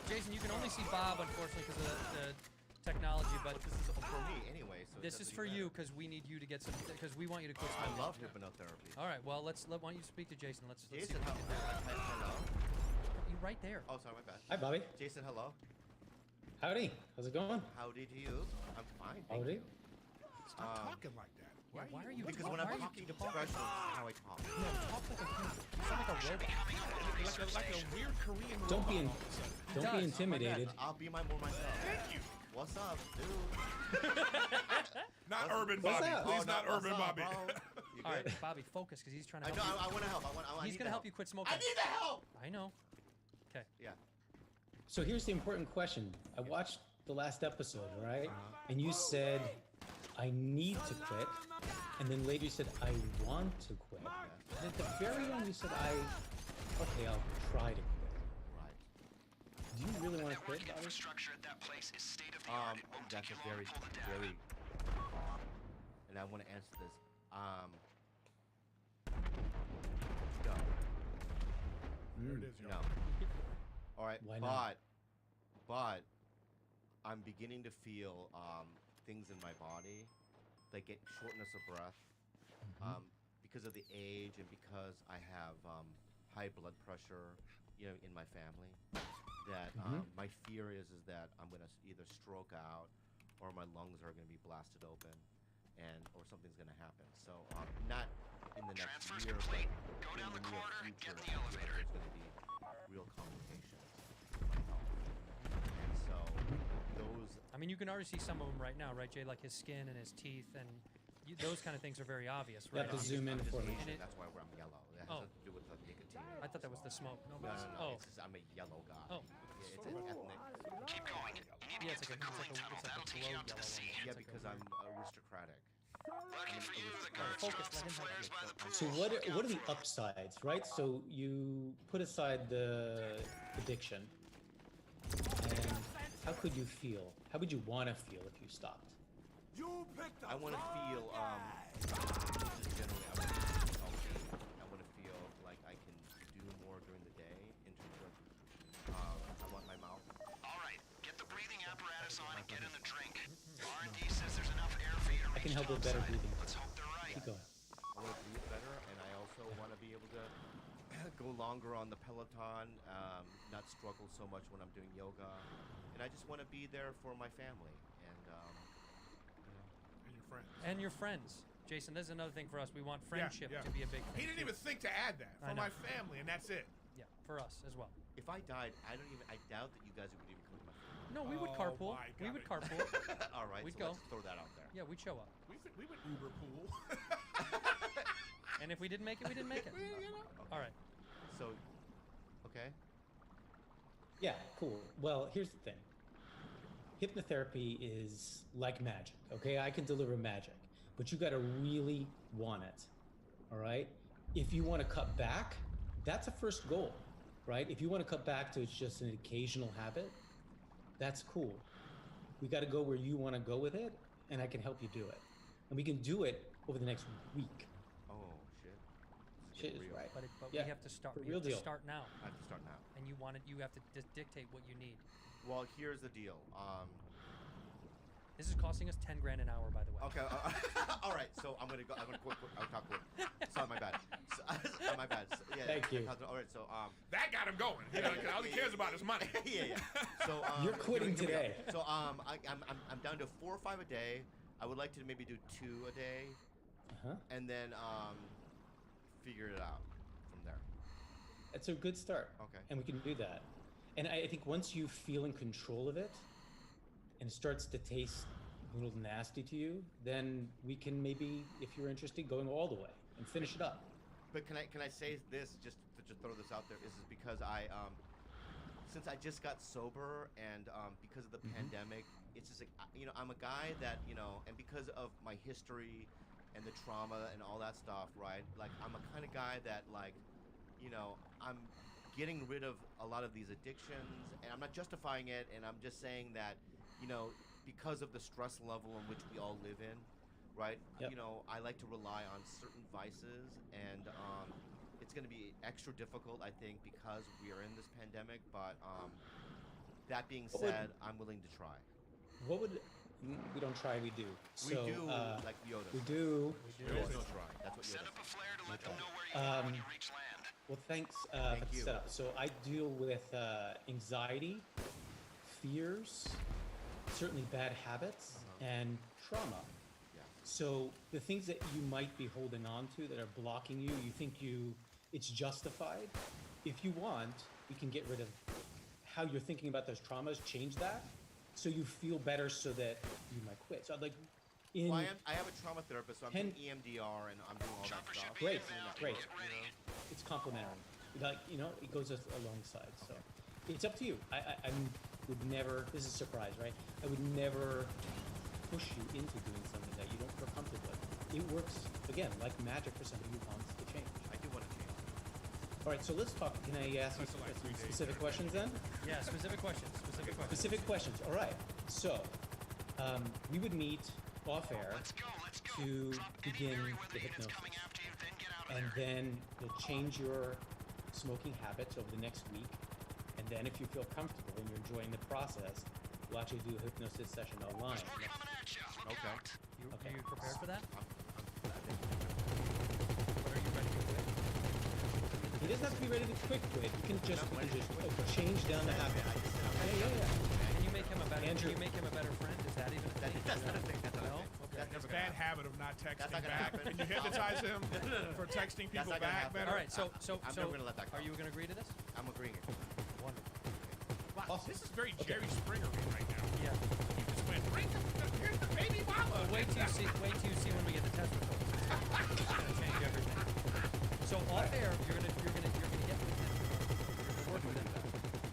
Jason, you can only see Bob, unfortunately, because of the technology, but this is for me anyway. So this is for you because we need you to get some, because we want you to quit I smoking. love hypnotherapy. All right, well, why don't you speak to Jason? Let's see Jason, what we can do. hello. You're right there. Oh, sorry, my bad. Hi, Bobby. Jason, hello. Howdy. How's it going? Howdy to you. I'm fine. Thank Howdy. you. Stop talking like that. Why are you? Because when I'm talking to professionals, this is how I talk. Talk like a human. You sound like a robot. Like a weird Korean Don't be robot. don't be intimidated. I'll be more myself. Thank you. What's up, dude? Not Urban What's Bobby. up? Please Oh, not no, Urban what's up, Bobby. bro? You All right, good? Bobby, focus, because he's trying to I help know. you. I want to help. He's gonna help you quit smoking. I need the help. I know. Okay. Yeah. So here's the important question. I watched the last episode, right? And you said, I need to quit. And then later you said, I want to quit. And at the very end you said, okay, I'll try to quit. Right. Do you really want to quit, Network Bobby? infrastructure at that place is state of the art. It won't That's take a you long very, to pull the data. very. And I want to answer this. No. There it is, No. All right. Why not? But I'm beginning to feel things in my body, like get shortness of breath, because of the age and because I have high blood pressure, in my family. That my fear is that I'm gonna either stroke out, or my lungs are gonna be blasted open, or something's gonna happen. So not in the next Transfer's year, complete. but Go in down the the near corridor, future, get in the elevator. there's gonna be real complications to my health. And so those. I mean, you can already see some of them right now, right, Jay? Like his skin and his teeth, and those kind of things are very obvious, You right? have to zoom in for me. Asian, that's why I'm yellow. That has to do with the nicotine. I thought that was the smoke. No, No, but no, no. oh, It's just, I'm a yellow guy. Oh. Yeah, it's an ethnic. Keep going. You need to yeah, get it's to like the a, cooling tunnel. it's like That'll a take you glow up to the yellow. sea. Yeah, It's like a because I'm aristocratic. Lucky for you, the Alright, guards focus, dropped let some him help flares by the pool. So what are the upsides, right? So you put aside the addiction, and how could you feel? How would you want to feel if you stopped? I want to feel, just generally, I want to feel healthy. I want to feel like I can do more during the day in terms of, I want my mouth. All right, get the breathing apparatus on and get in the drink. R&D says there's enough air for you to I can reach help with better topside. breathing. Let's hope they're right. Keep going. I want to breathe better, and I also want to be able to go longer on the Peloton, not struggle so much when I'm doing yoga, and I just want to be there for my family and And your friends. And your friends. Jason, this is another thing for us. We want friendship yeah. to be a big thing. He didn't too. even think to add that. I For know. my family, and that's it. Yeah, for us as well. If I died, I doubt that you guys would even come to my funeral. No, we would Oh carpool. my We God. would carpool. All right, We'd so go. let's throw that out there. Yeah, we'd show up. We would Uber pool. And if we didn't make it, we didn't make it. All right. So, okay. Yeah, cool. Well, here's the thing. Hypnotherapy is like magic, okay? I can deliver magic, but you gotta really want it, all right? If you want to cut back, that's a first goal, right? If you want to cut back to it's just an occasional habit, that's cool. We gotta go where you want to go with it, and I can help you do it. And we can do it over the next week. Oh shit. This Shit getting is real. right. But Yeah, we have to start. for We real have to deal. start now. I have to start now. And you have to dictate what you need. Well, here's the deal. This is costing us 10 grand an hour, by the way. Okay. All right. So I'm gonna go. I'm gonna quick. I'll talk quick. Sorry, my bad. My bad. So, yeah. Thank you. All right. So That got him going. All he cares about is money. yeah. So You're quitting here we go. today. So I'm down to 4 or 5 a day. I would like to maybe do 2 a day, Uh-huh. and then figure it out from there. That's a good start. Okay. And we can do that. And I think once you feel in control of it, and it starts to taste a little nasty to you, then we can maybe, if you're interested, going all the way and finish it up. But can I say this, just to throw this out there, is because I since I just got sober and because of the pandemic, it's just like, I'm a guy that, and because of my history and the trauma and all that stuff, right? Like, I'm a kind of guy that, like, I'm getting rid of a lot of these addictions, and I'm not justifying it, and I'm just saying that, because of the stress level in which we all live in, right? Yep. I like to rely on certain vices, and it's going to be extra difficult, I think, because we are in this pandemic. But that being said, I'm willing to try. What would we don't try, we do. We So, do, like Yoda. We do. There is no try. That's what Yoda Send up a flare to let Okay. them know where you are when you reach land. Well, thanks Thank for the you. setup. So I deal with anxiety, fears, certainly bad habits, and trauma. Yeah. So the things that you might be holding on to that are blocking you, you think it's justified. If you want, we can get rid of how you're thinking about those traumas, change that, so you feel better, so that you might quit. So like, Well, I have a trauma therapist, so I'm doing EMDR and I'm doing all that stuff. Great, great. It's complementary. Like, it goes alongside. So it's up to you. I would never. This is a surprise, right? I would never push you into doing something that you don't feel comfortable with. It works again like magic for somebody who wants to change. I do want to change. All right, so let's talk. Can I ask you some specific questions then? Yeah, specific questions. Specific questions. All right. So we would meet off air to begin the hypnosis, and then we'll change your smoking habits over the next week. And then, if you feel comfortable and you're enjoying the process, we'll actually do a hypnosis session online. Okay. You prepared for that? I'm What are you ready to quit? He doesn't have to be ready to quick quit. You can just change down the habit. Yeah. Can you make him a better? Andrew. Can you make him a better friend? Is that even a thing? That's not a thing. That's not No? a thing. Okay. That's His never gonna bad happen. habit of not texting not gonna back. happen. Can you hypnotize him for texting That's people not gonna back happen. better? All right. So I'm never gonna let that go. Are you going to agree to this? I'm agreeing. Wonderful. Wow, this is very Jerry Springer right now. Yeah. He just went, here's the baby mama. Well, wait till you see when we get the test results. It's gonna change everything. So off air, you're gonna get with him. You're gonna work with him.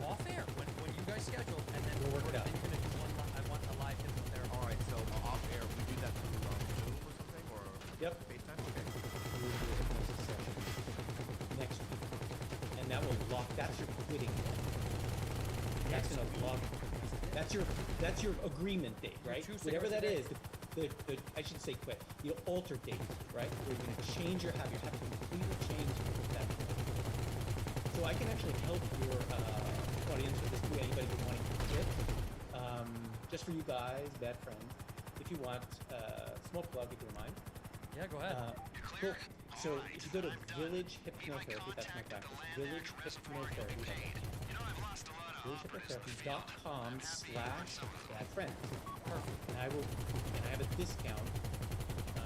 Off air, when you guys schedule, and then We'll work it out. Then you're gonna do I want a live hypnotherapy. All right. So off air, we do that through Zoom or something, or Yep. FaceTime. Okay. We'll do a hypnosis session next week, and that will lock. That's your quitting date. That's gonna lock. That's your agreement date, right? Choose Whatever that cigarettes is, the I should say quit. The alter date, right? Where you're gonna change your habit. You have to completely change that. So I can actually help your audience with this too. Anybody who's wanting to quit, just for you guys, bad friends. If you want, small plug, if you don't mind. Yeah, go ahead. Cool. So if you go to Village Hypnotherapy, that's my practice. Village Hypnotherapy. VillageHypnotherapy.com/badfriend. Perfect. And I have a discount, a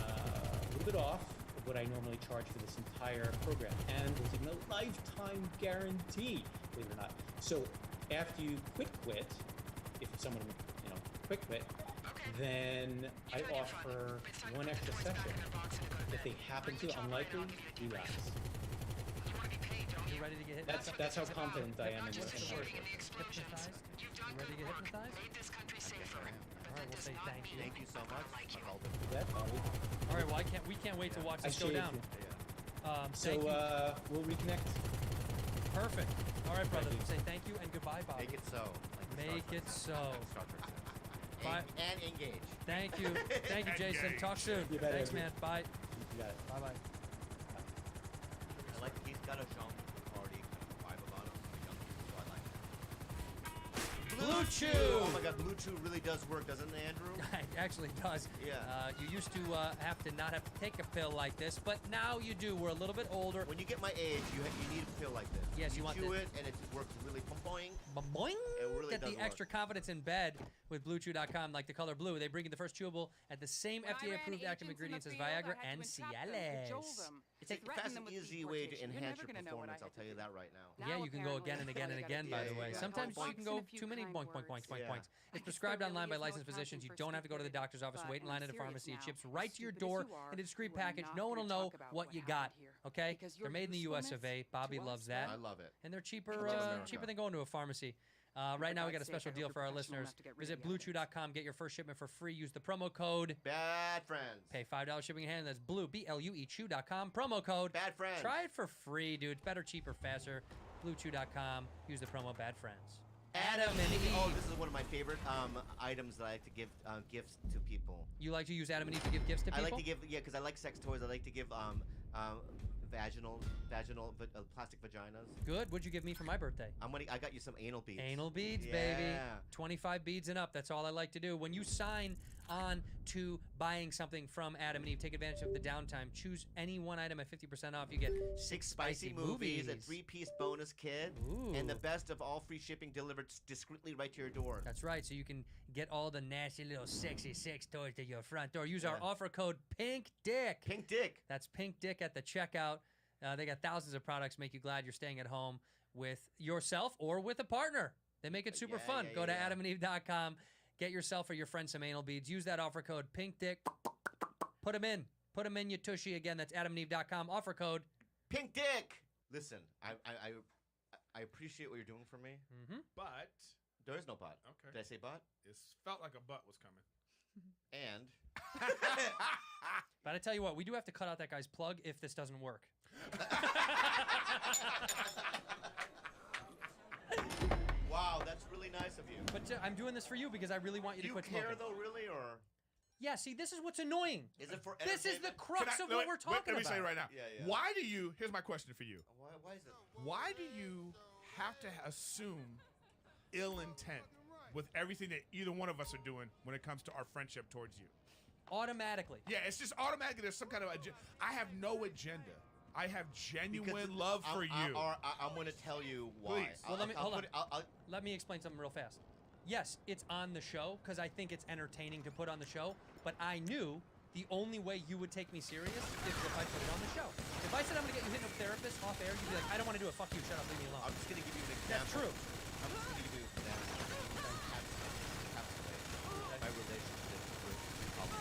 little bit off of what I normally charge for this entire program, and there's even a lifetime guarantee, believe it or not. So after you quit, if someone quick quit, then I offer one extra session if they happen to unlikely relapse. You ready to get hypnotized? That's how confident I am in this. Hypnotized? You ready to get hypnotized? All right, we'll say thank you. Thank you so much. All right, well we can't wait to watch this go down. Thank you. We'll reconnect. Perfect. All right, brother. Say thank you and goodbye, Bob. Make it so. Make it so. Bye. And engage. Thank you. Thank you, Jason. Engage. Talk soon. You bet, Thanks, Andrew. man. Bye. You got it. Bye-bye. I like he's got a Jean party kind of vibe about him. So I like it. Blue Chew! Oh my god, Blue Chew really does work, doesn't it, Andrew? It actually does. Yeah. You used to have to not have to take a pill like this, but now you do. We're a little bit older. When you get my age, you need a pill like this. Yes, you want chew the- it, and it works really boing. Boing! It really Get does the work. extra confidence in bed with BlueChew.com, like the color blue. They bring you the first chewable at the same FDA-approved active ingredients as Viagra and Cialis. It's a fast and easy way to enhance your performance. I'll tell you that right now. Yeah, you can go again and again and again, by the way. Sometimes you can go too many points. It's prescribed online by licensed physicians. You don't have to go to the doctor's office, wait in line at a pharmacy. It ships right to your door in a discreet package. No one will know what you got, okay? They're made in the US of A. Bobby loves that. I love it. And they're cheaper, cheaper than going to a pharmacy. Right now, we got a special deal for our listeners. Visit BlueChew.com, get your first shipment for free. Use the promo code BADFRIENDS. Pay $5 shipping and handling. That's Blue, BLUE Chew.com, promo code BADFRIENDS. Try it for free, dude. It's better, cheaper, faster. BlueChew.com. Use the promo BADFRIENDS. Adam and Eve. Oh, this is one of my favorite items that I like to give gifts to people. You like to use Adam and Eve to give gifts to people? I like to give, yeah, because I like sex toys. I like to give vaginal plastic vaginas. Good. What'd you give me for my birthday? I got you some anal beads. Anal beads, baby. 25 beads and up. That's all I like to do. When you sign on to buying something from Adam and Eve, take advantage of the downtime. Choose any one item at 50% off. You get 6 spicy movies, a 3-piece bonus kit, and the best of all, free shipping delivered discreetly right to your door. That's right. So you can get all the nasty little sexy sex toys to your front door. Use our offer code PINKDICK. Pink Dick. That's Pink Dick at the checkout. They got thousands of products make you glad you're staying at home with yourself or with a partner. They make it super fun. Go to adamandeve.com. Get yourself or your friend some anal beads. Use that offer code PINKDICK. Put them in. Put them in your tushy. Again, that's adamandeve.com. Offer code Pink Dick. Listen, I appreciate what you're doing for me. But there is no but. Okay. Did I say but? It felt like a but was coming. And but I tell you what, we do have to cut out that guy's plug if this doesn't work. Wow, that's really nice of you. But I'm doing this for you because I really want you to quit Do you care smoking. though, really, or? Yeah, see, this is what's annoying. Is it for This is the entertainment? crux of what we're talking about. Let me say right now. Yeah. Why do you? Here's my question for you. Why is it? Why do you have to assume ill intent with everything that either one of us are doing when it comes to our friendship towards you? Automatically. Yeah, it's just automatically. There's some kind of agenda. I have no agenda. I have genuine love for you. I'm going to tell you why. Please. Well, let me explain something real fast. Yes, it's on the show because I think it's entertaining to put on the show, but I knew the only way you would take me serious is if I put it on the show. If I said I'm going to get you hit with a therapist off air, you'd be like, I don't want to do it. Fuck you. Shut up. Leave me alone. I'm just going to give you an example. That's true. I'm just going to give you an example. My relationship with public.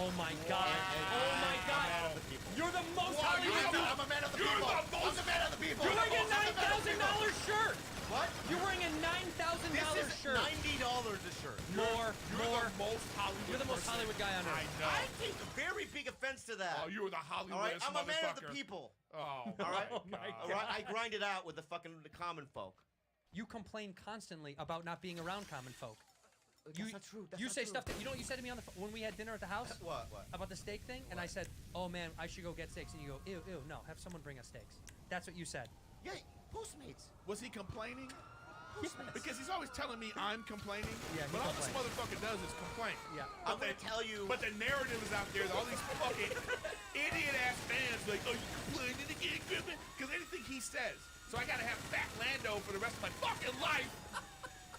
Oh my God. Oh my God. You're the most Hollywood. I'm a man of the people. I'm the man of the people. You're wearing a $9,000 shirt. What? You're wearing a $9,000 This is shirt. $90 a shirt. More. You're the most Hollywood. You're the most person Hollywood guy on earth. I know. I take a very big offense to that. Oh, you were the Hollywood. All right, I'm a man of the motherfucker. people. Oh, all right. my God. All right, I grind it out with the common folk. You complain constantly about not being around common folk. That's not true. That's You not say true. stuff that you know what you said to me on the when we had dinner at the house. What? About the steak thing, and I said, "Oh man, I should go get steaks," and you go, "Ew, no, have someone bring us steaks." That's what you said. Yeah, Postmates. Was he complaining? Postmates. Because he's always telling me I'm complaining. Yeah, he but all this complains. motherfucker does is complain. Yeah. I'm gonna tell you. But the narrative is out there. All these fucking idiot ass fans like, oh, you complaining again, Griffin? Because anything he says. So I gotta have fat Lando for the rest of my fucking life.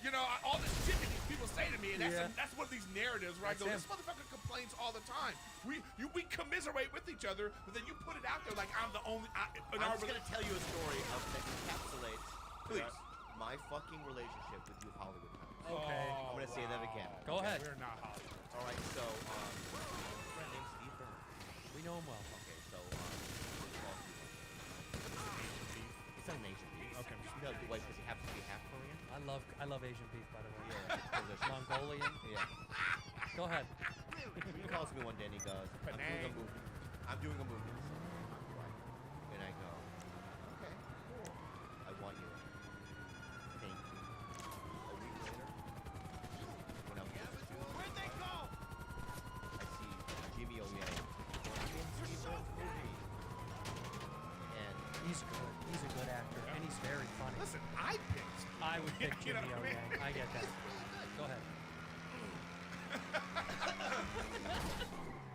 You know, all this shit that these people say to me, and that's one of these narratives where I go, this motherfucker complains all the time. We commiserate with each other, but then you put it out there like I'm the only. I'm just gonna tell you a story that encapsulates, please, my fucking relationship with you, Hollywood. Okay. I'm gonna say that again. Go ahead. We're not Hollywood. All right. So, friend named Steve Byrne. We know him well. Okay. So, it's not an Asian beef. Okay. No, why? Because he happens to be half Korean. I love Asian beef, by the way. Yeah. it's delicious. Mongolian. Yeah. Go ahead. He calls me one day and he goes, I'm doing a movie. And I go, okay, cool. I want you. Thank you. A week later, when I was where'd they go? I see Jimmy O Yang. And He's good. He's a good actor, and he's very funny. Listen, I picked. I would pick You know Jimmy O what I mean? Yang. I get that. Go ahead.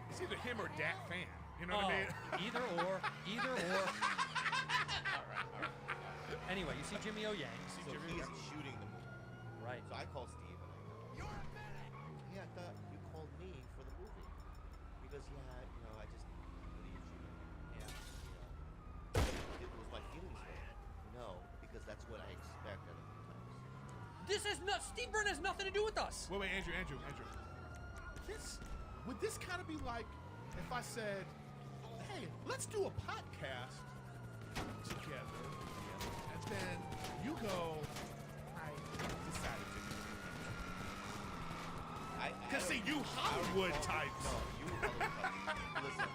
It's either him or Dat Fan. You know what I mean? Either or. All right. Anyway, you see Jimmy O Yang. so he's shooting the movie, right. So I called Steve and I go, "You're a medic." Yeah, I thought you called me for the movie because I just really itchy. Yeah. It was my feelings hurt. No, because that's what I expect out of you times. This is not. Steve Byrne has nothing to do with us. Wait, Andrew. Would this kind of be like if I said, "Hey, let's do a podcast together," and then you go, "I decided to do it." Because see, you Hollywood types. No, you Hollywood types. Listen.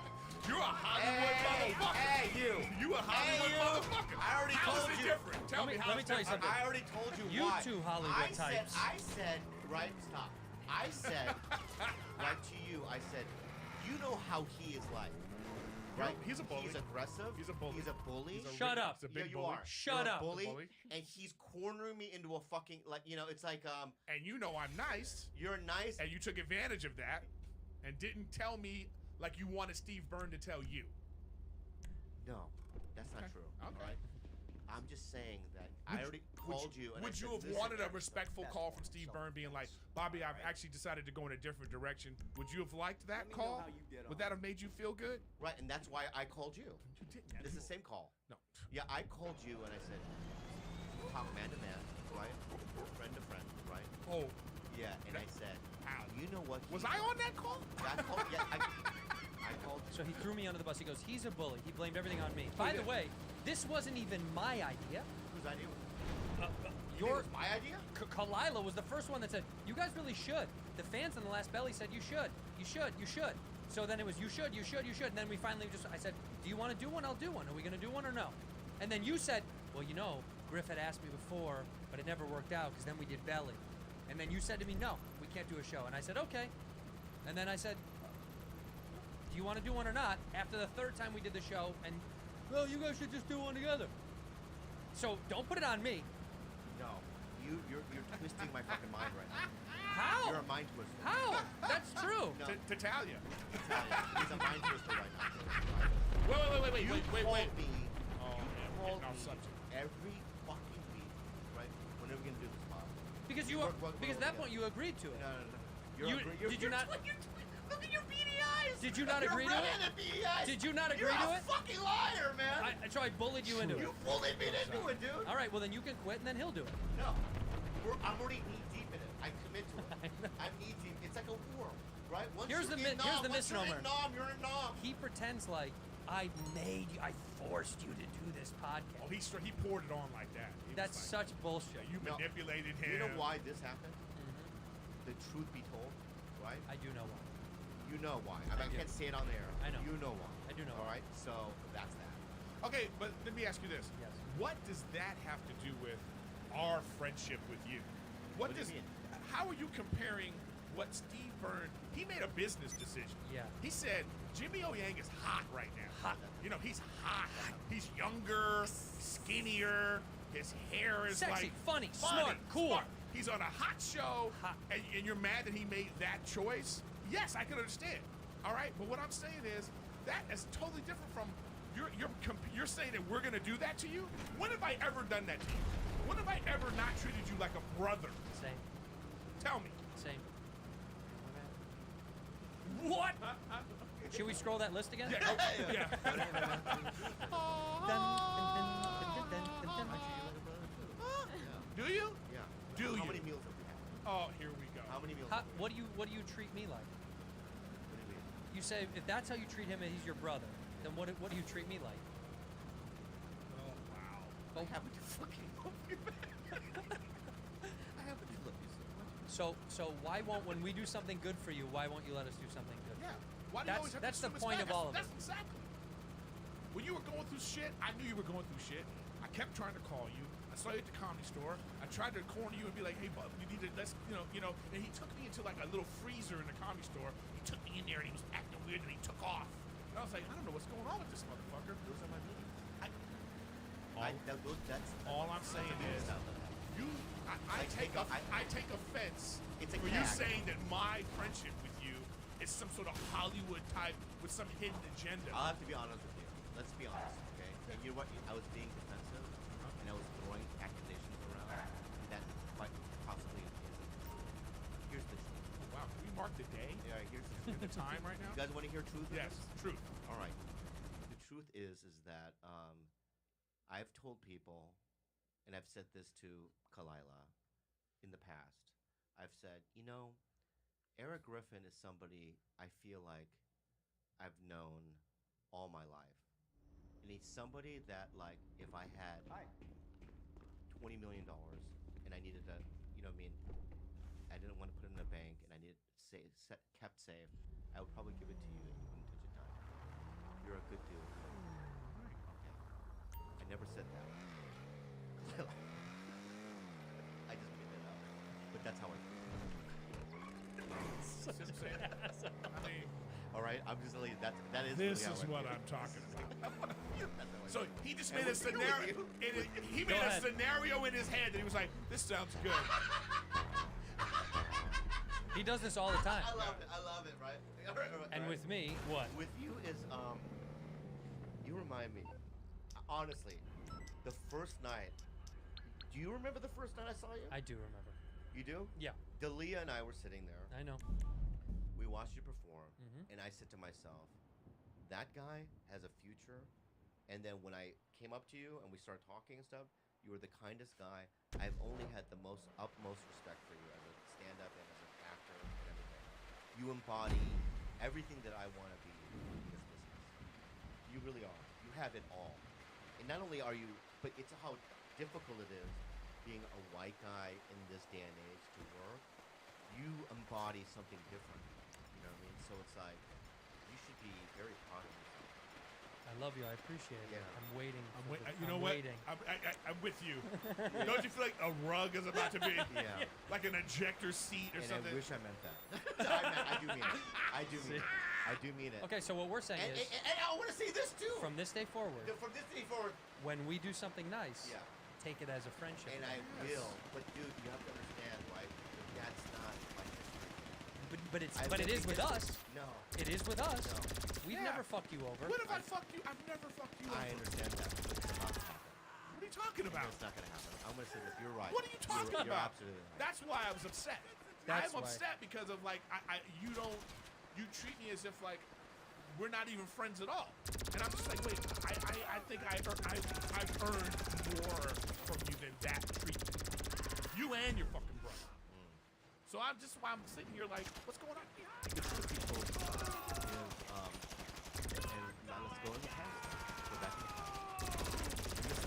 You're a Hollywood motherfucker. Hey, you. You a Hollywood motherfucker. I already How told is it you. different? Tell me how let me it's tell you different. something. I already told you You why. two Hollywood types. I said, right, stop. I said, right to you, I said, you know how he is like. Right? He's a bully. He's aggressive. He's a bully. He's a bully. Shut up. He's a big yeah, you bully. are. Shut You're up. A bully, Bully. and he's cornering me into a fucking it's like And you know I'm nice. You're nice. And you took advantage of that and didn't tell me like you wanted Steve Byrne to tell you. No, that's not true. Okay. Right? I'm just saying that I already called you. And Would I you said, have "Listen, wanted a that's respectful best call for from Steve myself." Byrne being like, Bobby, I've actually decided to go in a different direction. Would you have liked that Let me know call? how you get Would on. that have made you feel good? Right, and that's why I called you. You didn't. It's the same call. No. Yeah, I called you and I said, talk man to man, right? Friend to friend, right? Oh, Yeah, and I said, Ow. you know what? was he- I on that call? That call? Yeah, I called you. So he threw me under the bus. He goes, he's a bully. He blamed everything on me. By the way, this wasn't even my idea. Whose idea? Your It was my idea? Kalila was the first one that said, you guys really should. The fans on the last belly said, you should. You should. You should. So then it was, you should. And then we finally I said, do you want to do one? I'll do one. Are we going to do one or no? And then you said, well, Griff had asked me before, but it never worked out because then we did belly. And then you said to me, no, we can't do a show. And I said, okay. And then I said, do you want to do one or not? After the third time we did the show, and, well, you guys should just do one together. So don't put it on me. No. You're twisting my fucking mind right now. How? You're a mind twister. How? That's true. No. To Talia. He's a mind twister right now. Wait. You called me. Oh, You man, called getting off me subject. every fucking week, right? When are we gonna do this, Bob? Because because at that point you agreed to it. No. Did you not? Look at your beady eyes. Did you not You're agree to red it? in the beady eyes. Did you not agree You're to a it? fucking liar, man. So I bullied you into it. You bullied me into it, dude. All right, well then you can quit and then he'll do it. No. I'm already knee deep in it. I commit to it. I'm knee deep. It's like a war, right? Once Here's you're the in nom, once misnomer. You're in nom, you're in nom. He pretends like I forced you to do this podcast. Oh, he poured it on like that. He was That's like, such bullshit. You manipulated him. You know why this happened? The truth be told, right? I do know why. You know why. I do. can't say it on the air. I know. You know why. I do know All why. right. So that's that. Okay, but let me ask you this. Yes. What does that have to do with our friendship with you? What do you mean? How are you comparing what Steve Byrne, he made a business decision. Yeah. He said, Jimmy O Yang is hot right now. Hot. You know, he's hot. He's younger, skinnier, his hair is Sexy, like funny, smart, cool. smart. He's on a hot show, Hot. And you're mad that he made that choice? Yes, I can understand. All right, but what I'm saying is that is totally different from you're saying that we're gonna do that to you. When have I ever done that to you? When have I ever not treated you like a brother? Same. Tell me. Same. What? Should we scroll that list again? Yeah. Do you? Yeah. Do How you? many meals have we had? Oh, here we go. How many meals? What do you treat me like? What do you mean? You say if that's how you treat him and he's your brother, then what do you treat me like? Oh, wow. I happen to fucking love you, man. I happen to love you so much. So why won't when we do something good for you, why won't you let us do something good? Yeah. Why do you always have That's to the assume it's point bad? of all of it. That's exactly. When you were going through shit, I knew you were going through shit. I kept trying to call you. I saw you at the Comedy Store. I tried to corner you and be like, "Hey, bub, you need to let's you know." And he took me into like a little freezer in the Comedy Store. He took me in there and he was acting weird and he took off. And I was like, I don't know what's going on with this motherfucker. Those are my meetings. That's All I'm saying is, I take offense It's a for you gag. saying that my friendship with you is some sort of Hollywood type with some hidden agenda. I'll have to be honest with you. Let's be honest, okay? And you know what? I was being defensive, and I was throwing accusations around, and that quite possibly mark the day? Yeah, here's the time right now. You guys want to hear truth? in Yes, this? truth. All right. The truth is that I've told people, and I've said this to Kalila in the past. I've said, you know, Eric Griffin is somebody I feel like I've known all my life. And he's somebody that, like, if I had $20 million and I needed to, you know what I mean, I didn't want to put it in a bank and I needed kept safe, I would probably give it to you and you wouldn't touch a dime. You're a good dude. Okay. I never said that. I just made that up. But that's how I feel. I mean, all right, I'm just telling you that is. This really is how I what feel. I'm talking about. So he just And made a we're here scenario. with you. He Go made a ahead. scenario in his head, and he was like, "This sounds good." He does this all the time. I love it, right? And with me, what? With you is you remind me, honestly, the first night. Do you remember the first night I saw you? I do remember. You do? Yeah. Dalia and I were sitting there. I know. We watched you perform, Mhm. and I said to myself, that guy has a future. And then when I came up to you and we started talking and stuff, you were the kindest guy. I've only had the utmost respect for you as a stand-up and as an actor and everything. You embody everything that I want to be in this business. You really are. You have it all. And not only are you, but it's how difficult it is being a white guy in this day and age to work. You embody something different. You know what I mean? So it's like, you should be very proud of yourself. I love you. I appreciate it. Yeah. I'm waiting. You know what? I'm with you. Don't you feel like a rug is about to be Yeah. like an ejector seat or And something? I wish I meant that. I do mean it. I do mean it. I do mean it. Okay, so what we're saying And, is, and I want to say this too. from this day forward, From this day forward. when we do something nice, Yeah. take it as a friendship. And I will. But dude, you have to understand, right? That's not my history. But it is with us. No. It is with us. No. We've Yeah. never fucked you over. What if I fucked you? I've never fucked you. I over. understand that. But it's about to happen. What are you talking about? It's not going to happen. I'm going to say this. You're right. What are you talking You're about? absolutely right. That's why I was upset. That's I'm why. upset because of like you treat me as if like we're not even friends at all, and I'm just like, wait, I think I've earned more from you than that treatment. You and your fucking brother. So I'm sitting here like, what's going on here? The truth be told is, and now let's go in the past. Go back in the past.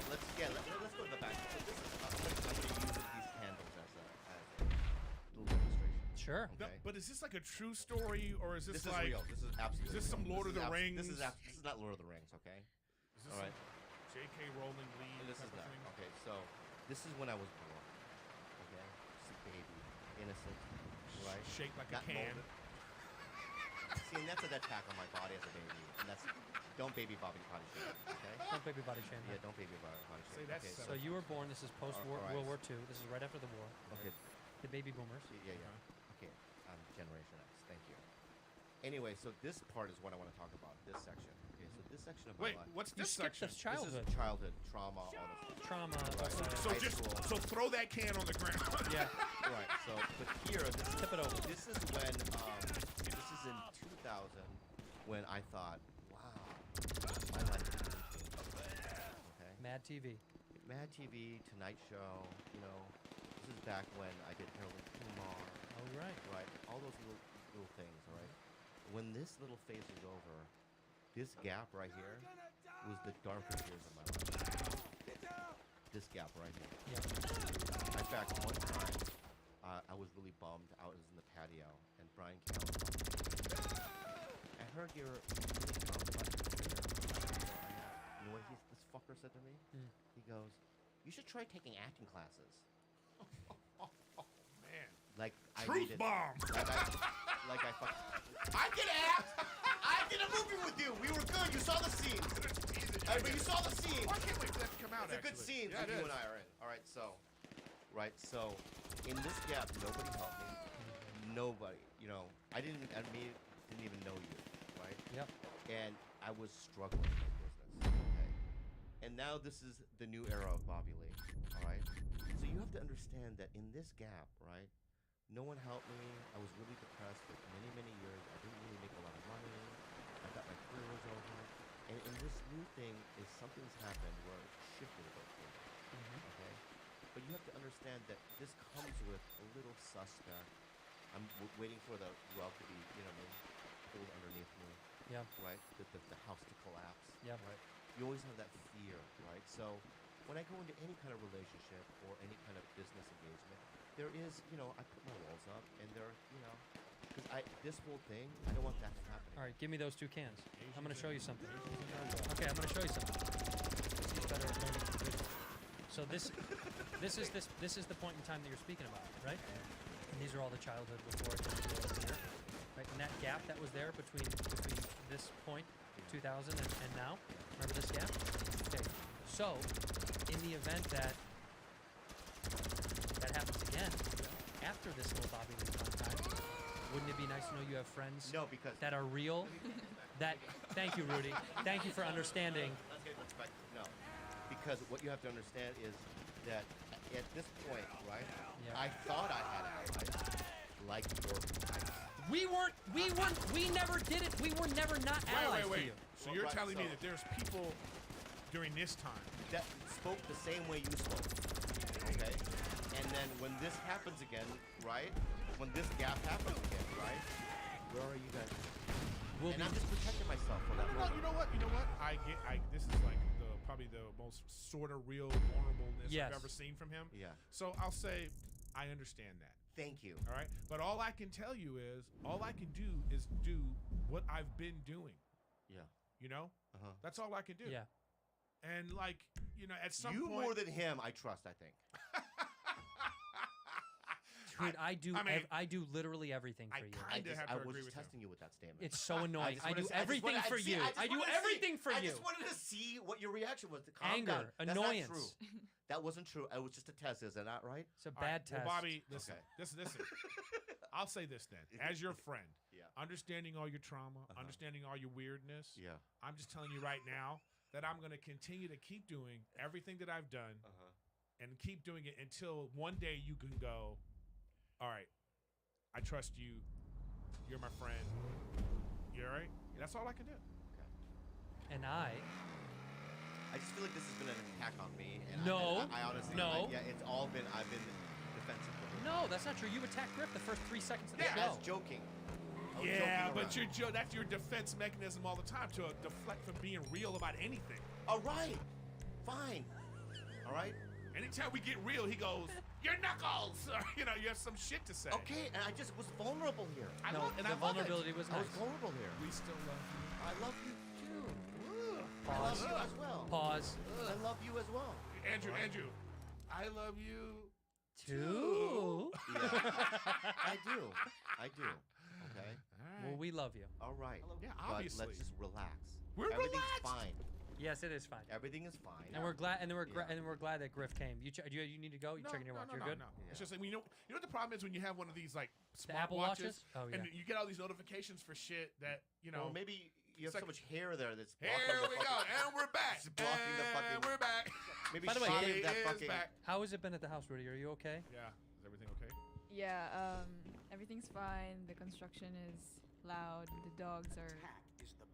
Let's go to the back. So this is, I'm going to use these candles as a little demonstration. Sure. No, Okay. but is this like a true story, or is this, This is like real. This is absolutely. is this some real. Lord of the Rings? This is not Lord of the Rings. Okay. Is this All right. some J.K. Rowling Lee And this type is of not. thing? Okay. So this is when I was born. Okay. Just a baby, innocent, right? Shaped like Not a can. molded. See, and that's an attack on my body as a baby, and that's don't baby body shame. Okay. Don't baby body shame. Yeah, don't baby body Say shame. that's Okay. So you were born. This is post All right. World War II. This is right after the war. Okay. The baby boomers. Yeah. Okay. Generation X. Thank you. Anyway, so this part is what I want to talk about. This section. Okay. So this section of Wait, my life. what's You this skipped section? the childhood. This is childhood trauma. All this. Trauma. So High just school. throw that can on the ground. Yeah. Right. So, but here, Tip it over. This is when. This is in 2000 when I thought, wow, my life is changing. Okay. Mad TV. Mad TV, Tonight Show. You know, this is back when I did Harold and Kumar. Oh right. Right. All those little things. All right. When this little phase was over, this gap right here was the darkest years of my life. This gap right here. Yeah. In fact, one time, I was really bummed. I was in the patio, and Brian Callen called me. I heard you're really bummed about your career. You know what this fucker said to me? He goes, "You should try taking acting classes." Oh man. Like I Truth needed, bomb. like I I can act. I did a movie with you. We were good. You saw the scene. But you saw the scene. Oh, I can't wait for that to come out. It's a good scene Yeah, that it you is. and I are in. All right, so in this gap, nobody helped me. Nobody, you know, I didn't even know you, right? Yep. And I was struggling in my business. Okay. And now this is the new era of Bobby Lee. All right. So you have to understand that in this gap, right, No one helped me. I was really depressed for many, many years. I didn't really make a lot of money. I thought my career was over. And in this new thing is something's happened where it shifted a bit for me. Okay? But you have to understand that this comes with a little suspect. I'm waiting for the rug to be, you know what I mean, pulled underneath me. Yeah. Right? The house to collapse. Yeah. Right? You always have that fear, right? So when I go into any kind of relationship or any kind of business engagement, there is, you know, I put my walls up, and there, you know, because this whole thing, I don't want that to happen. All right, give me those 2 cans. I'm going to show you something. Okay, I'm going to show you something. He's better at learning from vision. So this is the point in time that you're speaking about, right? And these are all the childhood before I came to here, right? And that gap that was there between this point, 2000 and now. Remember this gap? Okay. So, in the event that happens again, after this little Bobby Lee fun time, wouldn't it be nice to know you have friends that are real? Thank you, Rudy. Thank you for understanding. Let's get perspective. No, because what you have to understand is that at this point, right? Yeah. I thought I had allies, like your types. We never did it. We were never not allies to you. So you're telling me that there's people during this time that spoke the same way you spoke, okay? And then when this happens again, right? When this gap happens again, right? Where are you guys? I'm just protecting myself for that. You know what? This is like probably the most sort of real vulnerableness I've ever seen from him. Yeah. So I'll say I understand that. Thank you. All right. But all I can tell you is all I can do is do what I've been doing. Yeah. You know? That's all I can do. Yeah. And like, you know, at some you point, more than him, I trust. I think. Dude, I do literally everything for you. I was just testing you with that statement. It's so annoying. I do everything for you. I do everything for you. I just wanted to see what your reaction was. Anger, annoyance. That's not true. That wasn't true. It was just a test. Is that not right? It's a bad test. Well, Bobby, listen. Listen. I'll say this then. As your friend, understanding all your trauma, understanding all your weirdness, I'm just telling you right now that I'm going to continue to keep doing everything that I've done and keep doing it until one day you can go, all right, I trust you. You're my friend. You all right? That's all I can do. Okay. And I just feel like this has been an attack on me. And no. I honestly, it's all been, I've been defensive. No, that's not true. You attacked Griff the first 3 seconds of the show. I was joking. But that's your defense mechanism all the time, to deflect from being real about anything. All right. Fine. All right. Anytime we get real, he goes, your knuckles! Or, you know, you have some shit to say. Okay, and I just was vulnerable here. The vulnerability was nice. I was vulnerable here. We still love you. I love you too. Pause. I love you as well. Pause. I love you as well. Andrew, I love you too. Yeah. I do. Okay. Well, we love you. All right. Yeah, but obviously. let's just relax. Everything's fine. Yes, it is fine. Everything is fine. And we're glad. And we're glad that Griff came. You need to go. You checking your watch. You're good. No. It's just like, you know what the problem is when you have one of these like the Apple watches, Oh yeah. and you get all these notifications for shit that you know. Or maybe you have so much hair there that's. Here we go, and we're back. Blocking the fucking. We're back. Maybe by the way, shave that fucking. Back. How has it been at the house, Rudy? Are you okay? Yeah. Is everything okay? Yeah. Everything's fine. The construction is loud. The dogs are.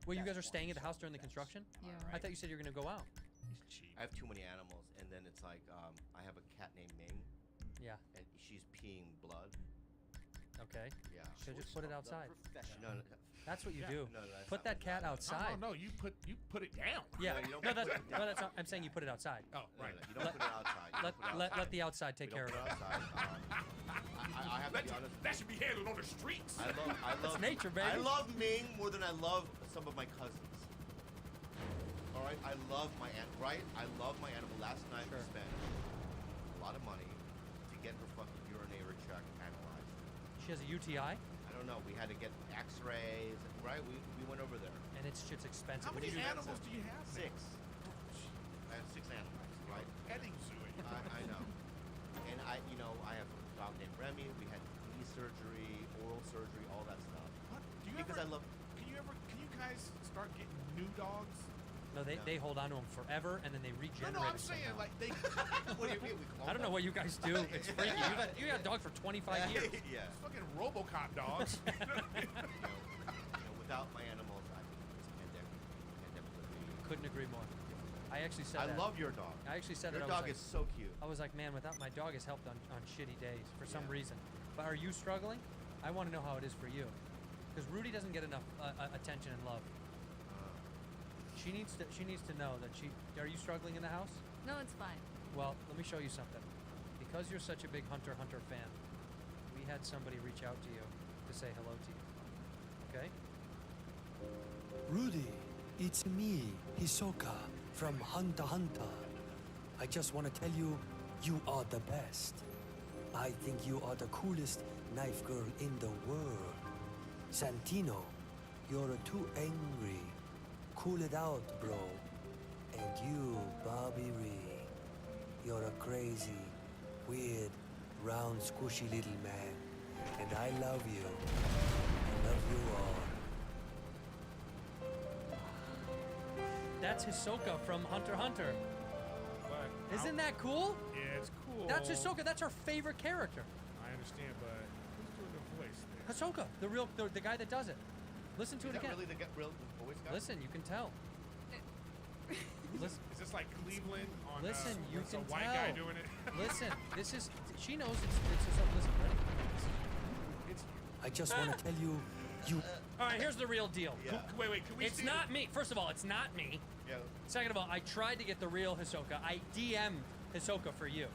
Well, you guys are staying at the house during the construction? Yeah. I thought you said you were gonna go out. He's cheap. I have too many animals, and then it's like I have a cat named Ming. Yeah. And she's peeing blood. Okay. Yeah. So just put it outside. No, that's what you do. No, that's put that cat outside. No, you put it down. Yeah. No, that's not, I'm saying you put it outside. Oh, right. No, you don't put it outside. Let the outside take care of it. I have to be honest. That should be handled on the streets. I love It's nature, baby. I love Ming more than I love some of my cousins. All right, I love my animal. Right, I love my animal. Last night we spent a lot of money to get her fucking urinator check analyzed. She has a UTI. I don't know. We had to get X-rays. Right, we went over there. And it's expensive. How many animals do you have? 6. I have 6 animals. Right. Petting zoo. I know. And I have a dog named Remy. We had knee surgery, oral surgery, all that stuff. What? Can you guys guys start getting new dogs? No, they hold on to them forever, and then they regenerate. No, I'm saying somehow. like they. What do you mean? We clone I don't know them? what you guys do. It's freaky. You had a dog for 25 years. Yeah. Fucking RoboCop dogs. Without my animals, I think this pandemic would be. Couldn't agree more. I actually said I that. love your dog. I actually said Your that. dog is so cute. I was like, man, without my dog has helped on shitty days for some reason. But are you struggling? I want to know how it is for you. Because Rudy doesn't get enough attention and love. She needs to know that are you struggling in the house? No, it's fine. Well, let me show you something. Because you're such a big Hunter x Hunter fan, we had somebody reach out to you to say hello to you. Okay? Rudy, it's me, Hisoka, from Hunter x Hunter. I just want to tell you, you are the best. I think you are the coolest knife girl in the world. Santino, you're too angry. Cool it out, bro. And you, Bobby Ree, you're a crazy, weird, round, squishy little man. And I love you. I love you all. That's Hisoka from Hunter x Hunter. But Isn't that cool? Yeah, it's cool. That's Hisoka. That's our favorite character. I understand, but who's doing the voice there? Hisoka, the guy that does it. Listen to Is it that again. really the real voice guy? Listen, you can tell. Listen, Is this like Cleveland on? listen, you with can a white tell. guy doing it. Listen, this is. She knows it's Hisoka. Listen, ready? It's I just want to tell you, you. All right, here's the real deal. Yeah. Wait, can we It's see not me. First of all, it's not me. Yeah. Second of all, I tried to get the real Hisoka. I DM'd Hisoka for you.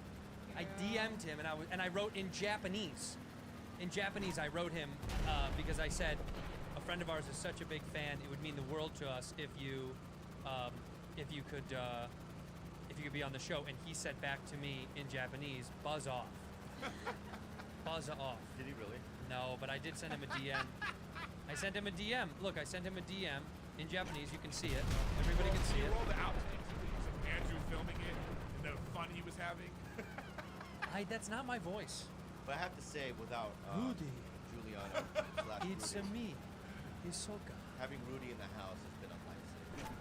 I DM'd him, and I wrote in Japanese. In Japanese, I wrote him because I said a friend of ours is such a big fan. It would mean the world to us if you could be on the show. And he said back to me in Japanese, "Buzz off." Buzz off. Did he really? No, but I did send him a DM. I sent him a DM. Look, I sent him a DM in Japanese. You can see it. Everybody can see it. Roll the outtakes of Andrew filming it and the fun he was having. That's not my voice. But I have to say, without Rudy. Juliana / It's Rudy, me, Hisoka. having Rudy in the house has been a lifesaver.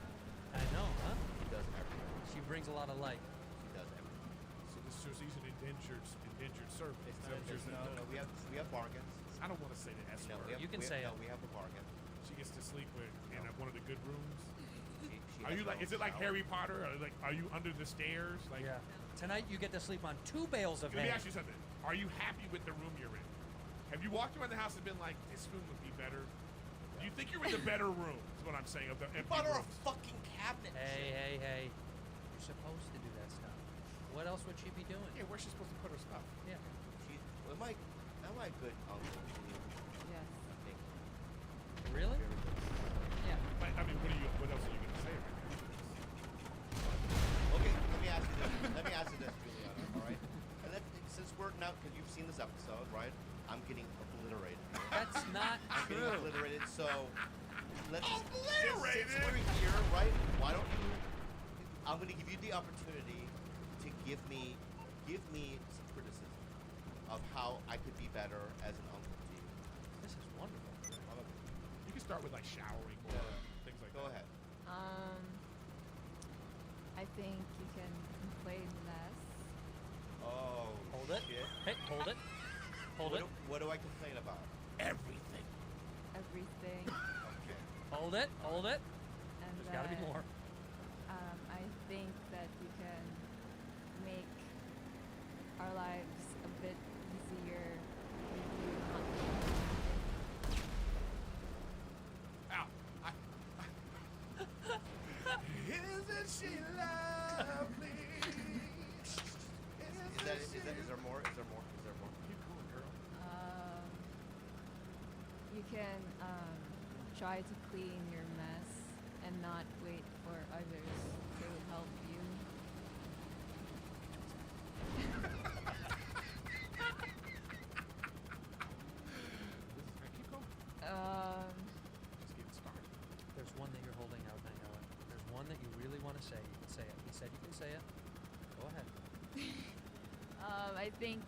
I know, huh? He does everything. She brings a lot of light. She does everything. So this shows he's an indentured servant. It's Is that what you're saying? no. We have bargains. I don't want to say the S No, word. You can say it. No, we have a bargain. She gets to sleep in one of the good rooms. She Are has you her like? own Is it like shower. Harry Potter? Are you under the stairs? Like, Yeah. Tonight you get to sleep on 2 bales of let me hay. ask you something. Are you happy with the room you're in? Have you walked around the house and been like, this room would be better? Do you think you're in the better room? Is what I'm saying. Of the empty Bought her a rooms. fucking cabinet. Hey. You're supposed to do that stuff. What else would she be doing? Yeah, where's she supposed to put her stuff? Yeah. Am I good uncle? Yes. I think. Really? Very good. Yeah. But, I mean, what else are you gonna say right now? Okay, let me ask you this, Juliana. All right. And since we're now, because you've seen this episode, right? I'm getting obliterated. That's not I'm getting true. obliterated. So let's Obliterated? Since we're here, right? Why don't you? I'm going to give you the opportunity to give me some criticism of how I could be better as an uncle to you. This is wonderful. You can start with like showering or things like Go that. ahead. I think you can complain less. Oh. Hold it. Shit. Hey, hold it. Hold it. What do I complain about? Everything. Everything. Okay. Hold it. Hold it. And There's got to be then, more. I think that you can make our lives a bit easier if you not. Ow. Isn't she lovely? Is there more? You cool, girl. You can try to clean your mess and not wait for others to help you. Keep going. Just getting started. There's one that you're holding out, Nangoa. There's one that you really want to say. You can say it. He said you can say it. Go ahead. I think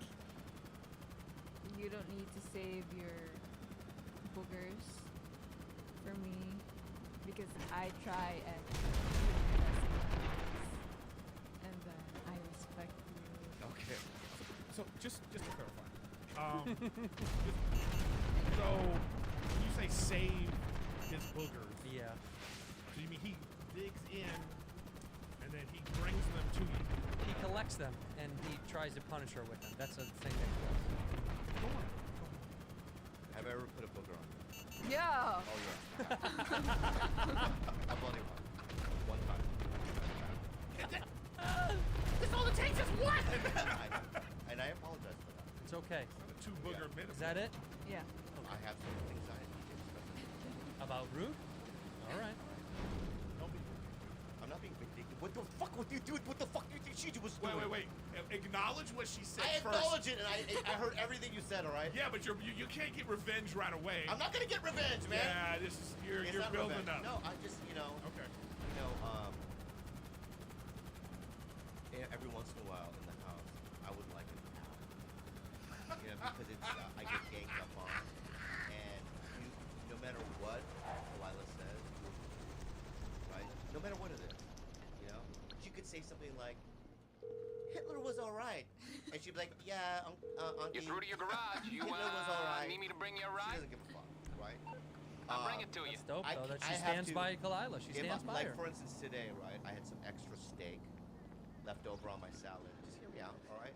you don't need to save your boogers for me because I try and So just to clarify, so you say save his boogers? Yeah. So you mean he digs in and then he brings them to you? He collects them and he tries to punish her with them. That's a thing that he does. Go on. Have I ever put a booger on? Yeah. Oh yeah. I've only one time. That's all it takes is one. And I apologize for that. It's okay. Two booger minutes. Is that it? Yeah. I have some anxiety. About Root? All right. Don't be. I'm not being vindictive. What the fuck would you do? What the fuck do you think she was doing? Wait. Acknowledge what she said I first. acknowledge it, and I heard everything you said. All right. Yeah, but you can't get revenge right away. I'm not gonna get revenge, man. Yeah, this is you're not building revenge. up. No, I just Okay. Every once in a while in the house, I would like it now. Because it's I get ganged up on, and no matter what Delilah says, right? No matter what it is, she could say something like, "Hitler was all right," and she'd be like, "Yeah, Auntie, You're through to your garage. You Hitler was all right." need me to bring you a She ride? doesn't give a fuck, right? I'll bring it to you. That's dope, though, that she I have stands to- by Kalila. She stands by like, her. for instance, today, right, I had some extra steak left over on my salad. Just hear me out, all right?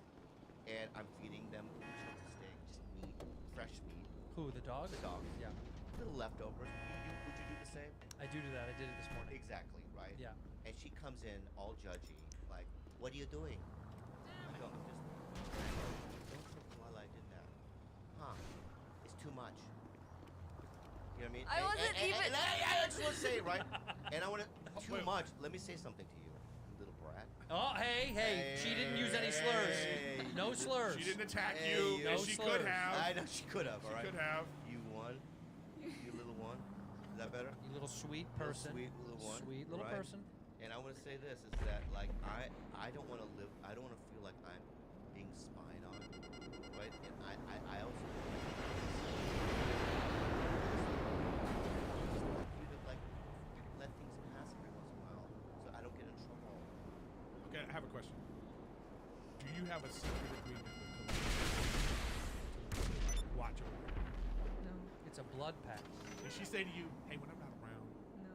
And I'm feeding them chunks of steak, just meat, fresh meat. Who, the dogs? The dogs. Yeah. Little leftovers. Would you do the same? I do that. I did it this morning. Exactly, right? Yeah. And she comes in all judgy, like, "What are you doing?" I go, "Don't say Kalila I did that. Huh? It's too much." You know what I mean? I wasn't even. And I just want to say, right? And I want to too Wait. much. Let me say something to you, little brat. Oh, hey, she didn't use any slurs. No slurs. She didn't attack Hey, you, you- and No she slurs. could have. I know she could have. All She right. could have. You won. You little one. Is that better? You little sweet Little person. sweet little one. Sweet little right? person. And I want to say this is that like I don't want to live. I don't want to feel like I'm being spied on, right? And I also. You to like let things pass every once in a while, so I don't get in trouble. Okay, I have a question. Do you have a secret agreement with Kalila? Watch her. No. It's a blood pact. Did she say to you, "Hey, when I'm not around, No.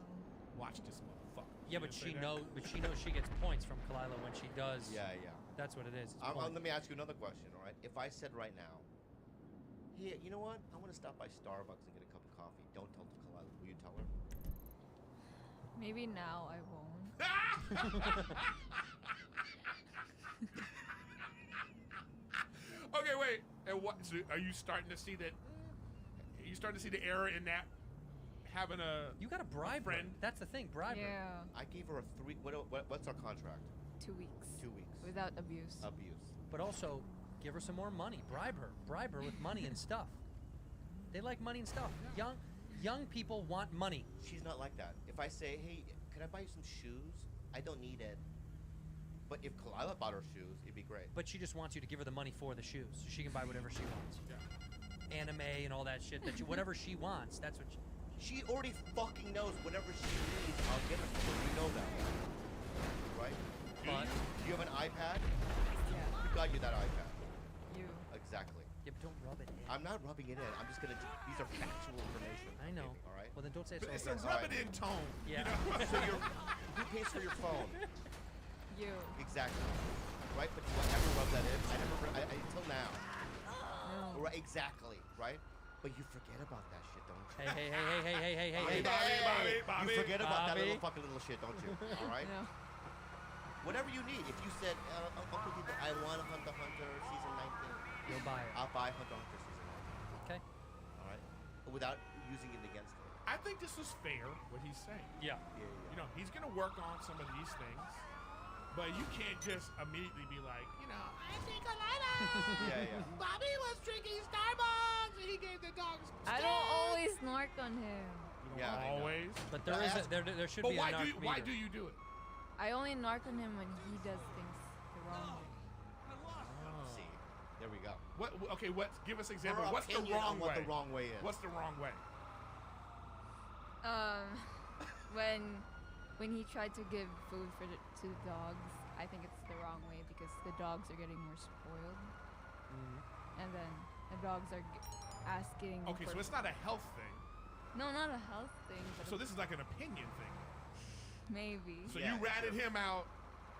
watch this motherfucker"? Yeah, but didn't say she that? knows she gets points from Kalila when she does. Yeah. That's what it is. It's Let points. me ask you another question, all right? If I said right now, "Hey, you know what? I want to stop by Starbucks and get a cup of coffee," don't tell Kalila. Will you tell her? Maybe now I won't. Okay, wait. And what? So are you starting to see that? Are you starting to see the error in that? Having a You got to bribe her. friend. That's the thing. Bribe her. Yeah. I gave her a 3. What's our contract? 2 weeks. 2 weeks. Without abuse. Abuse. But also, give her some more money. Bribe her. Bribe her with money and stuff. They like money and stuff. Young people want money. She's not like that. If I say, "Hey, can I buy you some shoes?" I don't need it. But if Kalila bought her shoes, it'd be great. But she just wants you to give her the money for the shoes, so she can buy whatever she wants. Yeah. Anime and all that shit. Whatever she wants. That's what. She already fucking knows whatever she needs, I'll get it for her. You know that, right? But Do you have an iPad? Yeah. Who got you that iPad? You. Exactly. yeah, but don't rub it in. I'm not rubbing it in. I'm just gonna. These are factual information. I know. All right. Well, then don't say it's But so it's a aggressive. rub it in tone. Yeah. You know? So who pays for your phone? You. Exactly. Right. But do I ever rub that in? I never. Until now. No. Right. Exactly. Right. But you forget about that shit, don't you? Hey. Bobby. You forget about that Bobby. little shit, don't you? All right. No. Whatever you need. If you said, Uncle People, I want Hunter x Hunter season 19, You'll buy it. I'll buy Hunter x Hunter season 19. Okay. All right. Without using it against her. I think this is fair, what he's saying. Yeah. You know, he's gonna work on some of these things, but you can't just immediately be like, I think Kalila. Yeah. Bobby was drinking Starbucks, and he gave the dogs. I don't always narc on him. Yeah, I know. Always. But there there should But be a why narc why meter. do you do it? I only narc on him when he does things the wrong way. See, there we go. What? Okay, give us an example. Her What's the opinion wrong on way? what the wrong way is. What's the wrong way? When he tried to give food to the dogs, I think it's the wrong way because the dogs are getting more spoiled. and then the dogs are asking. Okay, for so it's not a health thing. No, not a health thing. But So this is like an opinion thing. maybe. So you ratted him out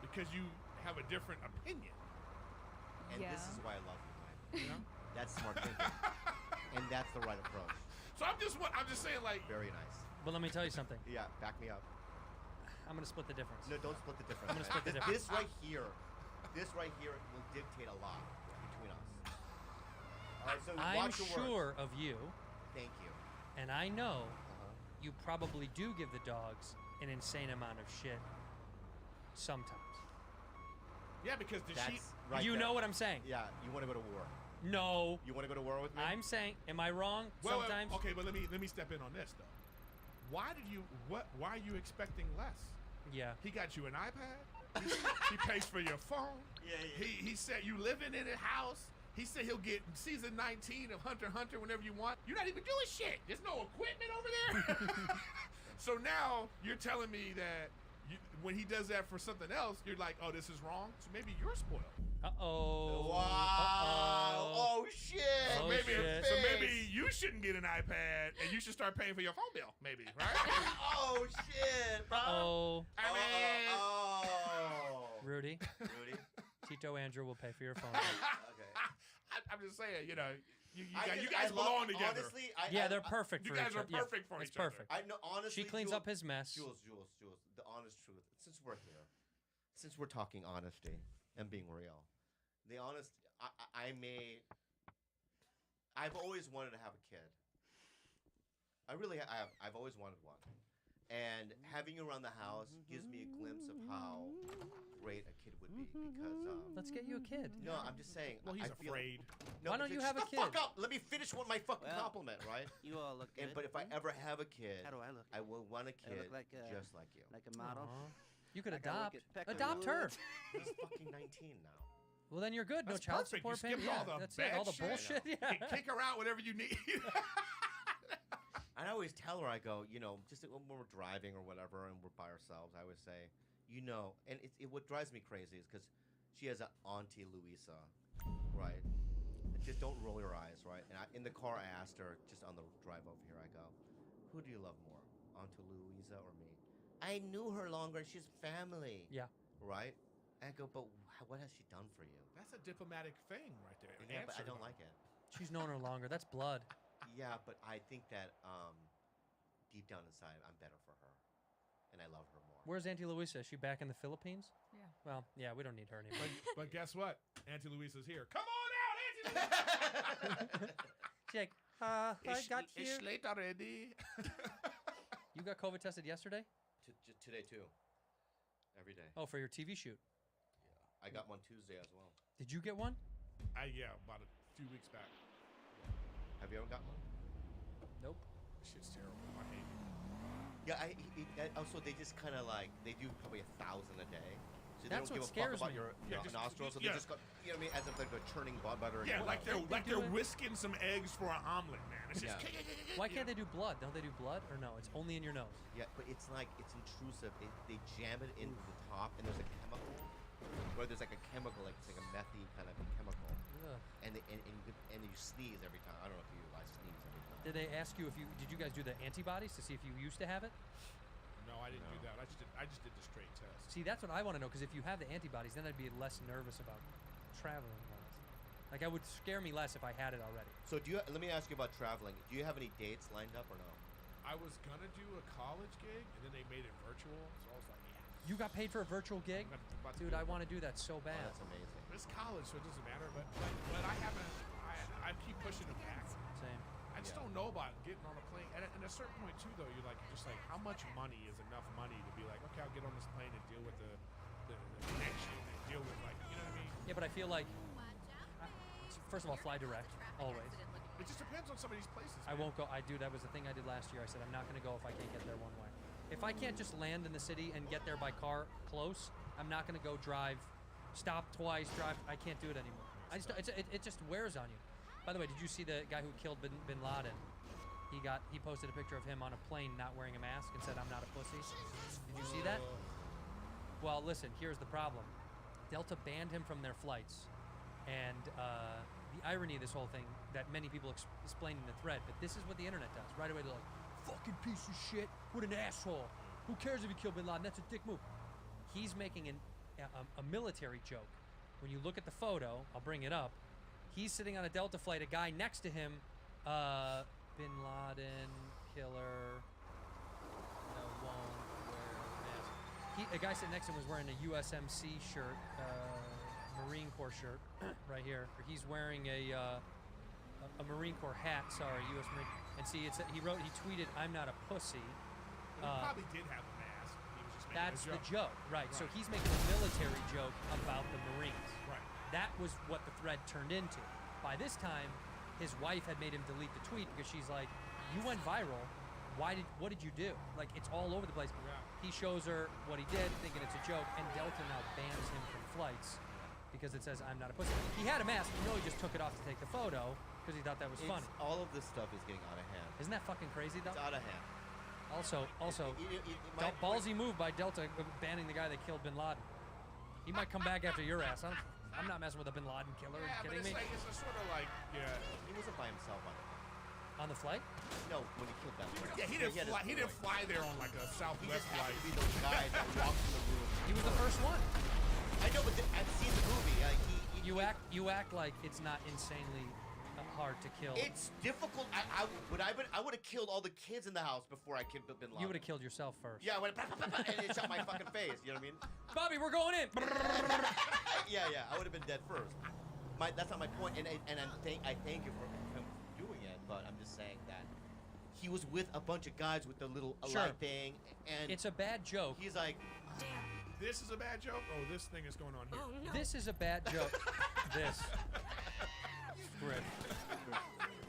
because you have a different opinion. And Yeah. this is why I love you, Mike. You know? That's smart thinking. And that's the right approach. So I'm just saying, like. Very nice. But let me tell you something. Yeah, back me up. I'm gonna split the difference. No, don't split the difference. I'm gonna split the This- difference. This right here will dictate a lot between us. All right, so I'm watch your sure words. of you, Thank you. and I know you probably do give the dogs an insane amount of shit sometimes. Yeah, because the sheep. Right you there. know what I'm saying? Yeah, you want to go to war. No. You want to go to war with me? I'm saying, am I wrong? Well, sometimes. okay, but let me step in on this though. Why are you expecting less? Yeah. He got you an iPad. He pays for your phone. Yeah. He said you living in a house. He said he'll get season 19 of Hunter x Hunter whenever you want. You're not even doing shit. There's no equipment over there. So now you're telling me that when he does that for something else, you're like, oh, this is wrong. So maybe you're spoiled. Uh-oh. Wow. Oh, shit. So maybe you shouldn't get an iPad and you should start paying for your phone bill. Maybe, right? Oh shit. Uh-oh. I mean, Rudy. Tito Andrew will pay for your phone bill. I'm just saying, you know, you I guys belong together. Honestly, they're perfect you for guys each are other. Yeah, perfect for it's each other. perfect. I know, honestly. She cleans Jules, up his mess. Jules, the honest truth. Since we're here, since we're talking honesty and being real, the honest, I've always wanted to have a kid. I really have. I've always wanted one. And having you around the house gives me a glimpse of how great a kid would be because let's get you a kid. No, I'm just saying. Well, he's afraid. No, Why don't you have a shut the kid? Fuck up! Let me finish my fucking compliment, right? You all look good. But if I ever have a kid, How do I look? I will want a I kid look like a- just like you. Like a model. You could Like I work adopt. at Adopt her. He's fucking 19 now. Well, then you're good. No That's child perfect. support You skipped payment. all the That's bad it. All the shit. bullshit. Yeah. Kick her out whenever you need. And I always tell her, I go, you know, just when we're driving or whatever, and we're by ourselves, I always say, you know, and what drives me crazy is because she has an Auntie Louisa, right? Just don't roll your eyes, right? And in the car, I asked her, just on the drive over here, I go, who do you love more, Auntie Louisa or me? I knew her longer. She's family. Yeah. Right? I go, but what has she done for you? That's a diplomatic thing right there. Yeah, but I don't like it. She's known her longer. That's blood. Yeah, but I think that deep down inside, I'm better for her, and I love her more. Where's Auntie Louisa? Is she back in the Philippines? Yeah. Well, yeah, we don't need her anymore. But guess what? Auntie Louisa's here. Come on out, Auntie Louisa. She's like, I got you. It's late already. You got COVID tested yesterday? Today too. Every day. Oh, for your TV shoot. I got one Tuesday as well. Did you get one? Yeah, about a few weeks back. Have you ever got one? Nope. Shit's terrible. I hate it. Yeah, also they just kind of like they do probably 1,000 a day. So they That's don't give what a fuck scares about me. your just- nostrils. So yeah. they just got, you know what I mean, as if they're churning butter. Yeah, and like oil. they're whisking some eggs for an omelet, man. It's just. Yeah. Why can't they do blood? Don't they do blood? Or no, it's only in your nose. Yeah, but it's like it's intrusive. They jam it into the top, and there's a chemical. Where there's like a chemical, like it's like a methy kind of chemical, Ugh. and you sneeze every time. I don't know if I sneeze every time. Did they ask you if you did you guys do the antibodies to see if you used to have it? No, I didn't do that. I just did the straight test. See, that's what I want to know because if you have the antibodies, then I'd be less nervous about traveling. Like it would scare me less if I had it already. So let me ask you about traveling. Do you have any dates lined up or no? I was gonna do a college gig, and then they made it virtual, so I was like, yeah. You got paid for a virtual gig? about to Dude, do I it. want to do that so bad. Oh, that's amazing. It's college, so it doesn't matter. But I haven't. I keep pushing it back. Same. I just don't know about getting on a plane. And at a certain point too, though, you're just like, how much money is enough money to be like, okay, I'll get on this plane and deal with the connection and deal with like, you know what I mean? Yeah, but I feel like first of all, fly direct always. It just depends on some of these places. I won't go. That was the thing I did last year. I said I'm not going to go if I can't get there one way. If I can't just land in the city and get there by car close, I'm not going to go drive, stop twice, drive. I can't do it anymore. It just wears on you. By the way, did you see the guy who killed Bin Laden? He posted a picture of him on a plane not wearing a mask and said, "I'm not a pussy." Did you see that? Well, listen. Here's the problem. Delta banned him from their flights, and the irony of this whole thing that many people explain in the thread, but this is what the internet does. Right away they're like, fucking piece of shit, what an asshole. Who cares if he killed Bin Laden? That's a dick move. He's making a military joke. When you look at the photo, I'll bring it up. He's sitting on a Delta flight, a guy next to him, Bin Laden, killer, no, won't wear a mask. A guy sitting next to him was wearing a USMC shirt, Marine Corps shirt, right here. He's wearing a Marine Corps hat, sorry, U.S. Marine. And see, he tweeted, "I'm not a pussy." He probably did have a mask. He was just making That's a the joke. joke, right? So he's making a military joke about the Marines. Right. That was what the thread turned into. By this time, his wife had made him delete the tweet because she's like, "You went viral. What did you do?" Like, it's all over the place. Yeah. He shows her what he did, thinking it's a joke, and Delta now bans him from flights because it says, "I'm not a pussy." He had a mask. You know, he just took it off to take the photo because he thought that was funny. All of this stuff is getting out of hand. Isn't that fucking crazy, though? It's out of hand. Also, my ballsy move by Delta banning the guy that killed Bin Laden. He might come back after your ass. I'm not messing with a Bin Laden killer. Are you kidding me? It's a sort of like, He wasn't by himself on it. On the flight? No, when he killed that one. Yeah, he didn't fly there on like a He Southwest just happened flight. to be those guys that walked in the room. He was the first one. I know, but I've seen the movie. You act like it's not insanely hard to kill. It's difficult. I would have killed all the kids in the house before I killed Bin Laden. You would have killed yourself first. Yeah, I would have, and it shot my fucking face. You know what I mean? Bobby, we're going in. Yeah, I would have been dead first. That's not my point, and I thank you for him doing it, but I'm just saying that he was with a bunch of guys with the little light thing, and it's a bad joke. He's like, This is a bad joke? Oh, this thing is going on here. Oh, no. This is a bad joke. This. Griff.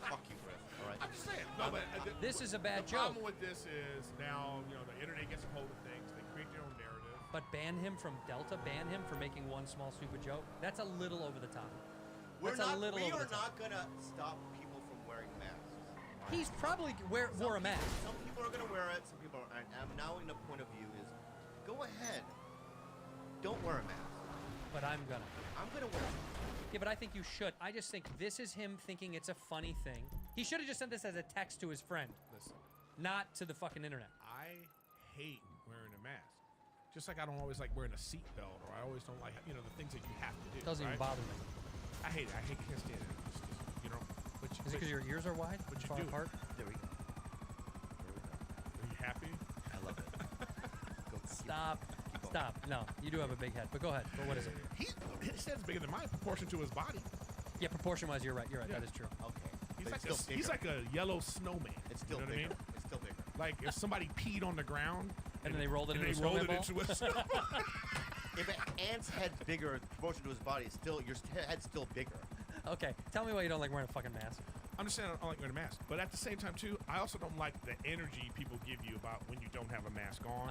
Fuck you, Griff. All right. I'm just saying. No, but this is a bad the joke. problem with this is now, the internet gets a hold of things. They create their own narrative. But ban him from Delta. Ban him for making one small stupid joke. That's a little over the top. We are not gonna stop people from wearing masks. He's probably wore a mask. Some people are gonna wear it. Some people aren't. I'm now in the point of view is, go ahead. Don't wear a mask. But I'm gonna. I'm gonna wear it. Yeah, but I think you should. I just think this is him thinking it's a funny thing. He should have just sent this as a text to his friend. Listen. Not to the fucking internet. I hate wearing a mask. Just like I don't always like wearing a seatbelt, or I always don't like, the things that you have to do. Doesn't even bother me. I hate it. I can't stand it. But is it because your ears are wide? But you far do. apart? There we go. Are you happy? I love it. Stop. No, you do have a big head, but go ahead. But what is it? His head's bigger than mine, proportion to his body. Yeah, proportion-wise, you're right. Yeah. That is true. Okay. He's like a yellow snowman. It's still bigger. What I mean? It's still bigger. Like if somebody peed on the ground and then they rolled it into a snowman. If an ant's head's bigger in proportion to his body, your head's still bigger. Okay, tell me why you don't like wearing a fucking mask. I'm just saying I don't like wearing a mask. But at the same time, too, I also don't like the energy people give you about when you don't have a mask on.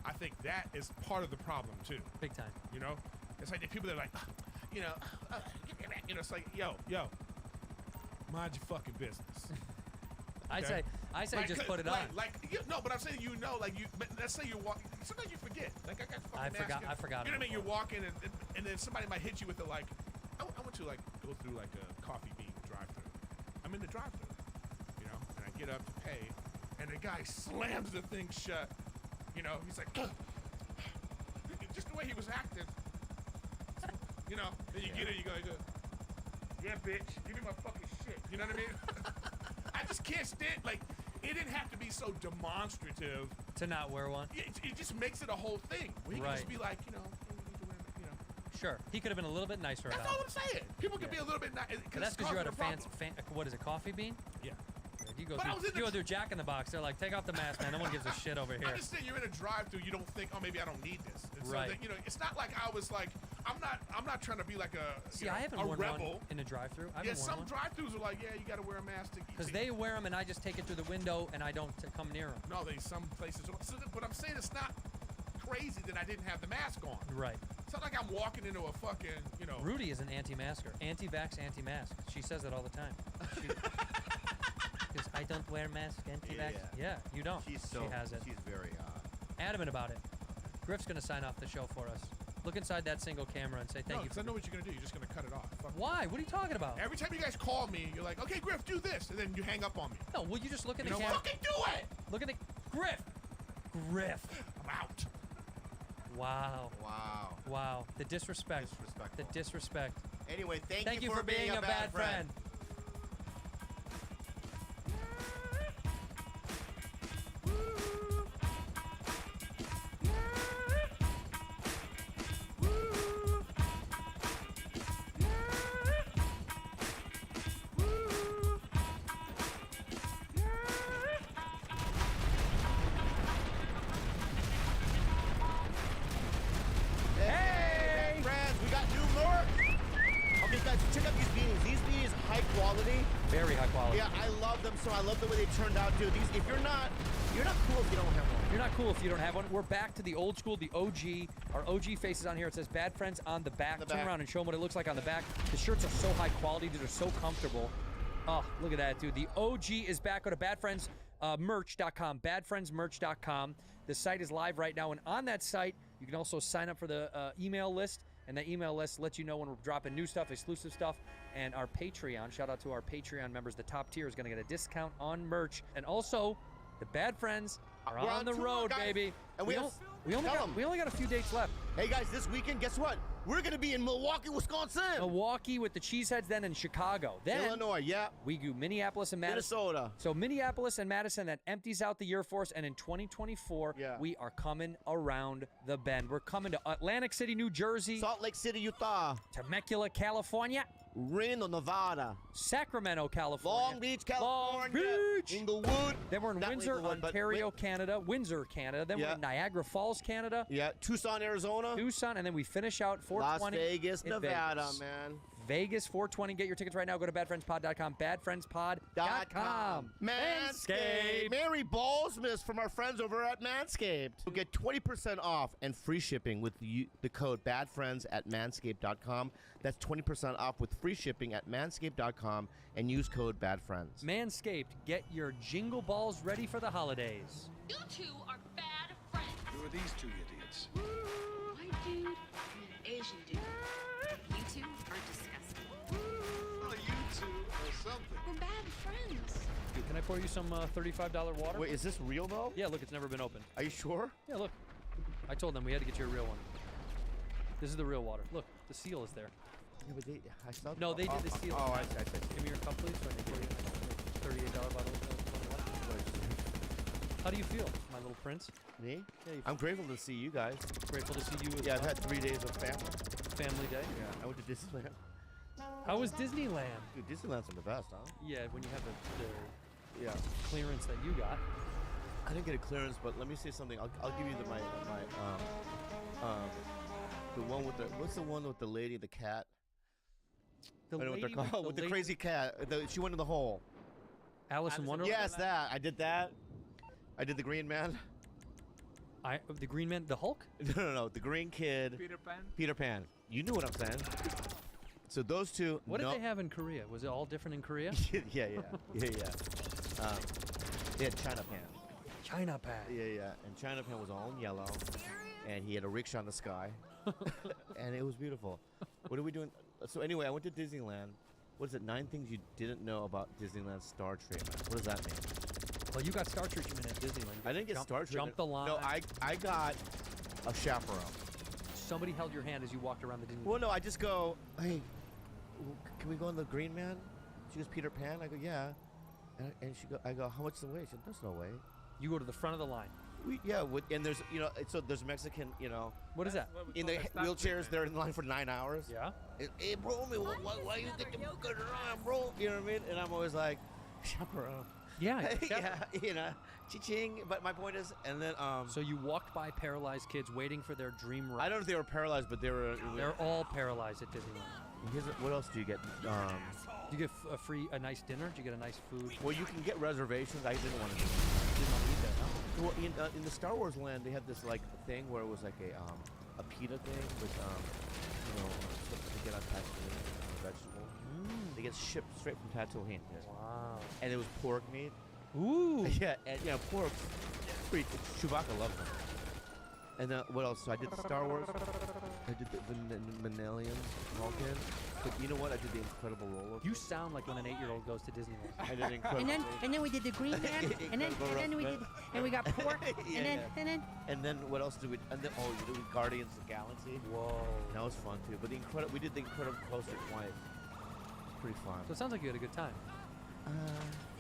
I think that is part of the problem, too. Big time. It's like the people that are like, it's like, yo, mind your fucking business. Okay? I say just put it on. No, but I'm saying but let's say you're walking. Sometimes you forget. Like I got the fucking mask. I forgot. You know what I mean? You're walking and then somebody might hit you with the I went to go through a coffee bean drive-through. I'm in the drive-through, and I get up to pay, and the guy slams the thing shut. He's like, just the way he was acting. Then you get it, you go, yeah, bitch, give me my fucking shit. You know what I mean? I just can't stand, it didn't have to be so demonstrative. To not wear one? It just makes it a whole thing. Where he can just be like, we need to wear it, Sure. He could have been a little bit nicer about it. That's all I'm saying. People can be a little bit nice. That's because you're at a what is it, coffee bean? Yeah. You go through Jack in the Box. They're like, take off the mask, man. No one gives a shit over here. I'm just saying, you're in a drive-through. You don't think, oh, maybe I don't need this. And right. So that, it's not like I was like, I'm not trying to be like a I haven't worn rebel. One in a drive-through. Some drive-throughs are like, yeah, you got to wear a mask. Because they wear them, and I just take it through the window, and I don't come near them. No, some places. But I'm saying it's not crazy that I didn't have the mask on. Right. It's not like I'm walking into a fucking, Rudy is an anti-masker. Anti-vax, anti-mask. She says that all the time. Because I don't wear mask, anti-vax. Yeah, you don't. She has it. She's very adamant about it. Griff's going to sign off the show for us. Look inside that single camera and say thank you. No, because I know what you're gonna do. You're just gonna cut it off. Fuck Why? What are you talking about? Every time you guys call me, you're like, okay, Griff, do this, and then you hang up on me. No, will you just look at You the know camera? what? Fucking do it! Look at the Griff. Griff. I'm out. Wow. Wow. Wow. The disrespect. Disrespectful. The disrespect. Anyway, Thank you for being a bad friend. Hey, friends, we got new merch. Okay, guys, check out these beanies. These beanies, high quality. Very high quality. Yeah, I love them. So I love the way they turned out, dude. These, if you're not cool if you don't have one. You're not cool if you don't have one. We're back to the old school, the OG. Our OG faces on here. It says Bad Friends on the back. Turn around and show them what it looks like on the back. The shirts are so high quality, dude. They're so comfortable. Oh, look at that, dude. The OG is back. Go to badfriendsmerch.com. Badfriendsmerch.com. The site is live right now, and on that site, you can also sign up for the email list, and that email list lets you know when we're dropping new stuff, exclusive stuff, and our Patreon. Shout out to our Patreon members. The top tier is going to get a discount on merch, and also the Bad Friends are We're on the tour, road, guys. baby. And we only got a few dates left. Hey guys, this weekend, guess what? We're gonna be in Milwaukee, Wisconsin. Milwaukee with the Cheeseheads, then in Chicago. Then Illinois, yeah. We do Minneapolis and Madison. Minnesota. So Minneapolis and Madison, that empties out the Air Force, and in 2024, we are coming around the bend. We're coming to Atlantic City, New Jersey. Salt Lake City, Utah. Temecula, California. Reno, Nevada. Sacramento, California. Long Beach, California. Long Beach. Inglewood. Then we're in Not Windsor, Inglewood, but Ontario, Canada. Windsor, Canada. Then we're in Niagara Falls, Canada. Yeah, Tucson, Arizona. Tucson, and then we finish out 420. Las Vegas, in Nevada, Vegas. man. Vegas 420. Get your tickets right now. Go to badfriendspod.com. Badfriendspod.com. Manscaped. Merry Ballsmas from our friends over at Manscaped. You'll get 20% off and free shipping with the code BADFRIENDS at manscaped.com. That's 20% off with free shipping at manscaped.com and use code BADFRIENDS. Manscaped, get your jingle balls ready for the holidays. You two are bad friends. Who are these two idiots? White dude and an Asian dude. You two are disgusting. Well, you two or something. We're bad friends. Dude, can I pour you some $35 water? Wait, is this real though? Yeah, look, it's never been opened. Are you sure? Yeah, look. I told them we had to get you a real one. This is the real water. Look, the seal is there. Yeah, but I saw. No, they did the seal. Oh, I see. Give me your cup, please, so I can pour you a $38 bottle of water. How do you feel, my little prince? Me? Yeah, I'm grateful to see you guys. Grateful to see you as Yeah, I've well. had 3 days of family. Family day. Yeah, I went to Disneyland. How was Disneyland? Dude, Disneyland's the best, huh? Yeah, when you have the Yeah. clearance that you got. I didn't get a clearance, but let me say something. I'll give you the one with the what's the one with the lady, the cat? The I don't know what lady they're called. With the crazy cat. She went in the hole. Alice in Wonderland? Yes, that. I did that. I did the Green Man. The Green Man, the Hulk? No, the Green Kid. Peter Pan? Peter Pan. You knew what I'm saying. So those two. What did they have in Korea? Was it all different in Korea? yeah. They had China Pan. China Pan. Yeah. And China Pan was all in yellow. And he had a rickshaw in the sky. And it was beautiful. What are we doing? So anyway, I went to Disneyland. What is it? 9 things you didn't know about Disneyland Star Treatment. What does that mean? Well, you got Star treatment at Disneyland. I didn't get Star Treatment. Jump the line. No, I got a chaperone. Somebody held your hand as you walked around the Disneyland. Well, no, I just go, hey, can we go on the Green Man? She goes, Peter Pan? I go, yeah. And I go, how much is the way? She said, there's no way. You go to the front of the line. And there's, so there's Mexican, What is that? In the wheelchairs, they're in line for 9 hours. Yeah. Hey, bro, why you get the book around, bro? You know what I mean? And I'm always like, chaperone. Yeah, yeah, cha-ching. But my point is, and then So you walked by paralyzed kids waiting for their dream ride. I don't know if they were paralyzed, but they were. They're all paralyzed at Disneyland. What else do you get? Do you get a nice dinner? Do you get a nice food? Well, you can get reservations. I didn't want to do that. Didn't want to eat that, huh? Well, in the Star Wars land, they had this like thing where it was like a pita thing with stuff to get on Tatooine, vegetable. They get shipped straight from Tatooine. Wow. And it was pork meat. Ooh. Yeah, and pork. Chewbacca loved them. And then what else? So I did Star Wars. I did the Manalian Vulcan. But you know what? I did the Incredible Roller. You sound like when an 8-year-old goes to Disney World. I did Incredible. And then we did the Green Man, and then we got pork, and then what else did we? And then you did Guardians of the Galaxy. Whoa. That was fun too. But we did the Incredible Coaster twice. It's pretty fun. So it sounds like you had a good time.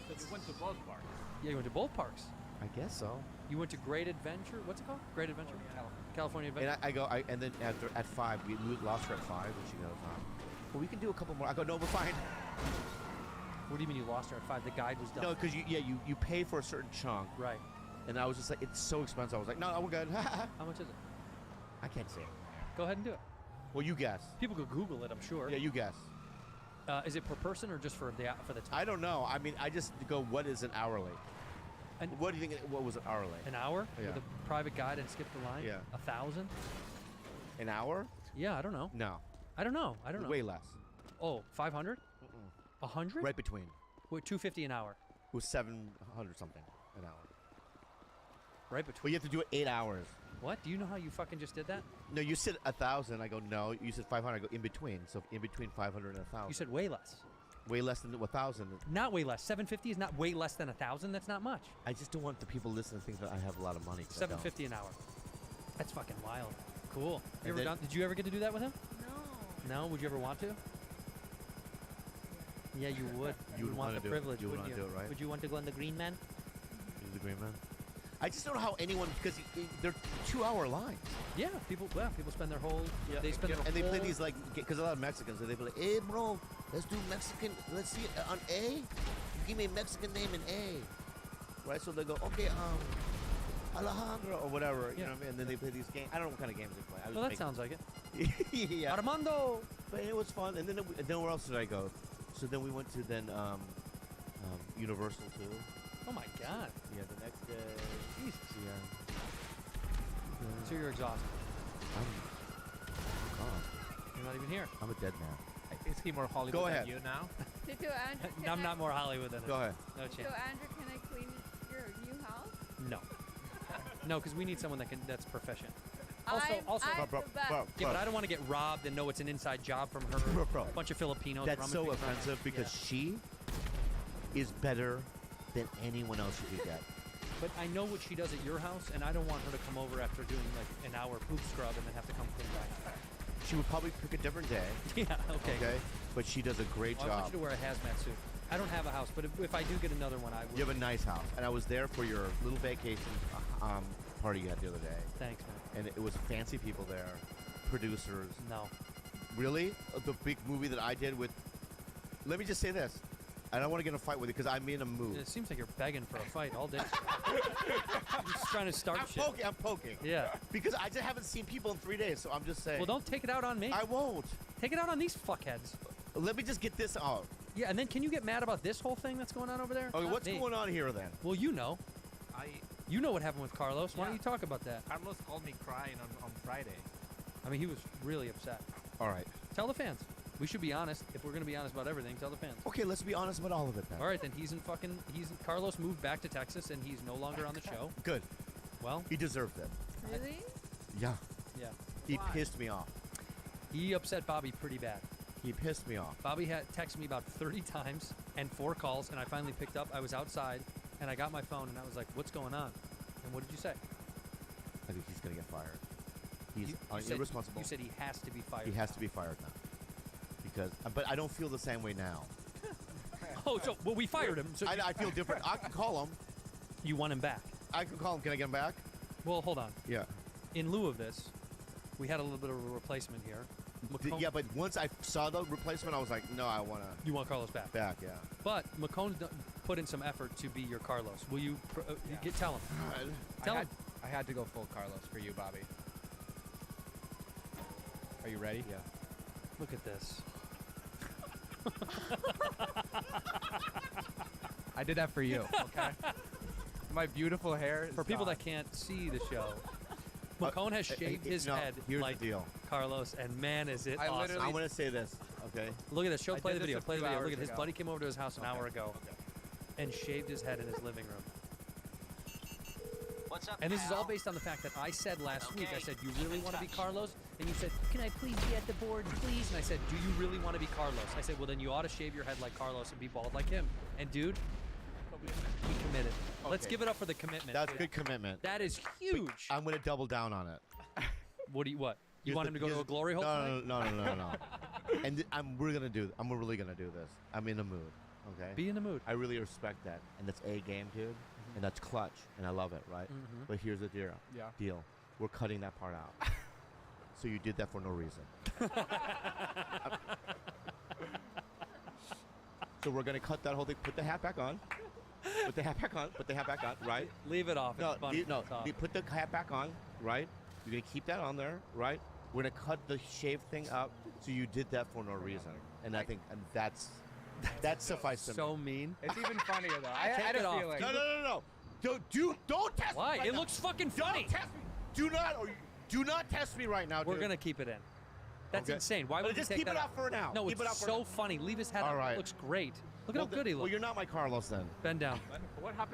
So you went to both parks. Yeah, you went to both parks. I guess so. You went to Great Adventure. What's it called? Great Adventure. California Adventure. And and then at 5 we lost her at 5, and she goes well, we can do a couple more. I go, no, we're fine. What do you mean you lost her at 5? The guide was done. No, because you pay for a certain chunk. Right. And I was just like, it's so expensive. I was like, no, we're good. How much is it? I can't say it. Go ahead and do it. Well, you guess. People could Google it, I'm sure. Yeah, you guess. Is it per person or just for the time? I don't know. I mean, I just go, what is an hourly? And what do you think? What was an hourly? An hour? Yeah. With a private guide and skip the line? Yeah. 1,000? An hour? Yeah, I don't know. No. I don't know. Way less. Oh, 500? 100? Right between. Wait, 250 an hour. It was 700 something an hour. Right between. Well, you have to do it 8 hours. What? Do you know how you fucking just did that? No, you said 1,000. I go, no. You said 500. I go, in between. So in between 500 and 1,000. You said way less. Way less than 1,000. Not way less. 750 is not way less than 1,000. That's not much. I just don't want the people listening to think that I have a lot of money. 750 an hour. That's fucking wild. Cool. And Did you ever get to do that with him? No. No? Would you ever want to? Yeah, you would. You would want the privilege, you would wouldn't want to you? do it, right? Would you want to go on the Green Man? The Green Man. I just don't know how anyone, because they're 2-hour lines. Yeah, people spend their whole. Yeah, they spend. And they play these because a lot of Mexicans, so they be like, hey, bro, let's do Mexican. Let's see on A. Give me a Mexican name in A. Right, so they go, okay, Alejandro or whatever. You know what I mean? And then they play these games. I don't know what kind of games they play. Well, that sounds like it. Yeah. Armando. But it was fun. And then where else did I go? So then we went to Universal too. Oh my God. Yeah, the next day. Jesus. Yeah. So you're exhausted. I'm gone. You're not even here. I'm a dead man. Is he more Hollywood Go ahead. than you now? So Andrew, I'm not more Hollywood than him. Go ahead. No chance. So Andrew, can I clean your new house? No. No, because we need someone that's proficient. I'm Also, the best. yeah, but I don't want to get robbed and know it's an inside job from her. Bro. A bunch of Filipinos. That's so rummaging around. offensive because she is better than anyone else you could get. But I know what she does at your house, and I don't want her to come over after doing like an hour poop scrub and then have to come clean back. She would probably pick a different day. Yeah, okay. But she does a great Well, job. I want you to wear a hazmat suit. I don't have a house, but if I do get another one, I will. You have a nice house. And I was there for your little vacation party you had the other day. Thanks, man. And it was fancy people there, producers. No. Really? The big movie that I did with... Let me just say this. I don't want to get in a fight with you because I'm in a mood. It seems like you're begging for a fight all day. You're just trying to start shit. I'm poking. Yeah. Because I just haven't seen people in 3 days, so I'm just saying. Well, don't take it out on me. I won't. Take it out on these fuckheads. Let me just get this out. Yeah, and then can you get mad about this whole thing that's going on over there? Okay, Not what's me. going on here then? Well, you know. You know what happened with Carlos. Why Yeah. don't you talk about that? Carlos called me crying on Friday. I mean, he was really upset. All right. Tell the fans. We should be honest. If we're going to be honest about everything, tell the fans. Okay, let's be honest about all of it then. All right, then Carlos moved back to Texas and he's no longer on the show. Good. Well, he deserved it. Really? Yeah. Yeah. He pissed me off. He upset Bobby pretty bad. He pissed me off. Bobby had texted me about 30 times and 4 calls, and I finally picked up. I was outside, and I got my phone, and I was like, what's going on? And what did you say? I think he's going to get fired. He's said, irresponsible. You said he has to be fired. He has to be fired now. Because, but I don't feel the same way now. Oh, so, well, we fired him. So I feel different. I can call him. You want him back? I can call him. Can I get him back? Well, hold on. Yeah. In lieu of this, we had a little bit of a replacement here. Yeah, but once I saw the replacement, I was like, no, I want to. You want Carlos back? Back, yeah. But McCone's put in some effort to be your Carlos. Will you tell him? Tell him. I had to go full Carlos for you, Bobby. Are you ready? Yeah. Look at this. I did that for you, okay? My beautiful hair. For people that can't see the show, McCone has shaved his head here's like the deal. Carlos, and man, is it awesome. I want to say this, okay? Look at this. I Play did the video. this a Play the few video. Look hours at his ago. buddy came over to his house an hour ago and shaved his head in his living room. What's up, And this is all pal? based on the fact that I said last week, I Okay, said, you really want to be touch. Carlos? And you said, can I please be at the board, please? And I said, do you really want to be Carlos? I said, well, then you ought to shave your head like Carlos and be bald like him. And dude, he committed. Let's Okay. give it up for the commitment. That's dude. good commitment. That is huge. I'm gonna double down on it. What? You Here's want the- him to go to a here's- glory hole? tonight? No. And I'm really gonna do this. I'm in the mood. Okay. Be in the mood. I really respect that, and that's a game, dude, and that's clutch, and I love it, right? Mhm. But here's the deal. Yeah. Deal. We're cutting that part out. So you did that for no reason. So we're gonna cut that whole thing. Put the hat back on. Put the hat back on. Put the hat back on. Right. Leave it off. No, It's fun. no. It's off. Put the hat back on. Right. You're gonna keep that on there. Right. We're gonna cut the shave thing up. So you did that for no reason, and I think that suffices. So mean. It's even funnier though. Take I had it a off. feeling. No. Don't test Why? me. Right It now. looks fucking Don't funny. test me. Do not test me right now, dude. We're gonna keep it in. That's Okay. insane. Why But would you just take keep that it out for now. No, Keep it it's out for so now. funny. Leave his head All up. right. It looks great. Look at Well, how good he looks. Well, you're not my Carlos then. Bend down. What happened?